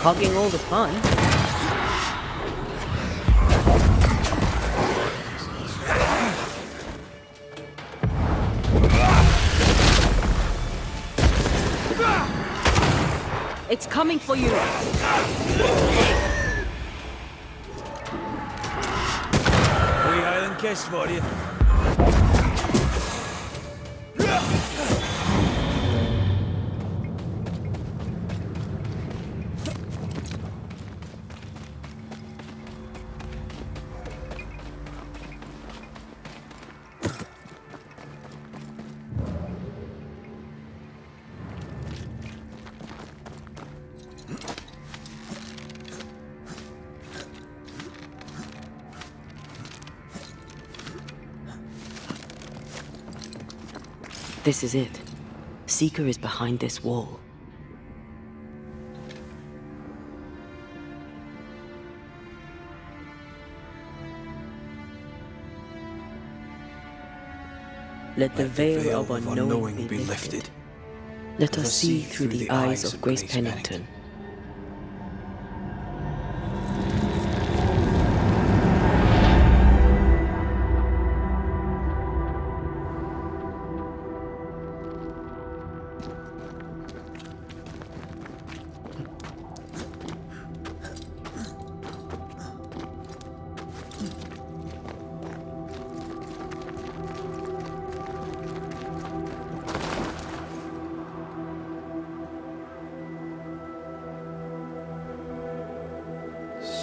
D: hogging all the fun. It's coming for you.
C: Wee Highland kiss for you.
D: This is it. Seeker is behind this wall. Let the veil of unknowing be lifted. Let us see through the eyes of Grace Pennington.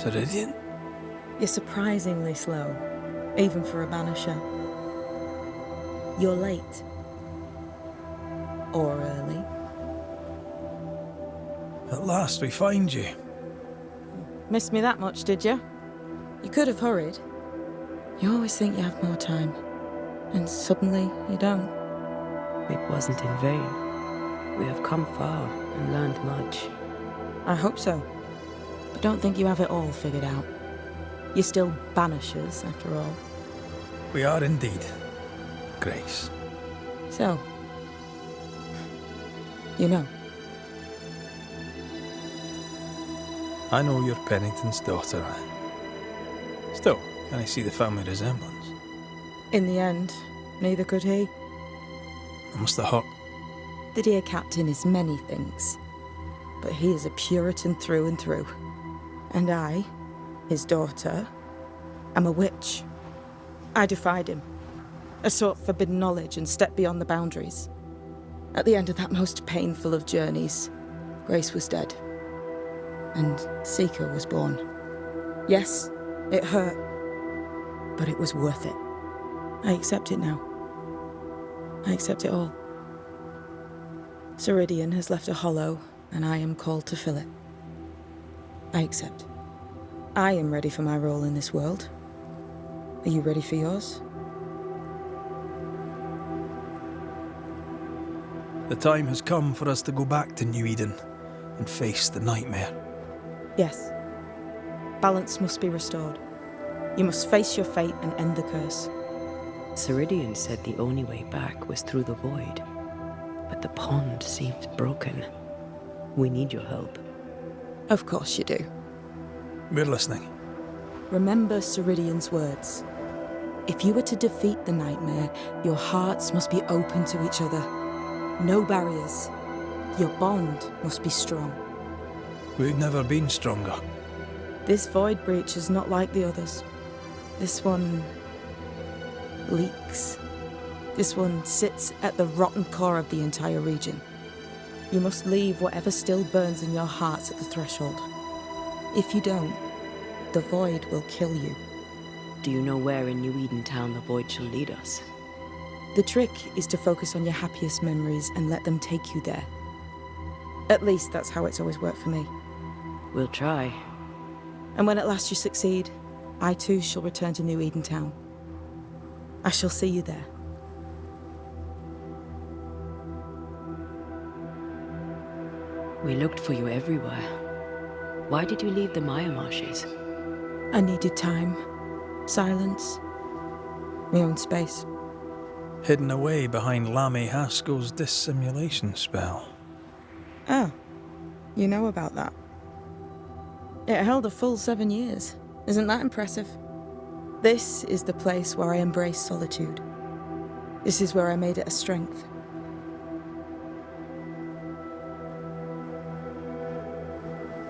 C: Ceridian?
E: You're surprisingly slow, even for a banisher. You're late. Or early.
C: At last we find you.
E: Missed me that much, did you? You could have hurried. You always think you have more time, and suddenly you don't.
D: It wasn't in vain. We have come far and learned much.
E: I hope so. But don't think you have it all figured out. You're still banishers, after all.
C: We are indeed, Grace.
E: So, you know.
C: I know you're Pennington's daughter. Still, can I see the family resemblance?
E: In the end, neither could he.
C: It must have hurt.
E: The dear captain is many things, but he is a Puritan through and through. And I, his daughter, am a witch. I defied him. I sought forbidden knowledge and stepped beyond the boundaries. At the end of that most painful of journeys, Grace was dead. And Seeker was born. Yes, it hurt, but it was worth it. I accept it now. I accept it all. Ceridian has left a hollow, and I am called to fill it. I accept. I am ready for my role in this world. Are you ready for yours?
C: The time has come for us to go back to New Eden and face the nightmare.
E: Yes. Balance must be restored. You must face your fate and end the curse.
D: Ceridian said the only way back was through the void. But the pond seems broken. We need your help.
E: Of course you do.
C: We're listening.
E: Remember Ceridian's words. If you were to defeat the nightmare, your hearts must be open to each other. No barriers. Your bond must be strong.
C: We've never been stronger.
E: This void breach is not like the others. This one leaks. This one sits at the rotten core of the entire region. You must leave whatever still burns in your hearts at the threshold. If you don't, the void will kill you.
D: Do you know where in New Eden Town the void shall lead us?
E: The trick is to focus on your happiest memories and let them take you there. At least that's how it's always worked for me.
D: We'll try.
E: And when at last you succeed, I too shall return to New Eden Town. I shall see you there.
D: We looked for you everywhere. Why did you leave the Maya marshes?
E: I needed time, silence, my own space.
C: Hidden away behind Lammy Haskell's dissimulation spell.
E: Oh, you know about that? It held a full 7 years. Isn't that impressive? This is the place where I embraced solitude. This is where I made it a strength.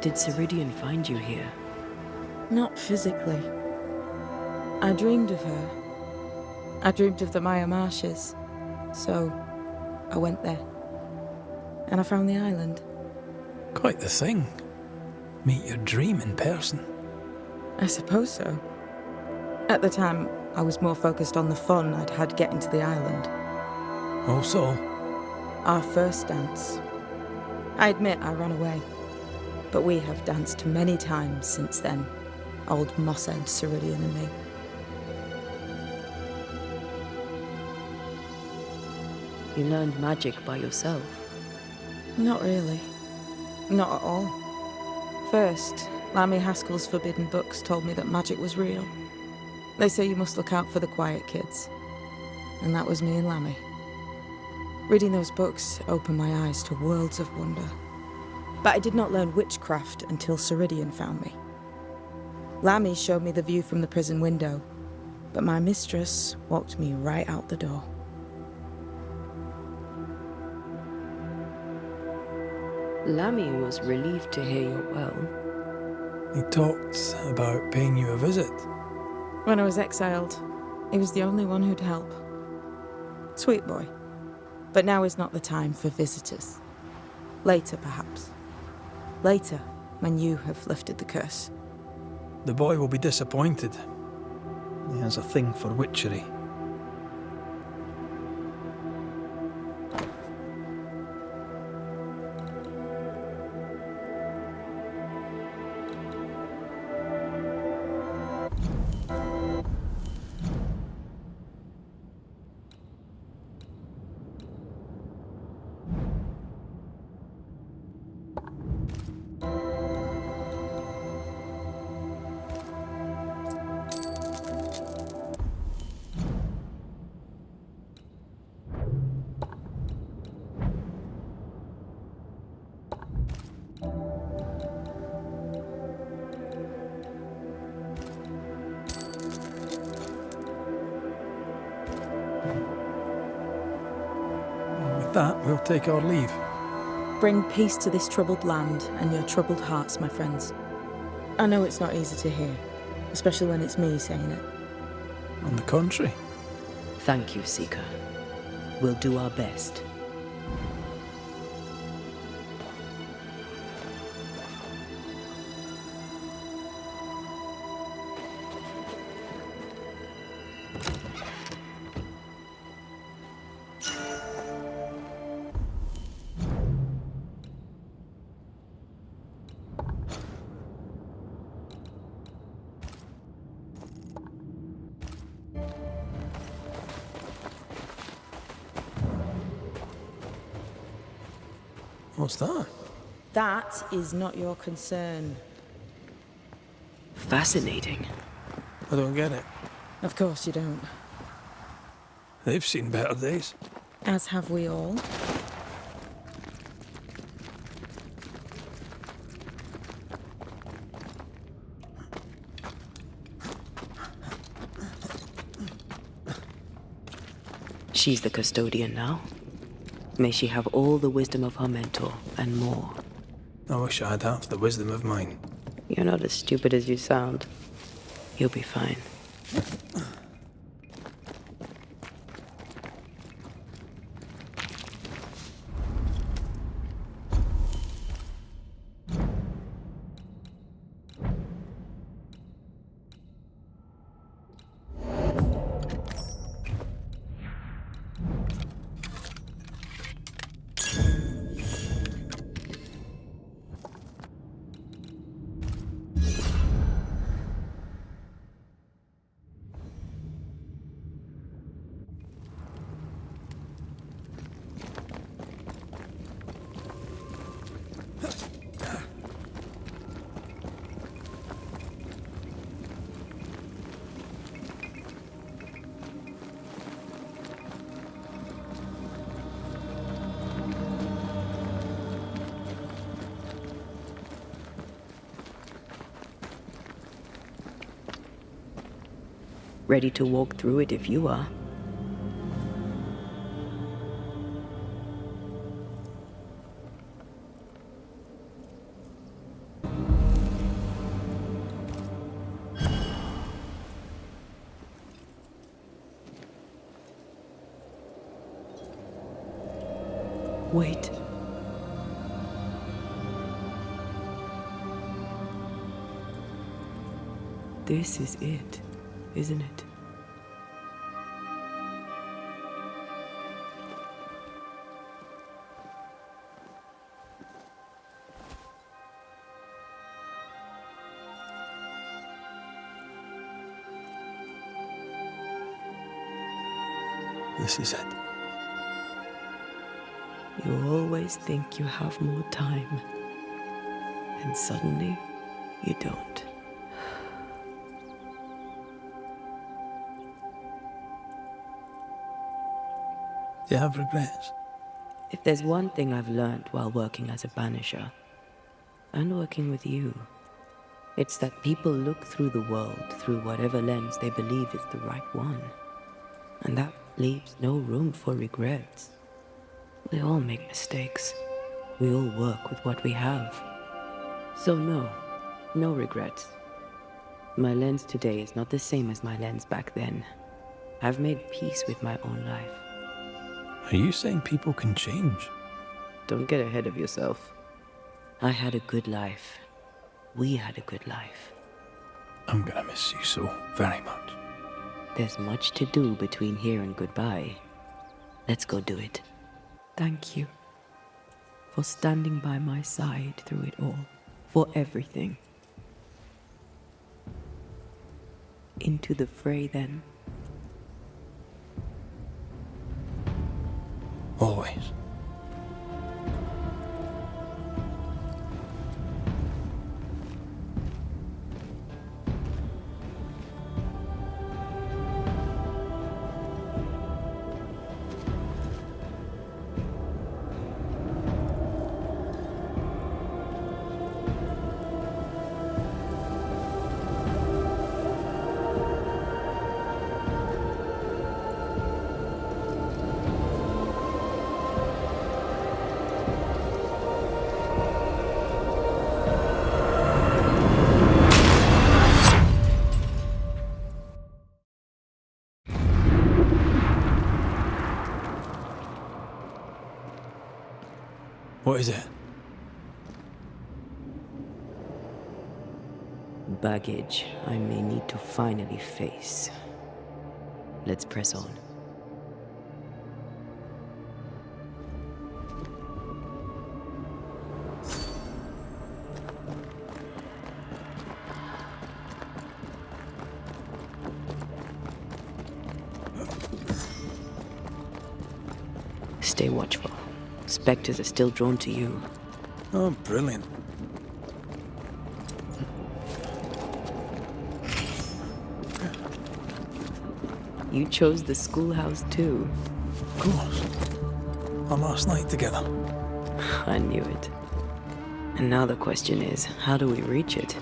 D: Did Ceridian find you here?
E: Not physically. I dreamed of her. I dreamed of the Maya marshes. So, I went there. And I found the island.
C: Quite the thing. Meet your dream in person.
E: I suppose so. At the time, I was more focused on the fun I'd had getting to the island.
C: Also?
E: Our first dance. I admit I ran away. But we have danced many times since then. Old moss-head Ceridian and me.
D: You learned magic by yourself?
E: Not really. Not at all. First, Lammy Haskell's forbidden books told me that magic was real. They say you must look out for the quiet kids. And that was me and Lammy. Reading those books opened my eyes to worlds of wonder. But I did not learn witchcraft until Ceridian found me. Lammy showed me the view from the prison window, but my mistress walked me right out the door.
D: Lammy was relieved to hear you're well.
C: He talked about paying you a visit.
E: When I was exiled, he was the only one who'd help. Sweet boy. But now is not the time for visitors. Later, perhaps. Later, when you have lifted the curse.
C: The boy will be disappointed. He has a thing for witchery. With that, we'll take our leave.
E: Bring peace to this troubled land and your troubled hearts, my friends. I know it's not easy to hear, especially when it's me saying it.
C: On the contrary.
D: Thank you, Seeker. We'll do our best.
C: What's that?
E: That is not your concern.
D: Fascinating.
C: I don't get it.
E: Of course you don't.
C: They've seen better days.
E: As have we all.
D: She's the custodian now. May she have all the wisdom of her mentor, and more.
C: I wish I had half the wisdom of mine.
D: You're not as stupid as you sound. You'll be fine. Ready to walk through it if you are. Wait. This is it, isn't it?
C: This is it.
D: You always think you have more time, and suddenly you don't.
C: Do you have regrets?
D: If there's one thing I've learned while working as a banisher, and working with you, it's that people look through the world through whatever lens they believe is the right one. And that leaves no room for regrets. We all make mistakes. We all work with what we have. So no regrets. My lens today is not the same as my lens back then. I've made peace with my own life.
C: Are you saying people can change?
D: Don't get ahead of yourself. I had a good life. We had a good life.
C: I'm gonna miss you so very much.
D: There's much to do between here and goodbye. Let's go do it. Thank you for standing by my side through it all, for everything. Into the fray, then.
C: Always. What is it?
D: Baggage I may need to finally face. Let's press on. Stay watchful. Spectres are still drawn to you.
C: Oh, brilliant.
D: You chose the schoolhouse too.
C: Of course. Our last night together.
D: I knew it. And now the question is, how do we reach it?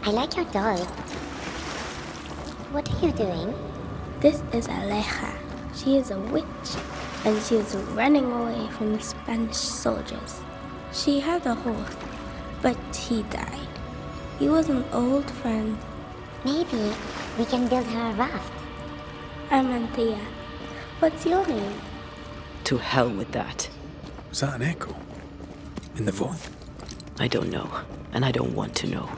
R: I like your doll. What are you doing?
T: This is Aleja. She is a witch, and she is running away from the Spanish soldiers. She had a horse, but he died. He was an old friend.
R: Maybe we can build her a raft.
T: I'm Anthea. What's your name?
D: To hell with that.
C: Was that an echo? In the void?
D: I don't know, and I don't want to know.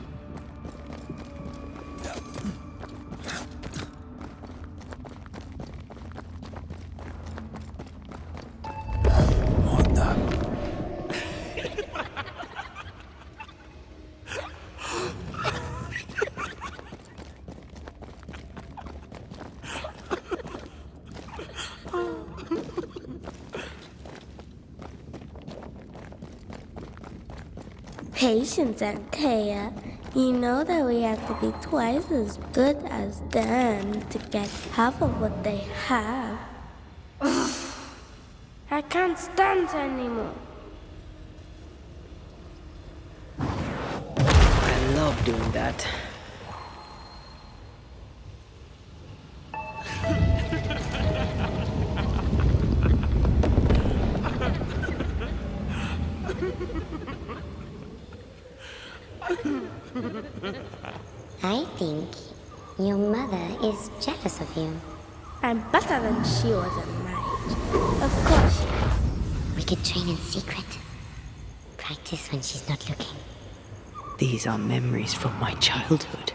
T: Patience, Anthea. You know that we have to be twice as good as them to get half of what they have. I can't stand anymore.
P: love doing that.
R: I think your mother is jealous of you.
T: I'm better than she was at mage. Of course she is.
R: We could train in secret. Practice when she's not looking.
D: These are memories from my childhood.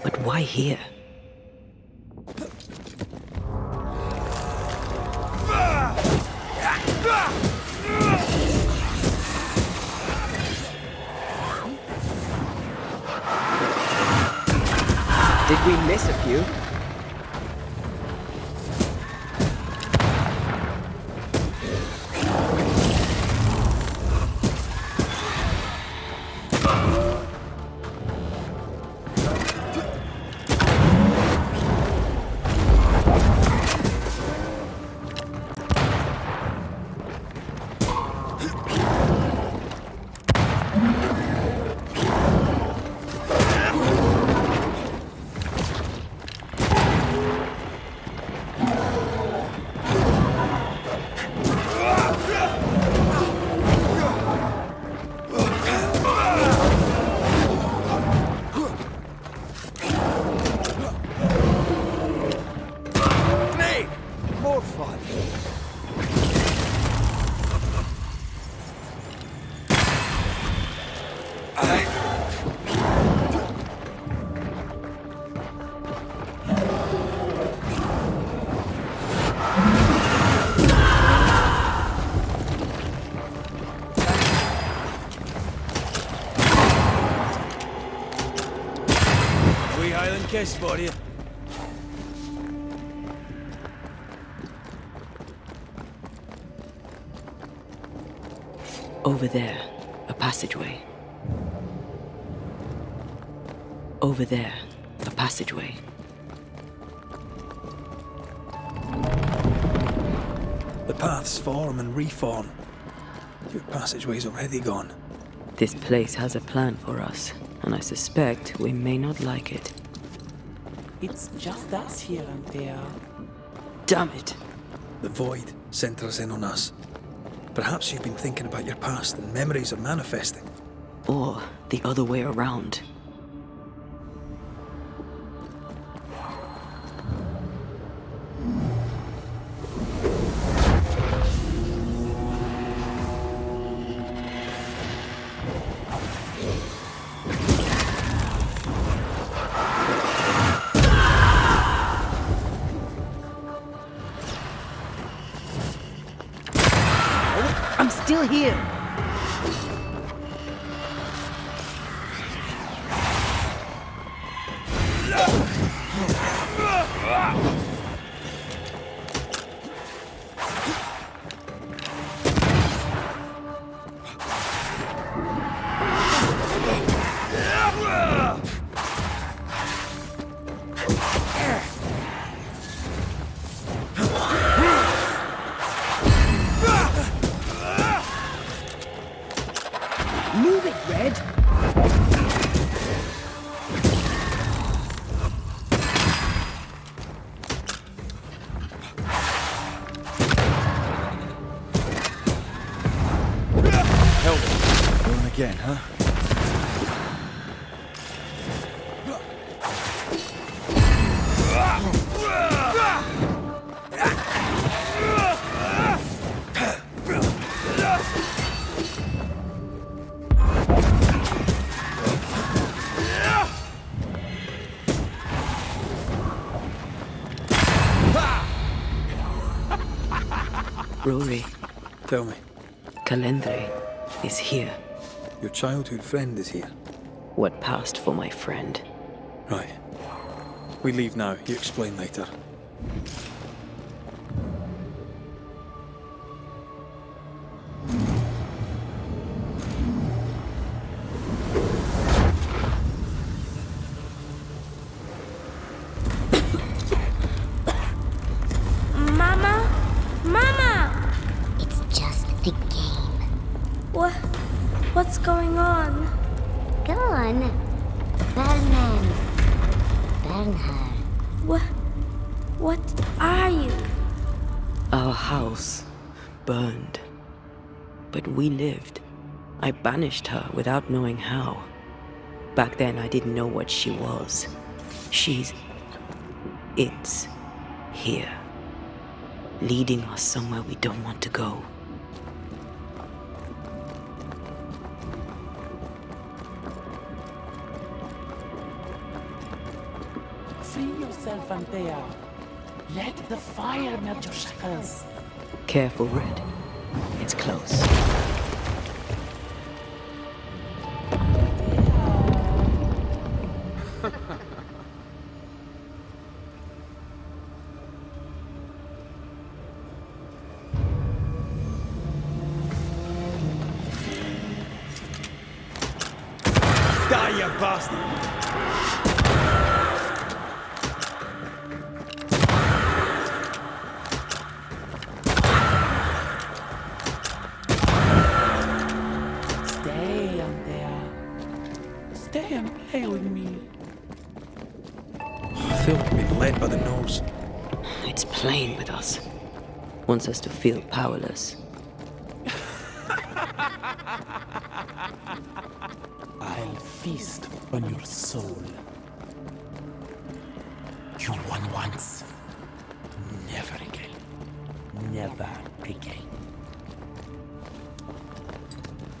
D: But why here?
P: Did we miss a few?
H: Kiss for you.
D: Over there, a passageway. Over there, a passageway.
C: The paths form and reform. Your passageway's already gone.
D: This place has a plan for us, and I suspect we may not like it.
M: It's just us here and there.
D: Damn it!
C: The void centres in on us. Perhaps you've been thinking about your past and memories are manifesting.
D: Or the other way around.
M: I'm still here. Move it, Red.
H: Help. Going again, huh?
D: Rory.
C: Tell me.
D: Calendre is here.
C: Your childhood friend is here.
D: What passed for my friend?
C: Right. We leave now. You explain later.
T: Mama? Mama!
R: It's just the game.
T: What's going on?
R: Go on. Bellman. Burn her.
T: What are you?
D: Our house burned. But we lived. I banished her without knowing how. Back then, I didn't know what she was. It's here. Leading us somewhere we don't want to go.
L: Free yourself, Antea. Let the fire melt your shackles.
D: Careful, Red. It's close.
H: Die, you bastard!
L: Stay, Antea. Stay and play with me.
C: I feel like I'm being led by the nose.
D: It's playing with us. Wants us to feel powerless.
L: I'll feast on your soul. You won once. Never again. Never again.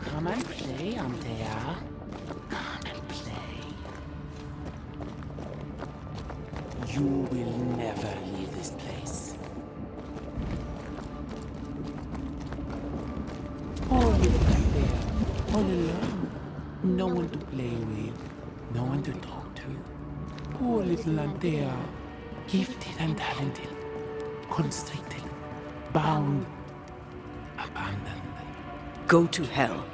L: Come and play, Antea. Come and play. You will never leave this place. Poor little Antea, all alone. No one to play with, no one to talk to. Poor little Antea, gifted and talented, constricted, bound, abandoned.
D: Go to hell.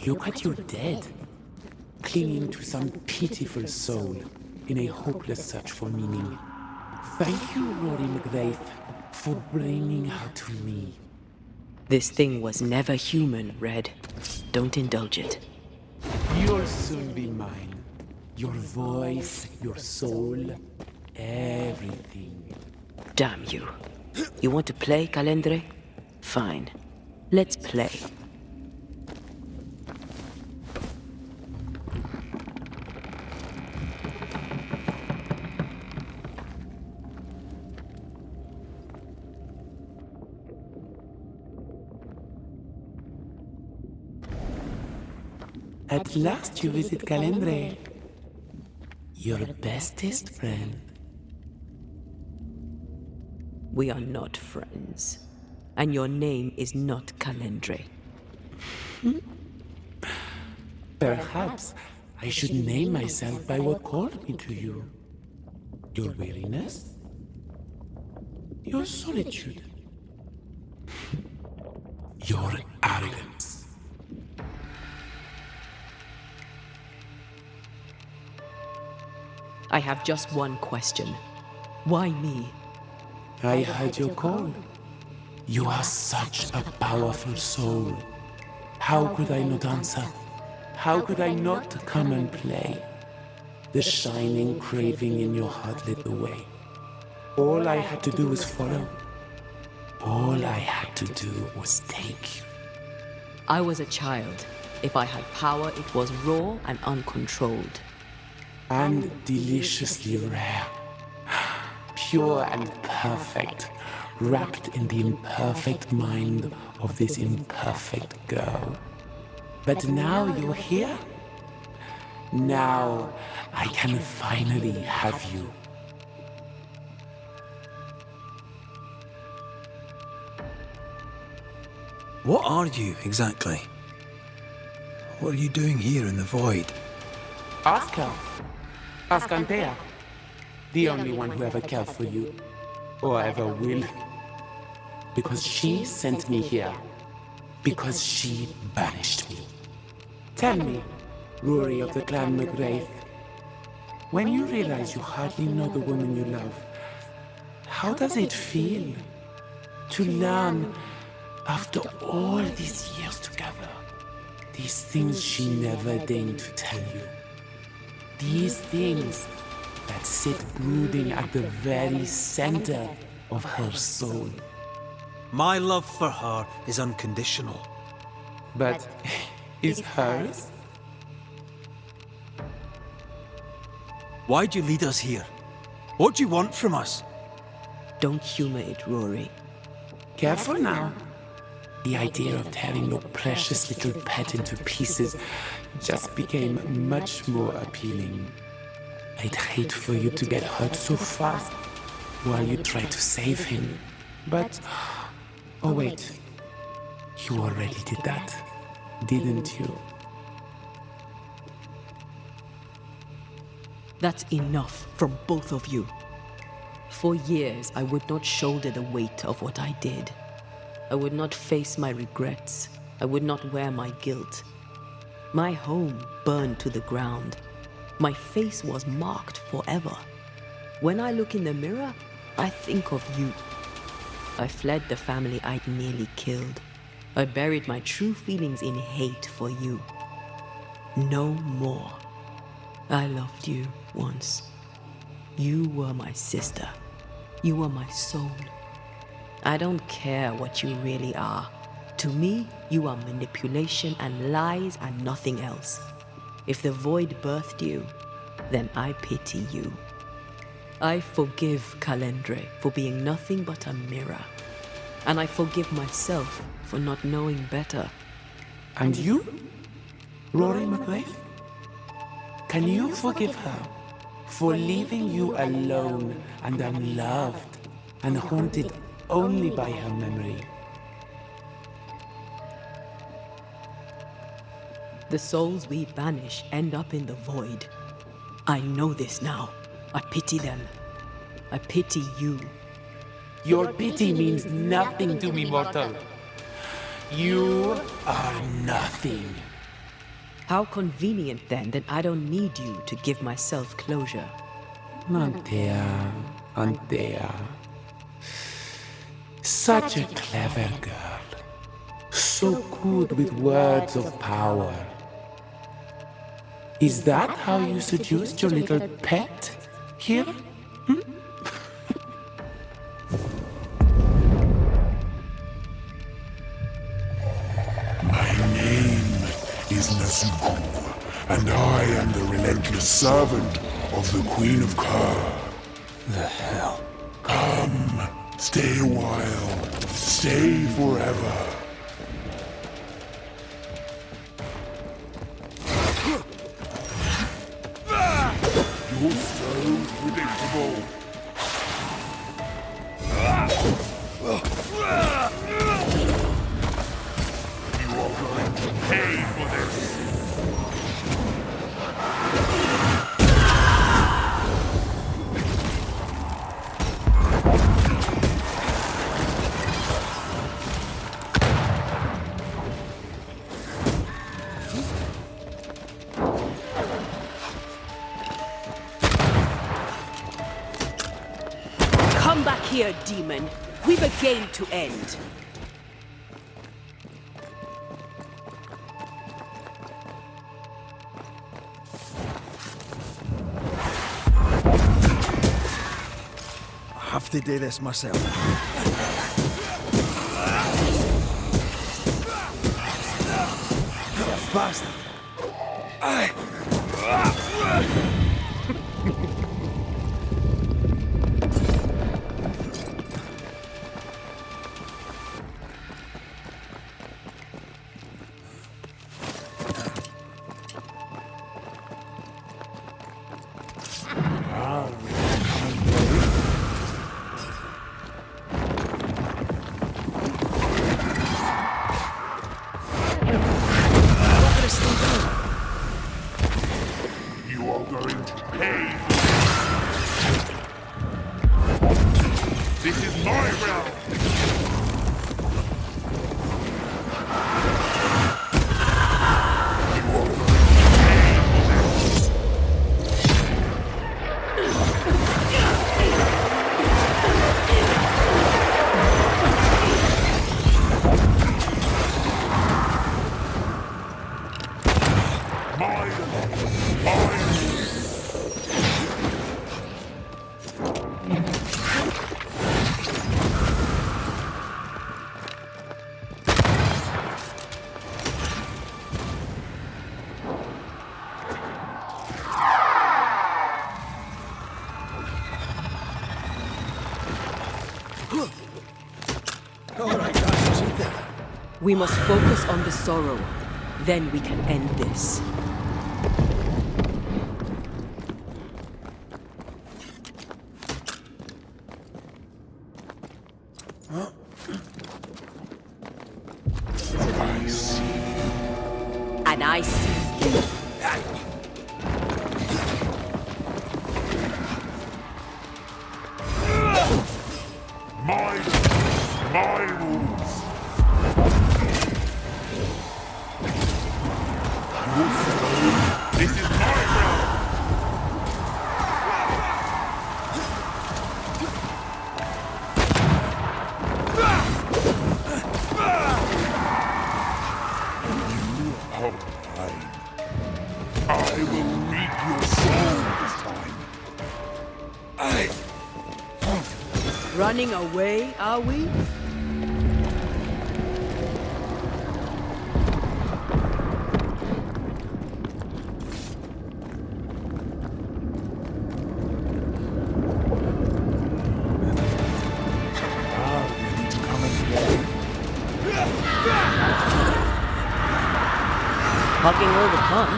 L: Look at you dead, clinging to some pitiful soul in a hopeless search for meaning. Thank you, Rory McGrath, for bringing her to me.
D: This thing was never human, Red. Don't indulge it.
L: You'll soon be mine. Your voice, your soul, everything.
D: Damn you. You want to play, Calendre? Fine. Let's play.
L: At last you visit Calendre, your bestest friend.
D: We are not friends. And your name is not Calendre.
L: Perhaps I should name myself by what called me to you. Your weariness? Your solitude? Your arrogance?
D: I have just one question. Why me?
L: I heard your call. You are such a powerful soul. How could I not answer? How could I not come and play? The shining craving in your heart lit the way. All I had to do was follow. All I had to do was take you.
D: I was a child. If I had power, it was raw and uncontrolled.
L: And deliciously rare. Pure and perfect, wrapped in the imperfect mind of this imperfect girl. But now you're here.
U: Now I can finally have you.
C: What are you, exactly? What are you doing here in the void?
U: Ask her. Ask Antea. The only one who ever cared for you. Or ever will. Because she sent me here. Because she banished me. Tell me, Rory of the Clan McGrath, when you realize you hardly know the woman you love, how does it feel to learn, after all these years together, these things she never deigned to tell you? These things that sit brooding at the very center of her soul.
C: My love for her is unconditional.
U: But is hers?
C: Why'd you lead us here? What do you want from us?
D: Don't humor it, Rory.
U: Careful now. The idea of tearing your precious little pet into pieces just became much more appealing. I'd hate for you to get hurt so fast while you try to save him. But... oh wait. You already did that, didn't you?
D: That's enough from both of you. For years, I would not shoulder the weight of what I did. I would not face my regrets. I would not wear my guilt. My home burned to the ground. My face was marked forever. When I look in the mirror, I think of you. I fled the family I'd nearly killed. I buried my true feelings in hate for you. No more. I loved you once. You were my sister. You were my soul. I don't care what you really are. To me, you are manipulation and lies and nothing else. If the void birthed you, then I pity you. I forgive Calendre for being nothing but a mirror. And I forgive myself for not knowing better.
U: And you? Rory McGrath? Can you forgive her for leaving you alone and unloved and haunted only by her memory?
D: The souls we banish end up in the void. I know this now. I pity them. I pity you.
U: Your pity means nothing to me, mortal. You are nothing.
D: How convenient then that I don't need you to give myself closure.
U: Antea, Antea. Such a clever girl. So good with words of power. Is that how you seduced your little pet here?
A: My name is Nazuku, and I am the relentless servant of the Queen of Kerr.
C: The hell?
A: Come, stay a while, stay forever. You're so predictable. You are going to pay for this.
B: Come back here, demon. We've a game to end.
C: I have to do this myself. You bastard!
A: This is my realm!
D: We must focus on the sorrow. Then we can end this.
A: I see.
D: And I see you.
A: My rules. This is my realm. You are mine. I will reap your soul this time.
D: Running away, are we? Hugging all the fun.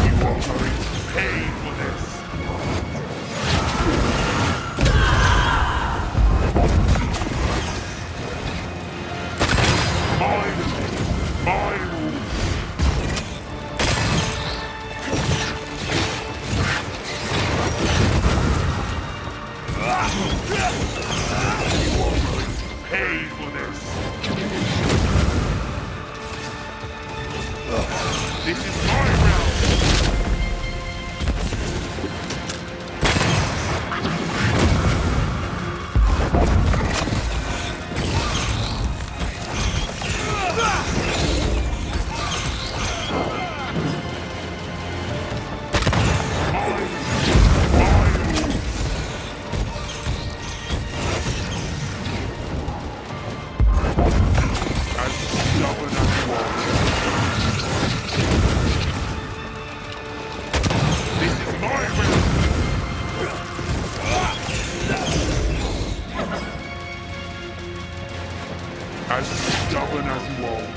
A: You are going to pay for this. My rules. Pay for this. This is my realm. As stubborn as you are.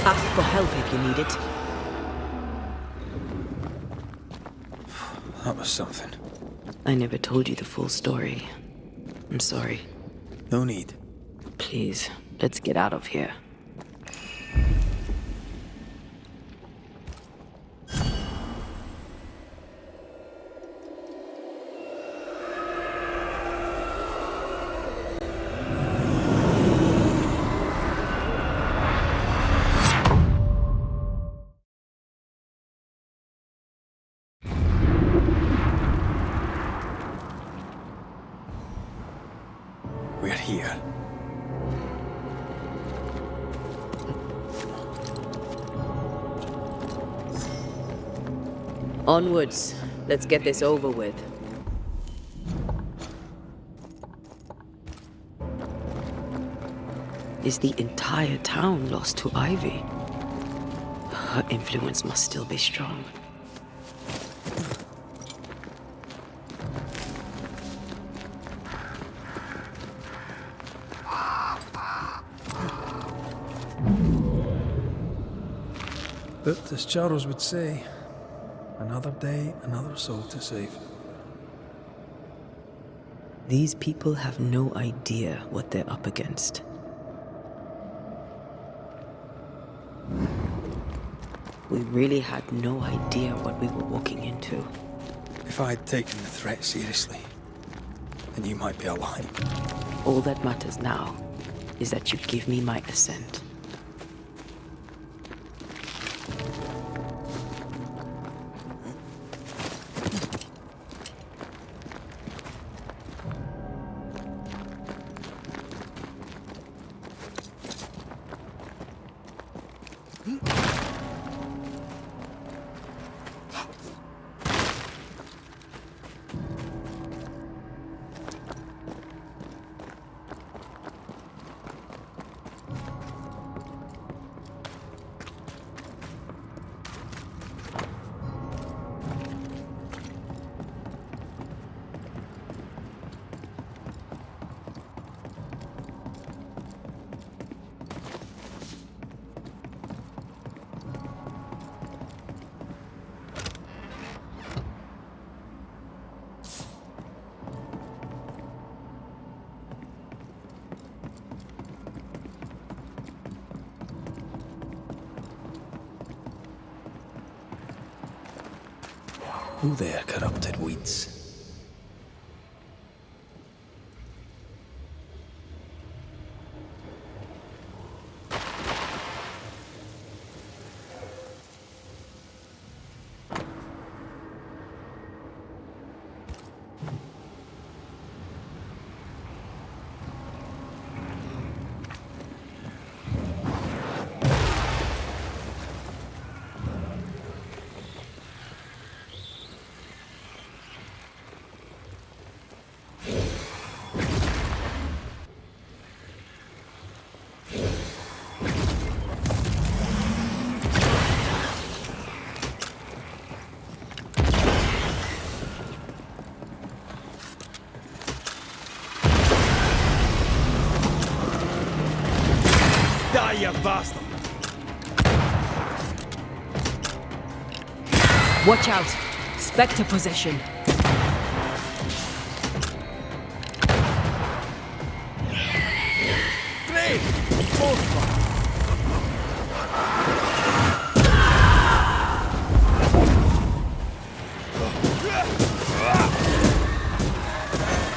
D: Ask for help if you need it.
C: That was something.
D: I never told you the full story. I'm sorry.
C: No need.
D: Please, let's get out of here. Onwards. Let's get this over with. Is the entire town lost to Ivy? Her influence must still be strong.
C: But as Charles would say, another day, another soul to save.
D: These people have no idea what they're up against. We really had no idea what we were walking into.
C: If I'd taken the threat seriously, then you might be alive.
D: All that matters now is that you give me my assent.
C: Who there, corrupted weeds?
H: You bastard!
D: Watch out! Spectre possession!
H: Three! Four!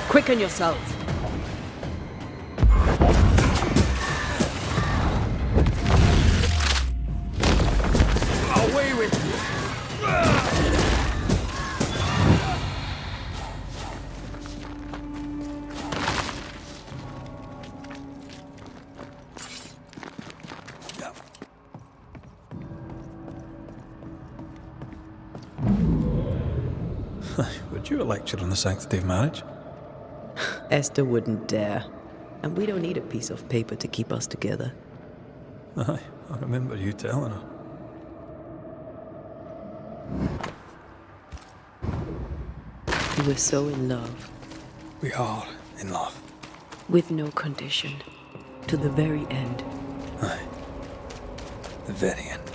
D: Quicken yourself!
H: Away with you!
C: Would you a lecture on the sanctity of marriage?
D: Esther wouldn't dare. And we don't need a piece of paper to keep us together.
C: Aye, I remember you telling her.
D: We were so in love.
C: We are in love.
D: With no condition. To the very end.
C: Aye. The very end.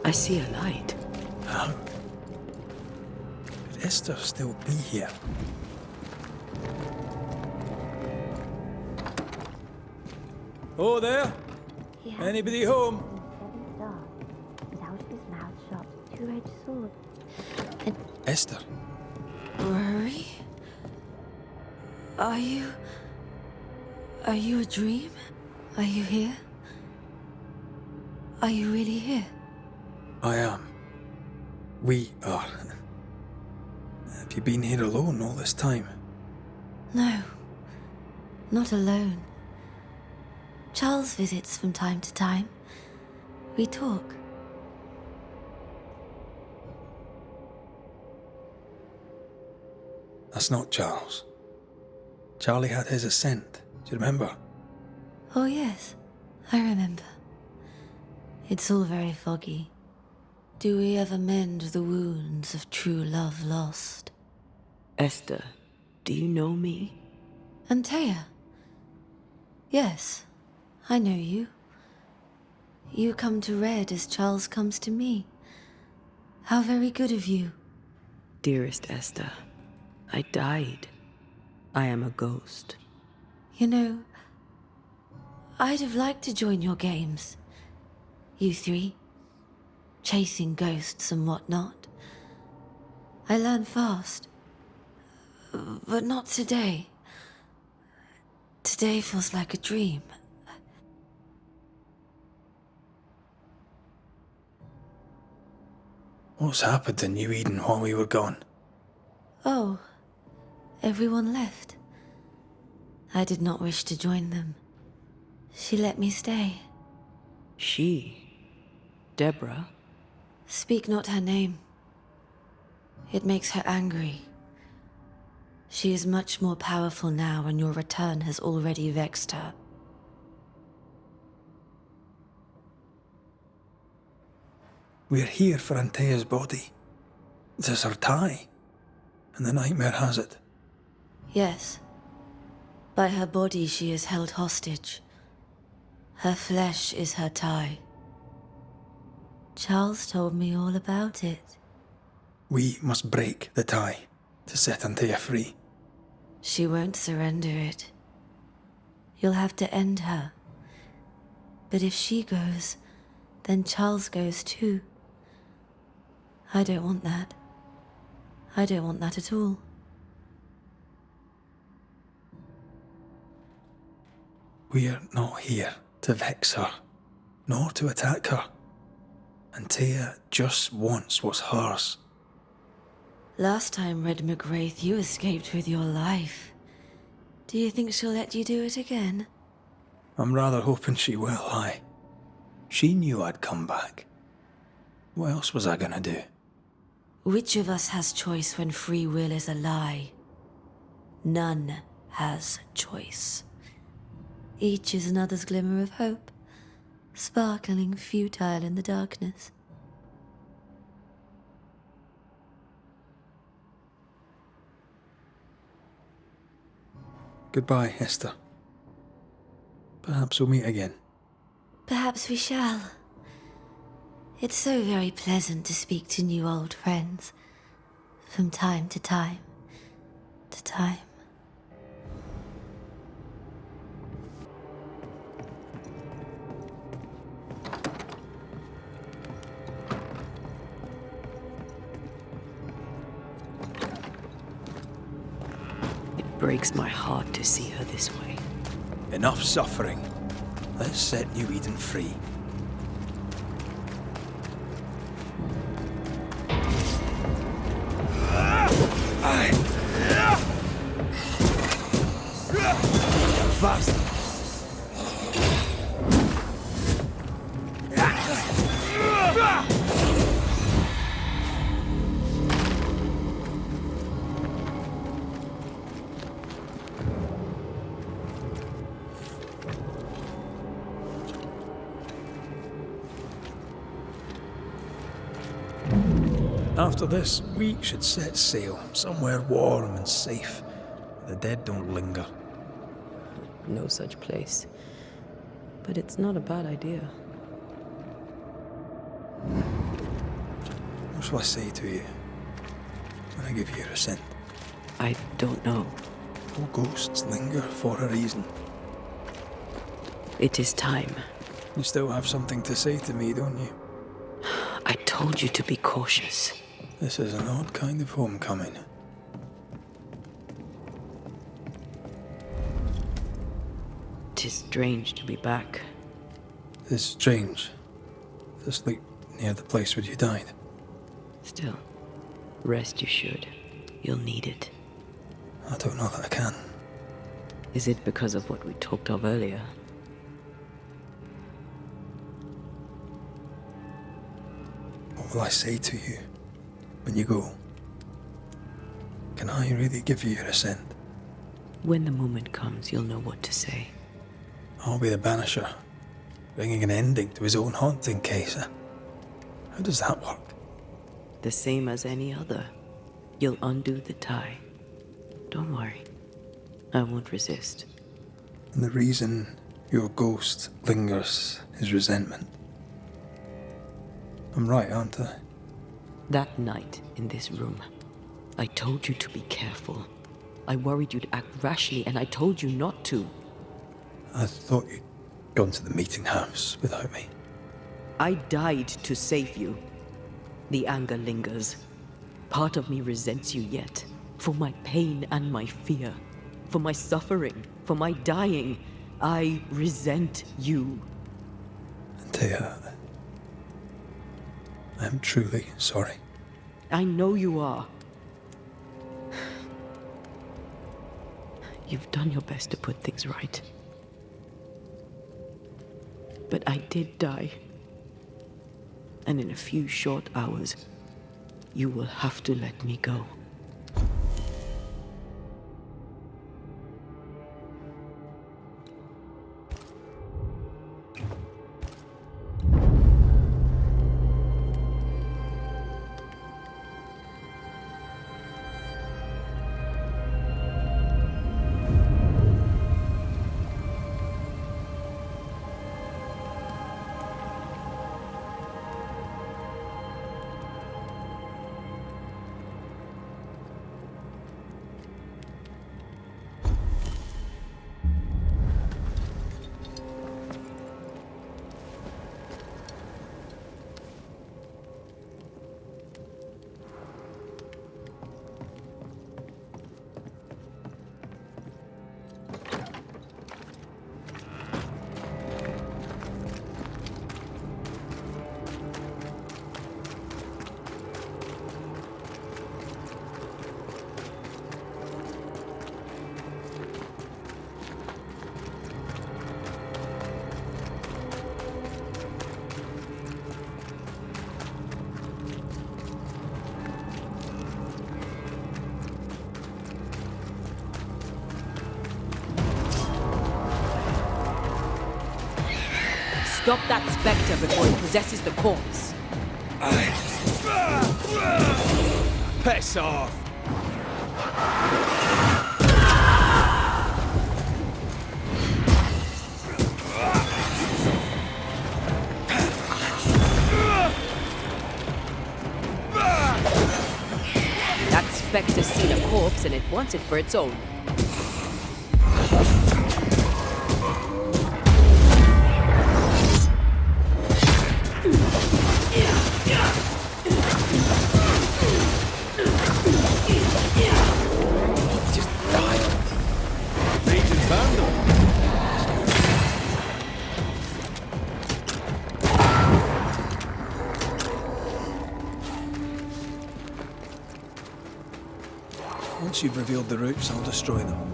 D: I see a light.
C: How? Could Esther still be here? Oh, there? Anybody home?
R: And out of his mouth shot a two-edged sword.
C: Esther?
O: Rory? Are you a dream? Are you here? Are you really here?
C: I am. We are. Have you been here alone all this time?
O: No. Not alone. Charles visits from time to time. We talk.
C: That's not Charles. Charlie had his ascent. Do you remember?
O: Oh, yes, I remember. It's all very foggy. Do we ever mend the wounds of true love lost?
D: Esther, do you know me?
O: Antea? Yes, I know you. You come to Red as Charles comes to me. How very good of you.
D: Dearest Esther, I died. I am a ghost.
O: You know, I'd have liked to join your games. You three. Chasing ghosts and whatnot. I learn fast. But not today. Today feels like a dream.
C: What's happened in New Eden while we were gone?
O: Oh, everyone left. I did not wish to join them. She let me stay.
D: She? Deborah?
O: Speak not her name. It makes her angry. She is much more powerful now, and your return has already vexed her.
C: We're here for Antea's body. This is her tie. And the nightmare has it.
O: Yes. By her body she is held hostage. Her flesh is her tie. Charles told me all about it.
C: We must break the tie to set Antea free.
O: She won't surrender it. You'll have to end her. But if she goes, then Charles goes too. I don't want that. I don't want that at all.
C: We're not here to vex her, nor to attack her. Antea just wants what's hers.
O: Last time, Red McWraith, you escaped with your life. Do you think she'll let you do it again?
C: I'm rather hoping she will, aye. She knew I'd come back. What else was I gonna do?
O: Which of us has choice when free will is a lie? None has choice. Each is another's glimmer of hope, sparkling futile in the darkness.
C: Goodbye, Esther. Perhaps we'll meet again.
O: Perhaps we shall. It's so very pleasant to speak to new old friends. From time to time. To time.
D: It breaks my heart to see her this way.
C: Enough suffering. Let's set New Eden free.
H: Fast!
C: After this, we should set sail somewhere warm and safe. The dead don't linger.
D: No such place. But it's not a bad idea.
C: What shall I say to you when I give you your assent?
D: I don't know.
C: All ghosts linger for a reason.
D: It is time.
C: You still have something to say to me, don't you?
D: I told you to be cautious.
C: This is an odd kind of homecoming.
D: Tis strange to be back.
C: It's strange to sleep near the place where you died.
D: Still, rest you should. You'll need it.
C: I don't know that I can.
D: Is it because of what we talked of earlier?
C: What will I say to you when you go? Can I really give you your assent?
D: When the moment comes, you'll know what to say.
C: I'll be the Banisher, bringing an ending to his own haunting case. How does that work?
D: The same as any other. You'll undo the tie. Don't worry. I won't resist.
C: And the reason your ghost lingers is resentment. I'm right, aren't I?
D: That night in this room, I told you to be careful. I worried you'd act rashly, and I told you not to.
C: I thought you'd gone to the meeting house without me.
D: I died to save you. The anger lingers. Part of me resents you yet. For my pain and my fear. For my suffering. For my dying. I resent you.
C: Thea, I am truly sorry.
D: I know you are. You've done your best to put things right. But I did die. And in a few short hours, you will have to let me go. Stop that spectre before he possesses the corpse.
H: Piss off!
D: That spectre's seen a corpse and it wants it for its own.
C: Once you've revealed the roots, I'll destroy them.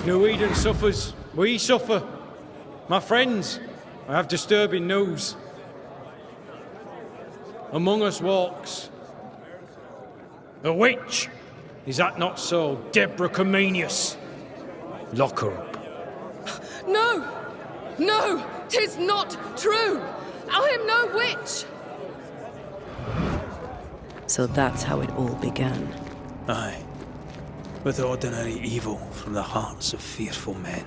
S: No Eden suffers, we suffer. My friends, I have disturbing news. Among us walks a witch. Is that not so, Deborah Comenius? Lock her up.
P: No! No! 'Tis not true! I am no witch!
D: So that's how it all began.
C: Aye. With ordinary evil from the hearts of fearful men.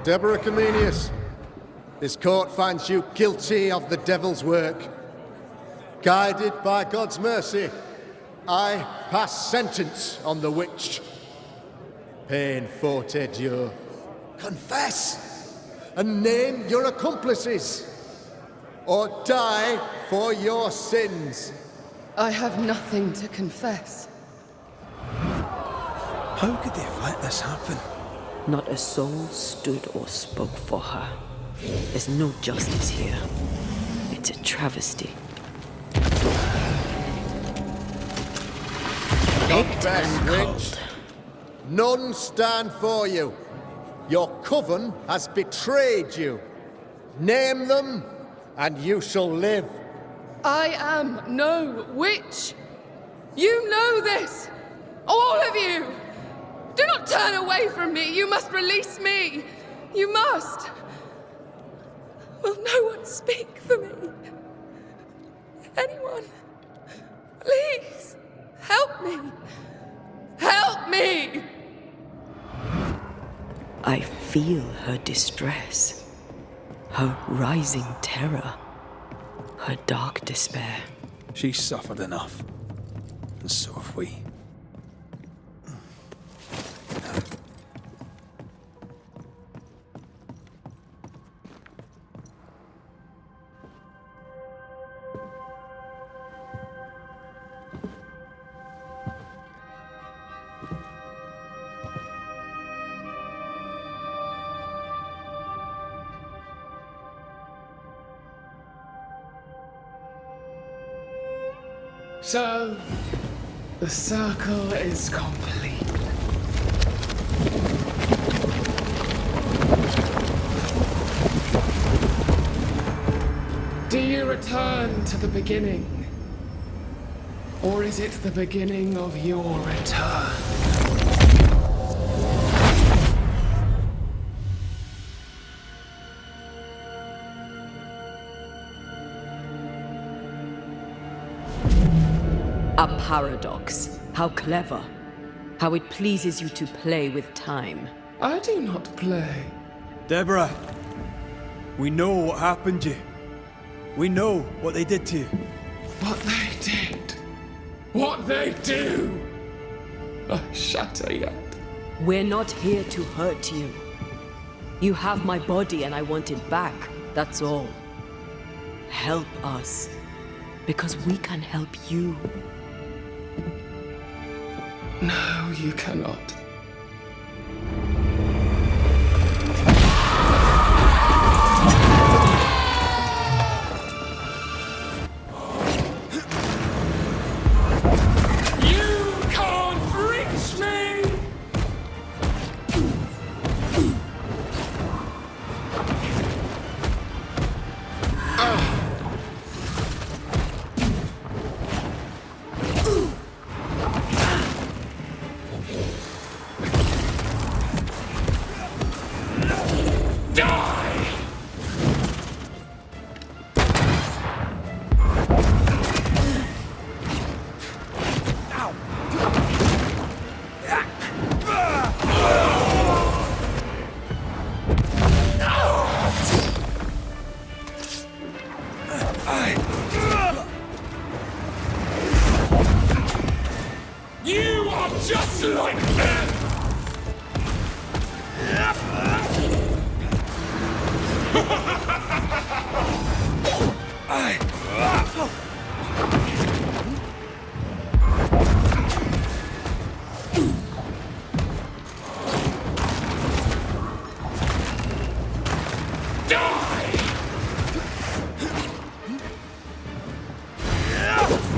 I: Deborah Comenius, this court finds you guilty of the devil's work. Guided by God's mercy, I pass sentence on the witch. Pain forte Dieu. Confess and name your accomplices, or die for your sins.
P: I have nothing to confess.
C: How could they have let this happen?
D: Not a soul stood or spoke for her. There's no justice here. It's a travesty.
I: Confess, witch. None stand for you. Your coven has betrayed you. Name them, and you shall live.
P: I am no witch. You know this. All of you. Do not turn away from me. You must release me. You must. Will no one speak for me? Anyone? Please, help me. Help me!
D: I feel her distress, her rising terror, her dark despair.
C: She's suffered enough, and so have we.
P: So, the circle is complete. Do you return to the beginning? Or is it the beginning of your return?
D: A paradox. How clever. How it pleases you to play with time.
P: I do not play.
C: Deborah, we know what happened to you. We know what they did to you.
P: What they did. What they do. I shatter yet.
D: We're not here to hurt you. You have my body and I want it back. That's all. Help us. Because we can help you.
P: No, you cannot. You can't reach me! You are just like them!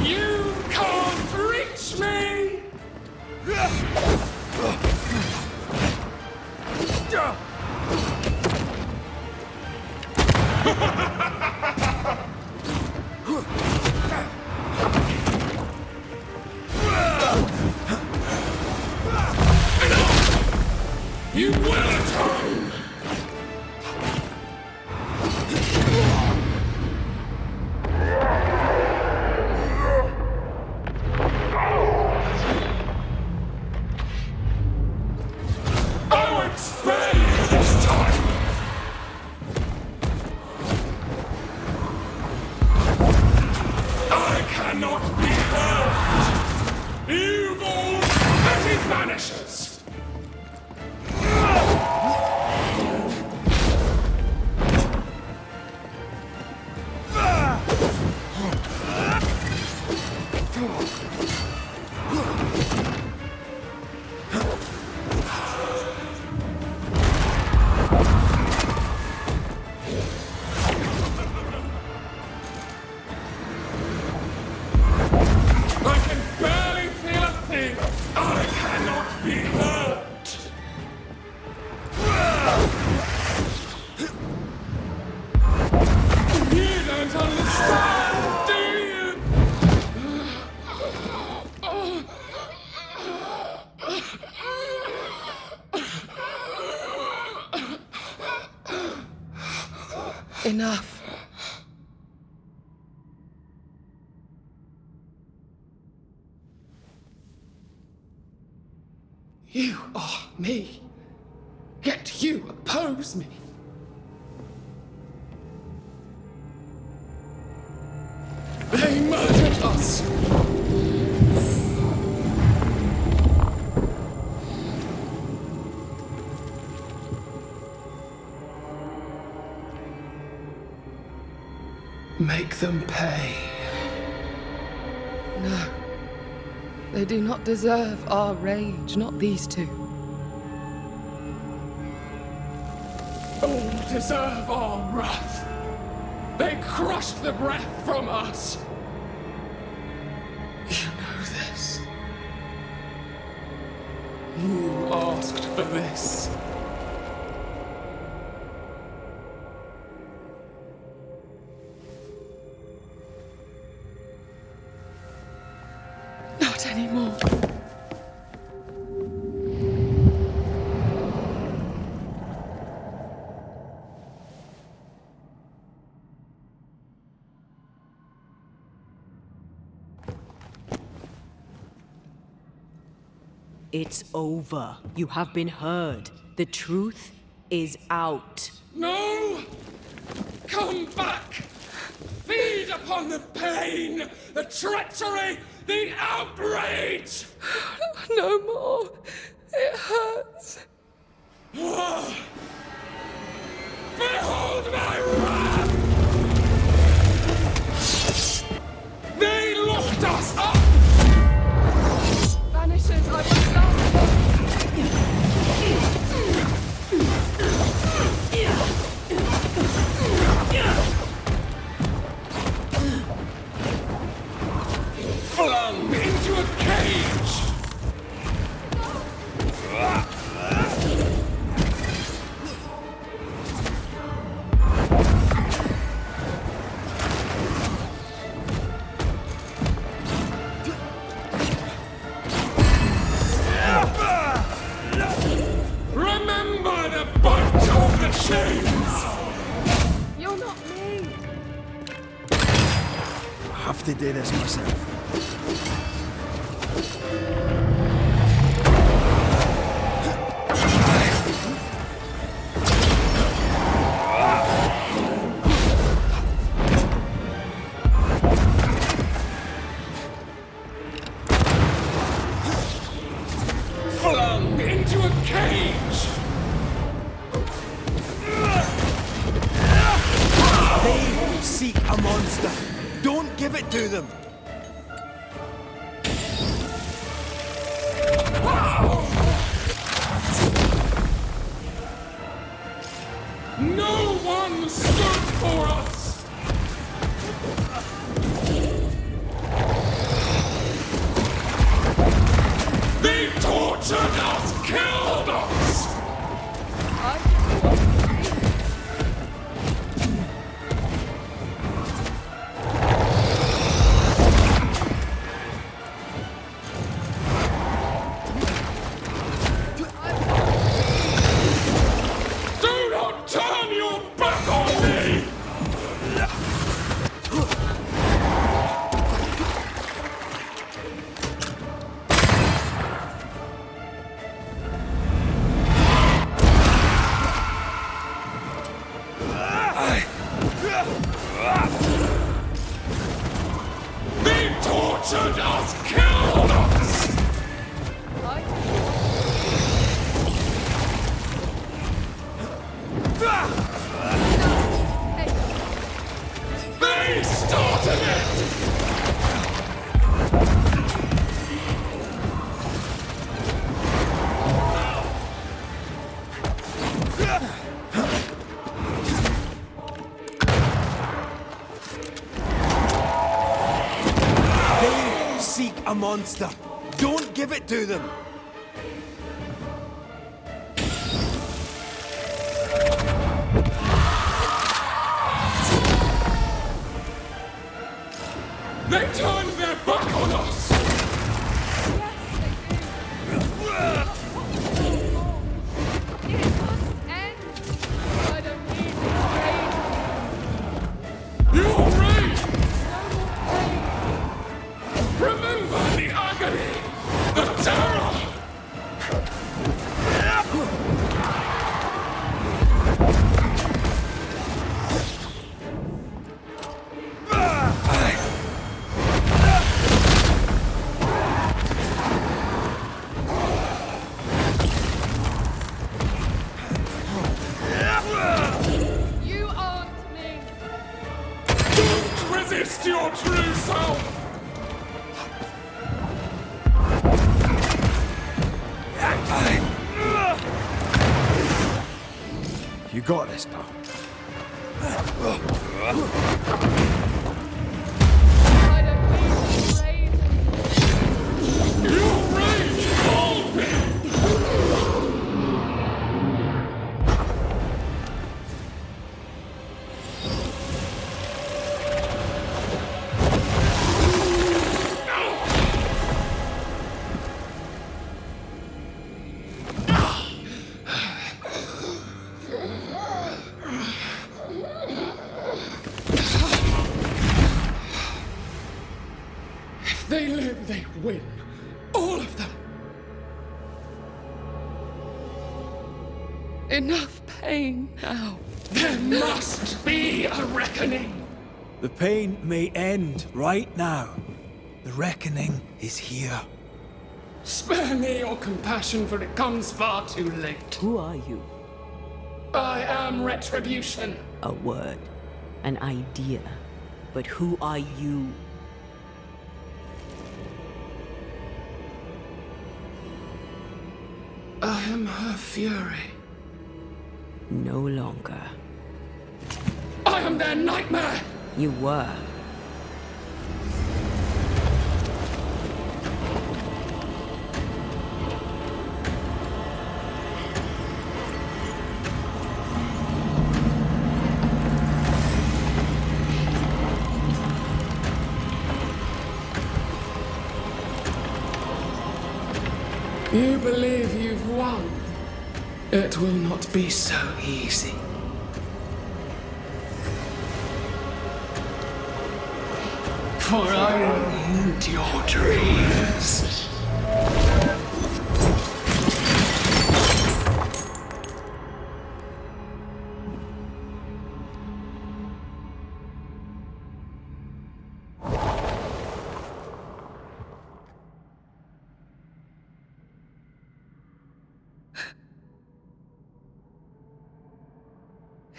P: You can't reach me! You will atone! I won't spare you this time! I cannot be hurt! enough. You are me, yet you oppose me. They murdered us. Make them pay. No. They do not deserve our rage, not these two. All deserve our wrath. They crushed the breath from us. You know this. You asked for this. Not anymore.
D: It's over. You have been heard. The truth is out.
P: No! Come back! Feed upon the pain, the treachery, the outrage! No more. It hurts. Behold my wrath! They locked us up! Banishers, I will stop. Flung into a cage! Remember the bite of the chains! You're not me!
C: I have to do this myself.
P: Flung into a cage!
H: They seek a monster. Don't give it to them.
P: No one stood for us! They tortured us, killed us! Do not turn your back on me! They tortured us, killed us! They started it!
H: They seek a monster. Don't give it to them.
P: They turned their back on us!
A: Resist your true self!
H: You got this, pal.
A: Your rage called me! If they live, they win. All of them.
P: Enough pain now.
A: There must be a reckoning.
C: The pain may end right now. The reckoning is here.
A: Spare me your compassion, for it comes far too late.
D: Who are you?
A: I am retribution.
D: A word. An idea. But who are you?
A: I am her fury.
D: No longer.
A: I am their nightmare!
D: You were.
A: You believe you've won? It will not be so easy. For I will eat your dreams.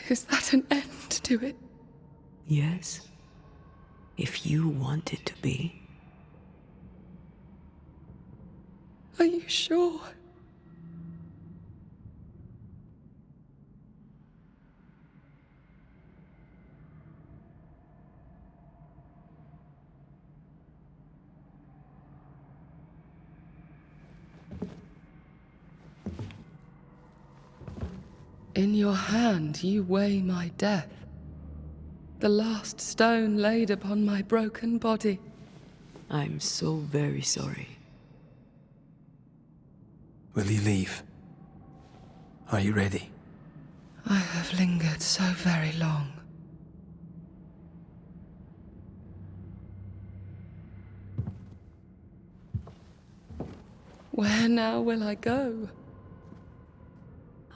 P: Is that an end to it?
D: Yes. If you want it to be.
P: Are you sure? In your hand you weigh my death, the last stone laid upon my broken body.
D: I'm so very sorry.
C: Will you leave? Are you ready?
P: I have lingered so very long. Where now will I go?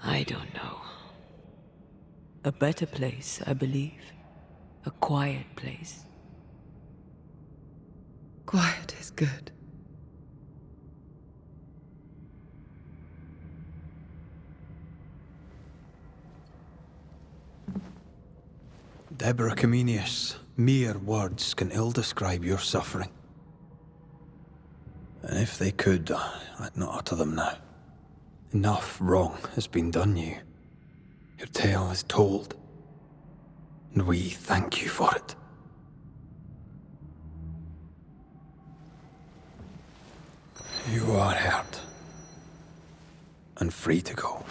D: I don't know. A better place, I believe. A quiet place.
P: Quiet is good.
C: Deborah Comenius, mere words can ill describe your suffering. And if they could, I'd not utter them now. Enough wrong has been done you. Your tale is told, and we thank you for it. You are heard, and free to go.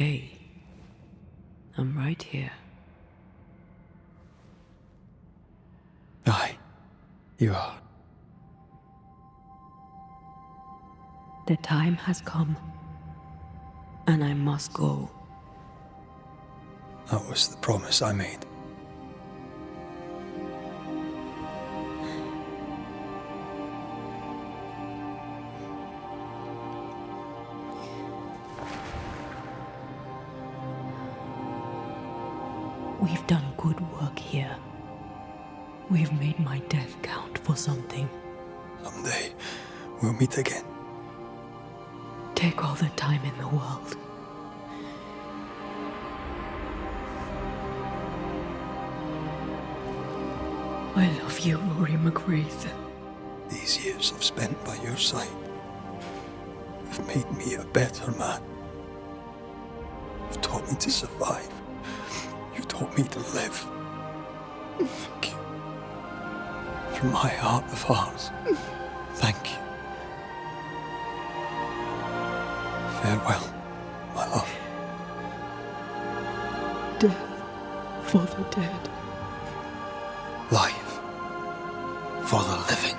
D: okay. I'm right here.
C: Aye, you are.
D: The time has come, and I must go.
C: That was the promise I made.
D: We've done good work here. We've made my death count for something.
C: Someday, we'll meet again.
D: Take all the time in the world. I love you, Rory McGrath.
C: These years I've spent by your side have made me a better man. You've taught me to survive. You've taught me to live. Thank you. From my heart of hearts, thank you. Farewell, my love.
D: Death for the dead.
C: Life for the living.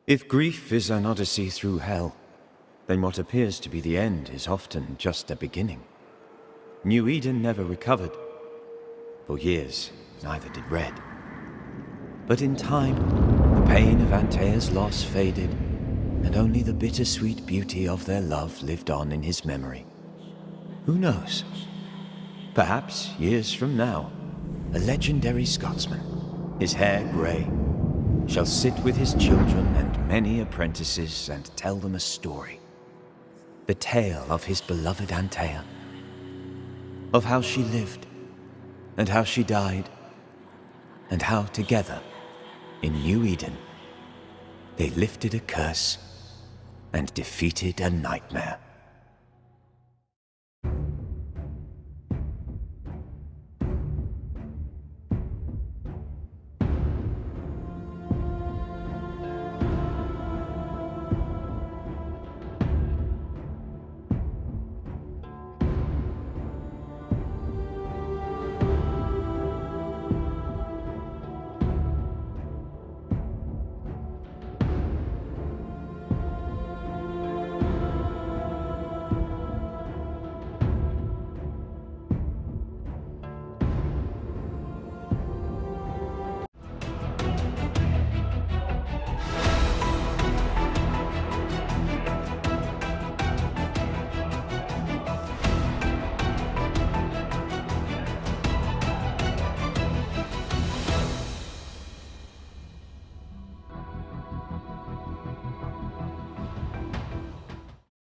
G: If grief is an odyssey through hell, then what appears to be the end is often just a beginning. New Eden never recovered. For years, neither did Red. But in time, the pain of Antaea's loss faded, and only the bittersweet beauty of their love lived on in his memory. Who knows? Perhaps, years from now, a legendary Scotsman, his hair grey, shall sit with his children and many apprentices and tell them a story. The tale of his beloved Antaea. Of how she lived, and how she died, and how together, in New Eden, they lifted a curse and defeated a nightmare.